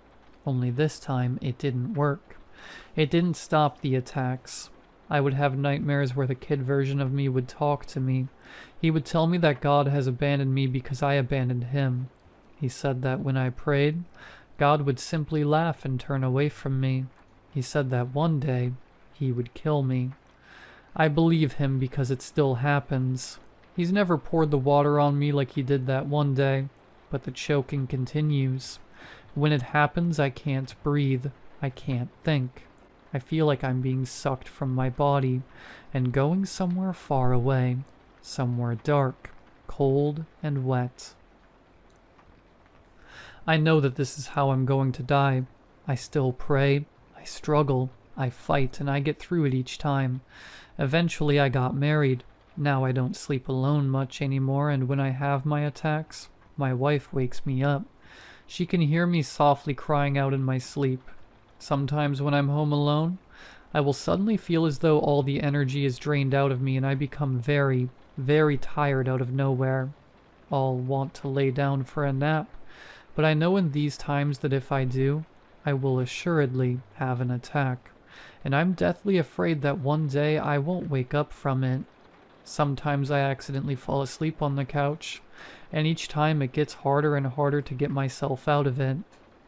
Only this time it didn't work. It didn't stop the attacks. I would have nightmares where the kid version of me would talk to me. He would tell me that God has abandoned me because I abandoned him. He said that when I prayed, God would simply laugh and turn away from me. He said that one day, he would kill me. I believe him because it still happens. He's never poured the water on me like he did that one day, but the choking continues. When it happens, I can't breathe. I can't think. I feel like I'm being sucked from my body and going somewhere far away, somewhere dark, cold, and wet. I know that this is how I'm going to die. I still pray, I struggle, I fight, and I get through it each time. Eventually I got married. Now I don't sleep alone much anymore, and when I have my attacks, my wife wakes me up. She can hear me softly crying out in my sleep. Sometimes when I'm home alone, I will suddenly feel as though all the energy is drained out of me and I become very, very tired out of nowhere. I'll want to lay down for a nap, but I know in these times that if I do, I will assuredly have an attack, and I'm deathly afraid that one day I won't wake up from it. Sometimes I accidentally fall asleep on the couch, and each time it gets harder and harder to get myself out of it.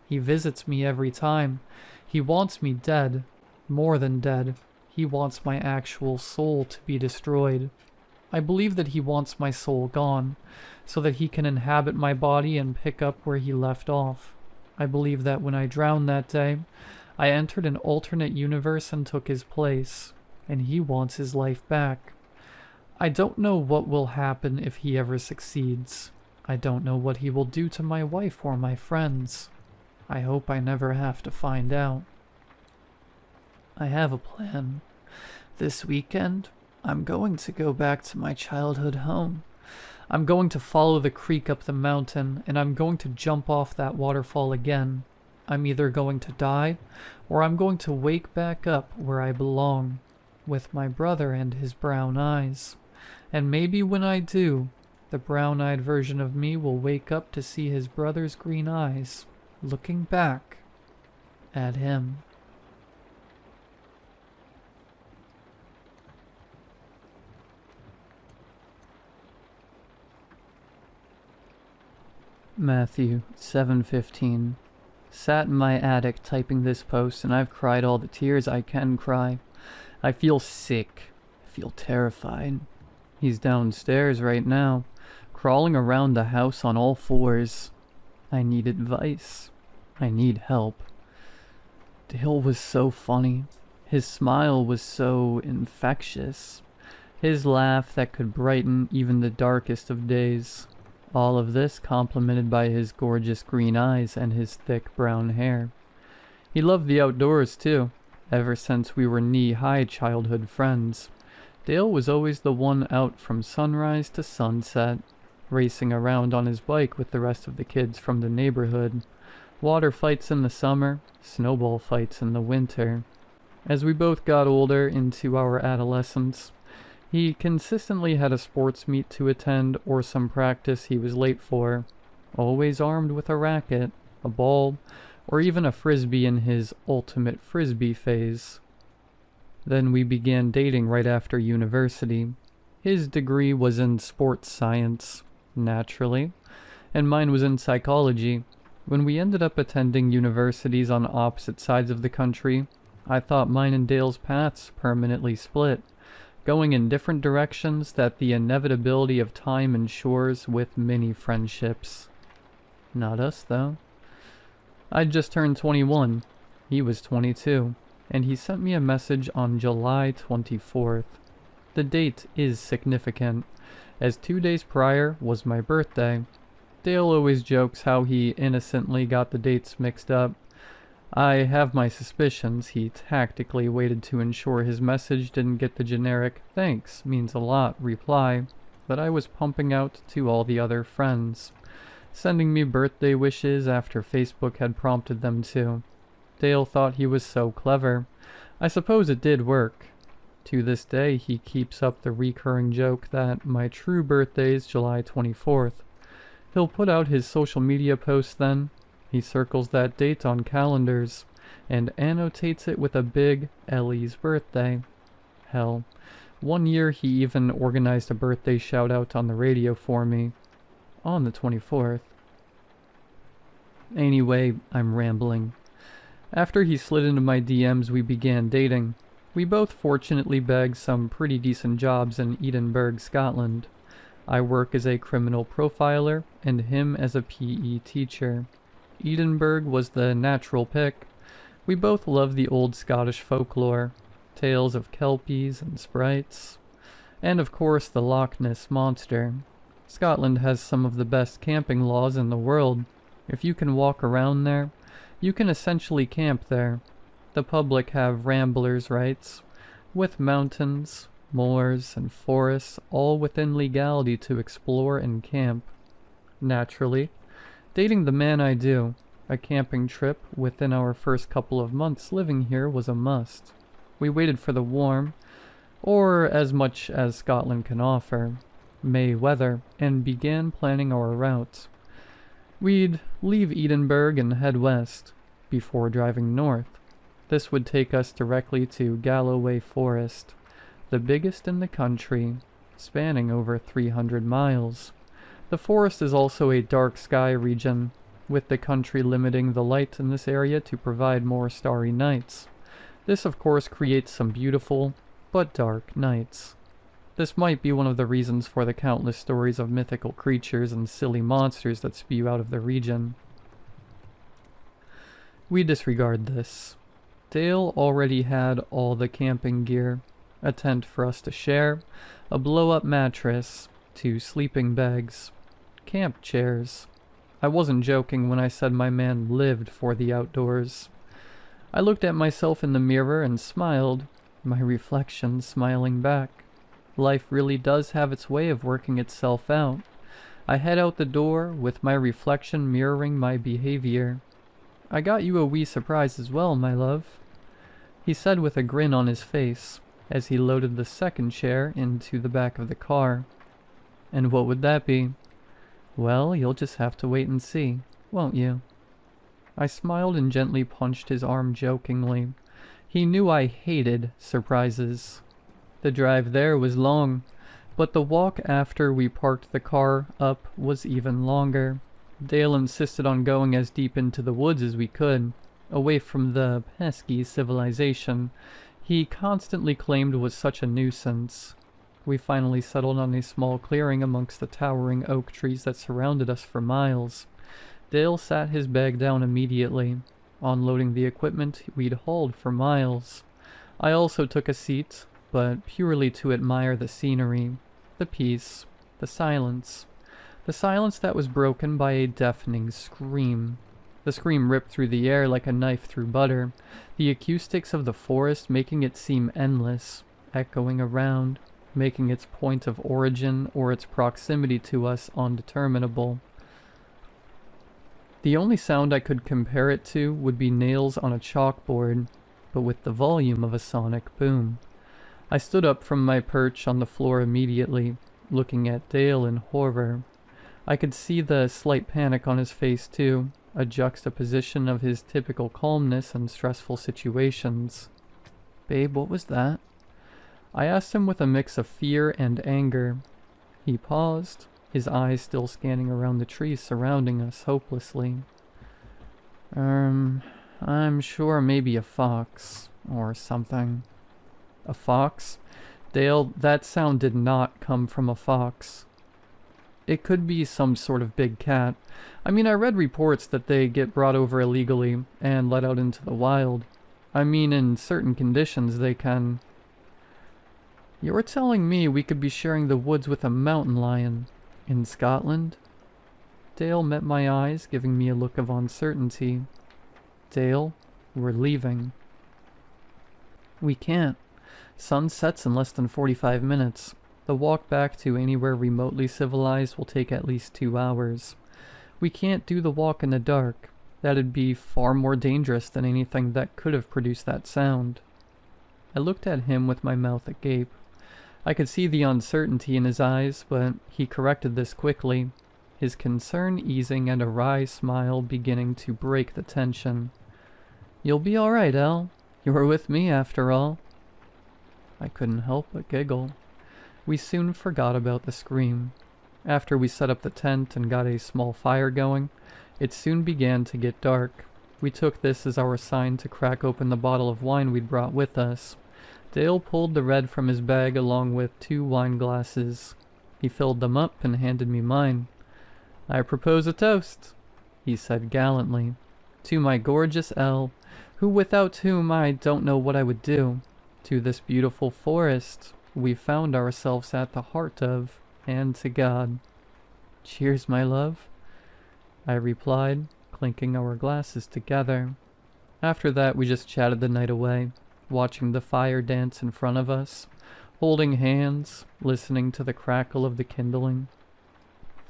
He visits me every time. He wants me dead. More than dead. He wants my actual soul to be destroyed. I believe that he wants my soul gone, so that he can inhabit my body and pick up where he left off. I believe that when I drowned that day, I entered an alternate universe and took his place, and he wants his life back. I don't know what will happen if he ever succeeds. I don't know what he will do to my wife or my friends. I hope I never have to find out. I have a plan. This weekend, I'm going to go back to my childhood home. I'm going to follow the creek up the mountain, and I'm going to jump off that waterfall again. I'm either going to die, or I'm going to wake back up where I belong, with my brother and his brown eyes. And maybe when I do, the brown-eyed version of me will wake up to see his brother's green eyes, looking back at him. Matthew 7:15. Sat in my attic typing this post, and I've cried all the tears I can cry. I feel sick. I feel terrified. He's downstairs right now, crawling around the house on all fours. I need advice. I need help. Dale was so funny. His smile was so infectious. His laugh that could brighten even the darkest of days. All of this complemented by his gorgeous green eyes and his thick brown hair. He loved the outdoors too, ever since we were knee-high childhood friends. Dale was always the one out from sunrise to sunset, racing around on his bike with the rest of the kids from the neighborhood. Water fights in the summer, snowball fights in the winter. As we both got older into our adolescence, He consistently had a sports meet to attend or some practice he was late for, always armed with a racket, a ball, or even a frisbee in his ultimate frisbee phase. Then we began dating right after university. His degree was in sports science, naturally, and mine was in psychology. When we ended up attending universities on opposite sides of the country, I thought mine and Dale's paths permanently split, going in different directions that the inevitability of time ensures with many friendships. Not us, though. I'd just turned 21. He was 22, and he sent me a message on July 24th. The date is significant, as 2 days prior was my birthday. Dale always jokes how he innocently got the dates mixed up. I have my suspicions he tactically waited to ensure his message didn't get the generic "thanks, means a lot" reply that I was pumping out to all the other friends, sending me birthday wishes after Facebook had prompted them to. Dale thought he was so clever. I suppose it did work. To this day, he keeps up the recurring joke that my true birthday is July 24th. He'll put out his social media posts then. He circles that date on calendars and annotates it with a big Ellie's birthday. Hell, one year he even organized a birthday shout-out on the radio for me. On the 24th. Anyway, I'm rambling. After he slid into my DMs, we began dating. We both fortunately bagged some pretty decent jobs in Edinburgh, Scotland. I work as a criminal profiler, and him as a PE teacher. Edinburgh was the natural pick. We both love the old Scottish folklore, tales of kelpies and sprites, and of course the Loch Ness Monster. Scotland has some of the best camping laws in the world. If you can walk around there, you can essentially camp there. The public have ramblers' rights, with mountains, moors, and forests all within legality to explore and camp. Naturally, dating the man I do, a camping trip within our first couple of months living here was a must. We waited for the warm, or as much as Scotland can offer, May weather, and began planning our route. We'd leave Edinburgh and head west, before driving north. This would take us directly to Galloway Forest, the biggest in the country, spanning over 300 miles. The forest is also a dark sky region, with the country limiting the light in this area to provide more starry nights. This of course creates some beautiful, but dark nights. This might be one of the reasons for the countless stories of mythical creatures and silly monsters that spew out of the region. We disregard this. Dale already had all the camping gear, a tent for us to share, a blow-up mattress, 2 sleeping bags, camp chairs. I wasn't joking when I said my man lived for the outdoors. I looked at myself in the mirror and smiled, my reflection smiling back. Life really does have its way of working itself out. I head out the door with my reflection mirroring my behavior. I got you a wee surprise as well, my love, he said with a grin on his face as he loaded the second chair into the back of the car. And what would that be? Well, you'll just have to wait and see, won't you? I smiled and gently punched his arm jokingly. He knew I hated surprises. The drive there was long, but the walk after we parked the car up was even longer. Dale insisted on going as deep into the woods as we could, away from the pesky civilization he constantly claimed was such a nuisance. We finally settled on a small clearing amongst the towering oak trees that surrounded us for miles. Dale sat his bag down immediately, unloading the equipment we'd hauled for miles. I also took a seat, but purely to admire the scenery, the peace, the silence. The silence that was broken by a deafening scream. The scream ripped through the air like a knife through butter, the acoustics of the forest making it seem endless, echoing around, making its point of origin or its proximity to us undeterminable. The only sound I could compare it to would be nails on a chalkboard, but with the volume of a sonic boom. I stood up from my perch on the floor immediately, looking at Dale in horror. I could see the slight panic on his face too, a juxtaposition of his typical calmness in stressful situations. "Babe, what was that?" I asked him with a mix of fear and anger. He paused, his eyes still scanning around the trees surrounding us hopelessly. I'm sure maybe a fox, or something." "A fox?" "Dale, that sound did not come from a fox." "It could be some sort of big cat. I mean, I read reports that they get brought over illegally and let out into the wild. I mean, in certain conditions they can." "You're telling me we could be sharing the woods with a mountain lion in Scotland?" Dale met my eyes, giving me a look of uncertainty. "Dale, we're leaving." "We can't. Sun sets in less than 45 minutes. The walk back to anywhere remotely civilized will take at least 2 hours. We can't do the walk in the dark. That'd be far more dangerous than anything that could have produced that sound." I looked at him with my mouth agape. I could see the uncertainty in his eyes, but he corrected this quickly, his concern easing and a wry smile beginning to break the tension. "You'll be all right, El. You're with me after all." I couldn't help but giggle. We soon forgot about the scream. After we set up the tent and got a small fire going, it soon began to get dark. We took this as our sign to crack open the bottle of wine we'd brought with us. Dale pulled the red from his bag along with 2 wine glasses. He filled them up and handed me mine. "I propose a toast," he said gallantly, "to my gorgeous Elle, who without whom I don't know what I would do, to this beautiful forest we found ourselves at the heart of, and to God." "Cheers, my love," I replied, clinking our glasses together. After that we just chatted the night away, watching the fire dance in front of us, holding hands, listening to the crackle of the kindling.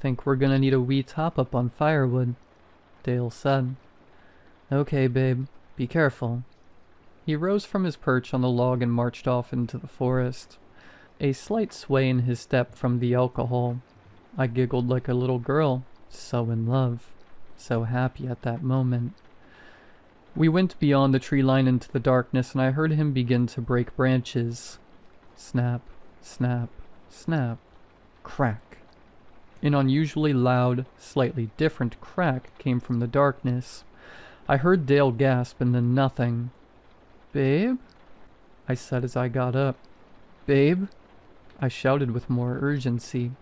"Think we're gonna need a wee top-up on firewood," Dale said. "Okay, babe. Be careful." He rose from his perch on the log and marched off into the forest, a slight sway in his step from the alcohol. I giggled like a little girl, so in love, so happy at that moment. We went beyond the tree line into the darkness, and I heard him begin to break branches. Snap, snap, snap, crack. An unusually loud, slightly different crack came from the darkness. I heard Dale gasp and then nothing. "Babe?" I said as I got up. "Babe?" I shouted with more urgency,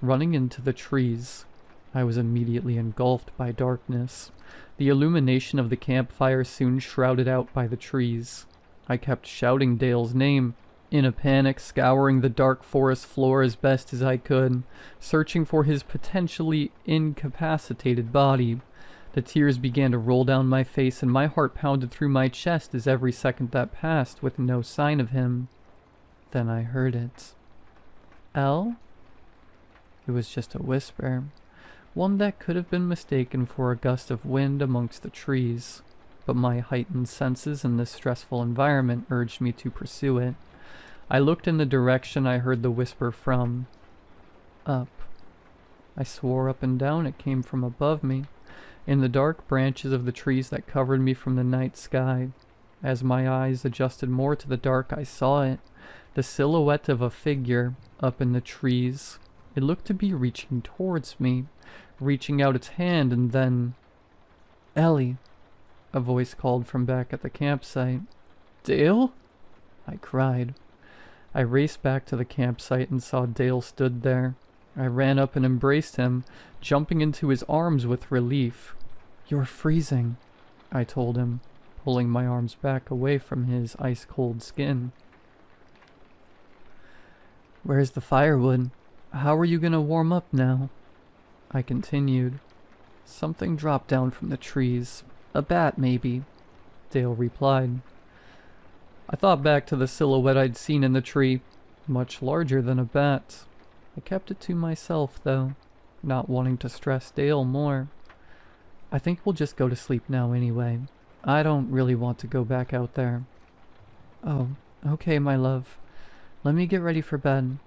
running into the trees. I was immediately engulfed by darkness. The illumination of the campfire soon shrouded out by the trees. I kept shouting Dale's name, in a panic, scouring the dark forest floor as best as I could, searching for his potentially incapacitated body. The tears began to roll down my face, and my heart pounded through my chest as every second that passed with no sign of him. Then I heard it. "El?" It was just a whisper, one that could have been mistaken for a gust of wind amongst the trees, but my heightened senses in this stressful environment urged me to pursue it. I looked in the direction I heard the whisper from. Up. I swore up and down it came from above me, in the dark branches of the trees that covered me from the night sky. As my eyes adjusted more to the dark, I saw it, the silhouette of a figure up in the trees. It looked to be reaching towards me, reaching out its hand, and then... "Ellie," a voice called from back at the campsite. "Dale?" I cried. I raced back to the campsite and saw Dale stood there. I ran up and embraced him, jumping into his arms with relief. "You're freezing," I told him, pulling my arms back away from his ice-cold skin. "Where's the firewood? How are you gonna warm up now?" I continued. "Something dropped down from the trees. A bat, maybe," Dale replied. I thought back to the silhouette I'd seen in the tree, much larger than a bat. I kept it to myself, though, not wanting to stress Dale more. "I think we'll just go to sleep now anyway. I don't really want to go back out there." "Oh, okay, my love. Let me get ready for bed.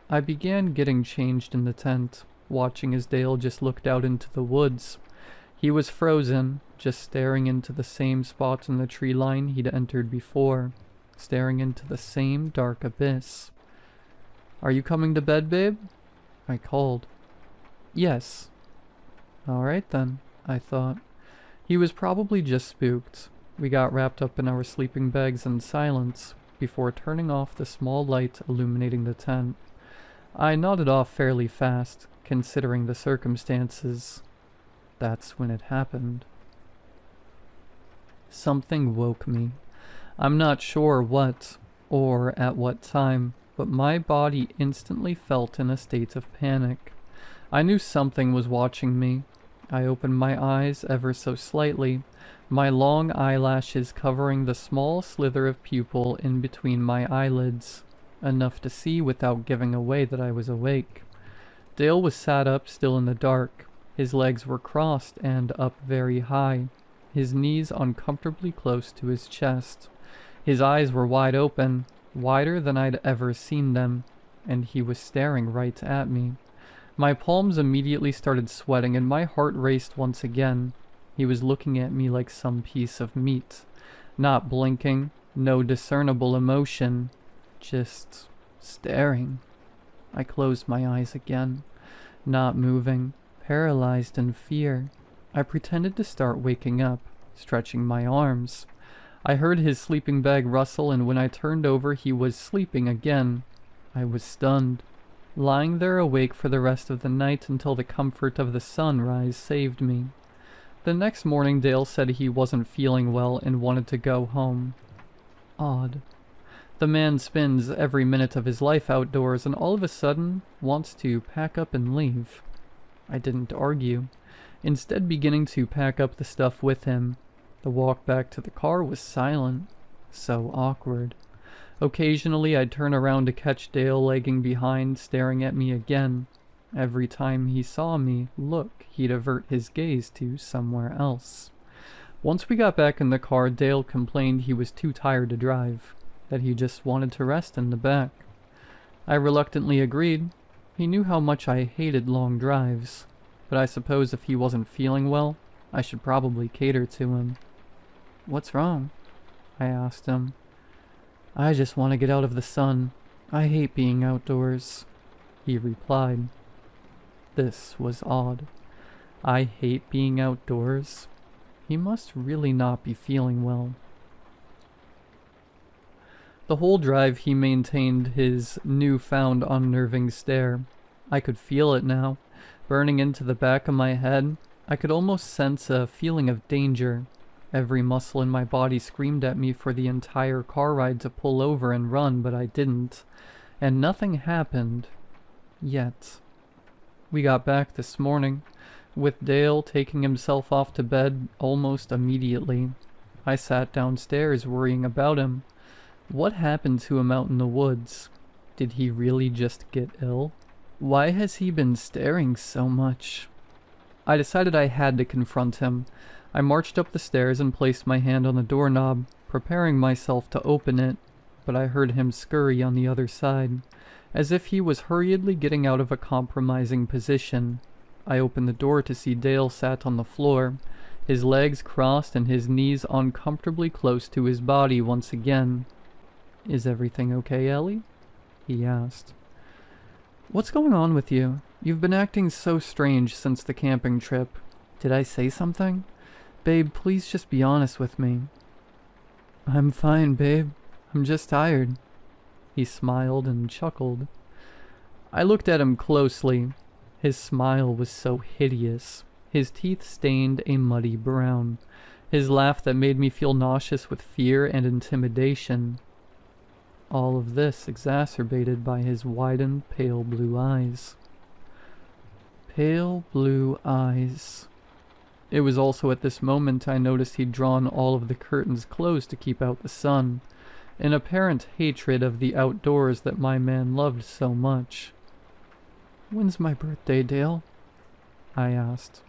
I began getting changed in the tent, watching as Dale just looked out into the woods. He was frozen, just staring into the same spot in the tree line he'd entered before, staring into the same dark abyss. Are you coming to bed, babe? I called. Yes. All right then, I thought. He was probably just spooked. We got wrapped up in our sleeping bags in silence before turning off the small light illuminating the tent. I nodded off fairly fast, considering the circumstances. That's when it happened. Something woke me. I'm not sure what, or at what time, but my body instantly felt in a state of panic. I knew something was watching me. I opened my eyes ever so slightly, my long eyelashes covering the small slither of pupil in between my eyelids, enough to see without giving away that I was awake. Dale was sat up still in the dark. His legs were crossed and up very high, his knees uncomfortably close to his chest. His eyes were wide open, wider than I'd ever seen them, and he was staring right at me. My palms immediately started sweating and my heart raced once again. He was looking at me like some piece of meat, not blinking, no discernible emotion, just staring. I closed my eyes again, not moving, paralyzed in fear. I pretended to start waking up, stretching my arms. I heard his sleeping bag rustle, and when I turned over, he was sleeping again. I was stunned, lying there awake for the rest of the night until the comfort of the sunrise saved me. The next morning, Dale said he wasn't feeling well and wanted to go home. Odd. The man spends every minute of his life outdoors and all of a sudden wants to pack up and leave. I didn't argue, instead beginning to pack up the stuff with him. The walk back to the car was silent, so awkward. Occasionally I'd turn around to catch Dale lagging behind, staring at me again. Every time he saw me look, he'd avert his gaze to somewhere else. Once we got back in the car, Dale complained he was too tired to drive, that he just wanted to rest in the back. I reluctantly agreed. He knew how much I hated long drives, but I suppose if he wasn't feeling well, I should probably cater to him. What's wrong? I asked him. I just want to get out of the sun. I hate being outdoors, he replied. This was odd. I hate being outdoors. He must really not be feeling well. The whole drive he maintained his newfound unnerving stare. I could feel it now, burning into the back of my head. I could almost sense a feeling of danger. Every muscle in my body screamed at me for the entire car ride to pull over and run, but I didn't. And nothing happened. Yet. We got back this morning, with Dale taking himself off to bed almost immediately. I sat downstairs worrying about him. What happened to him out in the woods? Did he really just get ill? Why has he been staring so much? I decided I had to confront him. I marched up the stairs and placed my hand on the doorknob, preparing myself to open it, but I heard him scurry on the other side, as if he was hurriedly getting out of a compromising position. I opened the door to see Dale sat on the floor, his legs crossed and his knees uncomfortably close to his body once again. Is everything okay, Ellie? He asked. What's going on with you? You've been acting so strange since the camping trip. Did I say something? Babe, please just be honest with me. I'm fine, babe. I'm just tired. He smiled and chuckled. I looked at him closely. His smile was so hideous. His teeth stained a muddy brown. His laugh that made me feel nauseous with fear and intimidation. All of this exacerbated by his widened pale blue eyes. Pale blue eyes. It was also at this moment I noticed he'd drawn all of the curtains closed to keep out the sun, an apparent hatred of the outdoors that my man loved so much. When's my birthday, Dale? I asked.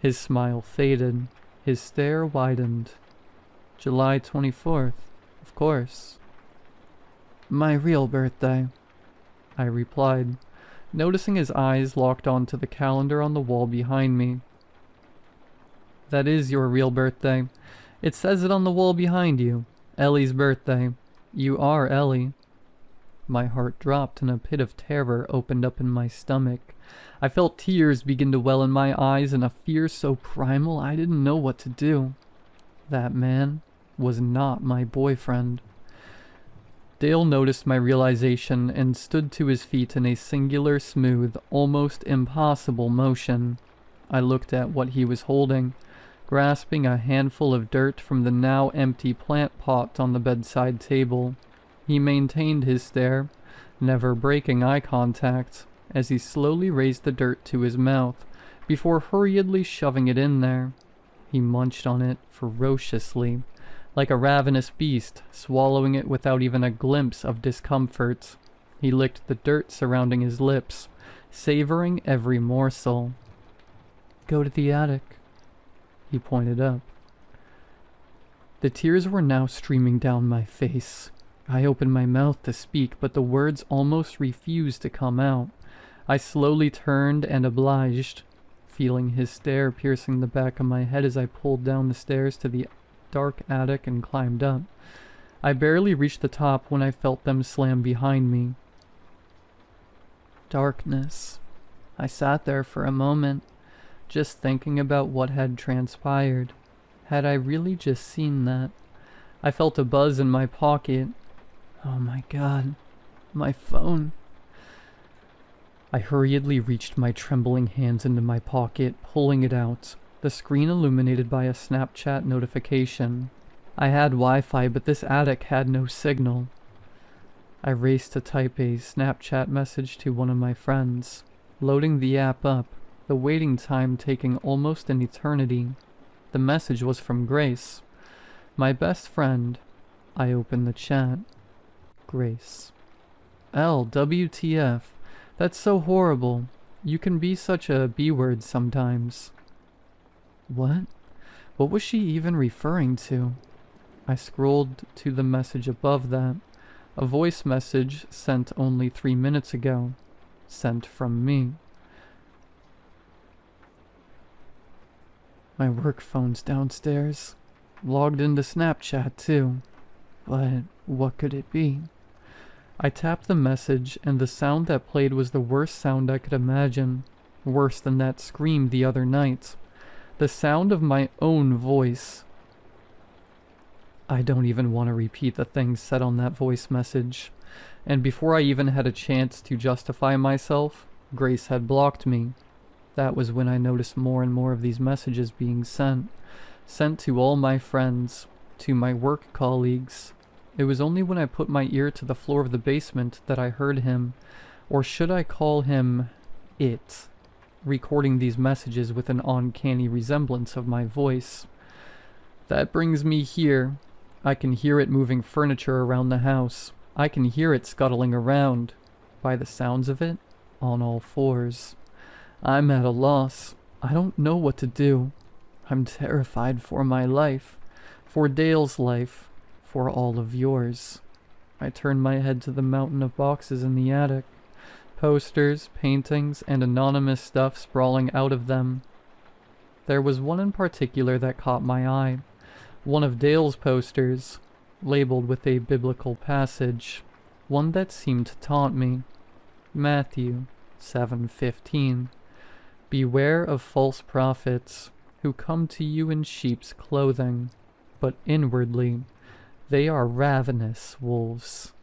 His smile faded. His stare widened. July 24th, of course. My real birthday, I replied, noticing his eyes locked onto the calendar on the wall behind me. That is your real birthday. It says it on the wall behind you. Ellie's birthday. You are Ellie. My heart dropped and a pit of terror opened up in my stomach. I felt tears begin to well in my eyes and a fear so primal I didn't know what to do. That man was not my boyfriend. Dale noticed my realization and stood to his feet in a singular, smooth, almost impossible motion. I looked at what he was holding, grasping a handful of dirt from the now empty plant pot on the bedside table. He maintained his stare, never breaking eye contact, as he slowly raised the dirt to his mouth, before hurriedly shoving it in there. He munched on it ferociously, like a ravenous beast, swallowing it without even a glimpse of discomfort. He licked the dirt surrounding his lips, savoring every morsel. Go to the attic, he pointed up. The tears were now streaming down my face. I opened my mouth to speak, but the words almost refused to come out. I slowly turned and obliged, feeling his stare piercing the back of my head as I pulled down the stairs to the dark attic and climbed up. I barely reached the top when I felt them slam behind me. Darkness. I sat there for a moment, just thinking about what had transpired. Had I really just seen that? I felt a buzz in my pocket. Oh my god, my phone. I hurriedly reached my trembling hands into my pocket, pulling it out, the screen illuminated by a Snapchat notification. I had Wi-Fi, but this attic had no signal. I raced to type a Snapchat message to one of my friends, loading the app up, the waiting time taking almost an eternity. The message was from Grace, my best friend. I opened the chat. Grace. WTF. That's so horrible. You can be such a B-word sometimes. What? What was she even referring to? I scrolled to the message above that. A voice message sent only 3 minutes ago. Sent from me. My work phone's downstairs. Logged into Snapchat too. But what could it be? I tapped the message, and the sound that played was the worst sound I could imagine. Worse than that scream the other night. The sound of my own voice. I don't even want to repeat the things said on that voice message. And before I even had a chance to justify myself, Grace had blocked me. That was when I noticed more and more of these messages being sent. Sent to all my friends, to my work colleagues. It was only when I put my ear to the floor of the basement that I heard him, or should I call him it, recording these messages with an uncanny resemblance of my voice. That brings me here. I can hear it moving furniture around the house. I can hear it scuttling around, by the sounds of it, on all fours. I'm at a loss. I don't know what to do. I'm terrified for my life, for Dale's life, for all of yours. I turned my head to the mountain of boxes in the attic. Posters, paintings, and anonymous stuff sprawling out of them. There was one in particular that caught my eye. One of Dale's posters, labeled with a biblical passage. One that seemed to taunt me. Matthew 7:15. Beware of false prophets, who come to you in sheep's clothing, but inwardly they are ravenous wolves.